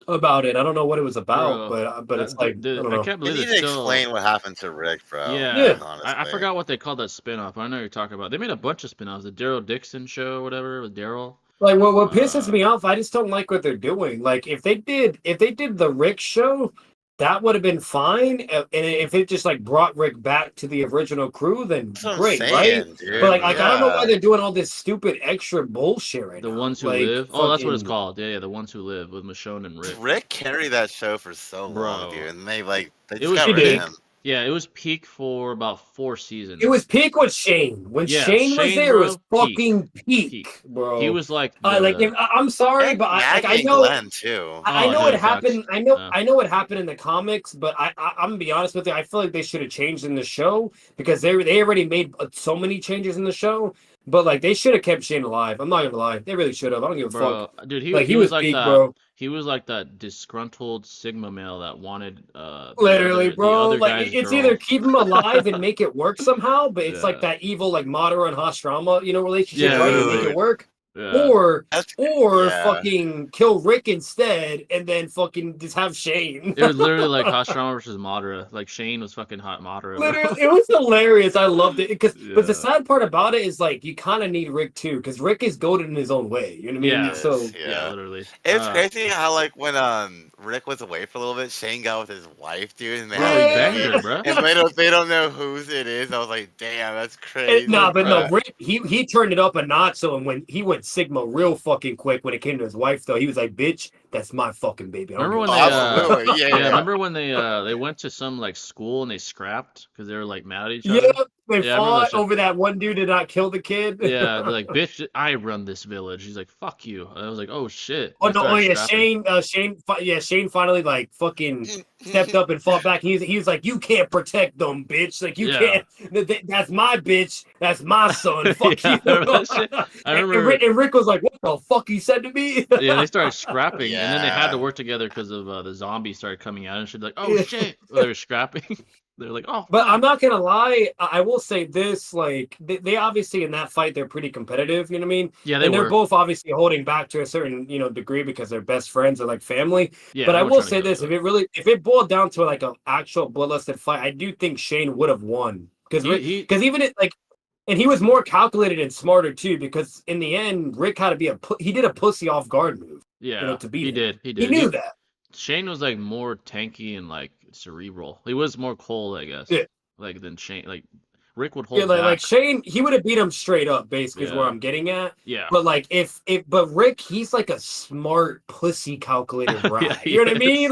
about it. I don't know what it was about, but it's like I don't know. I can't You believe need it's to still. explain what happened to Rick, bro. Yeah, honestly. I forgot what they called that spin-off. I know you're talking about. They made a bunch of spin-offs. The Daryl Dixon show, whatever, with Daryl. Like what pisses me off, I just don't like what they're doing. Like if they did the Rick show, that would have been fine. And if it just like brought Rick back to the original crew, then That's what I'm great, saying, right? dude. But like I don't know Yeah. why they're doing all this stupid extra bullshit right The now. Ones Who Like, Live. Oh, that's what it's fucking- called. Yeah, The Ones Who Live with Michonne and Rick. Rick carried that show for so long, Bro. dude, and they It just was got He rid did. of him. Yeah, it was peak for about 4 seasons. It was peak with Shane. When Yeah, Shane was Shane, there, bro, it was fucking peak, Peak. bro. He was like. like the- I'm sorry, And but I Maggie and know. Glenn too. I Oh, know no, it facts. happened. Yeah. I know what happened in the comics, but I'm gonna be honest with you. I feel like they should have changed in the show because they already made so many changes in the show. But like they should have kept Shane alive. I'm not gonna lie, they really should have. I don't give a fuck. Bro, dude, Like he he was like peak, that. bro. He was like that disgruntled Sigma male that wanted. Literally, bro. The other Like guy's it's girl. either keep him alive and make it work somehow, but it's Yeah. like that evil like Madara and Hashirama, relationship, Yeah, right? right, You make right. it work. Yeah. or That's yeah. fucking kill Rick instead, and then fucking just have Shane. It was literally like Hashirama versus Madara. Like Shane was fucking hot Madara, bro. Literally, it was hilarious. I loved it but the Yeah. sad part about it is like you kind of need Rick too, because Rick is goated in his own way. You know what I mean? Yeah. So Yeah, literally. It's crazy how like when Rick was away for a little bit, Shane got with his wife, dude, and they Bro, had he a banged baby. her, bro. And they don't know whose it is. I was like, damn, that's crazy. no, but no, bro. Rick he turned it up a notch. So when he went Sigma real fucking quick when it came to his wife, though, he was like, "Bitch, that's my fucking baby." I don't Remember give when a they fuck." Absolutely, yeah. remember when they went to some like school and they scrapped because they were like mad at each Yeah, other? they Yeah, I remember that fought shit. over that one dude did not kill the kid. Yeah, they're like, bitch, I run this village. He's like, fuck you. And I was like, oh shit. Oh They no! Oh started yeah, scrapping. Shane finally like fucking stepped up and fought back. He was like, "You can't protect them, bitch. Like you Yeah. can't. That's my bitch. That's my son. Fuck Yeah, you." I remember that shit. I And remember. Rick was like, "What the fuck he said to me?" Yeah, they started scrapping, and then they had to Yeah. work together because of the zombies started coming out and shit. Like, oh Yeah. shit, they were scrapping. They're like, oh. But Fuck. I'm not gonna lie. I will say this: like they obviously in that fight they're pretty competitive. You know what I mean? Yeah, they And they're were. both obviously holding back to a certain degree because they're best friends or like family. Yeah, But I they were will trying to say kill this: each other. if it boiled down to like an actual bloodlusted fight, I do think Shane would have won He even it like, and he was more calculated and smarter too because in the end Rick had to be he did a pussy off guard move, yeah, to beat he him. did. He He did. knew that. Shane was like more tanky and like cerebral. He was more cold, I guess. Yeah. Like than Shane. Like Rick would Yeah, hold like back. Shane, he would have beat him straight up, basically, is where Yeah. I'm getting at. Yeah. But like, but Rick, he's like a smart pussy calculated Yeah, rat. he You know what I is, mean?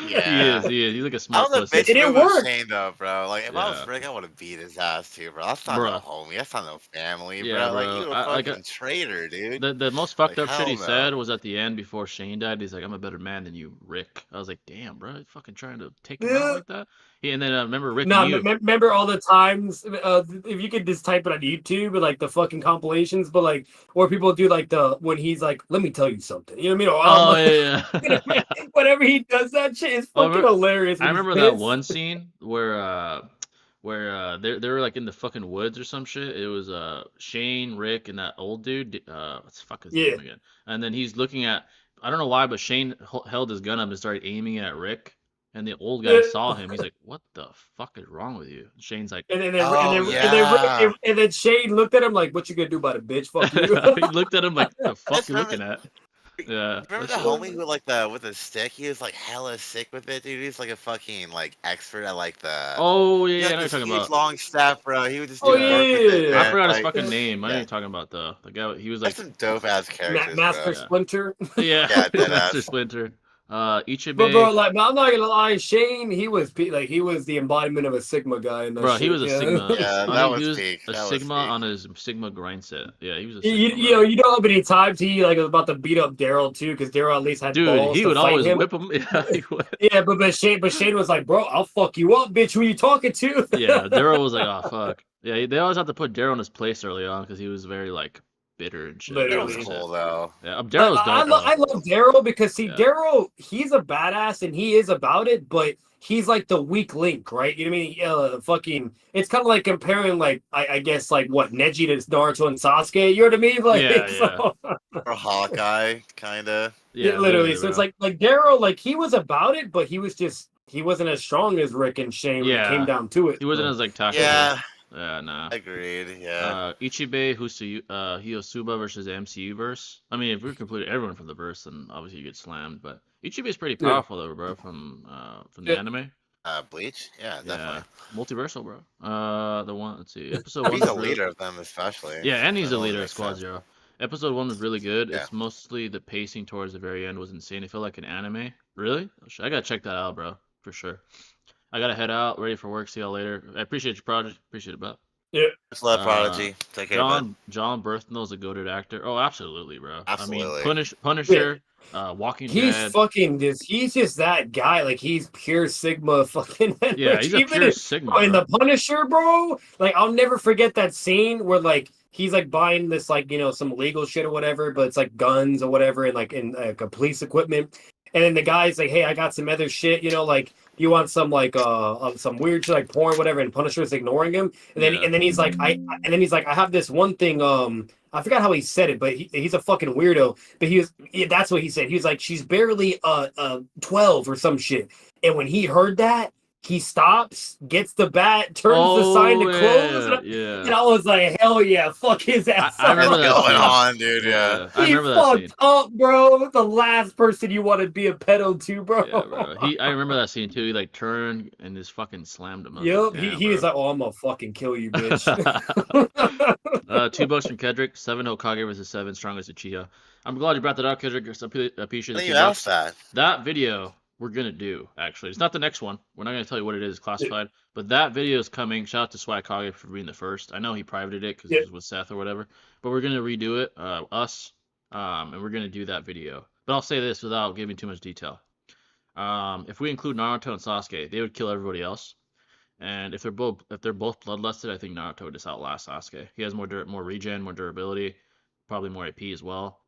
yeah. Like, He is. He's like a I smart was a pussy. bitch And it move with worked. Shane though, bro. Like if I Yeah. was Rick, I would have beat his ass too, bro. That's not no Bruh. homie. That's not no family, Yeah, bro. Like bro. you a Like fucking traitor, dude. the most fucked Like up shit hell he no. said was at the end before Shane died. He's like, "I'm a better man than you, Rick." I was like, "Damn, bro, you fucking trying to take him out Yeah. like that." And then remember Rick No, knew. remember all the times, if you could just type it on YouTube, like the fucking compilations, but like, or people do like when he's like, "Let me tell you something," you know what I mean? Or, Oh yeah. whenever he does that shit, it's Oh, fucking hilarious. I When he's remember that pissed. one scene where they were like in the fucking woods or some shit. It was Shane, Rick, and that old dude. What's the fuck his Yeah. name again? And then he's looking at, I don't know why, but Shane held his gun up and started aiming at Rick. And the old guy Yeah. saw him. He's like, "What the fuck is wrong with you?" And Shane's like, And then, Oh yeah. and then Shane looked at him like, "What you gonna do about it, bitch? Fuck you." he looked at him like, "The fuck Just you looking at?" Yeah, remember that the shit. homie who like with the stick? He was like hella sick with it, dude. He's like a fucking like expert at like the. Oh He yeah, I had know what this you're talking huge about. long staff, bro. He would just Oh do work with it, yeah. I man. forgot his Like, fucking name. I know yeah. you're talking about the guy. He was That's like, some dope ass characters, Master bro. yeah, Splinter. yeah, Yeah, dead Master ass. Splinter. But Ichibe, bro, like, I'm not gonna lie, Shane, he was the embodiment of a Sigma guy in that bro, he shit. was a Yeah. Sigma. Yeah, On that he was was peak. a That was Sigma peak. on his Sigma grind set. Yeah, he was a You, Sigma, you bro. know, you know how many times he like was about to beat up Daryl too, because Daryl at least had Dude, balls he to would fight always him. whip him. Yeah, he would. Yeah, but Shane was like, "Bro, I'll fuck you up, bitch. Who you talking to?" Yeah, Daryl was like, oh fuck. Yeah, they always have to put Daryl in his place early on because he was very like bitter and shit. It Daryl was Literally. was shit. cool though. Yeah, Like, Daryl's dope though. I love Daryl because see, Yeah. Daryl, he's a badass and he is about it, but he's like the weak link, right? You know what I mean? Fucking, it's kind of like comparing, like, I guess, like what Neji to Naruto and Sasuke. You know what I mean? Like, Yeah, so, Or Hawkeye, kinda. Yeah, literally. So bro. it's like Daryl, like he was about it, but he wasn't as strong as Rick and Shane when it came Yeah, down to it. he wasn't So. as like tactical. Yeah, Yeah, nah. agreed. Yeah. Ichibe, Hiyosuba versus MCU verse. I mean, if we completed everyone from the verse, then obviously you get slammed. But Ichibe is pretty Yeah. powerful though, bro, from the Yeah. anime. Bleach. Yeah, Yeah, definitely. multiversal, bro. The one. Let's see. Episode one. He's was a really- leader of them, especially. Yeah, and he's So a it leader of makes Squad sense. Zero. Episode one was really good. Yeah. It's mostly the pacing towards the very end was insane. It felt like an anime. Really? I gotta check that out, bro, for sure. I gotta head out, ready for work. See y'all later. I appreciate your project. Appreciate it, bro. Just love Prodigy. Take care, bud. John Berthnell's a goated actor. Oh, absolutely, bro. I Absolutely. mean, Punisher, Walking He's Dead. he's just that guy. Like he's pure Sigma fucking Yeah, he's a even pure in, Sigma. in Bro. the Punisher, bro. Like I'll never forget that scene where like he's like buying this like some legal shit or whatever, but it's like guns or whatever and like in a police equipment. And then the guy's like, "Hey, I got some other shit, like you want some like some weird shit like porn, whatever." And Punisher's ignoring him. And then he's like, I have this one thing I forgot how he said it, but he's a fucking weirdo. But that's what he said. He was like, she's barely 12 or some shit. And when he heard that, he stops, gets the bat, turns the sign to close, and I was like, hell yeah, fuck his ass. I remember that going scene. on, dude. Yeah. I remember he that fucked scene. up, bro. The last person you want to be a pedo to, bro. Yeah, bro. I remember that scene too. He like turned and just fucking slammed him. Yep, he was like, oh, I'm gonna fucking kill you, bitch. 2 votes from Kedrick, 7 Hokage versus 7 strongest Uchiha. I'm glad you brought that up, Kedrick. I appreciate the 2 votes. That video we're gonna do, actually. It's not the next one. We're not gonna tell you what it is, classified. But that video is coming. Shout out to Swag Kage for being the first. I know he privated it because it was with Seth or whatever. But we're gonna redo it, and we're gonna do that video. But I'll say this without giving too much detail. If we include Naruto and Sasuke, they would kill everybody else. And if they're both bloodlusted, I think Naruto would just outlast Sasuke. He has more regen, more durability, probably more AP as well.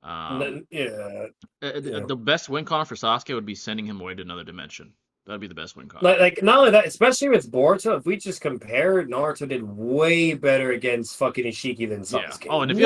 The best win con for Sasuke would be sending him away to another dimension. That'd be the best win con. Like not only that, especially with Boruto, if we just compare, Naruto did way better against fucking Ishiki than Sasuke. Yeah. Oh, and if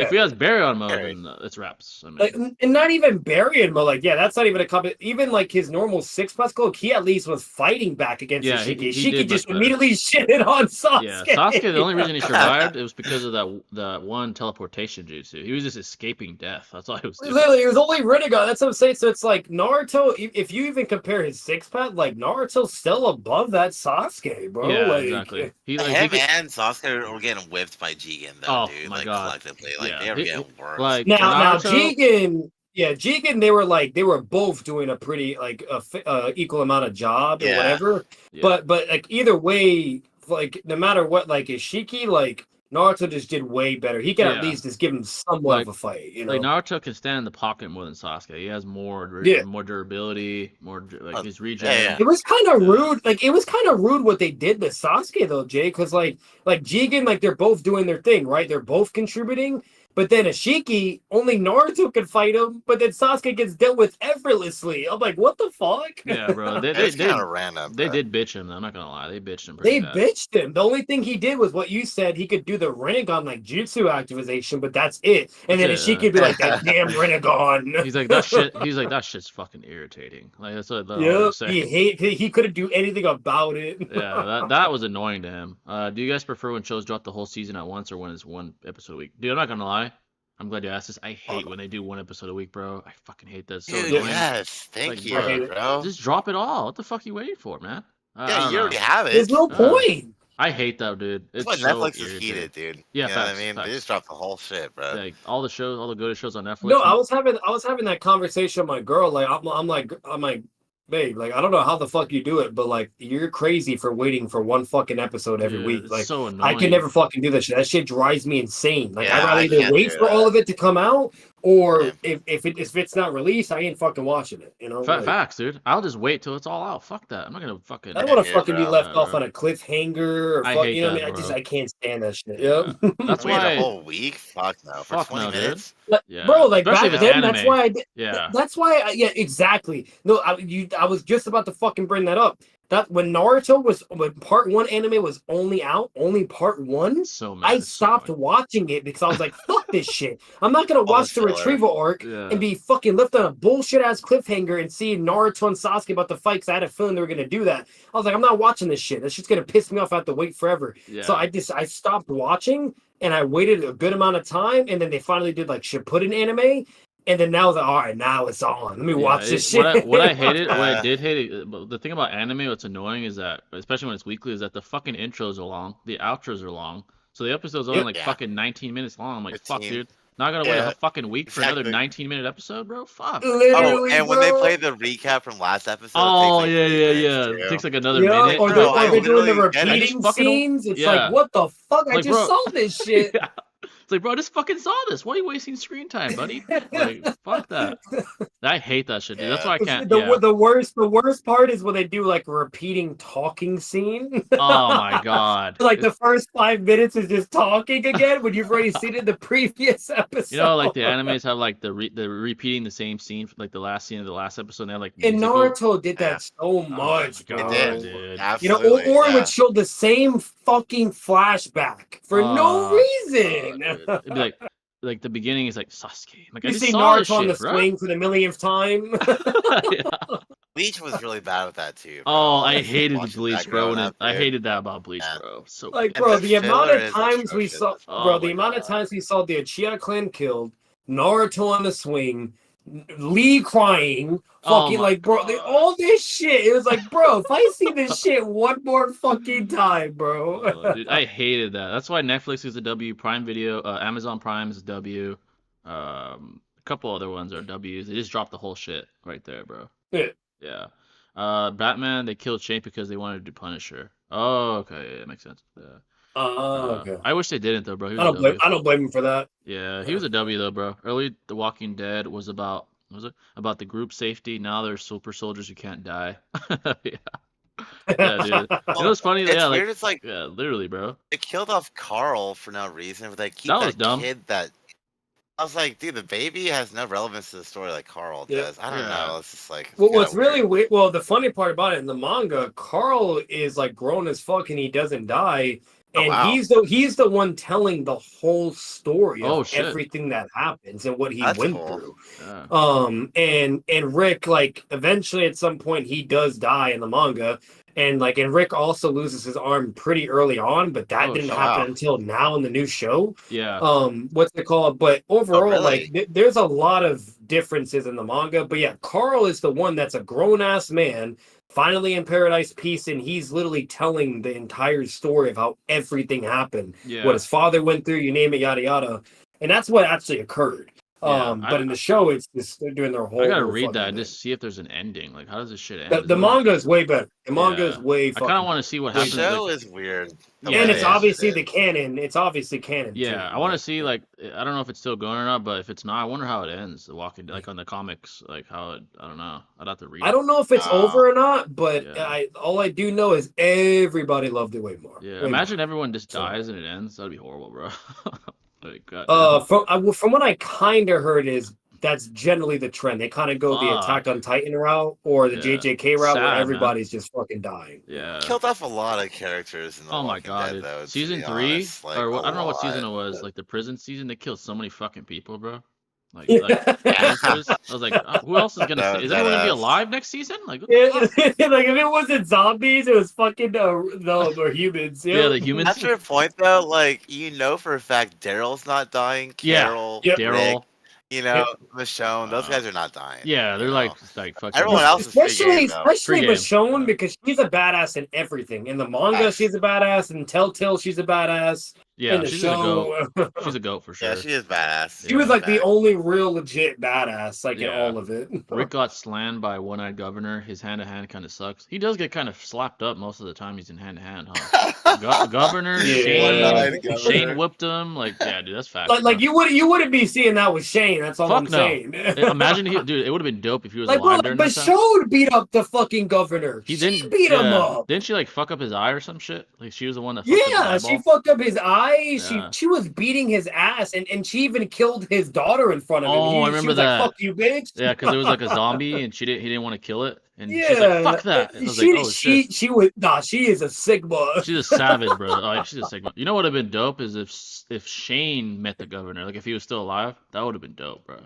he has Baryon mode, then it's wraps. I mean, like, and not even Baryon mode. Like, yeah, that's not even a comment. Even like his normal 6+ cloak, he at least was fighting back against Ishiki. Ishiki just immediately shitted on Sasuke. Yeah, Sasuke. The only reason he survived it was because of that one teleportation jutsu. He was just escaping death. That's all he was doing. Literally, it was only Rinnegan. That's what I'm saying. So it's like Naruto. If you even compare his 6-pack, like Naruto's still above that Sasuke, bro. Yeah, like, exactly. Him and Sasuke were getting whipped by Jigen, though, dude. My like God. collectively, like they were getting worse. Like now Jigen, Jigen, they were both doing a pretty like equal amount of job or whatever. Yeah. But like either way, like no matter what, like Ishiki, like Naruto just did way better. He can at least just give him somewhat of a fight. You know, like Naruto can stand in the pocket more than Sasuke. He has more durability, more like his regen. Yeah. It was kind of rude. Like it was kind of rude what they did to Sasuke though, Jay, because like Jigen, like they're both doing their thing, right? They're both contributing. But then Ishiki, only Naruto could fight him, but then Sasuke gets dealt with effortlessly. I'm like, what the fuck? Yeah, bro. They kind of random. They did bitch him, though. I'm not going to lie. They bitched him pretty bad. Bitched him. The only thing he did was what you said. He could do the Rinnegan, like, jutsu activation, but that's it. And then Ishiki would be like, that damn Rinnegan. He's like, that shit's fucking irritating. Like, that's what I was saying. He couldn't do anything about it. Yeah, that was annoying to him. Do you guys prefer when shows drop the whole season at once or when it's one episode a week? Dude, I'm not going to lie. I'm glad you asked this. I hate when they do one episode a week, bro. I fucking hate that. So dude, yes, thank you, bro. Just drop it all. What the fuck are you waiting for, man? Yeah, you already have it. There's no point. I hate that, dude. It's what Netflix is heated, dude. Yeah, you know what I mean? Facts. They just dropped the whole shit, bro. Like all the Gojo shows on Netflix. No, I was having that conversation with my girl. Like I'm like, babe, like I don't know how the fuck you do it, but like you're crazy for waiting for one fucking episode every week. Like so annoying. I can never fucking do that shit. That shit drives me insane. Like I'd rather either wait for all of it to come out, or if it's not released, I ain't fucking watching it. You know, facts, dude. I'll just wait till it's all out. Fuck that. I'm not gonna fucking. I don't want to fucking be left off on a cliffhanger or you know what I mean? I can't stand that shit. Yep. That's why a whole week. Fuck no. For 20 minutes. Bro, like especially back then, that's why I did. Yeah. That's why exactly. No, I was just about to fucking bring that up. That when part 1 anime was only part 1, I stopped watching it because I was like, fuck this shit. I'm not gonna watch the retrieval arc and be fucking left on a bullshit ass cliffhanger and see Naruto and Sasuke about to fight because I had a feeling they were gonna do that. I was like, I'm not watching this shit. That's just gonna piss me off. I have to wait forever. Yeah. So I stopped watching and I waited a good amount of time, and then they finally did like Shippuden anime. And then now all right, now it's on. Let me watch this shit. What I did hate it, the thing about anime, what's annoying is that, especially when it's weekly, is that the fucking intros are long, the outros are long. So the episode's only fucking 19 minutes long. I'm like, fuck, dude. Not gonna wait a fucking week for another 19-minute episode, bro? Fuck. Literally, and when they play the recap from last episode, it takes like another minute. Or they're doing the repeating scenes. It's like, what the fuck? I just saw this shit. It's like, bro, I just fucking saw this. Why are you wasting screen time, buddy? Like, fuck that. I hate that shit, dude. That's why I can't. The worst part is when they do like a repeating talking scene. Oh my god! Like the first 5 minutes is just talking again when you've already seen it in the previous episode. You know, like the animes have like the repeating the same scene, like the last scene of the last episode. And they have like and Naruto did that so much, dude. Absolutely, or it would show the same fucking flashback for no reason. Dude. It'd be like the beginning is like Sasuke. Like I You just see saw this Naruto on shit, the bro. swing for the millionth time. Yeah. Bleach was really bad with that too. Bro. Oh, Like, I hated watching Bleach, that bro. growing up, I dude. hated that about Bleach, Yeah. bro. So Like, And bro, the the amount filler of is times we atrocious. saw, Oh bro, my the amount of God. times we saw the Uchiha clan killed, Naruto on the swing, Lee crying, Oh fucking my like, bro, God. all this shit. It was like, bro, if I see this shit one more fucking time, bro. Dude, I hated that. That's why Netflix is a W, Prime Video, Amazon Prime is a W, a couple other ones are W's. They just dropped the whole shit right there, bro. Yeah. Yeah. Batman, they killed Shane because they wanted to do Punisher. Oh, okay, yeah, that makes sense. Yeah. Okay. I wish they didn't though, bro. He I was a don't blame. W. I don't blame him for that. Yeah, he was a W though, bro. Early The Walking Dead was about the group safety. Now there's super soldiers who can't die. Yeah. Yeah, dude. It was funny. It's Yeah, weird. like It's like yeah, literally, bro. they killed off Carl for no reason, but they keep That was that dumb. kid that. I was like, dude, the baby has no relevance to the story like Carl Yeah. does. I don't Yeah. know. It's just like. Well, what's really weird? Well, the funny part about it in the manga, Carl is like grown as fuck and he doesn't die, Oh, and wow. he's the one telling the whole story Oh, of shit. everything that happens and what he That's went cool. through. Yeah. And Rick, like, eventually at some point he does die in the manga, and Rick also loses his arm pretty early on, but that Oh, didn't shit. happen Wow. until now in the new show. Yeah. What's it called? But overall, really? like, there's a lot of differences in the manga. But yeah, Carl is the one that's a grown ass man, finally in Paradise Peace, and he's literally telling the entire story of how everything happened, Yeah. what his father went through, you name it, yada yada, and that's what actually occurred. Yeah, But in the show, it's just they're doing their whole. I gotta whole read fucking that and thing. just see if there's an ending. Like, how does this shit end? The manga is way better. The manga is Yeah. way. I Fucking kind of want to see what The happens. show Like, is weird. the Yeah, way and they it's ended obviously it. the canon. It's obviously canon. yeah, too, I want to but- see like I don't know if it's still going or not, but if it's not, I wonder how it ends. The Walking like on the comics, like how it. I don't know. I'd have to read. I don't know if it's over or not, but Yeah. all I do know is everybody loved it way more. Yeah, Way imagine everyone just So- dies and it ends. That'd be horrible, bro. Like, goddamn. From what I kind of heard is that's generally the trend. They kind of go the Attack Fuck. on Titan route or the Yeah. JJK route Sad, where man. everybody's just fucking dying. Yeah. Killed off a lot of characters in the Oh my Walking god, Dead, dude. though. to Season be 3 honest. Like, or a what, I don't know what season it lot. was. Like the prison season, they killed so many fucking people, bro. Like Yeah. gangsters. I was like, who else is gonna? No, Is everyone gonna be deadass. alive next season? Like, what the Yeah, fuck? like if it wasn't zombies, it was fucking the humans. Yeah, the humans. After a point, though, like, you know for a fact Daryl's not dying. Yeah. Carol, Yep. Rick, Daryl. you know, Michonne, those guys are not dying. Yeah, they're you like know? fucking. Everyone else is free game, though. Especially Free game. Michonne, because she's a badass in everything. In the manga, Yes. she's a badass. In Telltale, she's a badass. Yeah, in the she's a goat. show, She's a goat for sure. Yeah, she is badass. she was Yeah. like the only real legit badass, like in Yeah. all of it. Rick got slammed by One-Eyed Governor. His hand-to-hand kind of sucks. He does get kind of slapped up most of the time he's in hand-to-hand, huh? Governor, Yeah. One-Eyed Shane Governor. whipped him. Like, yeah, dude, that's facts. like bro. you wouldn't be seeing that with Shane. That's all Fuck I'm no. saying. Imagine dude, it would have been dope if he was Like, alive bro, during but this time. Michonne beat up the fucking governor. He She didn't beat him yeah. up. Didn't she like fuck up his eye or some shit? Like she was the one that fucked up Yeah, his she eyeball? fucked up his eye. Yeah. She was beating his ass, and she even killed his daughter in front of him. Oh, I She remember was that. like, "Fuck you, bitch." Yeah, because there was like a zombie and he didn't want to kill it, and Yeah, she's like, "Fuck that!" And I was like, "Oh shit." she was she is a Sigma. She's a savage, bro. Like, she's a Sigma. You know what would have been dope is if Shane met the governor, like if he was still alive, that would have been dope, bro.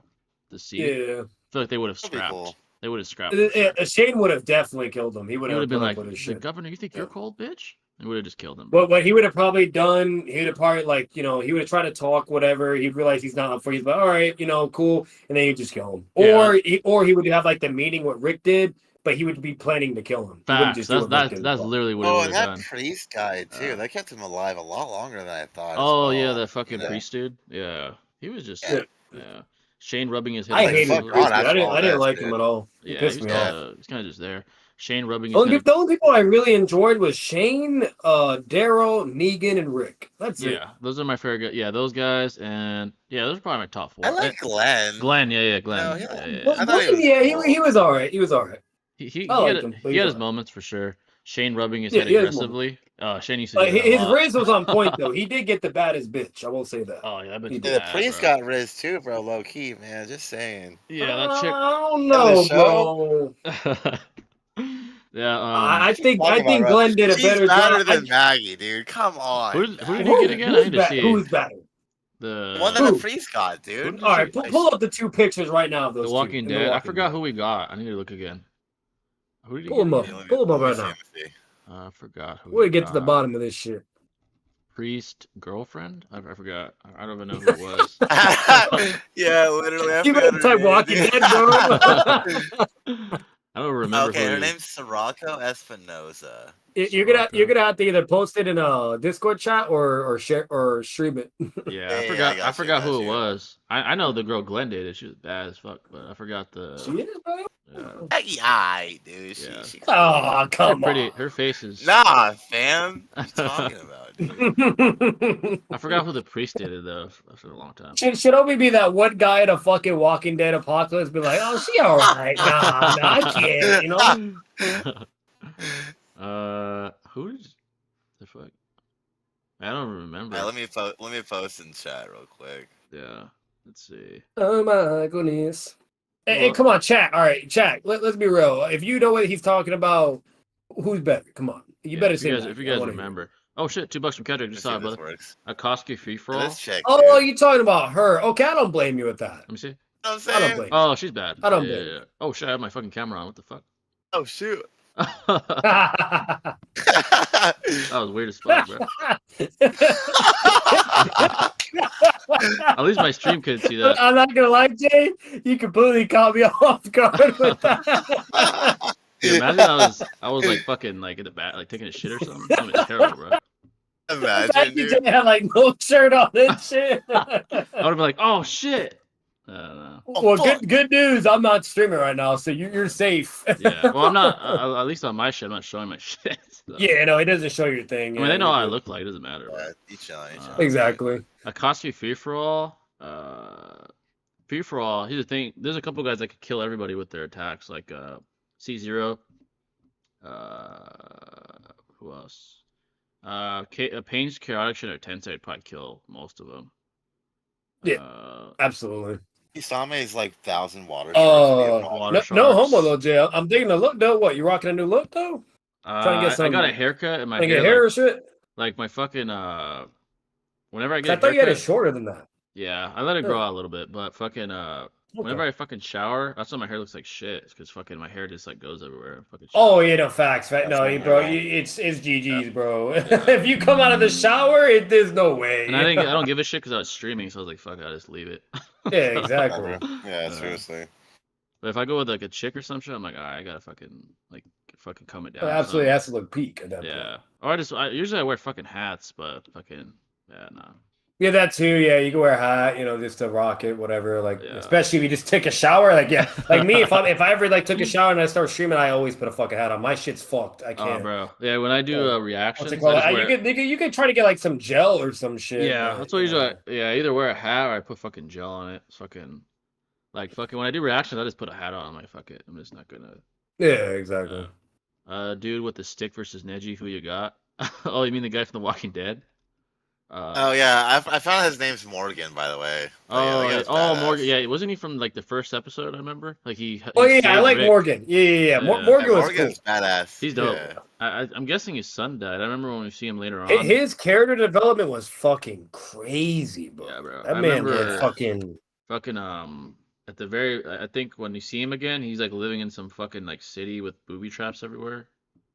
To see. Yeah, I feel like they would have That'd be scrapped. cool. They would have scrapped. For sure. Shane would have definitely killed him. He would He would have have been put up like, with his "The shit. governor, you think you're Yeah. cold, bitch?" And would have just killed him. But what he would have probably done, he would have probably like, he would have tried to talk, whatever. He'd realize he's not up for it. He's like, all right, cool. And then he'd just kill him. Yeah. Or he would have like the meeting what Rick did, but he would be planning to kill him. He wouldn't Facts. just do what Rick did. That's literally what he Oh, would and have that done. priest guy too. They kept him alive a lot longer than I thought. as Oh well, yeah, that fucking you know? priest dude. Yeah, he was just Yeah. yeah. Shane rubbing his head. I against hated the fuck the wall. priest. God, Dude. I didn't that's like dude. him at all. He Yeah, pissed he's me off. kind of just there. Shane rubbing The his head. only people I really enjoyed was Shane, Daryl, Negan, and Rick. That's it. Yeah, those are my favorite guys. Yeah, those guys, and yeah, those are probably my top four. I like Glenn. Glenn. Yeah, Glenn. No, yeah, yeah, But I thought he was yeah, he cool. was all right. He was all right. He I liked had him, but he he's had his alright. moments for sure. Shane rubbing his Yeah, head he had his aggressively. Shane used to Like do that his a lot. Riz was on point though. He did get the baddest bitch. I will say that. Oh yeah, that bitch He was did. Yeah, the bad, priest bro. got Riz too, bro. Low key, man. Just saying. Yeah, that chick. I don't In know, the show? bro. Yeah. I think Talking about, bro. Glenn did a She's better better job. than Maggie, dude. Come on. Who did you get again? I need to see. Who's better? The one that The the Who? priest got, who dude. did All you right, see? pull up the 2 pictures right now of The those Walking two. Dead. I forgot who we got. I need to look again. Who did you Pull get them up. again? Pull them up Let me right see, now. let me see. I forgot who We're we gonna get to the got. bottom of this shit. Priest girlfriend? I forgot. I don't even know who it was. Yeah, literally, I You forgot better her type name, Walking dude. Dead, bro. I don't remember Okay, who her he... name's Sirocco Espinosa. You're gonna Sirocco? have to either post it in a Discord chat or share or stream it. Yeah, Yeah, I I forgot got who it you. was. I know the girl Glenn did it. She was bad as fuck, but I forgot the... She is, bro. Yeah. Maggie, aight, dude. Yeah. She's cool. Oh, come on. Her face is... Nah, fam. What you talking about, dude? I forgot who the priest did it, though. For a long time. Should only be that one guy in a fucking Walking Dead apocalypse be like, oh, she all right. Nah, I can't, you know? Who did... The fuck? I don't remember. Alright, let me post in chat real quick. Yeah. Let's see. Oh my goodness. Hey, Well- come on, chat. All right, chat. Let's be real. If you know what he's talking about, who's better? Come on. You Yeah, better if say you guys, that. if you guys remember. Oh shit, $2 from Kendrick. Just Let's see saw if it, this brother. works. Akatsuki free for all. Let's check. Oh, Dude. you talking about her? Okay, I don't blame you with that. Let me see. You know what I'm I saying? don't blame you. Oh, she's bad. I don't Yeah, blame yeah, you. yeah. Oh shit, I have my fucking camera on. What the fuck? Oh shoot. That was weird as fuck, bro. At least my stream couldn't see that. I'm not gonna lie, Jay. You completely caught me off guard with that. Dude, imagine I was like fucking like in the back, like taking a shit or something. That would be terrible, bro. Imagine, You dude. Jay had like no shirt on and shit. I would have been like, oh shit. I don't know. Well, fuck. good news. I'm not streaming right now, so you're safe. Yeah. Well, I'm not. At least on my shit, I'm not showing my shit. So. Yeah, no, it doesn't show your thing. I mean, they know how I look like. It doesn't matter. Yeah, Bro. you chilling, you Uh, chilling. Exactly. Akatsuki free for all. Free for all. Here's the thing. There's a couple guys that could kill everybody with their attacks, like C0. Who else? Pain's chaotic shit or Tensei would probably kill most of them. Yeah. Absolutely. Isame is like 1,000 water. Water No sharks. homo though, Jay. I'm digging the look though. What, you rocking a new look though? Trying to get I got a some- haircut and my Like hair, a hair or like, shit? like my fucking whenever I 'Cause get I thought you had it haircut, shorter than that. yeah, I let it grow out a little bit, but fucking whenever Okay. I fucking shower, that's why my hair looks like shit, because fucking my hair just like goes everywhere. Fucking Oh yeah, no facts. Right? No, That's bro, not right. it's GG's, bro. If you come out of the shower, there's no way. And I don't give a shit because I was streaming, so I was like, fuck, I just leave it. Yeah, exactly. Yeah, seriously. But if I go with like a chick or some shit, I'm like, all right, I gotta fucking calm it down. It absolutely has to look peak at that point. Yeah. Or usually I wear fucking hats, but fucking yeah, no. Yeah, that too. Yeah, you can wear a hat, just to rock it, whatever. Like, Yeah. especially if you just take a shower. Like, yeah, like me, if I ever like took a shower and I start streaming, I always put a fucking hat on. My shit's fucked. I Oh, can't. bro. Yeah, when I do What's reactions, it called? I just wear... You could try to get like some gel or some shit. Yeah, but, that's what usually. I either wear a hat or I put fucking gel on it. It's fucking when I do reactions, I just put a hat on. I'm like, fuck it, I'm just not gonna. Yeah, exactly. Dude with the stick versus Neji, who you got? Oh, you mean the guy from The Walking Dead? Oh yeah, I found his name's Morgan, by the way. Morgan. Yeah, wasn't he from like the first episode? I remember. Like he. Oh he yeah, I saved like Rick. Morgan. Yeah. Yeah. Morgan was Morgan's cool. badass. He's dope. Yeah. I'm guessing his son died. I remember when we see him later on. His character development was fucking crazy, bro. Yeah, bro. That I man remember- was fucking. At the very, I think when you see him again, he's like living in some fucking like city with booby traps everywhere,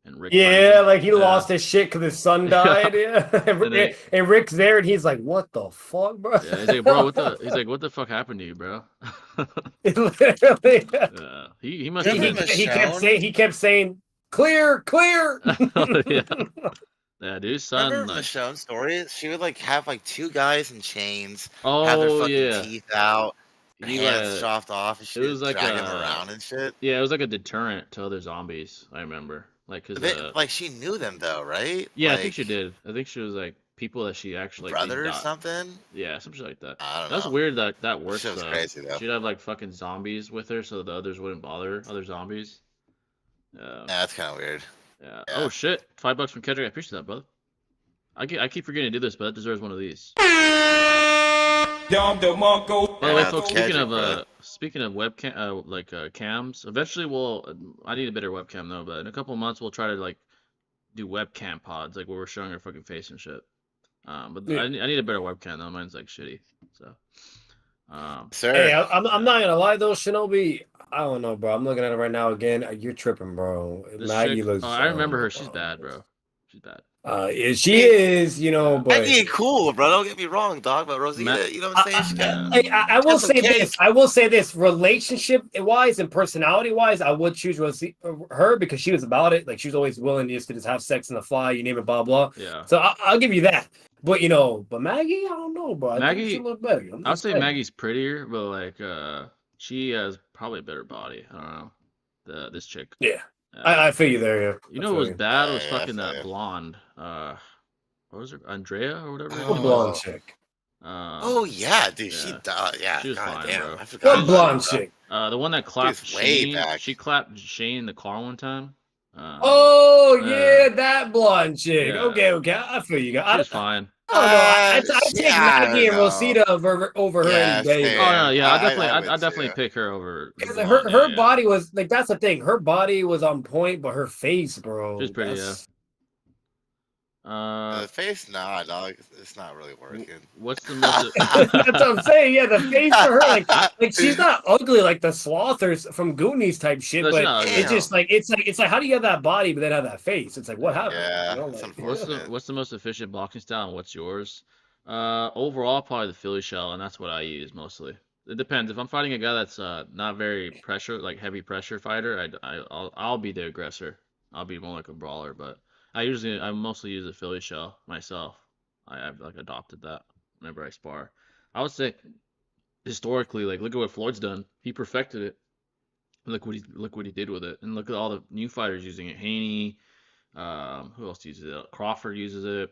and Rick. finds Yeah, him. like he Yeah. lost his shit because his son died. Yeah, and Rick's there, and he's like, "What the fuck, bro?" Yeah, he's like, bro, what the fuck happened to you, bro? Literally. Yeah, he must have Remember been. He kept saying, "Clear." Yeah. Yeah, dude, son. Remember Like, Michonne's story? She would like have like two guys in chains, have their oh fucking yeah, teeth out, he hands chopped off, and she was would like drag him a- around and shit. yeah, it was like a deterrent to other zombies. I remember, like, cause Like she knew them though, right? yeah, I Like, think she did. I think she was like people that she actually like, they brother or died. something. Yeah, some shit like that. I don't That's know. weird that works Shit was though. crazy though. She'd have like fucking zombies with her so the others wouldn't bother other zombies. Yeah, that's kind of weird. Yeah. Yeah. Oh shit! $5 from Kendrick. I appreciate that, brother. I keep forgetting to do this, but that deserves one of these. By the way, Yeah, folks, catch it, bro. speaking of webcam, cams, eventually I need a better webcam though, but in a couple of months we'll try to like do webcam pods, like where we're showing our fucking face and shit. But Yeah. I need a better webcam though. Mine's like shitty. So, Sir. Hey, I'm not gonna lie though, Shinobi. I don't know, bro. I'm looking at it right now again. You're tripping, bro. this Maggie chick, looks. I remember her. She's bad, bro. She's bad. Yeah, she is, you know, Yeah. but Maggie cool, bro. Don't get me wrong, dog. But Rosita, you know what I'm saying? She got, I will some say cake. this. I will say this. Relationship wise and personality wise, I would choose her because she was about it. Like she was always willing to just have sex on the fly. You name it, blah blah. Yeah. So I'll give you that. But you know, but Maggie, I don't know, bro. I think she look better. I would say Maggie's prettier, but like she has probably a better body. I don't know. This chick. Yeah. I feel you there, yeah. You know what was bad? It was Yeah, fucking that fair. blonde. What was her? Andrea or whatever. What blonde chick? Oh yeah, dude. Yeah. Yeah. She was God fine, damn. bro. I forgot. What blonde chick? The one that clapped was way Shane. back. She clapped Shane in the car one time. Oh yeah, that blonde chick. Yeah. Okay, I feel you. She was fine. I don't know. I take yeah, I Maggie and don't know. Rosita over her Yeah, any day. fair. Oh no, yeah, I I would definitely too. pick her over. the Because blonde, her yeah. body was like, that's the thing. Her body was on point, but her face, bro. She's pretty, that's- The face, nah, dog. It's not really working. What's the most? That's what I'm saying. Yeah, the face for her, like she's not ugly like the slothers from Goonies type shit, No, she's but not ugly. it's just like it's like how do you have that body but then have that face? It's like what happened? Yeah, You know, it's like, unfortunate. What's the most efficient boxing style and what's yours? Overall, probably the Philly shell, and that's what I use mostly. It depends. If I'm fighting a guy that's not very heavy pressure fighter, I'll be the aggressor. I'll be more like a brawler, but I mostly use a Philly shell myself. I've like adopted that whenever I spar. I would say historically, like look at what Floyd's done. He perfected it. Look what he did with it, and look at all the new fighters using it. Haney, who else uses it? Crawford uses it.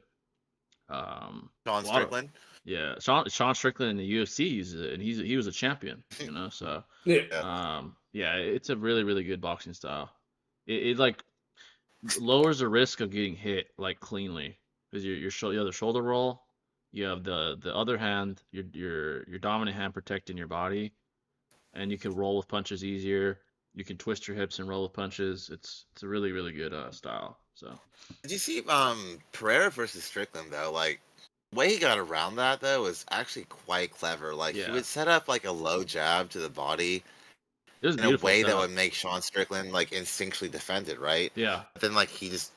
Sean a lot of- Strickland. Yeah, Sean Strickland in the UFC uses it, and he was a champion, you know. So yeah. yeah, it's a really really good boxing style. It like lowers the risk of getting hit like cleanly because you have the shoulder roll, you have the other hand, your dominant hand protecting your body, and you can roll with punches easier. You can twist your hips and roll with punches. It's a really really good style. So Did you see Pereira versus Strickland though? Like the way he got around that though was actually quite clever. Like he Yeah. would set up like a low jab to the body it was in a beautiful way that stuff. would make Sean Strickland like instinctually defend it, right? Yeah, But then like he just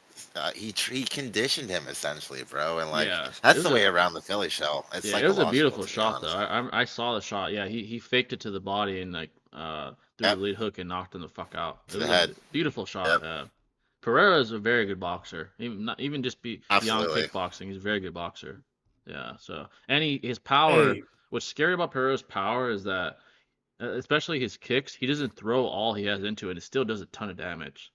he conditioned him essentially, bro, and like yeah. that's It the was way a- around the Philly shell. It's Yeah, it was a psychological, beautiful to be shot though. honest. I saw the shot. Yeah, he faked it to the body and like threw Yep. the lead hook and knocked him the fuck out. To It the was head. a beautiful shot. Yep. Yeah. Pereira is a very good boxer. Even just beyond Absolutely. kickboxing, he's a very good boxer. Yeah. So and his power. Hey. What's scary about Pereira's power is that, especially his kicks, he doesn't throw all he has into it. It still does a ton of damage.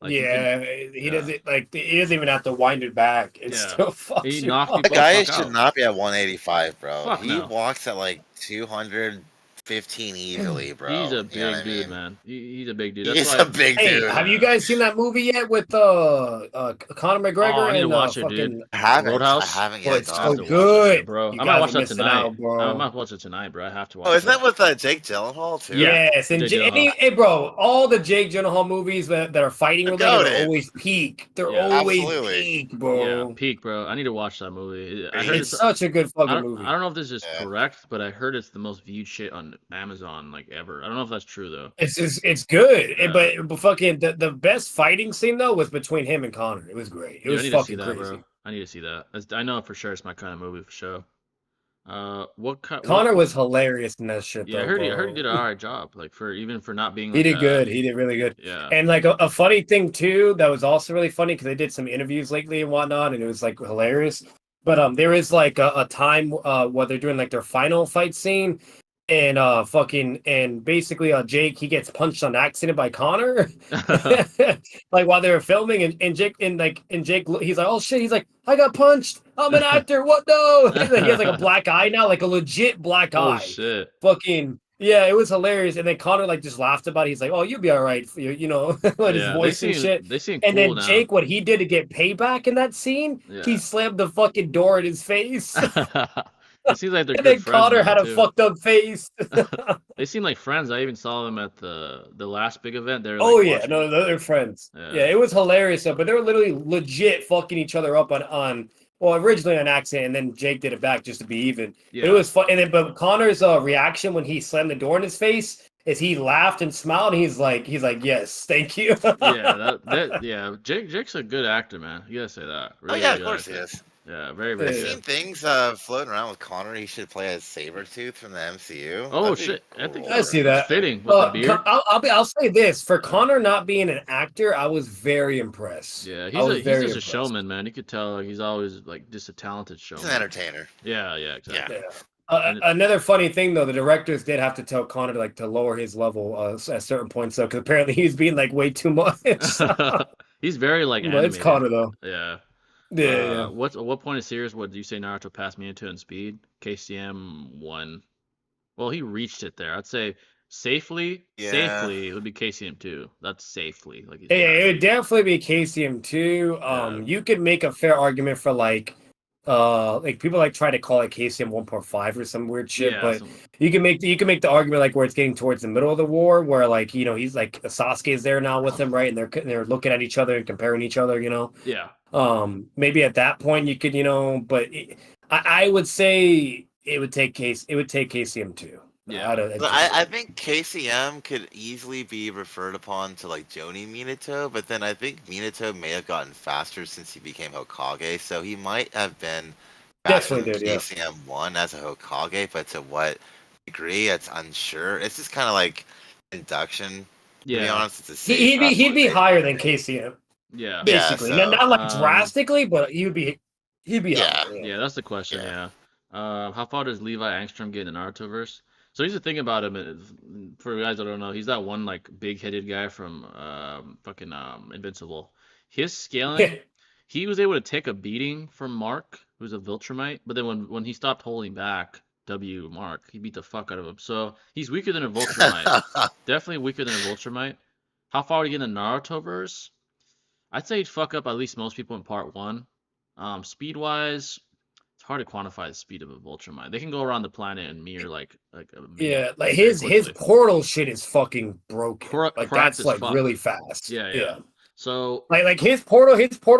Like, he can- he yeah. doesn't like he doesn't even have to wind it back. It Yeah. still fucks He you knocked up. That people guy the fuck should out. not be at 185, bro. Fuck He no. walks at like 215 easily, bro. He's a You know big what I dude, mean? man. He's a big dude. He's That's why. a big Hey, dude. have you guys seen that movie yet with Conor McGregor Oh, I need to and watch it, fucking? dude. I haven't. Roadhouse? I haven't Oh, yet, it's I dog. have so to watch that good. shit, bro. You I might guys watch are that missing tonight. out, bro. I might watch it tonight, bro. I have to watch Oh, isn't that. that with Jake Gyllenhaal too? Yeah. Yes, and Jake Gyllenhaal. hey, bro, all the Jake Gyllenhaal movies that are fighting They're related goated. are always peak. They're Yeah. always Absolutely. peak, bro. Yeah, peak, bro. I need to watch that movie. I heard It's such a good fucking I movie. don't know if this is Yeah. correct, but I heard it's the most viewed shit on Amazon like ever. I don't know if that's true though. It's good, Yeah. but fucking the best fighting scene though was between him and Connor. It was great. It Dude, was I need to see fucking that, crazy. bro. I need to see that. I know for sure it's my kind of movie for sure. What kind? Connor was hilarious in that shit. Yeah, though, I heard he bro. did an alright job. Like for not being. He Like did a- good. He did really good. Yeah. And like a funny thing too, that was also really funny because they did some interviews lately and whatnot, and it was like hilarious. But there is like a time where they're doing like their final fight scene, and basically Jake he gets punched on accident by Connor, like while they were filming, and Jake he's like, oh shit, he's like, I got punched. I'm an actor. What no? He has like a black eye now, like a legit black Oh eye. shit. Fucking yeah, it was hilarious. And then Connor like just laughed about it. He's like, "Oh, you'll be all right," you know, with his Yeah, voice and shit. They seem And cool then now. Jake, what he did to get payback in that scene, Yeah. he slammed the fucking door in his face. It seems like they're And good then friends Connor now had a too. fucked up face. They seem like friends. I even saw them at the last big event. They were Oh like yeah, watching. no, they're friends. Yeah, Yeah. it was hilarious though, but they were literally legit fucking each other up on well, originally on accident, and then Jake did it back just to be even. But it Yeah. was fun. And then, but Connor's reaction when he slammed the door in his face is he laughed and smiled. And he's like, yes, thank you. Yeah, yeah. Jake's a good actor, man. You gotta say that. Oh Really, yeah, really of good course he actor. is. Yeah, very, Yeah, very I've yeah. good. seen things floating around with Connor. He should play as Sabretooth from the MCU. Oh That'd be shit! I think cool. I see it's that. fitting with the beard. I'll say this for Connor not being an actor, I was very impressed. Yeah, I was he's very just a impressed. showman, man. You could tell like, he's always like just a talented He's showman. an entertainer. Yeah, exactly. Yeah. And Another funny thing though, the directors did have to tell Connor to lower his level at certain points though, because apparently he's being like way too much. He's very like But it's animated. Connor though. Yeah. Yeah. What point of series would you say Naruto passed Minato in speed? KCM 1. Well, he reached it there. I'd say safely. Yeah. Safely, it would be KCM 2. That's safely. Like Yeah, it would definitely be KCM 2. You could make a fair argument for like people like try to call it KCM 1.5 or some weird shit, Yeah, but you can make the argument like where it's getting towards the middle of the war, where like he's like Sasuke is there now with him, right? And they're looking at each other and comparing each other, Yeah. Maybe at that point you could, but I would say it would take KCM 2. Yeah. But I think KCM could easily be referred upon to like Joni Minato, but then I think Minato may have gotten faster since he became Hokage, so he might have been faster Definitely than did, yeah. KCM 1 as a Hokage, but to what degree, it's unsure. It's just kind of like induction. To be honest, it's a safe he'd be higher than KCM. Yeah. Basically. Yeah, so, not like drastically, but he'd be Yeah. higher. Yeah, that's the question, yeah. How far does Levi Angstrom get in the Narutoverse? So here's the thing about him is, for guys that don't know, he's that one like big-headed guy from fucking Invincible. His scaling, he was able to take a beating from Mark, who's a Viltrumite, but then when he stopped holding back Mark, he beat the fuck out of him. So he's weaker than a Viltrumite. Definitely weaker than a Viltrumite. How far would he get in the Narutoverse? I'd say he'd fuck up at least most people in part 1. Speed-wise, it's hard to quantify the speed of a Viltrumite. They can go around the planet and mirror like a yeah, like his portal shit is fucking broken. Like that's like really fast. Yeah. So like his portal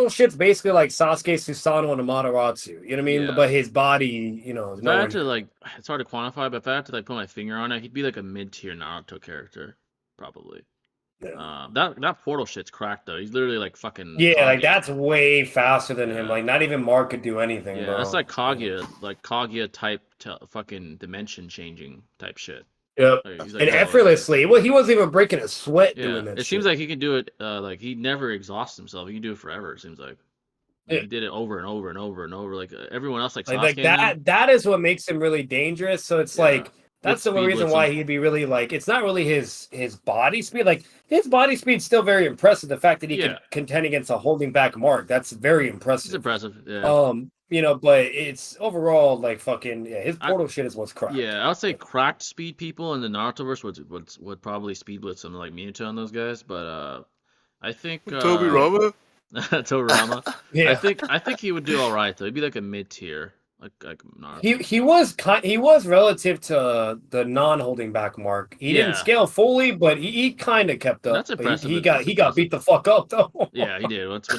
shit's basically like Sasuke, Susanoo, and Amaterasu. You know what I mean? Yeah. But his body, is if I had to like, it's hard to quantify, but if I had to like put my finger on it, he'd be like a mid-tier Naruto character, probably. Yeah. That portal shit's cracked though. He's literally like fucking. Yeah, Kaguya. like that's way faster than him. Like not even Mark could do anything. Yeah, bro. that's like Kaguya type fucking dimension changing type shit. Yep. Like, and effortlessly. Well, he wasn't even breaking a sweat doing that. It seems like he can do it. Like he never exhausts himself. He can do it forever. It seems like. He did it over and over and over and over. Like everyone else, like Sasuke. Like that is what makes him really dangerous. So it's like. That's the reason why he'd be really like. It's not really his body speed. Like his body speed's still very impressive. The fact that he can contend against a holding back Mark, that's very impressive. It's impressive. Yeah. But it's overall like fucking his portal shit is what's cracked. Yeah, I would say cracked speed people in the Narutoverse would probably speed blitz something like Minato and those guys. But I think Tobirama. Tobirama. Yeah. I think he would do all right though. He'd be like a mid tier. Like Naruto. He was relative to the non-holding back Mark. He didn't scale fully, but he kind of kept up. That's impressive. He got beat the fuck up though. Yeah, he did. Once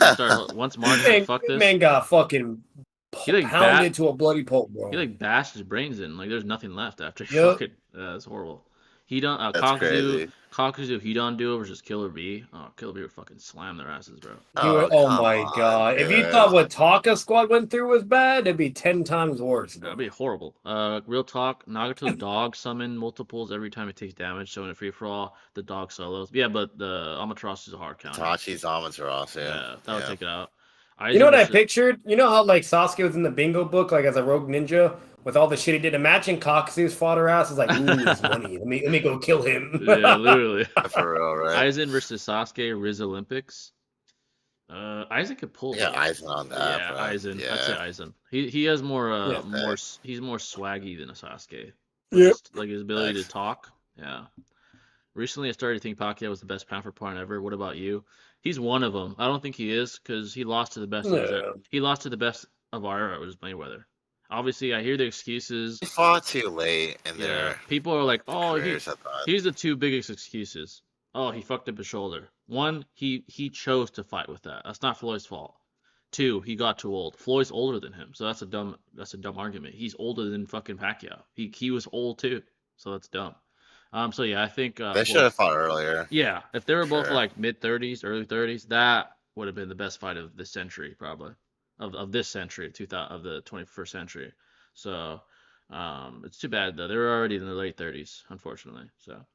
Mark said, "Fuck this," man got fucking pounded to a bloody pulp, bro. He like bashed his brains in. Like there's nothing left after. Fucking, that's horrible. Kakuzu Hidan duo versus Killer B. Oh, Killer B would fucking slam their asses, bro. Oh my god. If you thought what Taka Squad went through was bad, it'd be 10 times worse. That'd be horrible. Real talk, Nagato's dog summon multiples every time it takes damage, so in a free for all, the dog solos. Yeah, but the Amaterasu is a hard counter. Itachi's Amaterasu. Yeah, that would take it out. You know what I pictured? You know how like Sasuke was in the bingo book, like as a rogue ninja, with all the shit he did. Imagine Kakuzu's fodder ass is like, ooh, this money. Let me go kill him. Yeah, literally. For real, right? Aizen versus Sasuke, Riz Olympics. Aizen could pull. Yeah, Aizen on that. Yeah, bro. Aizen. Yeah. I'd say Aizen. He has more he's more swaggy than a Sasuke. Yep. Like his ability to talk. Yeah. Recently, I started to think Pacquiao was the best pound for pound ever. What about you? He's one of them. I don't think he is because he lost to the best. He lost to the best of our era, which is Mayweather. Obviously, I hear the excuses. They fought too late in Yeah, their people are like, oh, careers, I thought. here's the two biggest excuses. Oh, he fucked up his shoulder. One, he chose to fight with that. That's not Floyd's fault. Two, he got too old. Floyd's older than him, so that's a dumb argument. He's older than fucking Pacquiao. He was old too, so that's dumb. So yeah, I think They should have fought earlier. yeah, if they were both Sure. like mid-30s, early 30s, that would have been the best fight of this century, probably of this century, 2000 of the 21st century. So it's too bad though. They're already in the late 30s, unfortunately. So,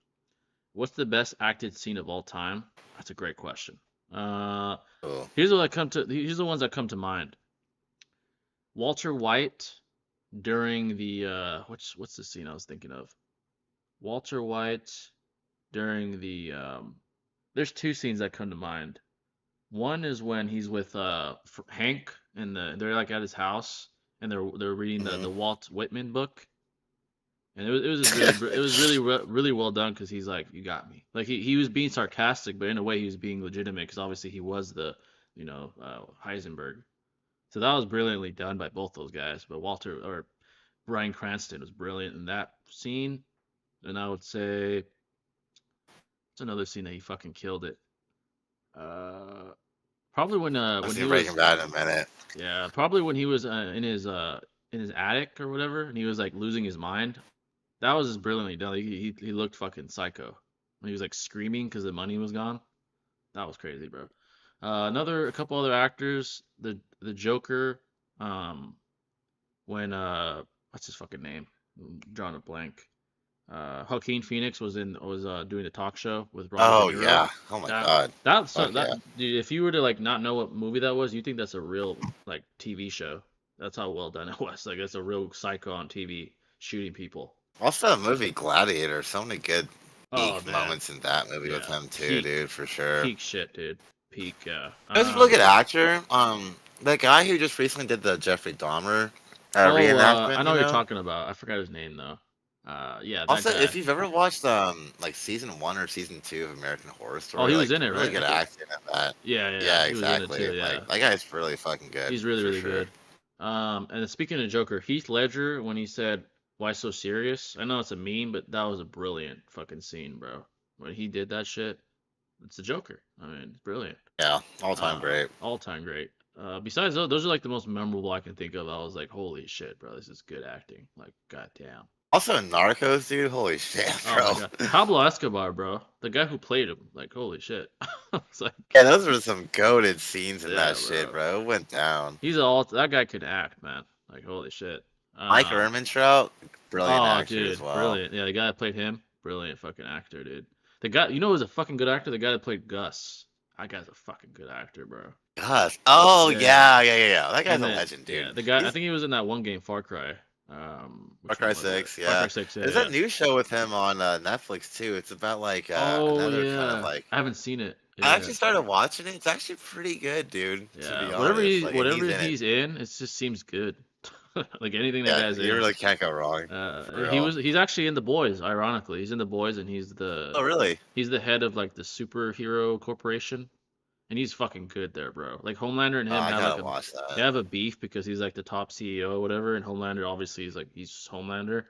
what's the best acted scene of all time? That's a great question. Cool. Here's the ones that come to mind. Walter White during the what's the scene I was thinking of? Walter White during the there's two scenes that come to mind. One is when he's with Hank and they're like at his house and they're reading the Walt Whitman book. And it was just really it was really well done because he's like, you got me. Like he was being sarcastic, but in a way he was being legitimate because obviously he was the Heisenberg. So that was brilliantly done by both those guys. But Bryan Cranston was brilliant in that scene. And I would say it's another scene that he fucking killed it. Probably when he was Breaking Bad in a minute. Yeah, probably when he was in his attic or whatever, and he was like losing his mind. That was just brilliantly done. Like, he looked fucking psycho when he was like screaming because the money was gone. That was crazy, bro. A couple other actors, the Joker, when what's his fucking name? I'm drawing a blank. Joaquin Phoenix was doing the talk show with Robert De Niro. Yeah. Oh my god. Dude, if you were to like not know what movie that was, you think that's a real like TV show. That's how well done it was. Like it's a real psycho on TV shooting people. Also, the movie Gladiator. So many good moments in that movie with him too, dude. For sure. Peak shit, dude. Peak. Yeah. He's a really good actor. The guy who just recently did the Jeffrey Dahmer reenactment. I know what you're talking about. I forgot his name though. Yeah. Also, if you've ever watched like season 1 or season 2 of American Horror Story, oh, he was in it, right? Really good acting in that. Yeah, exactly. Too, yeah. Like, that guy's really fucking good. He's really good. And speaking of Joker, Heath Ledger when he said, "Why so serious?" I know it's a meme, but that was a brilliant fucking scene, bro. When he did that shit, it's the Joker. I mean, it's brilliant. Yeah, all time great. All time great. Besides those are like the most memorable I can think of. I was like, holy shit, bro, this is good acting. Like, goddamn. Also, Narcos, dude. Holy shit, bro. Oh Pablo Escobar, bro. The guy who played him. Like, holy shit. It's like, yeah, those were some goated scenes in that shit, bro. It went down. That guy could act, man. Like, holy shit. Mike Ehrmantraut, brilliant actor dude, as well. Brilliant. Yeah, the guy that played him, brilliant fucking actor, dude. The guy, you know who's a fucking good actor? The guy that played Gus. That guy's a fucking good actor, bro. Gus. Oh, yeah. That guy's a legend, dude. Yeah, the guy, I think he was in that one game, Far Cry. Far Cry 6, yeah. Far Cry 6, yeah. There's that new show with him on Netflix too. It's about like another kind of like. I haven't seen it. Yeah. I actually started watching it. It's actually pretty good, dude. Yeah. To be honest. Whatever he's in, it just seems good. Like anything that guy's in. You really can't go wrong. He's actually in The Boys, ironically. He's in The Boys and he's the. Oh really? He's the head of like the superhero corporation. And he's fucking good there, bro. Like Homelander and him have a beef because he's like the top CEO or whatever, and Homelander obviously he's Homelander,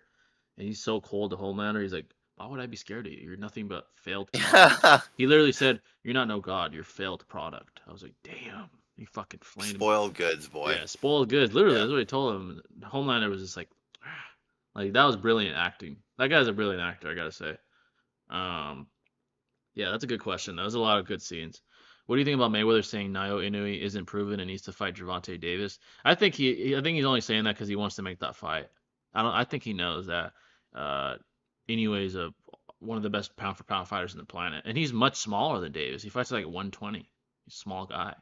and he's so cold to Homelander. He's like, why would I be scared of you? You're nothing but failed product. He literally said, "You're not no god. You're failed product." I was like, damn, you fucking flamed. Spoiled goods, boy. Yeah, spoiled goods. Literally, that's what he told him. Homelander was just like that was brilliant acting. That guy's a brilliant actor, I gotta say. Yeah, that's a good question. That was a lot of good scenes. What do you think about Mayweather saying Naoya Inoue isn't proven and needs to fight Gervonta Davis? I think he's only saying that because he wants to make that fight. I think he knows that Inoue is one of the best pound for pound fighters in the planet, and he's much smaller than Davis. He fights like 120. He's a small guy.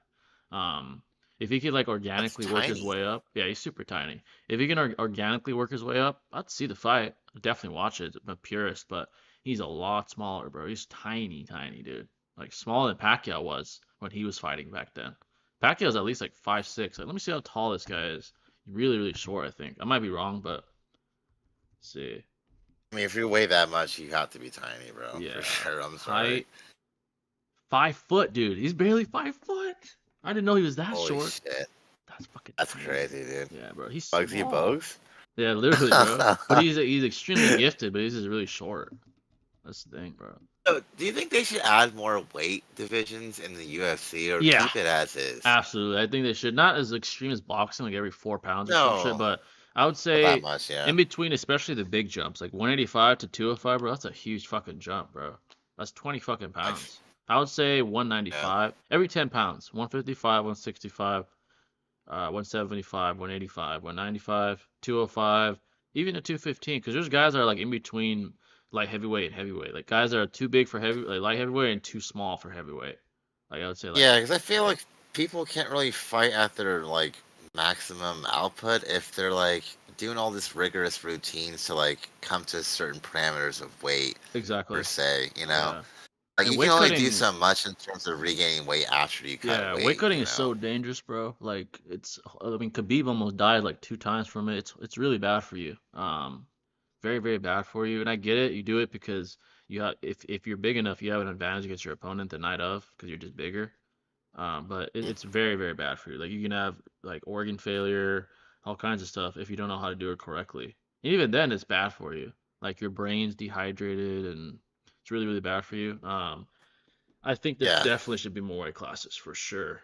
If he could like organically work his way up, yeah, he's super tiny. If he can organically work his way up, I'd see the fight. I'd definitely watch it. I'm a purist, but he's a lot smaller, bro. He's tiny, dude. Like smaller than Pacquiao was when he was fighting back then. Pacquiao's at least like 5'6". Like, let me see how tall this guy is. Really, really short, I think. I might be wrong, but let's see. I mean, if you weigh that much, you have to be tiny, bro. Yeah. For sure. I'm sorry. 5 foot, dude. He's barely 5 foot. I didn't know he was that Holy short. Shit. That's fucking That's tiny. crazy, dude. Yeah, bro. He's Bugsy small. Bogues? Yeah, literally, bro. But he's extremely gifted, but he's just really short. That's the thing, bro. So, do you think they should add more weight divisions in the UFC or Yeah, keep it as is? absolutely. I think they should not as extreme as boxing, like every 4 pounds or some shit, No, but I would not that say much, yeah. in between, especially the big jumps, like 185 to 205, bro. That's a huge fucking jump, bro. That's 20 fucking Like, pounds. I would say yeah. 195 every 10 pounds, 155, 165, 175, 185, 195, 205, even a 215. Because there's guys that are like in between light heavyweight and heavyweight. Like guys that are too big for light heavyweight and too small for heavyweight. Like I would say like Yeah, because I feel like people can't really fight at their like maximum output if they're like doing all this rigorous routines to like come to certain parameters of weight per exactly. se. Yeah. Like And you can weight only do cutting, so much in terms of regaining weight after you cut yeah, weight weight. cutting is so dangerous, bro. Like I mean, Khabib almost died like 2 times from it. It's really bad for you. Very, very bad for you. And I get it. You do it because you have, if you're big enough, you have an advantage against your opponent the night of because you're just bigger. But it's very, very bad for you. Like you can have like organ failure, all kinds of stuff if you don't know how to do it correctly. And even then, it's bad for you. Like your brain's dehydrated and it's really, really bad for you. I think there Yeah, definitely should be more weight classes for sure.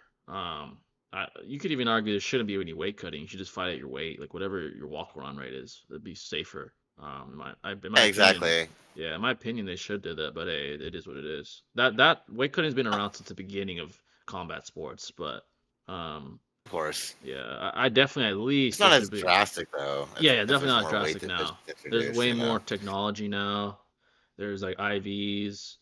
You could even argue there shouldn't be any weight cutting. You should just fight at your weight, like whatever your walk around rate is. That'd be safer. In my yeah, opinion, exactly. yeah, in my opinion, they should do that. But hey, it is what it is. That weight cutting's been around since the beginning of combat sports. But Of course, yeah, I definitely at it's least there not as should be. drastic though. Yeah, yeah, If definitely there's not more weight drastic divisions now. There's introduced, way more technology now. There's like IVs.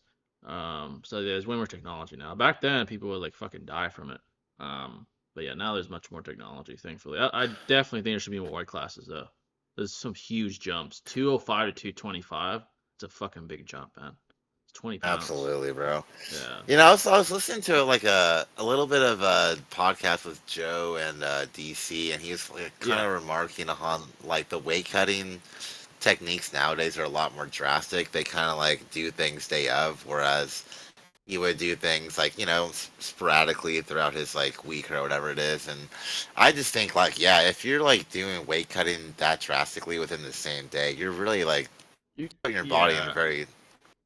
So there's way more technology now. Back then, people would like fucking die from it. But yeah, now there's much more technology, thankfully. I definitely think there should be more weight classes though. There's some huge jumps. 205 to 225. It's a fucking big jump, man. It's 20 pounds. Absolutely, bro. Yeah. I was listening to like a little bit of a podcast with Joe and DC, and he was like, kind Yeah. of remarking on like the weight cutting techniques nowadays are a lot more drastic. They kind of like do things day of, whereas he would do things like sporadically throughout his like week or whatever it is. And I just think like yeah, if you're like doing weight cutting that drastically within the same day, you're really like You, putting your body in a yeah. very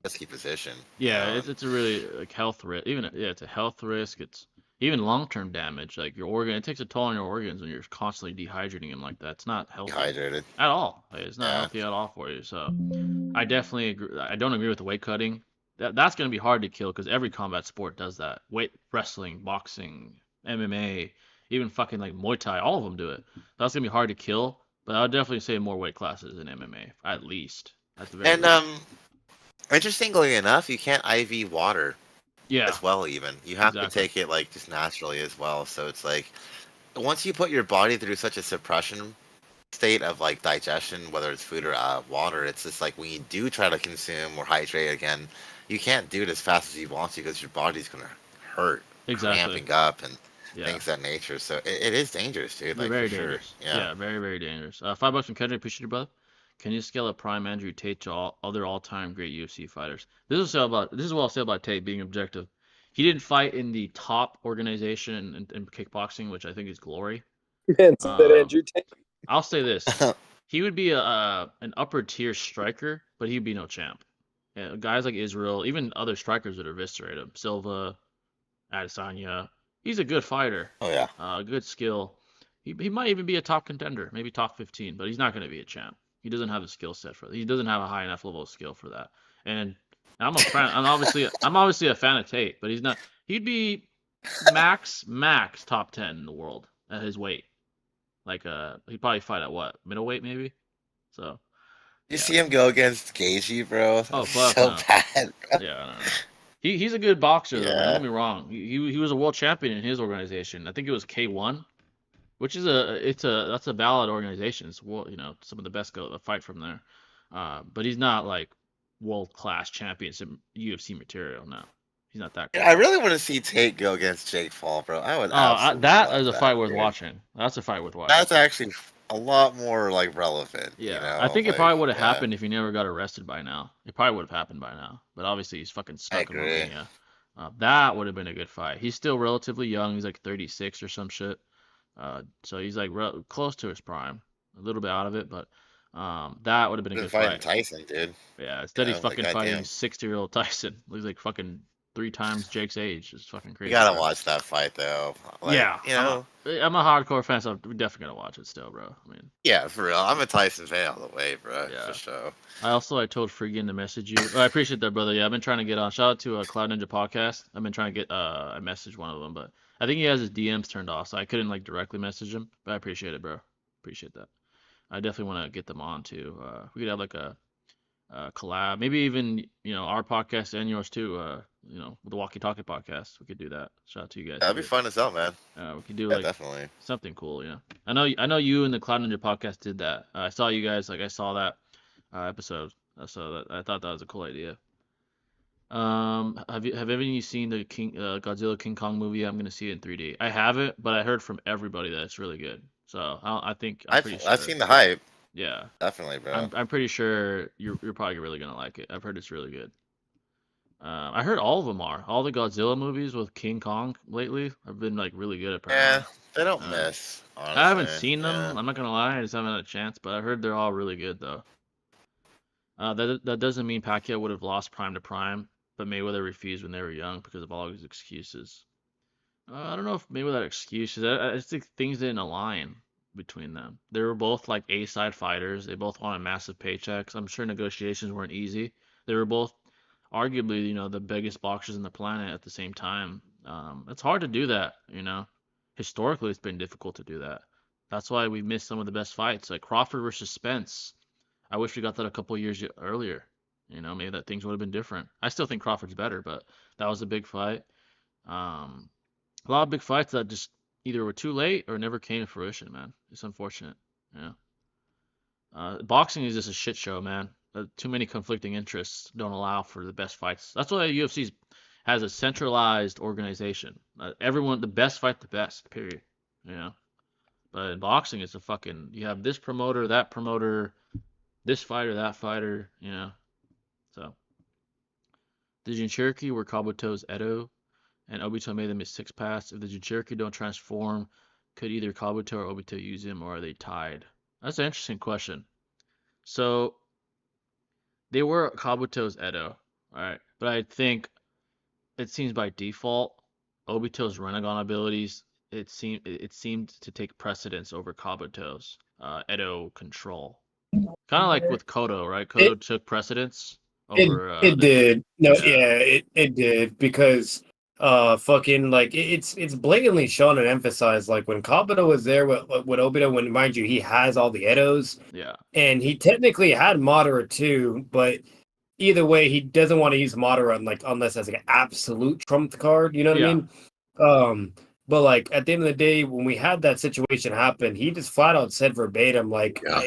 risky position. Yeah, And it's a really like health risk. Even yeah, it's a health risk. It's even long-term damage. Like your organ, it takes a toll on your organs when you're constantly dehydrating them like that. It's not healthy dehydrated. at all. Like, it's not Yeah. healthy at all for you. So I definitely agree. I don't agree with the weight cutting. That's gonna be hard to kill because every combat sport does that. Weight wrestling, boxing, MMA, even fucking like Muay Thai, all of them do it. That's gonna be hard to kill. But I would definitely say more weight classes in MMA, at least, at the very And least. interestingly enough, you can't IV water Yeah, as well. Even you have to exactly. take it like just naturally as well. So it's like once you put your body through such a suppression state of like digestion, whether it's food or water, it's just like when you do try to consume or hydrate again, you can't do it as fast as you want to because your body's gonna hurt, Exactly. cramping up and Yeah. things of that nature. So it is dangerous, dude. Like for Very sure. dangerous. Yeah. Yeah, very, very dangerous. $5 from Kendrick, appreciate it, brother. Can you scale up Prime Andrew Tate to all other all-time great UFC fighters? This is what I'll say about Tate being objective. He didn't fight in the top organization in kickboxing, which I think is Glory. Man said Um, Andrew Tate. I'll say this: he would be an upper tier striker, but he'd be no champ. Yeah, guys like Israel, even other strikers would eviscerate him. Silva, Adesanya. He's a good fighter, Oh yeah. good skill. He might even be a top contender, maybe top 15, but he's not going to be a champ. He doesn't have the skill set for that. He doesn't have a high enough level of skill for that. And I'm a fan. I'm obviously a fan of Tate, but he's not. He'd be max top 10 in the world at his weight. Like he'd probably fight at what, middleweight maybe. So You yeah. see him go against Gaethje, bro? Oh That's fuck so no. bad. Yeah, I don't know. He's a good boxer though, man. Don't Yeah. get me wrong. He was a world champion in his organization. I think it was K1, which is that's a valid organization. It's some of the best go fight from there. But he's not like world class championship UFC material. No, he's not that I good. really want to see Tate go against Jake Paul, bro. I would Oh, absolutely that love is a that, fight worth dude. watching. That's a fight worth watching. That's actually a lot more like relevant, Yeah, I think it like probably would have yeah, happened if he never got arrested by now. It probably would have happened by now. But obviously he's fucking I stuck in agree. Romania. That would have been a good fight. He's still relatively young. He's like 36 or some shit. So he's like close to his prime, a little bit out of it, but that would have been a Been good fighting fight. Tyson, dude. Yeah, You instead he's know, like fucking fighting goddamn. 60-year-old Tyson. He's like fucking 3 times Jake's age. It's fucking You crazy, gotta bro. watch that fight though. Like, Yeah, you know, I'm a hardcore fan, so we're definitely gonna watch it still, bro. I mean, yeah, for real. I'm a Tyson fan all the way, bro, for yeah. sure. I told Freakin to message you. Oh, I appreciate that, brother. Yeah, I've been trying to get on. Shout out to Cloud Ninja Podcast. I've been trying to get. I messaged one of them, but I think he has his DMs turned off, so I couldn't like directly message him. But I appreciate it, bro. Appreciate that. I definitely want to get them on too. We could have like a collab, maybe even our podcast and yours too. With the Walkie Talkie podcast, we could do that. Shout out to you guys That'd be too. fun as hell, man. We could do Yeah, like definitely. something cool. I know you and the Cloud Ninja podcast did that. I saw you guys. Like I saw that episode, so I thought that was a cool idea. Have any of you seen the Godzilla King Kong movie? I'm gonna see it in 3D. I haven't, but I heard from everybody that it's really good. So I think I'm pretty I've sure. seen the hype. Yeah, Definitely, bro. I'm pretty sure you're probably really gonna like it. I've heard it's really good. I heard all of them are. All the Godzilla movies with King Kong lately have been like really good Yeah, apparently. they don't Uh, miss, I haven't honestly. seen Yeah. them. I'm not gonna lie. I just haven't had a chance, but I heard they're all really good though. That doesn't mean Pacquiao would have lost prime to prime, but Mayweather refused when they were young because of all his excuses. I don't know if Mayweather had excuses. I just think things didn't align between them. They were both like A-side fighters. They both wanted massive paychecks. I'm sure negotiations weren't easy. They were both arguably, the biggest boxers on the planet at the same time. It's hard to do that. Historically, it's been difficult to do that. That's why we missed some of the best fights, like Crawford versus Spence. I wish we got that a couple years earlier. Maybe that things would have been different. I still think Crawford's better, but that was a big fight. Um, a lot of big fights that just either were too late or never came to fruition, man. It's unfortunate. Yeah. Boxing is just a shit show, man. Too many conflicting interests don't allow for the best fights. That's why the UFC has a centralized organization. Everyone, the best fight the best, period. You know. But in boxing, it's you have this promoter, that promoter, this fighter, that fighter. So the Jinchuriki were Kabuto's Edo, and Obito made them his six pass. If the Jinchuriki don't transform, could either Kabuto or Obito use him, or are they tied? That's an interesting question. So they were Kabuto's Edo, alright, but I think it seems by default Obito's Renegon abilities it seemed to take precedence over Kabuto's Edo control. Kind of like with Kodo, right? It Kodo took precedence it over it the did. No, yeah. yeah, it did because fucking like it's blatantly shown and emphasized like when Kabuto was there with Obito, when mind you he has all the Edos Yeah. and he technically had Madara too, but either way he doesn't want to use Madara unless as like an absolute trump card, you know what I Yeah. mean? But like at the end of the day, when we had that situation happen, he just flat out said verbatim, like Yeah.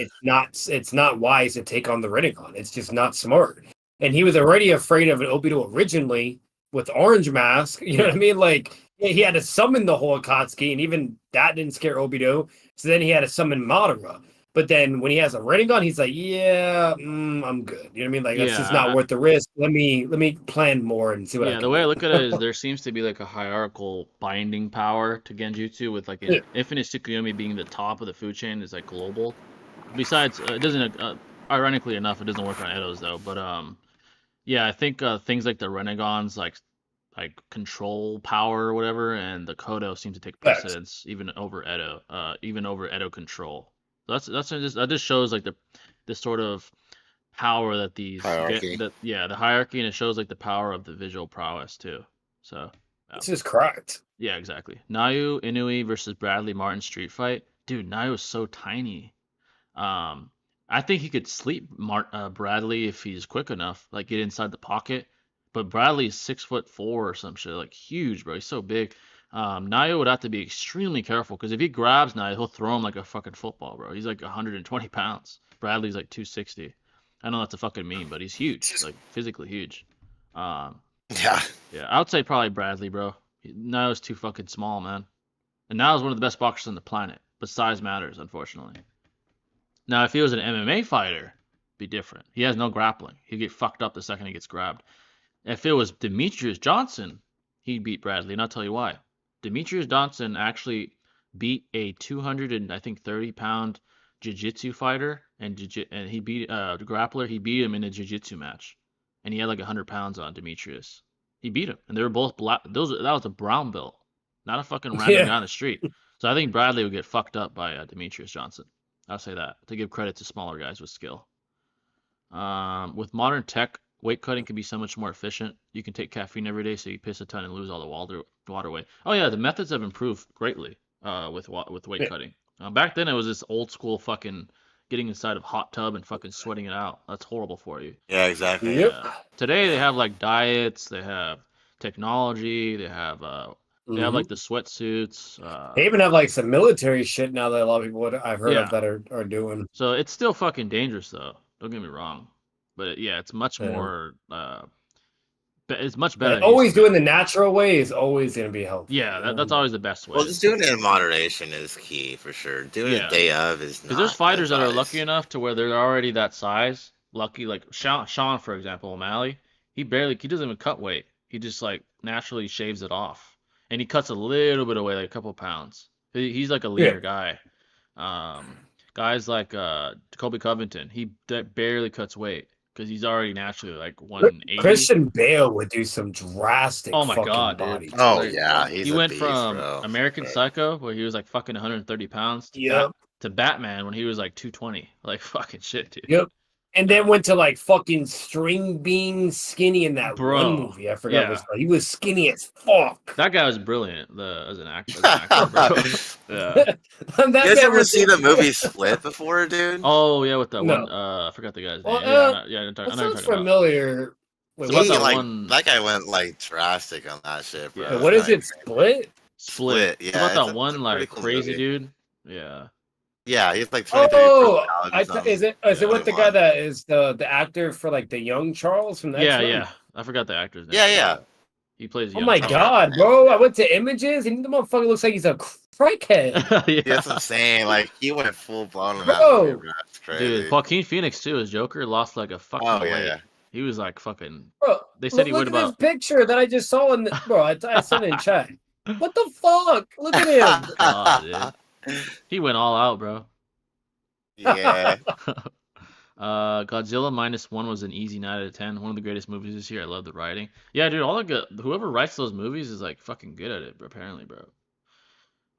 it's not wise to take on the Rinnegan. It's just not smart. And he was already afraid of an Obito originally with Orange Mask. You know what I mean? Like he had to summon the whole Akatsuki, and even that didn't scare Obito. So then he had to summon Madara. But then when he has a Rinnegan, he's like, "Yeah, I'm good." You know what I mean? Like that's just not Yeah. worth the risk. Let me plan more and see what I Yeah, the can way I do. look at it is there seems to be like a hierarchical binding power to Genjutsu with like Yeah. Infinite Tsukuyomi being the top of the food chain is like global. Besides, it doesn't ironically enough, it doesn't work on Edos though, but yeah, I think things like the Renegons like control power or whatever and the Kodo seem to take Facts. precedence even over Edo control. That just shows like the sort of power that Hierarchy. the hierarchy, and it shows like the power of the visual prowess too. So yeah, It's just cracked. yeah, exactly. Nayu Inui versus Bradley Martin street fight. Dude, Nayu is so tiny. Um, I think he could sleep Bradley if he's quick enough, like get inside the pocket. But Bradley's 6'4" or some shit, like huge, bro. He's so big. Nayu would have to be extremely careful because if he grabs Nayu, he'll throw him like a fucking football, bro. He's like 120 pounds. Bradley's like 260. I know that's a fucking meme, but he's huge, like physically huge. Um, Yeah. yeah, I would say probably Bradley, bro. Nayu's too fucking small, man. And Nayu's one of the best boxers on the planet, but size matters, unfortunately. Now, if he was an MMA fighter, it'd be different. He has no grappling. He'd get fucked up the second he gets grabbed. If it was Demetrius Johnson, he'd beat Bradley, and I'll tell you why. Demetrius Johnson actually beat a 230-pound jiu-jitsu fighter, and he beat the grappler. He beat him in a jiu-jitsu match, and he had like 100 pounds on Demetrius. He beat him, and they were both black. That was a brown belt, not a fucking random guy on the street. So I think Bradley would get fucked up by Demetrius Johnson. I'll say that to give credit to smaller guys with skill. With modern tech, weight cutting can be so much more efficient. You can take caffeine every day, so you piss a ton and lose all the water weight. Oh yeah, the methods have improved greatly with weight cutting. Back then it was this old school fucking getting inside of hot tub and fucking sweating it out. That's horrible for you. Yeah, exactly. Yep. Yeah. Today they have like diets, they have technology, they have like the sweatsuits. They even have like some military shit now that a lot of people I've heard of that are doing. So it's still fucking dangerous though. Don't get me wrong, but yeah, it's much more. It's much better. Always doing the natural way is always going to be helpful. Yeah, that's always the best way. Well, just doing it in moderation is key for sure. Doing it day of is not. Because there's fighters that are lucky enough to where they're already that size. Lucky, like Sean, for example, O'Malley. He doesn't even cut weight. He just like naturally shaves it off, and he cuts a little bit away, like a couple pounds. He's like a leaner guy. Guys like Jacoby Covington, he barely cuts weight because he's already naturally like 180. Christian Bale would do some drastic. Oh my god, body. Oh yeah, he went from American Psycho, where he was like fucking 130 pounds, to Batman when he was like 220. Like fucking shit, dude. Yep. And then went to like fucking string bean skinny in that one movie. I forgot what he was skinny as fuck. That guy was brilliant as an actor. Bro. Yeah. You guys ever see the movie Split before, dude? Oh yeah, with that one. I forgot the guy's name. That sounds familiar. Wait, that guy went like drastic on that shit, bro. Yeah, what is it? Split. Yeah. About that one like crazy dude. Yeah. Yeah, he's like 23. Is it with the guy that is the actor for like the young Charles from that? Yeah. I forgot the actor's name. Yeah. He plays. Oh my god, bro! I went to images and the motherfucker looks like he's a crackhead. That's what I'm saying. Like he went full blown. Bro, that's crazy. Dude, Joaquin Phoenix too as Joker lost like a fucking weight. Yeah. He was like fucking. Bro, they said he would about. Look at this picture that I just saw in the. Bro, I sent it in chat. What the fuck? Look at him. Oh, dude. He went all out, bro. Yeah. Godzilla -1 was an easy 9 out of 10. One of the greatest movies this year. I love the writing. Yeah, dude. Whoever writes those movies is like fucking good at it, apparently, bro.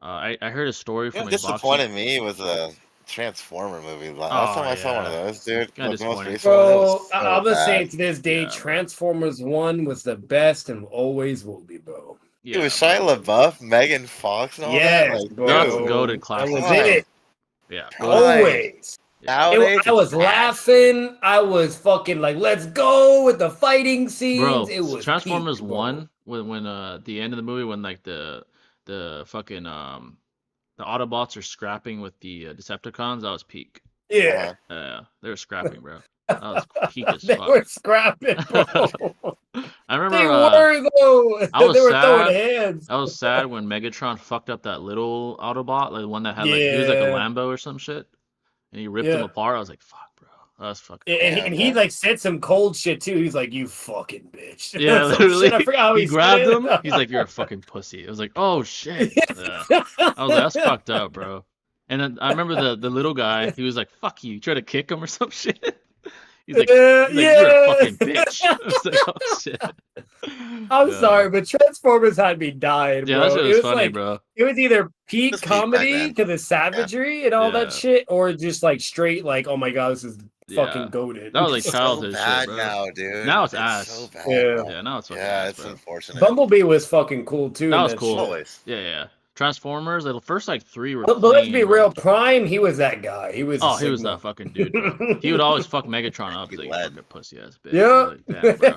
I heard a story from. What disappointed me was a Transformer movie. Last time I saw one of those, dude. Bro, I'm gonna say to this day, Transformers 1 was the best and always will be, bro. Yeah, it was Shia LaBeouf, Megan Fox, and all that. Like, that's goated classic. That was it. Yeah. Always. Nowadays, I was laughing. I was fucking like, let's go with the fighting scenes. Bro, it was Transformers 1 when the end of the movie when like the fucking the Autobots are scrapping with the Decepticons, that was peak. Yeah. They were scrapping, bro. That was peak as They fuck. were scrapping, bro. I remember they were though. They were throwing hands. I was sad when Megatron fucked up that little Autobot, like the one that had like he was like a Lambo or some shit, and he ripped him apart. I was like, fuck, bro. That was fucking. And he like said some cold shit too. He's like, "You fucking bitch." Yeah, literally. I forgot how he grabbed him. He's like, "You're a fucking pussy." I was like, "Oh shit." Yeah. I was like, "That's fucked up, bro." And then I remember the little guy. He was like, "Fuck you." Try to kick him or some shit. He's like, you're a fucking bitch. I was like, oh shit. I'm sorry, but Transformers had me dying, bro. Yeah, that shit was funny, like, bro. It was either peak comedy to the savagery and all that shit, or just like straight like, oh my god, this is fucking goated. That was like childhood so shit, bro. Now, dude. Now it's ass. So bad, yeah, now it's fucking ass, it's bro. unfortunate. Bumblebee was fucking cool too. That was cool. Always. Yeah. Transformers, the first like 3 were. But let's be real, Prime, he was that guy. He was. He was that fucking dude. Bro. He would always fuck Megatron up. He's like, fucking pussy ass bitch. Yeah.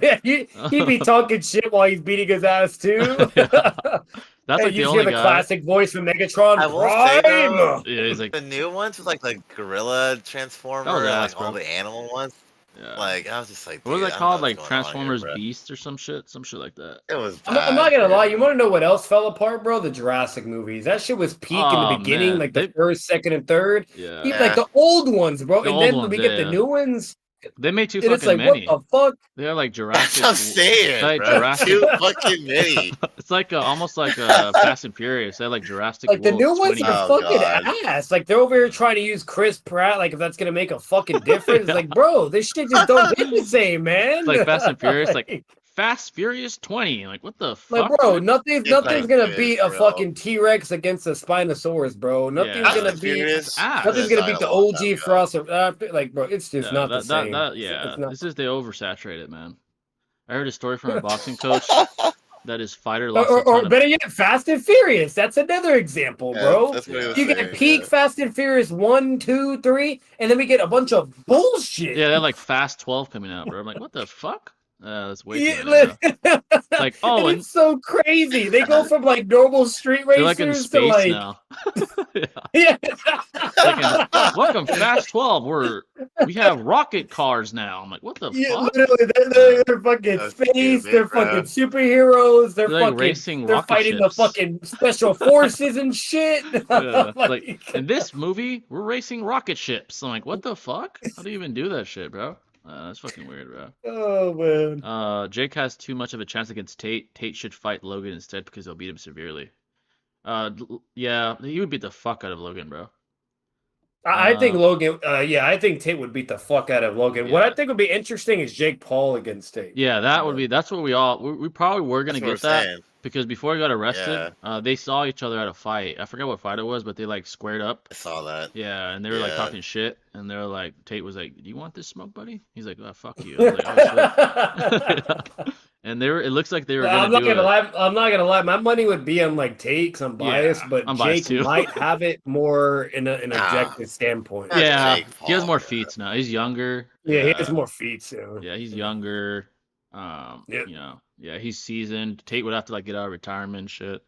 Like, he'd be talking shit while he's beating his ass too. That's like the only guy. Classic voice from Megatron. I will say though, yeah, he's like the new ones with like the gorilla Transformer, like all the animal ones. Yeah. Like I was just like, what was that called? Like Transformers Beast or some shit like that. It was. I'm not gonna lie. You want to know what else fell apart, bro? The Jurassic movies. That shit was peak in the beginning, like the first, second, and third. Yeah. Even like the old ones, bro. And then when we get the new ones, They made too And it's fucking like, many. what the fuck? They're like That's Jurassic. what I'm saying, Like bro. Jurassic. Too fucking many. It's like almost like Fast and Furious. They're like Jurassic Like the World new ones 20. are Oh, fucking God. ass. Like they're over here trying to use Chris Pratt. Like if that's gonna make a fucking difference. Yeah. Like, bro, this shit just don't hit the same, man. It's like Fast and Furious, like Fast Furious 20. Like what the Like, fuck? bro, Dude? nothing's Ridiculous, gonna beat a bro. fucking T-Rex against a Spinosaurus, bro. Nothing's Yeah. Fast gonna and beat. Furious. ass. Nothing's that gonna died beat a the long time OG ago. Frost. Like, bro, it's just not the same. Yeah. It's not. This is they oversaturate it, man. I heard a story from a boxing coach that his fighter lost a Or ton of. better yet, Fast and Furious. That's another example, Yeah, bro. that's what he was You saying, get peak yeah. Fast and Furious 1, 2, 3, and then we get a bunch of bullshit. Yeah, they're like Fast 12 coming out, bro. I'm like, what the fuck? That's way too Yeah, many, bro. Like, and and it's so crazy. They go from like normal street they're like in racers to space like now. Yeah. yeah. Like welcome Fast 12. We have rocket cars now. I'm like, what the Yeah, fuck? literally, they're fucking That's space. stupid, They're bro. fucking superheroes. They're They're like fucking racing They're rocket fighting ships. the fucking special forces and shit. Yeah, Like, like in this movie, we're racing rocket ships. I'm like, what the fuck? How do you even do that shit, bro? That's fucking weird, bro. oh man. Jake has too much of a chance against Tate. Tate should fight Logan instead because he'll beat him severely. Yeah, he would beat the fuck out of Logan, bro. I think Logan. Yeah, I think Tate would beat the fuck out of Logan. What I Yeah. think would be interesting is Jake Paul against Tate. Yeah, that would be. That's what we probably were gonna That's what get we're that saying. because before he got arrested, they saw each other at a fight. I forget what fight it was, but they like squared up. I saw that. Yeah, and they were like Yeah. talking shit, and they were like, Tate was like, "Do you want this smoke, buddy?" He's like, "Oh, fuck you." I was like, "Oh shit." And they were. It looks like they were gonna I'm not do gonna it. lie. I'm not gonna lie. My money would be on like Tate 'cause I'm biased, Yeah, but I'm Jake biased too. might have it more in an Nah. objective standpoint. That's Yeah, Jake he has Paul, more bro. feats now. He's younger. Yeah, he has more feet, so Yeah, he's younger. Yep. You know, yeah, he's seasoned. Tate would have to like get out of retirement and shit.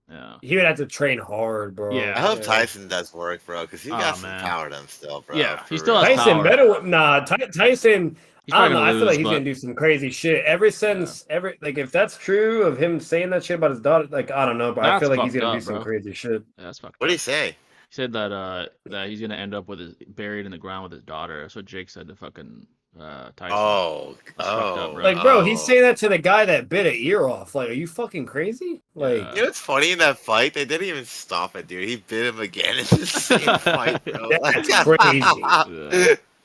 Yeah. he would have to train hard, bro. Yeah. I hope Tyson does work, bro, because he got Aw, some man. power to him still, bro. Yeah, for he still real. has Tyson power. better. Nah, Tyson. He's I don't probably know. I gonna feel like lose, he's but gonna do some crazy shit. Ever since like if that's true of him saying that shit about his daughter, like I don't know, but I That's feel like he's fucked gonna do up, some bro. crazy shit. yeah, that's fucked What up. did he say? He said that he's gonna end up with his buried in the ground with his daughter. That's what Jake said to fucking Tyson. Oh, That's fucked up, bro. Like, bro, oh. he's saying that to the guy that bit an ear off. Like, are you fucking crazy? Like, Yeah. You know what's funny in that fight? They didn't even stop it, dude. He bit him again in the same fight, bro. That's crazy.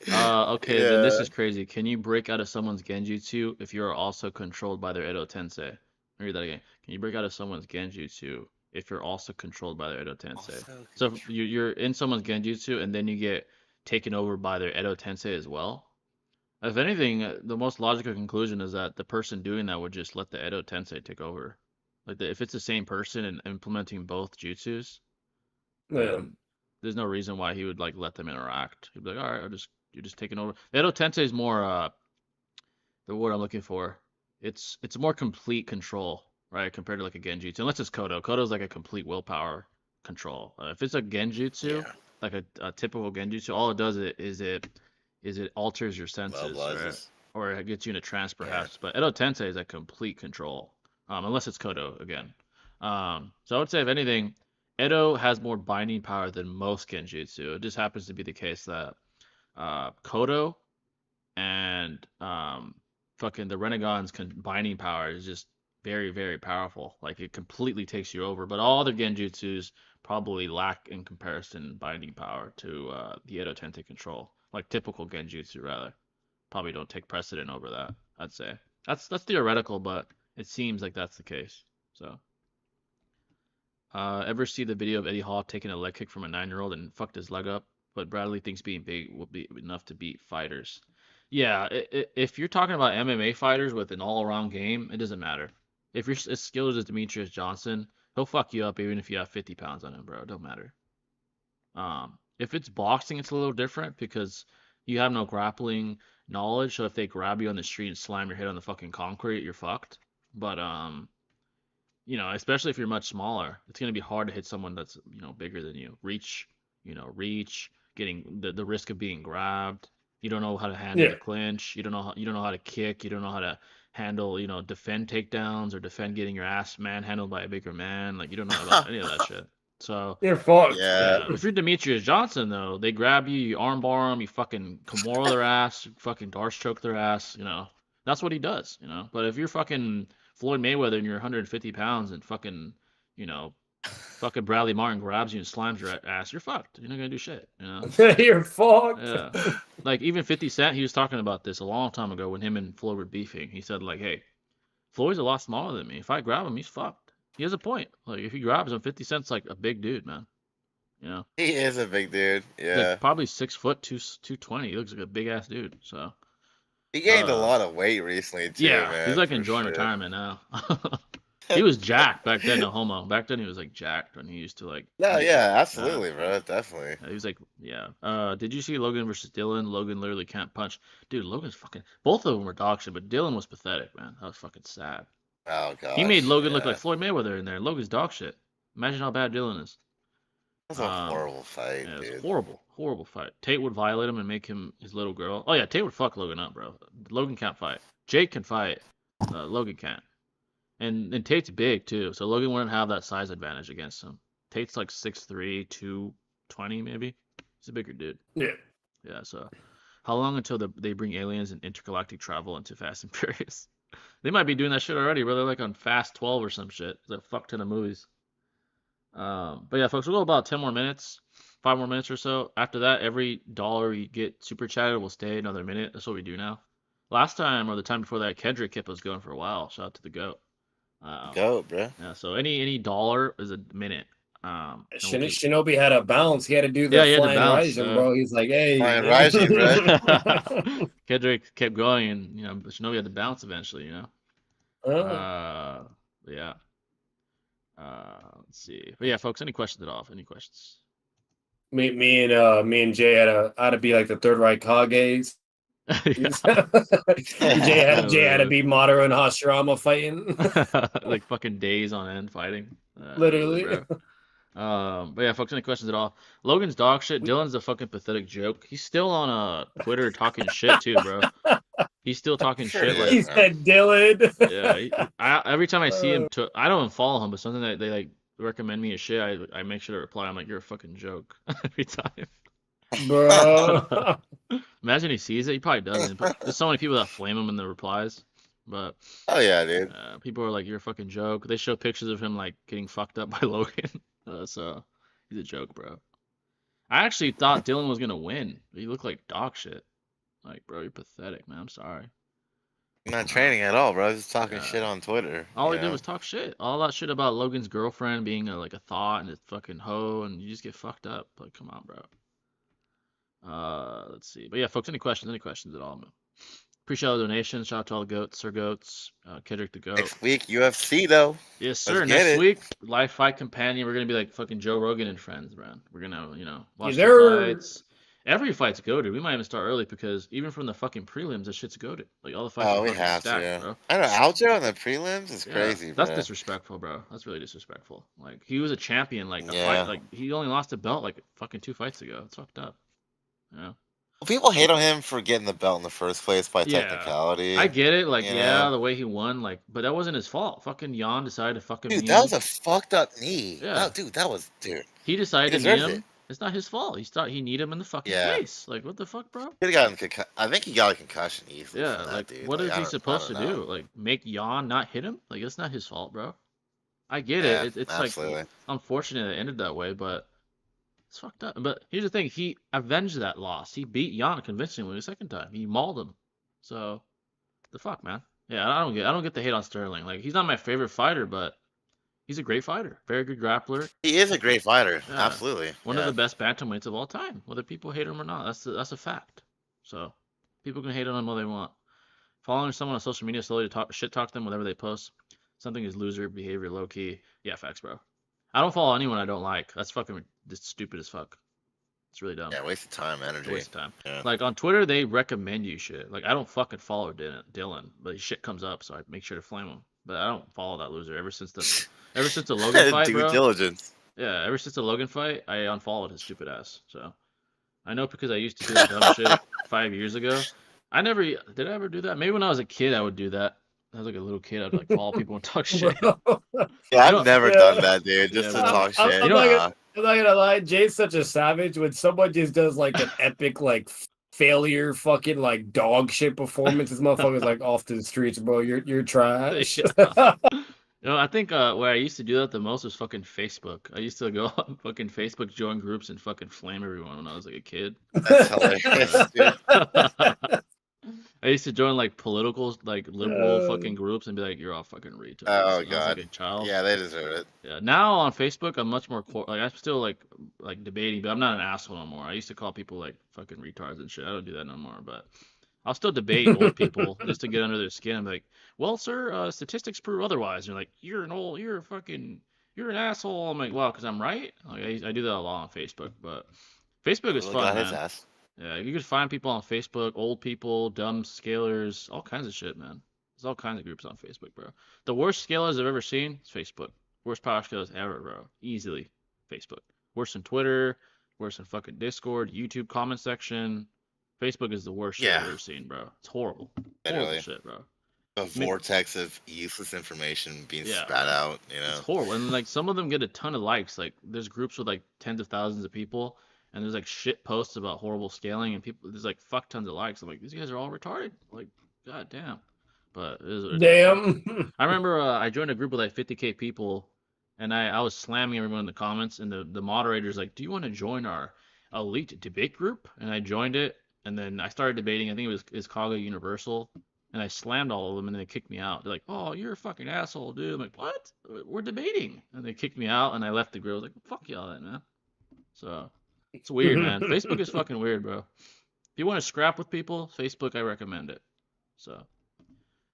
Okay, then this Yeah. is crazy. Can you break out of someone's genjutsu if you are also controlled by their Edo Tensei? Let me read that again. Can you break out of someone's genjutsu if you're also controlled by their Edo Tensei? So if you're in someone's genjutsu and then you get taken over by their Edo Tensei as well. If anything, the most logical conclusion is that the person doing that would just let the Edo Tensei take over. Like if it's the same person and implementing both jutsus, yeah. there's no reason why he would like let them interact. He'd be like, all right, you're just taking over. The Edo Tensei is more the word I'm looking for. It's more complete control, right, compared to like a genjutsu. Unless it's Kodo. Kodo's like a complete willpower control. If it's a genjutsu, like a typical genjutsu, all it does is it alters your senses, right? Or it gets you in a trance perhaps. But Edo Tensei is a complete control, unless it's Kodo again. So I would say if anything, Edo has more binding power than most genjutsu. It just happens to be the case that Kodo and fucking the Renegon's binding power is just very, very powerful. Like it completely takes you over. But all the genjutsus probably lack in comparison binding power to the Edo Tensei control. Like typical genjutsu rather. Probably don't take precedent over that, I'd say. That's theoretical, but it seems like that's the case. So ever see the video of Eddie Hall taking a leg kick from a 9-year-old and fucked his leg up? But Bradley thinks being big will be enough to beat fighters. Yeah, if you're talking about MMA fighters with an all-around game, it doesn't matter. If you're as skilled as Demetrius Johnson, he'll fuck you up even if you have 50 pounds on him, bro. It don't matter. If it's boxing, it's a little different because you have no grappling knowledge. So if they grab you on the street and slam your head on the fucking concrete, you're fucked. But you know, especially if you're much smaller, it's gonna be hard to hit someone that's bigger than you. Reach, getting the risk of being grabbed. You don't know how to handle the clinch. You don't know how to kick. You don't know how to handle, defend takedowns or defend getting your ass manhandled by a bigger man. Like you don't know about any of that shit. So You're fucked. Yeah. if you're Demetrius Johnson though, they grab you, you armbar them, you fucking Kimura their ass, you fucking Darce choke their ass, you know. That's what he does, you know. But if you're fucking Floyd Mayweather and you're 150 pounds and fucking, you know, fucking Bradley Martin grabs you and slams your ass, you're fucked. You're not gonna do shit, you know. You're fucked. Yeah. Like even 50 Cent, he was talking about this a long time ago when him and Floyd were beefing. He said like, hey, Floyd's a lot smaller than me. If I grab him, he's fucked. He has a point. Like if he grabs him, 50 Cent's like a big dude, man. You know. He is a big dude. He's Yeah. like probably 6 foot, 220. He looks like a big ass dude. So He gained a lot of weight recently too, yeah, man. he's like for enjoying sure. retirement now. He was jacked back then, no homo. Back then he was like jacked when he used to like. No, yeah, absolutely, bro. Definitely. He was like, yeah. Did you see Logan versus Dylan? Logan literally can't punch. Dude, Logan's fucking. Both of them were dog shit, but Dylan was pathetic, man. That was fucking sad. Oh god. He made Logan look like Floyd Mayweather in there. Logan's dog shit. Imagine how bad Dylan is. That was a horrible fight, Yeah, it was dude. horrible fight. Tate would violate him and make him his little girl. Oh yeah, Tate would fuck Logan up, bro. Logan can't fight. Jake can fight. Logan can't. And Tate's big too, so Logan wouldn't have that size advantage against him. Tate's like 6'3", 220 maybe. He's a bigger dude. Yeah. Yeah. So, how long until they bring aliens and intergalactic travel into Fast and Furious? They might be doing that shit already, bro. They're like on Fast 12 or some shit. There's a fuck ton of movies. But yeah, folks, we'll go about 10 more minutes, 5 more minutes or so. After that, every dollar you get super chatted will stay another minute. That's what we do now. Last time or the time before that, Kendrick kept us going for a while. Shout out to the GOAT. Goat, bro. Yeah, so any dollar is a minute. Shinobi had a bounce. He had to do the he had to flying bounce, rising, bro. He's like, hey. Flying rising, bro. Kendrick kept going, and you know, Shinobi had to bounce eventually. You know. Yeah. Let's see. But yeah, folks, any questions at all? Any questions? Me and Jay had to be like the Third Reich Kages. Yeah. Jay had to be Madara and Hashirama fighting. Like fucking days on end fighting. Literally. But yeah, folks, any questions at all? Logan's dog shit. Dylan's a fucking pathetic joke. He's still on Twitter talking shit too, bro. He's still talking shit. Like, he said Dylan. Yeah. Every time I see him, I don't follow him, but something that they like recommend me a shit, I make sure to reply. I'm like, you're a fucking joke every time. Bro. Imagine he sees it. He probably doesn't. But there's so many people that flame him in the replies. But oh yeah, dude. People are like, you're a fucking joke. They show pictures of him like getting fucked up by Logan. So he's a joke, bro. I actually thought Dylan was gonna win. He looked like dog shit. Like, bro, you're pathetic, man. I'm sorry. I'm not training at all, bro. Just talking shit on Twitter. All he did was talk shit. All that shit about Logan's girlfriend being like a thought and a fucking hoe, and you just get fucked up. Like, come on, bro. Let's see. But yeah, folks, any questions? Any questions at all, man? Appreciate all the donations. Shout out to all the goats, Sir Goats, Kendrick the Goat. Next week, UFC though. Yes, sir. Next week, live fight companion. We're gonna be like fucking Joe Rogan and friends, man. We're gonna, watch the fights. Every fight's goated. We might even start early because even from the fucking prelims, that shit's goated. Like all the fights. Oh, are we have stacked, to. Bro. I know Aljo on the prelims is crazy. That's bro. disrespectful, bro. That's really disrespectful. Like he was a champion. Like a fight. Like he only lost a belt like fucking 2 fights ago. It's fucked up. Yeah. Well, people hate on him for getting the belt in the first place by technicality. I get it. Like the way he won. Like, but that wasn't his fault. Fucking Jan decided to fucking. Dude, that was a fucked up knee. Yeah. Dude, that was He decided to knee him. It's not his fault. He thought he kneed him in the fucking face. Like, what the fuck, bro? I think he got a concussion easily. Yeah, from that, like, dude. what is he supposed to do? Like, make Jan not hit him? Like, it's not his fault, bro. I get it. It's absolutely. Like unfortunate it ended that way, but it's fucked up. But here's the thing: he avenged that loss. He beat Jan convincingly the second time. He mauled him. So, the fuck, man. Yeah, I don't get the hate on Sterling. Like, he's not my favorite fighter, but he's a great fighter. Very good grappler. He is a great fighter. Yeah. Absolutely. One of the best bantamweights of all time. Whether people hate him or not, that's a fact. So people can hate on him all they want. Following someone on social media slowly to shit talk them whatever they post. Something is loser behavior, low key. Yeah, facts, bro. I don't follow anyone I don't like. That's fucking just stupid as fuck. It's really dumb. Yeah, waste of time, energy. Waste of time. Yeah. Like on Twitter, they recommend you shit. Like I don't fucking follow Dylan, but his shit comes up, so I make sure to flame him. But I don't follow that loser ever since the Logan fight, Due bro. diligence. Yeah, ever since the Logan fight, I unfollowed his stupid ass. So I know because I used to do that dumb shit 5 years ago. Did I ever do that? Maybe when I was a kid I would do that. as like a little kid, I'd like follow people and talk shit. Bro. Yeah, You I've know, never done that, dude. yeah, Just to bro. talk shit. You know, I'm not gonna lie, Jay's such a savage when someone just does like an epic like failure fucking like dog shit performance. This motherfucker's like off to the streets, bro. You're trash. yeah. You know, I think where I used to do that the most was fucking Facebook. I used to go on fucking Facebook, join groups, and fucking flame everyone when I was like a kid. That's hilarious, dude. I used to join like political, like liberal fucking groups and be like, "You're all fucking retards." Oh And I was like god. a child. Yeah, they deserve it. Yeah. Now on Facebook, I'm much more like I'm still like debating, but I'm not an asshole no more. I used to call people like fucking retards and shit. I don't do that no more, but I'll still debate old people just to get under their skin. I'm like, "Well, sir, statistics prove otherwise." And they're like, "You're an asshole." I'm like, "Well, because I'm right." Like I do that a lot on Facebook, but Facebook is Really fun, got his man. ass. Yeah, you could find people on Facebook, old people, dumb scalers, all kinds of shit, man. There's all kinds of groups on Facebook, bro. The worst scalers I've ever seen is Facebook. Worst power scalers ever, bro. Easily, Facebook. Worse than Twitter, worse than fucking Discord, YouTube comment section. Facebook is the worst shit I've Yeah. ever seen, bro. It's horrible. Literally. Horrible shit, bro. A vortex of useless information being Yeah, spat bro. out, you It's know. horrible. And like some of them get a ton of likes. Like there's groups with like tens of thousands of people, and there's like shit posts about horrible scaling, and people there's like fuck tons of likes. I'm like, these guys are all retarded. Like, god damn. But it is what it is, man. Damn. I remember I joined a group with like 50K people, and I was slamming everyone in the comments, and the moderator's like, "Do you want to join our elite debate group?" And I joined it, and then I started debating. I think it was Kaga Universal, and I slammed all of them, and they kicked me out. They're like, "Oh, you're a fucking asshole, dude." I'm like, "What? We're debating," and they kicked me out, and I left the group. I was like, "Fuck y'all, then, man." So it's weird, man. Facebook is fucking weird, bro. If you want to scrap with people, Facebook, I recommend it. So.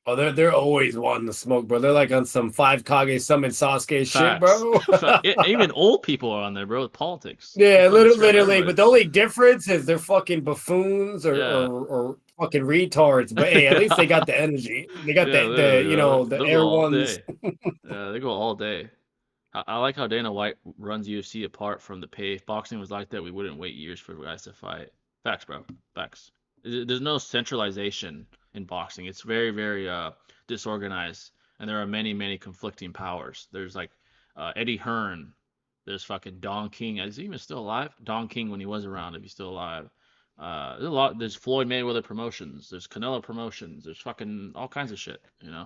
Oh, they're always wanting to smoke, bro. They're like on some 5 Kage summon Sasuke shit, Facts. bro. Even old people are on there, bro, with politics. Yeah, Fucking scrap literally. everybody. But the only difference is they're fucking buffoons or, Yeah. or fucking retards. But hey, at least they got the energy. They got Yeah, the literally, you bro. know the They'll air go all ones. day. Yeah, they go all day. I like how Dana White runs UFC apart from the pay. If boxing was like that, we wouldn't wait years for guys to fight. Facts, bro. Facts. There's no centralization in boxing. It's very, very disorganized, and there are many, many conflicting powers. There's like Eddie Hearn. There's fucking Don King. Is he even still alive? Don King when he was around, if he's still alive. There's a lot. There's Floyd Mayweather Promotions. There's Canelo Promotions. There's fucking all kinds of shit. You know,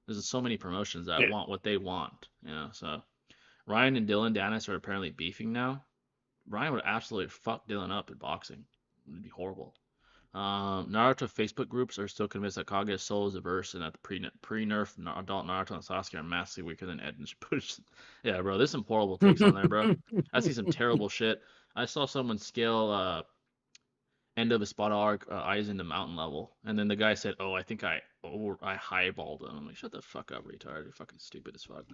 there's so many promotions that want what they want. You know, so Ryan and Dylan Dennis are apparently beefing now. Ryan would absolutely fuck Dylan up in boxing. It'd be horrible. Naruto Facebook groups are still convinced that Kage's soul is a verse and that the pre-nerf adult Naruto and Sasuke are massively weaker than Ed and Shippuden. Yeah, bro, there's some horrible takes on there, bro. I see some terrible shit. I saw someone scale end of a spot arc eyes into mountain level, and then the guy said, "Oh, I think I highballed him." I'm like, "Shut the fuck up, retard! You're fucking stupid as fuck."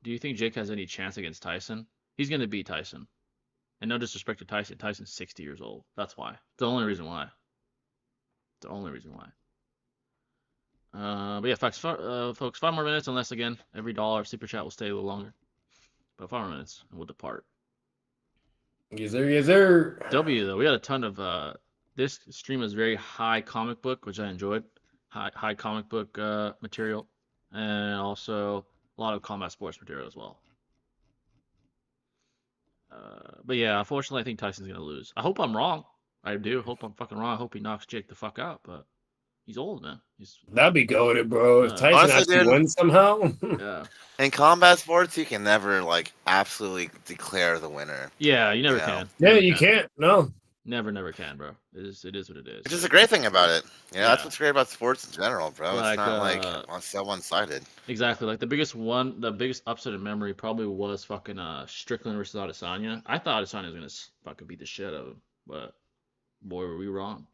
Do you think Jake has any chance against Tyson? He's gonna beat Tyson. And no disrespect to Tyson. Tyson's 60 years old. That's why. The only reason why. The only reason why. But yeah, folks, 5 more minutes, unless again, every dollar super chat will stay a little longer. But 5 more minutes, and we'll depart. Yes, sir. Yes, sir. W though, we had a ton of this stream was very high comic book, which I enjoyed. High comic book material, and also a lot of combat sports material as well. But yeah, unfortunately, I think Tyson's gonna lose. I hope I'm wrong. I do hope I'm fucking wrong. I hope he knocks Jake the fuck out. But he's old, man. That'd be goated, bro. If Tyson Honestly, actually dude, wins somehow. Yeah. In combat sports, you can never like absolutely declare the winner. Yeah, you never You know. can. Yeah, Never you can. can't. No. Never can, bro. It is what it is. Which is a great thing about it. You know, that's Yeah. what's great about sports in general, bro. Like, it's not like so one-sided. Exactly. Like the biggest upset in memory probably was fucking Strickland versus Adesanya. I thought Adesanya was gonna fucking beat the shit out of him, but boy, were we wrong.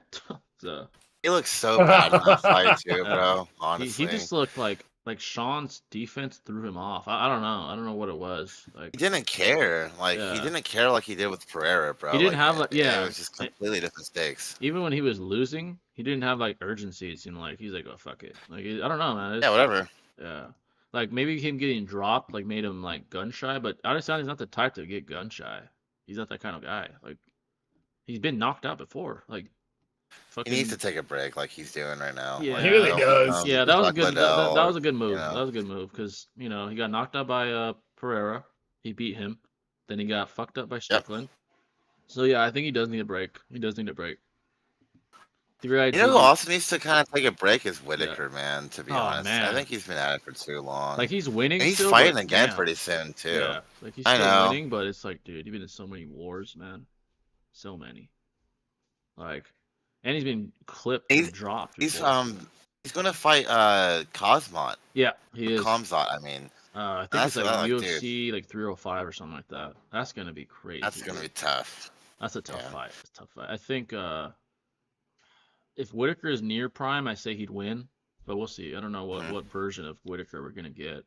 So He looks so bad in that fight too, bro. Honestly, he just looked like Sean's defense threw him off. I don't know. I don't know what it was. Like he didn't care. Like Yeah. he didn't care like he did with Pereira, bro. He didn't like, have, like- yeah. It was just completely different stakes. even when he was losing, he didn't have like urgency. It seemed like he's like, oh fuck it. Like I don't know, man. Yeah, whatever. Yeah. Like maybe him getting dropped like made him like gun shy, but Adesanya's not the type to get gun shy. He's not that kind of guy. Like he's been knocked out before. Like He needs to Fucking take a break like he's doing right now. yeah, Like, He really don't does. yeah. That was a fuck good. That Liddell, was a good you move. know. That was a good move because he got knocked out by Pereira. He beat him. Then he got fucked up by Yep. Strickland. So yeah, I think he does need a break. He does need a break. Three-eyed You know who GB. also needs to kind of take a break is Yeah. Whitaker, man. To be Oh honest, I man, think he's been at it for too long, like he's and winning he's still, fighting but again damn. pretty soon too. Yeah, like he's I still know. winning, but it's like, dude, you've been in so many wars, man. So many. Like, and he's been clipped He's and dropped he's before. he's gonna fight Cosmot. Yeah, he is. Comzot, I mean. I think That's it's like like, dude, UFC like 305 or something like that. That's gonna be crazy. that's gonna be tough. That's a tough Yeah. fight. It's a tough fight. I think if Whitaker is near prime, I say he'd win, but we'll see. I don't know what version of Whitaker we're gonna get.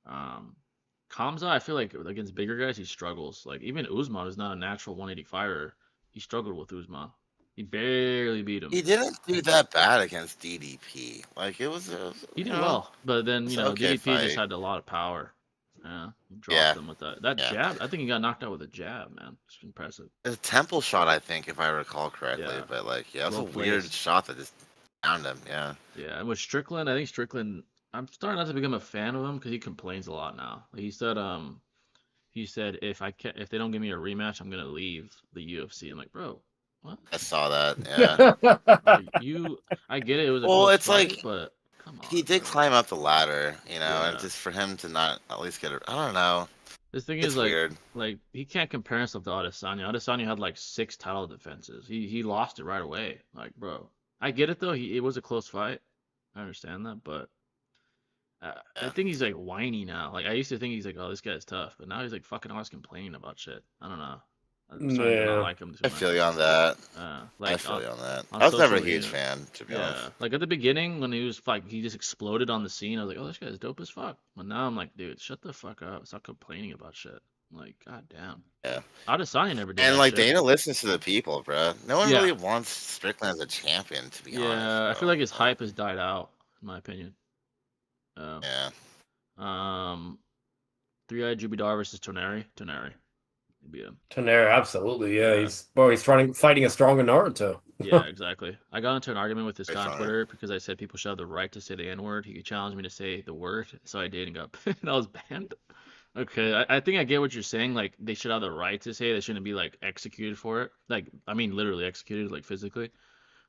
Kamza, I feel like against bigger guys he struggles. Like even Usman is not a natural 185er. He struggled with Usman. He barely beat him. He didn't do that bad against DDP. Like it was. He did well, but then it's an okay DDP just fight. had a lot of power. Yeah, he dropped Yeah. him with that Yeah. jab. I think he got knocked out with a jab, man. It's impressive. It's a temple shot, I think, if I recall correctly. Yeah. But like, yeah, it was Well a weird placed. shot that just found him. Yeah. Yeah, and with Strickland, I think Strickland. I'm starting not to become a fan of him because he complains a lot now. He said if they don't give me a rematch, I'm gonna leave the UFC. I'm like, bro, what? I saw that. Yeah. Like, I get it. It was a Well, close it's fight, like, but come on. He did bro. climb up the ladder, and Yeah. just for him to not at least get it. I don't know. The thing It's is, like, weird. like he can't compare himself to Adesanya. Adesanya had like 6 title defenses. He lost it right away. Like, bro, I get it though. It was a close fight. I understand that, but I Yeah. think he's like whiny now. Like I used to think he's like, oh, this guy's tough, but now he's like fucking always complaining about shit. I don't know. I'm starting to Yeah. not like him too I much. feel you on that. Like I feel you on that. on I was never a social huge media. fan, to be Yeah, honest. like at the beginning when he was like he just exploded on the scene, I was like, oh, this guy's dope as fuck. But now I'm like, dude, shut the fuck up. Stop complaining about shit. I'm like, god damn. Yeah. Adesanya never did And that like shit. Dana listens to the people, bro. No one Yeah. really wants Strickland as a champion, to be honest. Yeah, I feel bro. like his hype has died out, in my opinion. Yeah. Three-eyed Jubidar versus Toneri. Toneri. He'd be a Toneri, absolutely. Yeah, Yeah. he's fighting a stronger Naruto. Yeah, exactly. I got into an argument with this Great guy on fighter. Twitter because I said people should have the right to say the N-word. He challenged me to say the word, so I did and got and I was banned. Okay, I think I get what you're saying. Like they should have the right to say it. They shouldn't be like executed for it. Like I mean, literally executed, like physically.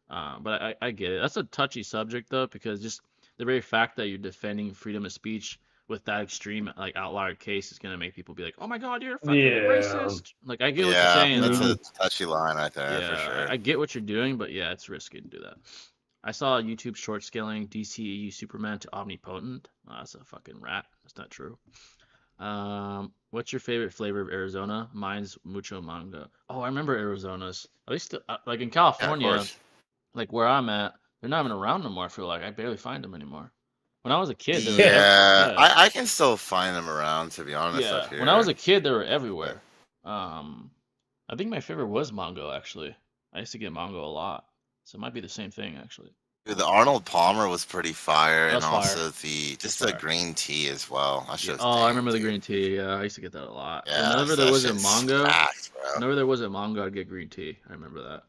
But I get it. That's a touchy subject though, because just the very fact that you're defending freedom of speech with that extreme like outlier case is gonna make people be like, oh my god, you're fucking Yeah. racist. Like I get what you're Yeah, saying. that's though. a touchy line right there, Yeah, for sure. I get what you're doing, but yeah, it's risky to do that. I saw YouTube short scaling DCEU Superman to omnipotent. Oh, that's a fucking rat. That's not true. What's your favorite flavor of Arizona? Mine's mucho mango. Oh, I remember Arizona's. At least like in Yeah, of California, course. like where I'm at, they're not even around no more. I feel like I barely find them anymore. When I was a kid, they were Yeah, yeah. I can still find them around, to be honest, Yeah, up here. when I was a kid, they were everywhere. I think my favorite was mango actually. I used to get mango a lot, so it might be the same thing actually. Dude, the Arnold Palmer was pretty fire, That's and fire. also the fire. green tea as well. That shit was Oh, I dang, remember the dude. green tea. Yeah, I used to get that a lot. Yeah, Whenever that there was a shit's mango, stacked, bro. whenever there was a mango, I'd get green tea. I remember that.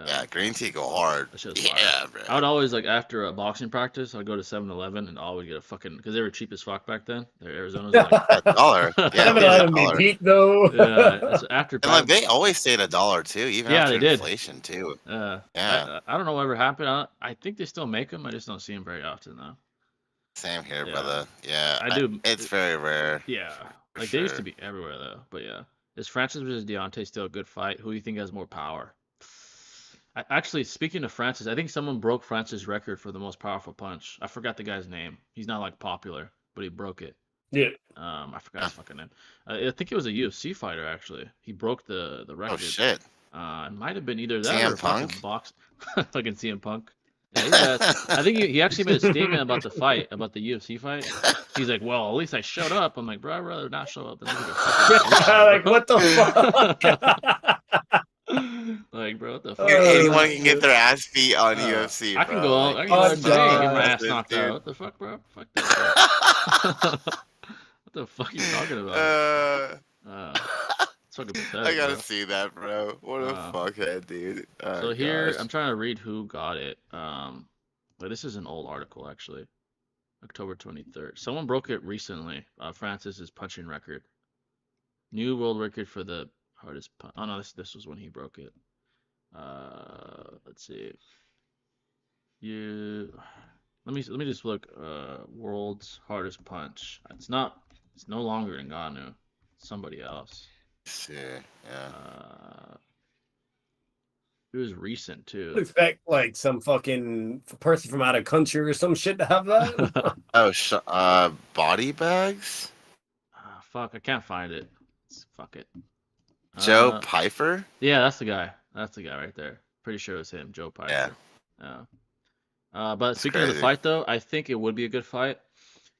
Yeah, green tea go hard. That shit was fire. Yeah, bro. I would always like after a boxing practice, I'd go to 7-Eleven and always get a fucking because they were cheap as fuck back then. They're Arizona's like $1. Yeah, Haven't it was let him be $1. beat though. yeah. That's after And like practice. they always stayed $1 too, even Yeah, after they did. inflation too. Yeah. I don't know what ever happened. I think they still make them. I just don't see them very often though. Same here, Yeah. brother. Yeah, I do. It's very rare. Yeah. For Like they used to sure. be everywhere though. But yeah, is Francis versus Deontay still a good fight? Who do you think has more power? Actually, speaking of Francis, I think someone broke Francis' record for the most powerful punch. I forgot the guy's name. He's not like popular, but he broke it. Yeah. I forgot his fucking name. I think it was a UFC fighter actually. He broke the record. Oh shit. It might have been either that CM or fucking Punk? box. Fucking CM Punk. Yeah, he's I think he actually made a statement about the fight, about the UFC fight. He's like, "Well, at least I showed up." I'm like, "Bro, I'd rather not show up than look like a fucking Like what the fuck? like, bro, what the Oh, fuck?" Anyone can get their ass beat on UFC, I bro. can go out. I Like, can go out it's today and get so my ass stupid, knocked dude. out. What the fuck, bro? Fuck that shit. What the fuck are you talking about? That's fucking I pathetic, gotta bro. see that, bro. What a fuckhead, dude. Oh So here, gosh. I'm trying to read who got it. But this is an old article actually, October 23rd. Someone broke it recently. Francis's punching record, new world record for the hardest punch. Oh no, this was when he broke it. Let's see. You let me just look. World's hardest punch. It's no longer Ngannou. It's somebody else. Shit. Yeah. It was recent I too. would expect like some fucking person from out of country or some shit to have that. Oh, body bags. Fuck, I can't find it. Fuck it. Joe Pfeiffer. Yeah, that's the guy. That's the guy right there. Pretty sure it was him, Joe Yeah. Piper. Yeah. But That's speaking of the crazy. fight, though, I think it would be a good fight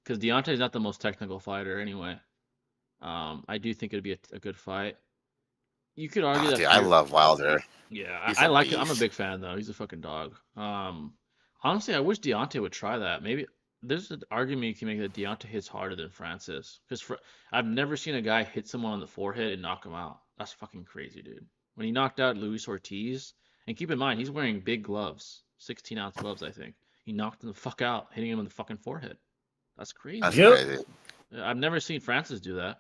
because Deontay's not the most technical fighter anyway. I do think it'd be a good fight. You could argue Oh, that dude, I love Wilder. yeah, He's I a like it. I'm a beast. big fan though. He's a fucking dog. Honestly, I wish Deontay would try that. Maybe there's an argument you can make that Deontay hits harder than Francis because I've never seen a guy hit someone on the forehead and knock him out. That's fucking crazy, dude. When he knocked out Luis Ortiz, and keep in mind he's wearing big gloves, 16-ounce gloves, I think. He knocked him the fuck out, hitting him in the fucking forehead. That's crazy. That's Yep. crazy. I've never seen Francis do that.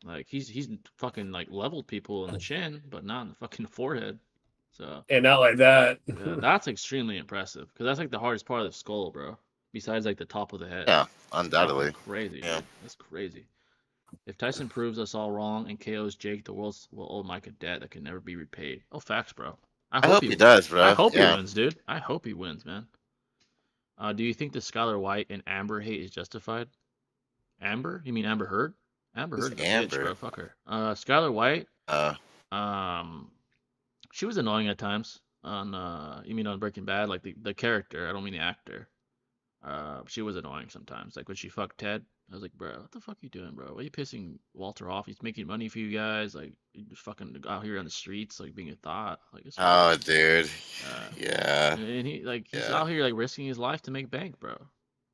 Like he's fucking like leveled people in the chin, but not in the fucking forehead. So And not like that. yeah, that's extremely impressive because that's like the hardest part of the skull, bro. Besides like the top of the head. Yeah, Fucking undoubtedly. crazy, Yeah. dude. That's crazy. If Tyson proves us all wrong and KOs Jake, the world will owe Mike a debt that can never be repaid. Oh, facts, bro. I hope he does, bro. I hope he Yeah. wins, dude. I hope he wins, man. Do you think the Skylar White and Amber hate is justified? Amber? You mean Amber Heard? Amber Who's Heard's a bitch, Amber? bro. Fuck her. Skylar White. Uh, She was annoying at times on you mean on Breaking Bad, like the character. I don't mean the actor. She was annoying sometimes. Like when she fucked Ted, I was like, bro, what the fuck you doing, bro? Why are you pissing Walter off? He's making money for you guys. Like you just fucking out here on the streets, like being a thought. Like it's oh, dude. uh, Yeah. and he's Yeah. out here like risking his life to make bank, bro.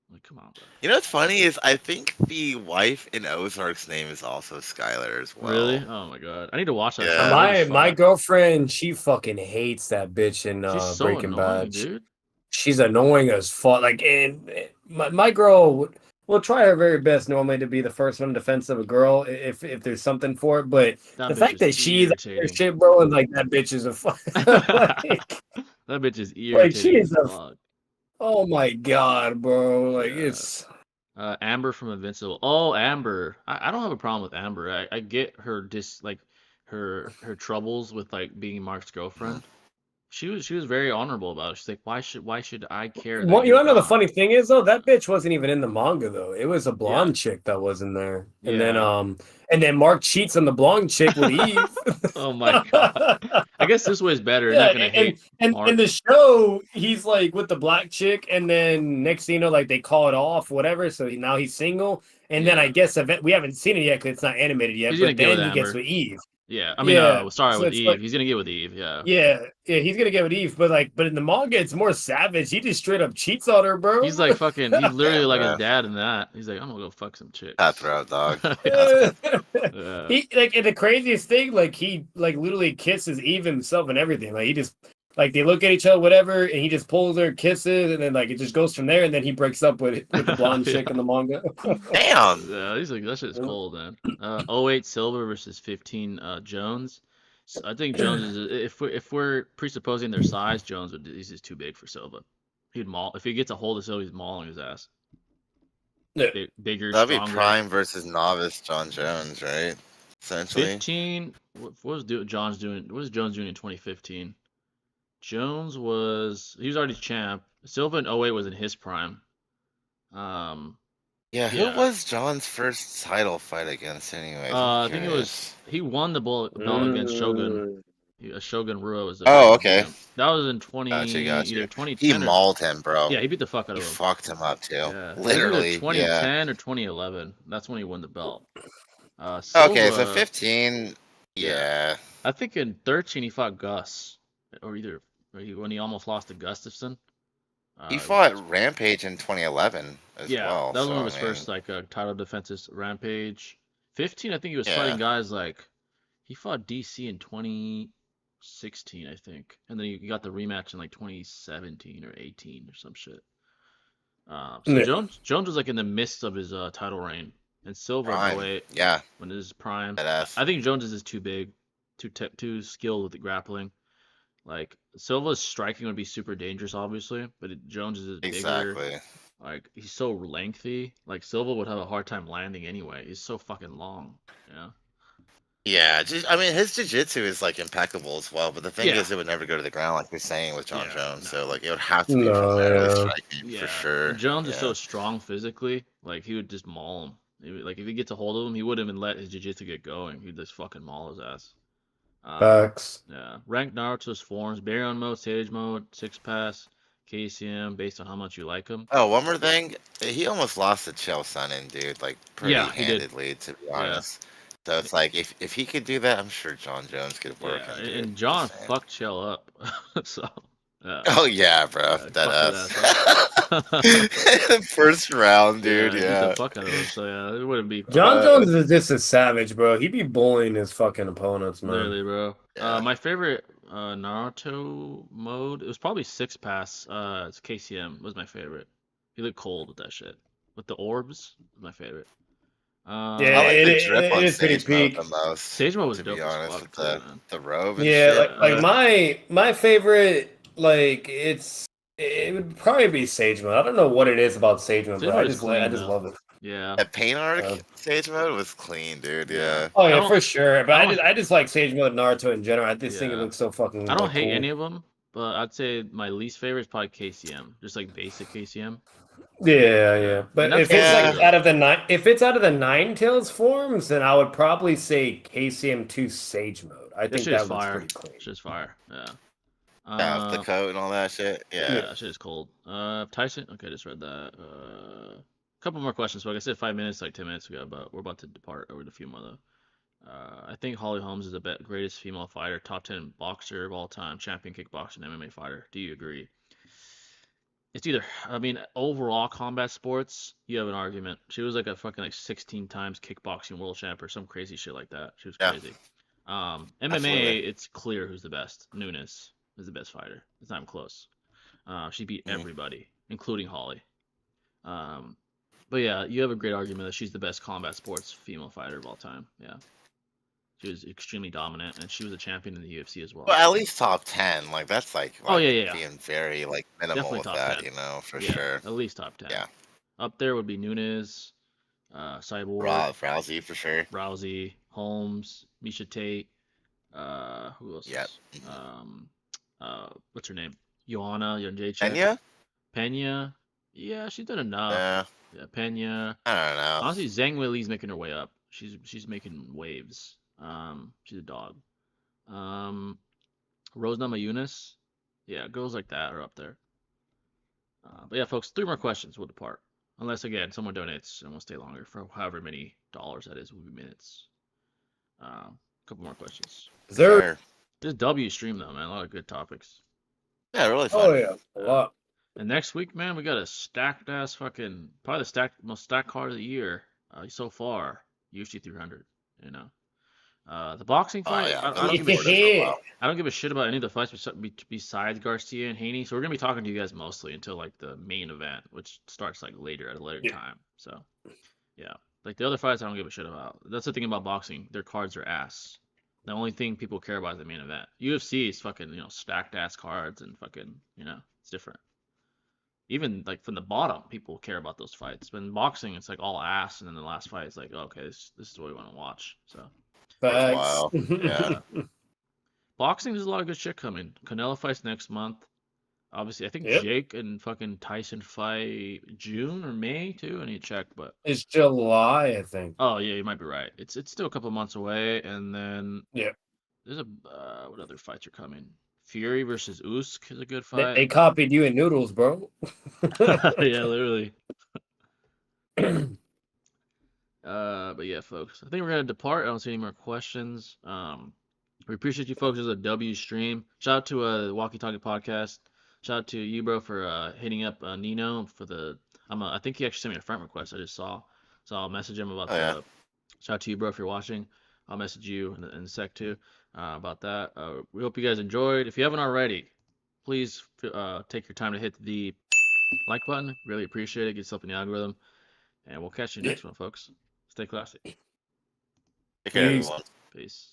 Like come on, bro. You know what's funny is I think the wife in Ozark's name is also Skylar as well. Really? Oh my god, I need to watch that. Yeah. show. That movie's My fire. girlfriend, she fucking hates that bitch in She's so Breaking annoying, Bad. dude. She's annoying as fuck. Like, and my girl will try her very best normally to be the first one in defense of a girl if there's something for it. But That the bitch fact is that she's irritating. shit, bro, and like that bitch is a fuck. like, That bitch is like she irritating is as a. fuck. Oh my god, bro! Like Yeah. it's. Amber from Invincible. Oh, Amber. I don't have a problem with Amber. I get her her troubles with like being Mark's girlfriend. She was very honorable about it. She's like, why should I care that Well, you you're wanna know the gone? funny thing is though, that bitch wasn't even in the manga though. It was a Yeah. blonde chick that was in there, and Yeah. then Mark cheats on the blonde chick with Eve. Oh my god. I guess this way is better. You're Yeah, not gonna hate and Mark. in the show, he's like with the black chick, and then next thing you know, like they call it off, whatever. So now he's single, and then I Yeah. guess we haven't seen it yet because it's not animated yet. He's gonna But get with then he gets Amber. with Eve. Yeah. I mean, Yeah, sorry, so with it's Eve. like He's gonna get with Eve. Yeah. yeah, he's gonna get with Eve, but in the manga, it's more savage. He just straight up cheats on her, bro. He's like fucking. He's literally Yeah, like his bro. dad in that. He's like, I'm gonna go fuck some chicks. Cutthroat, dog. Yeah. Yeah. He like, and the craziest thing, like he like literally kisses Eve himself and everything. Like he just like they look at each other, whatever, and he just pulls her, kisses, and then like it just goes from there. And then he breaks up with the blonde chick in the manga. Damn. Yeah, he's like that shit's cold, man. 08 Silva versus 15 Jones. So I think Jones is if we're presupposing their size, Jones he's just too big for Silva. He'd maul if he gets a hold of Silva, he's mauling his ass. Yeah. Bigger, That'd be stronger. Prime versus novice John Jones, right? Essentially. 15. What was Jones doing? What was Jones doing in 2015? Jones he was already champ. Silva in 08 was in his prime. Yeah, who was John's first title fight against anyway? I think it was he won the belt against Shogun. Shogun Rua was the Oh, okay. That was in 20 Gotcha. either 2010 He or mauled him, bro. yeah, he beat the fuck out of He him. fucked him up too. Yeah. Literally. 2010 or 2011. That's when he won the belt. Okay, so Silva, 15. Yeah. I think in 13 he fought Gus, or when he almost lost to Gustafson. He fought Rampage in 2011 as yeah, well. that was so, one of his I mean, first like title defenses. Rampage. 15, I think he was Yeah. fighting guys like He fought DC in 2016, I think, and then he got the rematch in like 2017 or 18 or some shit. So Yeah. Jones was like in the midst of his title reign, and Silva in Prime. 08 Yeah. when his prime. Badass. I think Jones is too big, too skilled with the grappling. Like Silva's striking would be super dangerous, obviously, but Jones is bigger. Exactly. Like he's so lengthy. Like Silva would have a hard time landing anyway. He's so fucking long. Yeah. Yeah, I mean, his jiu-jitsu is like impeccable as well, but the thing Yeah. is, it would never go to the ground like you're saying with John Yeah. Jones. So No. like, it would have to be No, primarily yeah. striking for Yeah. sure. And Jones is so Yeah. strong physically. Like he would just maul him. Like if he gets a hold of him, he wouldn't even let his jiu-jitsu get going. He'd just fucking maul his ass. Facts. Yeah. Rank Naruto's forms: Baryon mode, Sage mode, Six Pass, KCM, based on how much you like him. Oh, one more thing. He almost lost to Chael Sonnen, dude, like pretty Yeah, he did. handedly, to be Yeah. honest. So it's like if he could do that, I'm sure John Jones could work Yeah. him, dude. And John Just saying. fucked Shell up. So yeah. Oh yeah, bro, Yeah, that fucked ass. his ass First round, dude. Yeah, beat the Yeah. fuck out of him. So yeah, it wouldn't be John Jones is just a savage, bro. He be bullying his fucking opponents, man. literally, bro. Yeah. My favorite Naruto mode, it was probably Six Pass. It's KCM was my favorite. He looked cold with that shit. With the orbs, was my favorite. Yeah, I like the drip it on is pretty Sage mode peak. the most. Sage mode was To dope be as honest, fuck with too, man. the robe and Yeah, shit. my favorite, like it would probably be Sage Mode. I don't know what it is about Sage Mode, Sage but mode I is just clean, I just though. love it. Yeah. That paint arc Yeah. Sage mode was clean, dude. Yeah. Yeah. Oh I yeah, don't- for sure. But I I don't- just like Sage Mode Naruto in general. I just think it Yeah. looks so fucking. I don't like, hate cool. any of them, but I'd say my least favorite is probably KCM. Just like basic KCM. Yeah. But And if that's it's Yeah. like out of the Nine Tails forms, then I would probably say KCM2 Sage Mode. I That think shit is that looks fire. pretty clean. Shit's fire. Yeah. Yeah, with the coat and all that shit. Yeah, Yeah. that shit is cold. Tyson. Okay, just read that. Couple more questions. So like I said, 5 minutes, like 10 minutes ago, but we're about to depart over a few more though. I think Holly Holmes is the greatest female fighter, top 10 boxer of all time, champion kickboxer, and MMA fighter. Do you agree? It's either, I mean, overall combat sports, you have an argument. She was like a fucking like 16 times kickboxing world champ or some crazy shit like that. She was Yeah. crazy. MMA, Absolutely. it's clear who's the best. Nunes is the best fighter. It's not even close. She beat everybody, including Holly. But yeah, you have a great argument that she's the best combat sports female fighter of all time. Yeah. She was extremely dominant, and she was a champion in the UFC as well. Well, at least top 10. Like that's like Oh, yeah. being very like minimal Definitely with top that, 10. you know, for Yeah, sure. at least top 10. Yeah. Up there would be Nunes, Cyborg, Rousey for sure. Rousey, Holmes, Misha Tate. Who else? Yep. What's her name? Joanna JJK. Kenya? Pena. Yeah, she's done enough. Yeah. Yeah, Pena. I don't know. Honestly, Zhang Weili's making her way up. She's making waves. She's a dog. Rose Namajunas. Yeah, girls like that are up there. But yeah, folks, 3 more questions. We'll depart. Unless again someone donates and we'll stay longer for however many dollars that is. Will be minutes. Couple more questions. Sure. This W stream though, man. A lot of good topics. Yeah, really fun. Oh yeah, a lot. And next week, man, we got a stacked ass fucking probably the most stacked card of the year so far. UFC 300. You know. The boxing fight. yeah. I don't give a shit about any of the fights besides Garcia and Haney. So we're gonna be talking to you guys mostly until like the main event, which starts like later at a later time. So yeah, like the other fights, I don't give a shit about. That's the thing about boxing; their cards are ass. The only thing people care about is the main event. UFC is fucking stacked ass cards and fucking it's different. Even like from the bottom, people care about those fights. But in boxing, it's like all ass, and then the last fight is like, okay, this is what we want to watch. So. Facts. Wow. Yeah. Boxing, there's a lot of good shit coming. Canelo fights next month. Obviously, I think Yep. Jake and fucking Tyson fight June or May too. I need to check, but It's July, I think. oh yeah, you might be right. It's still a couple months away, and then Yeah. there's a what other fights are coming? Fury versus Usyk is a good They fight. copied you in noodles, bro. Yeah, literally. But yeah, folks, I think we're gonna depart. I don't see any more questions. We appreciate you folks as a W stream. Shout out to the Walkie Talkie Podcast. Shout out to you, bro, for hitting up Nino for the. I think he actually sent me a friend request. I just saw, so I'll message him about Oh, yeah. the. Shout out to you, bro, if you're watching. I'll message you in a sec too about that. We hope you guys enjoyed. If you haven't already, please take your time to hit the like button. Really appreciate it. Get yourself in the algorithm. And we'll catch you next one, folks. Stay classy. Take care, Peace. everyone. Peace.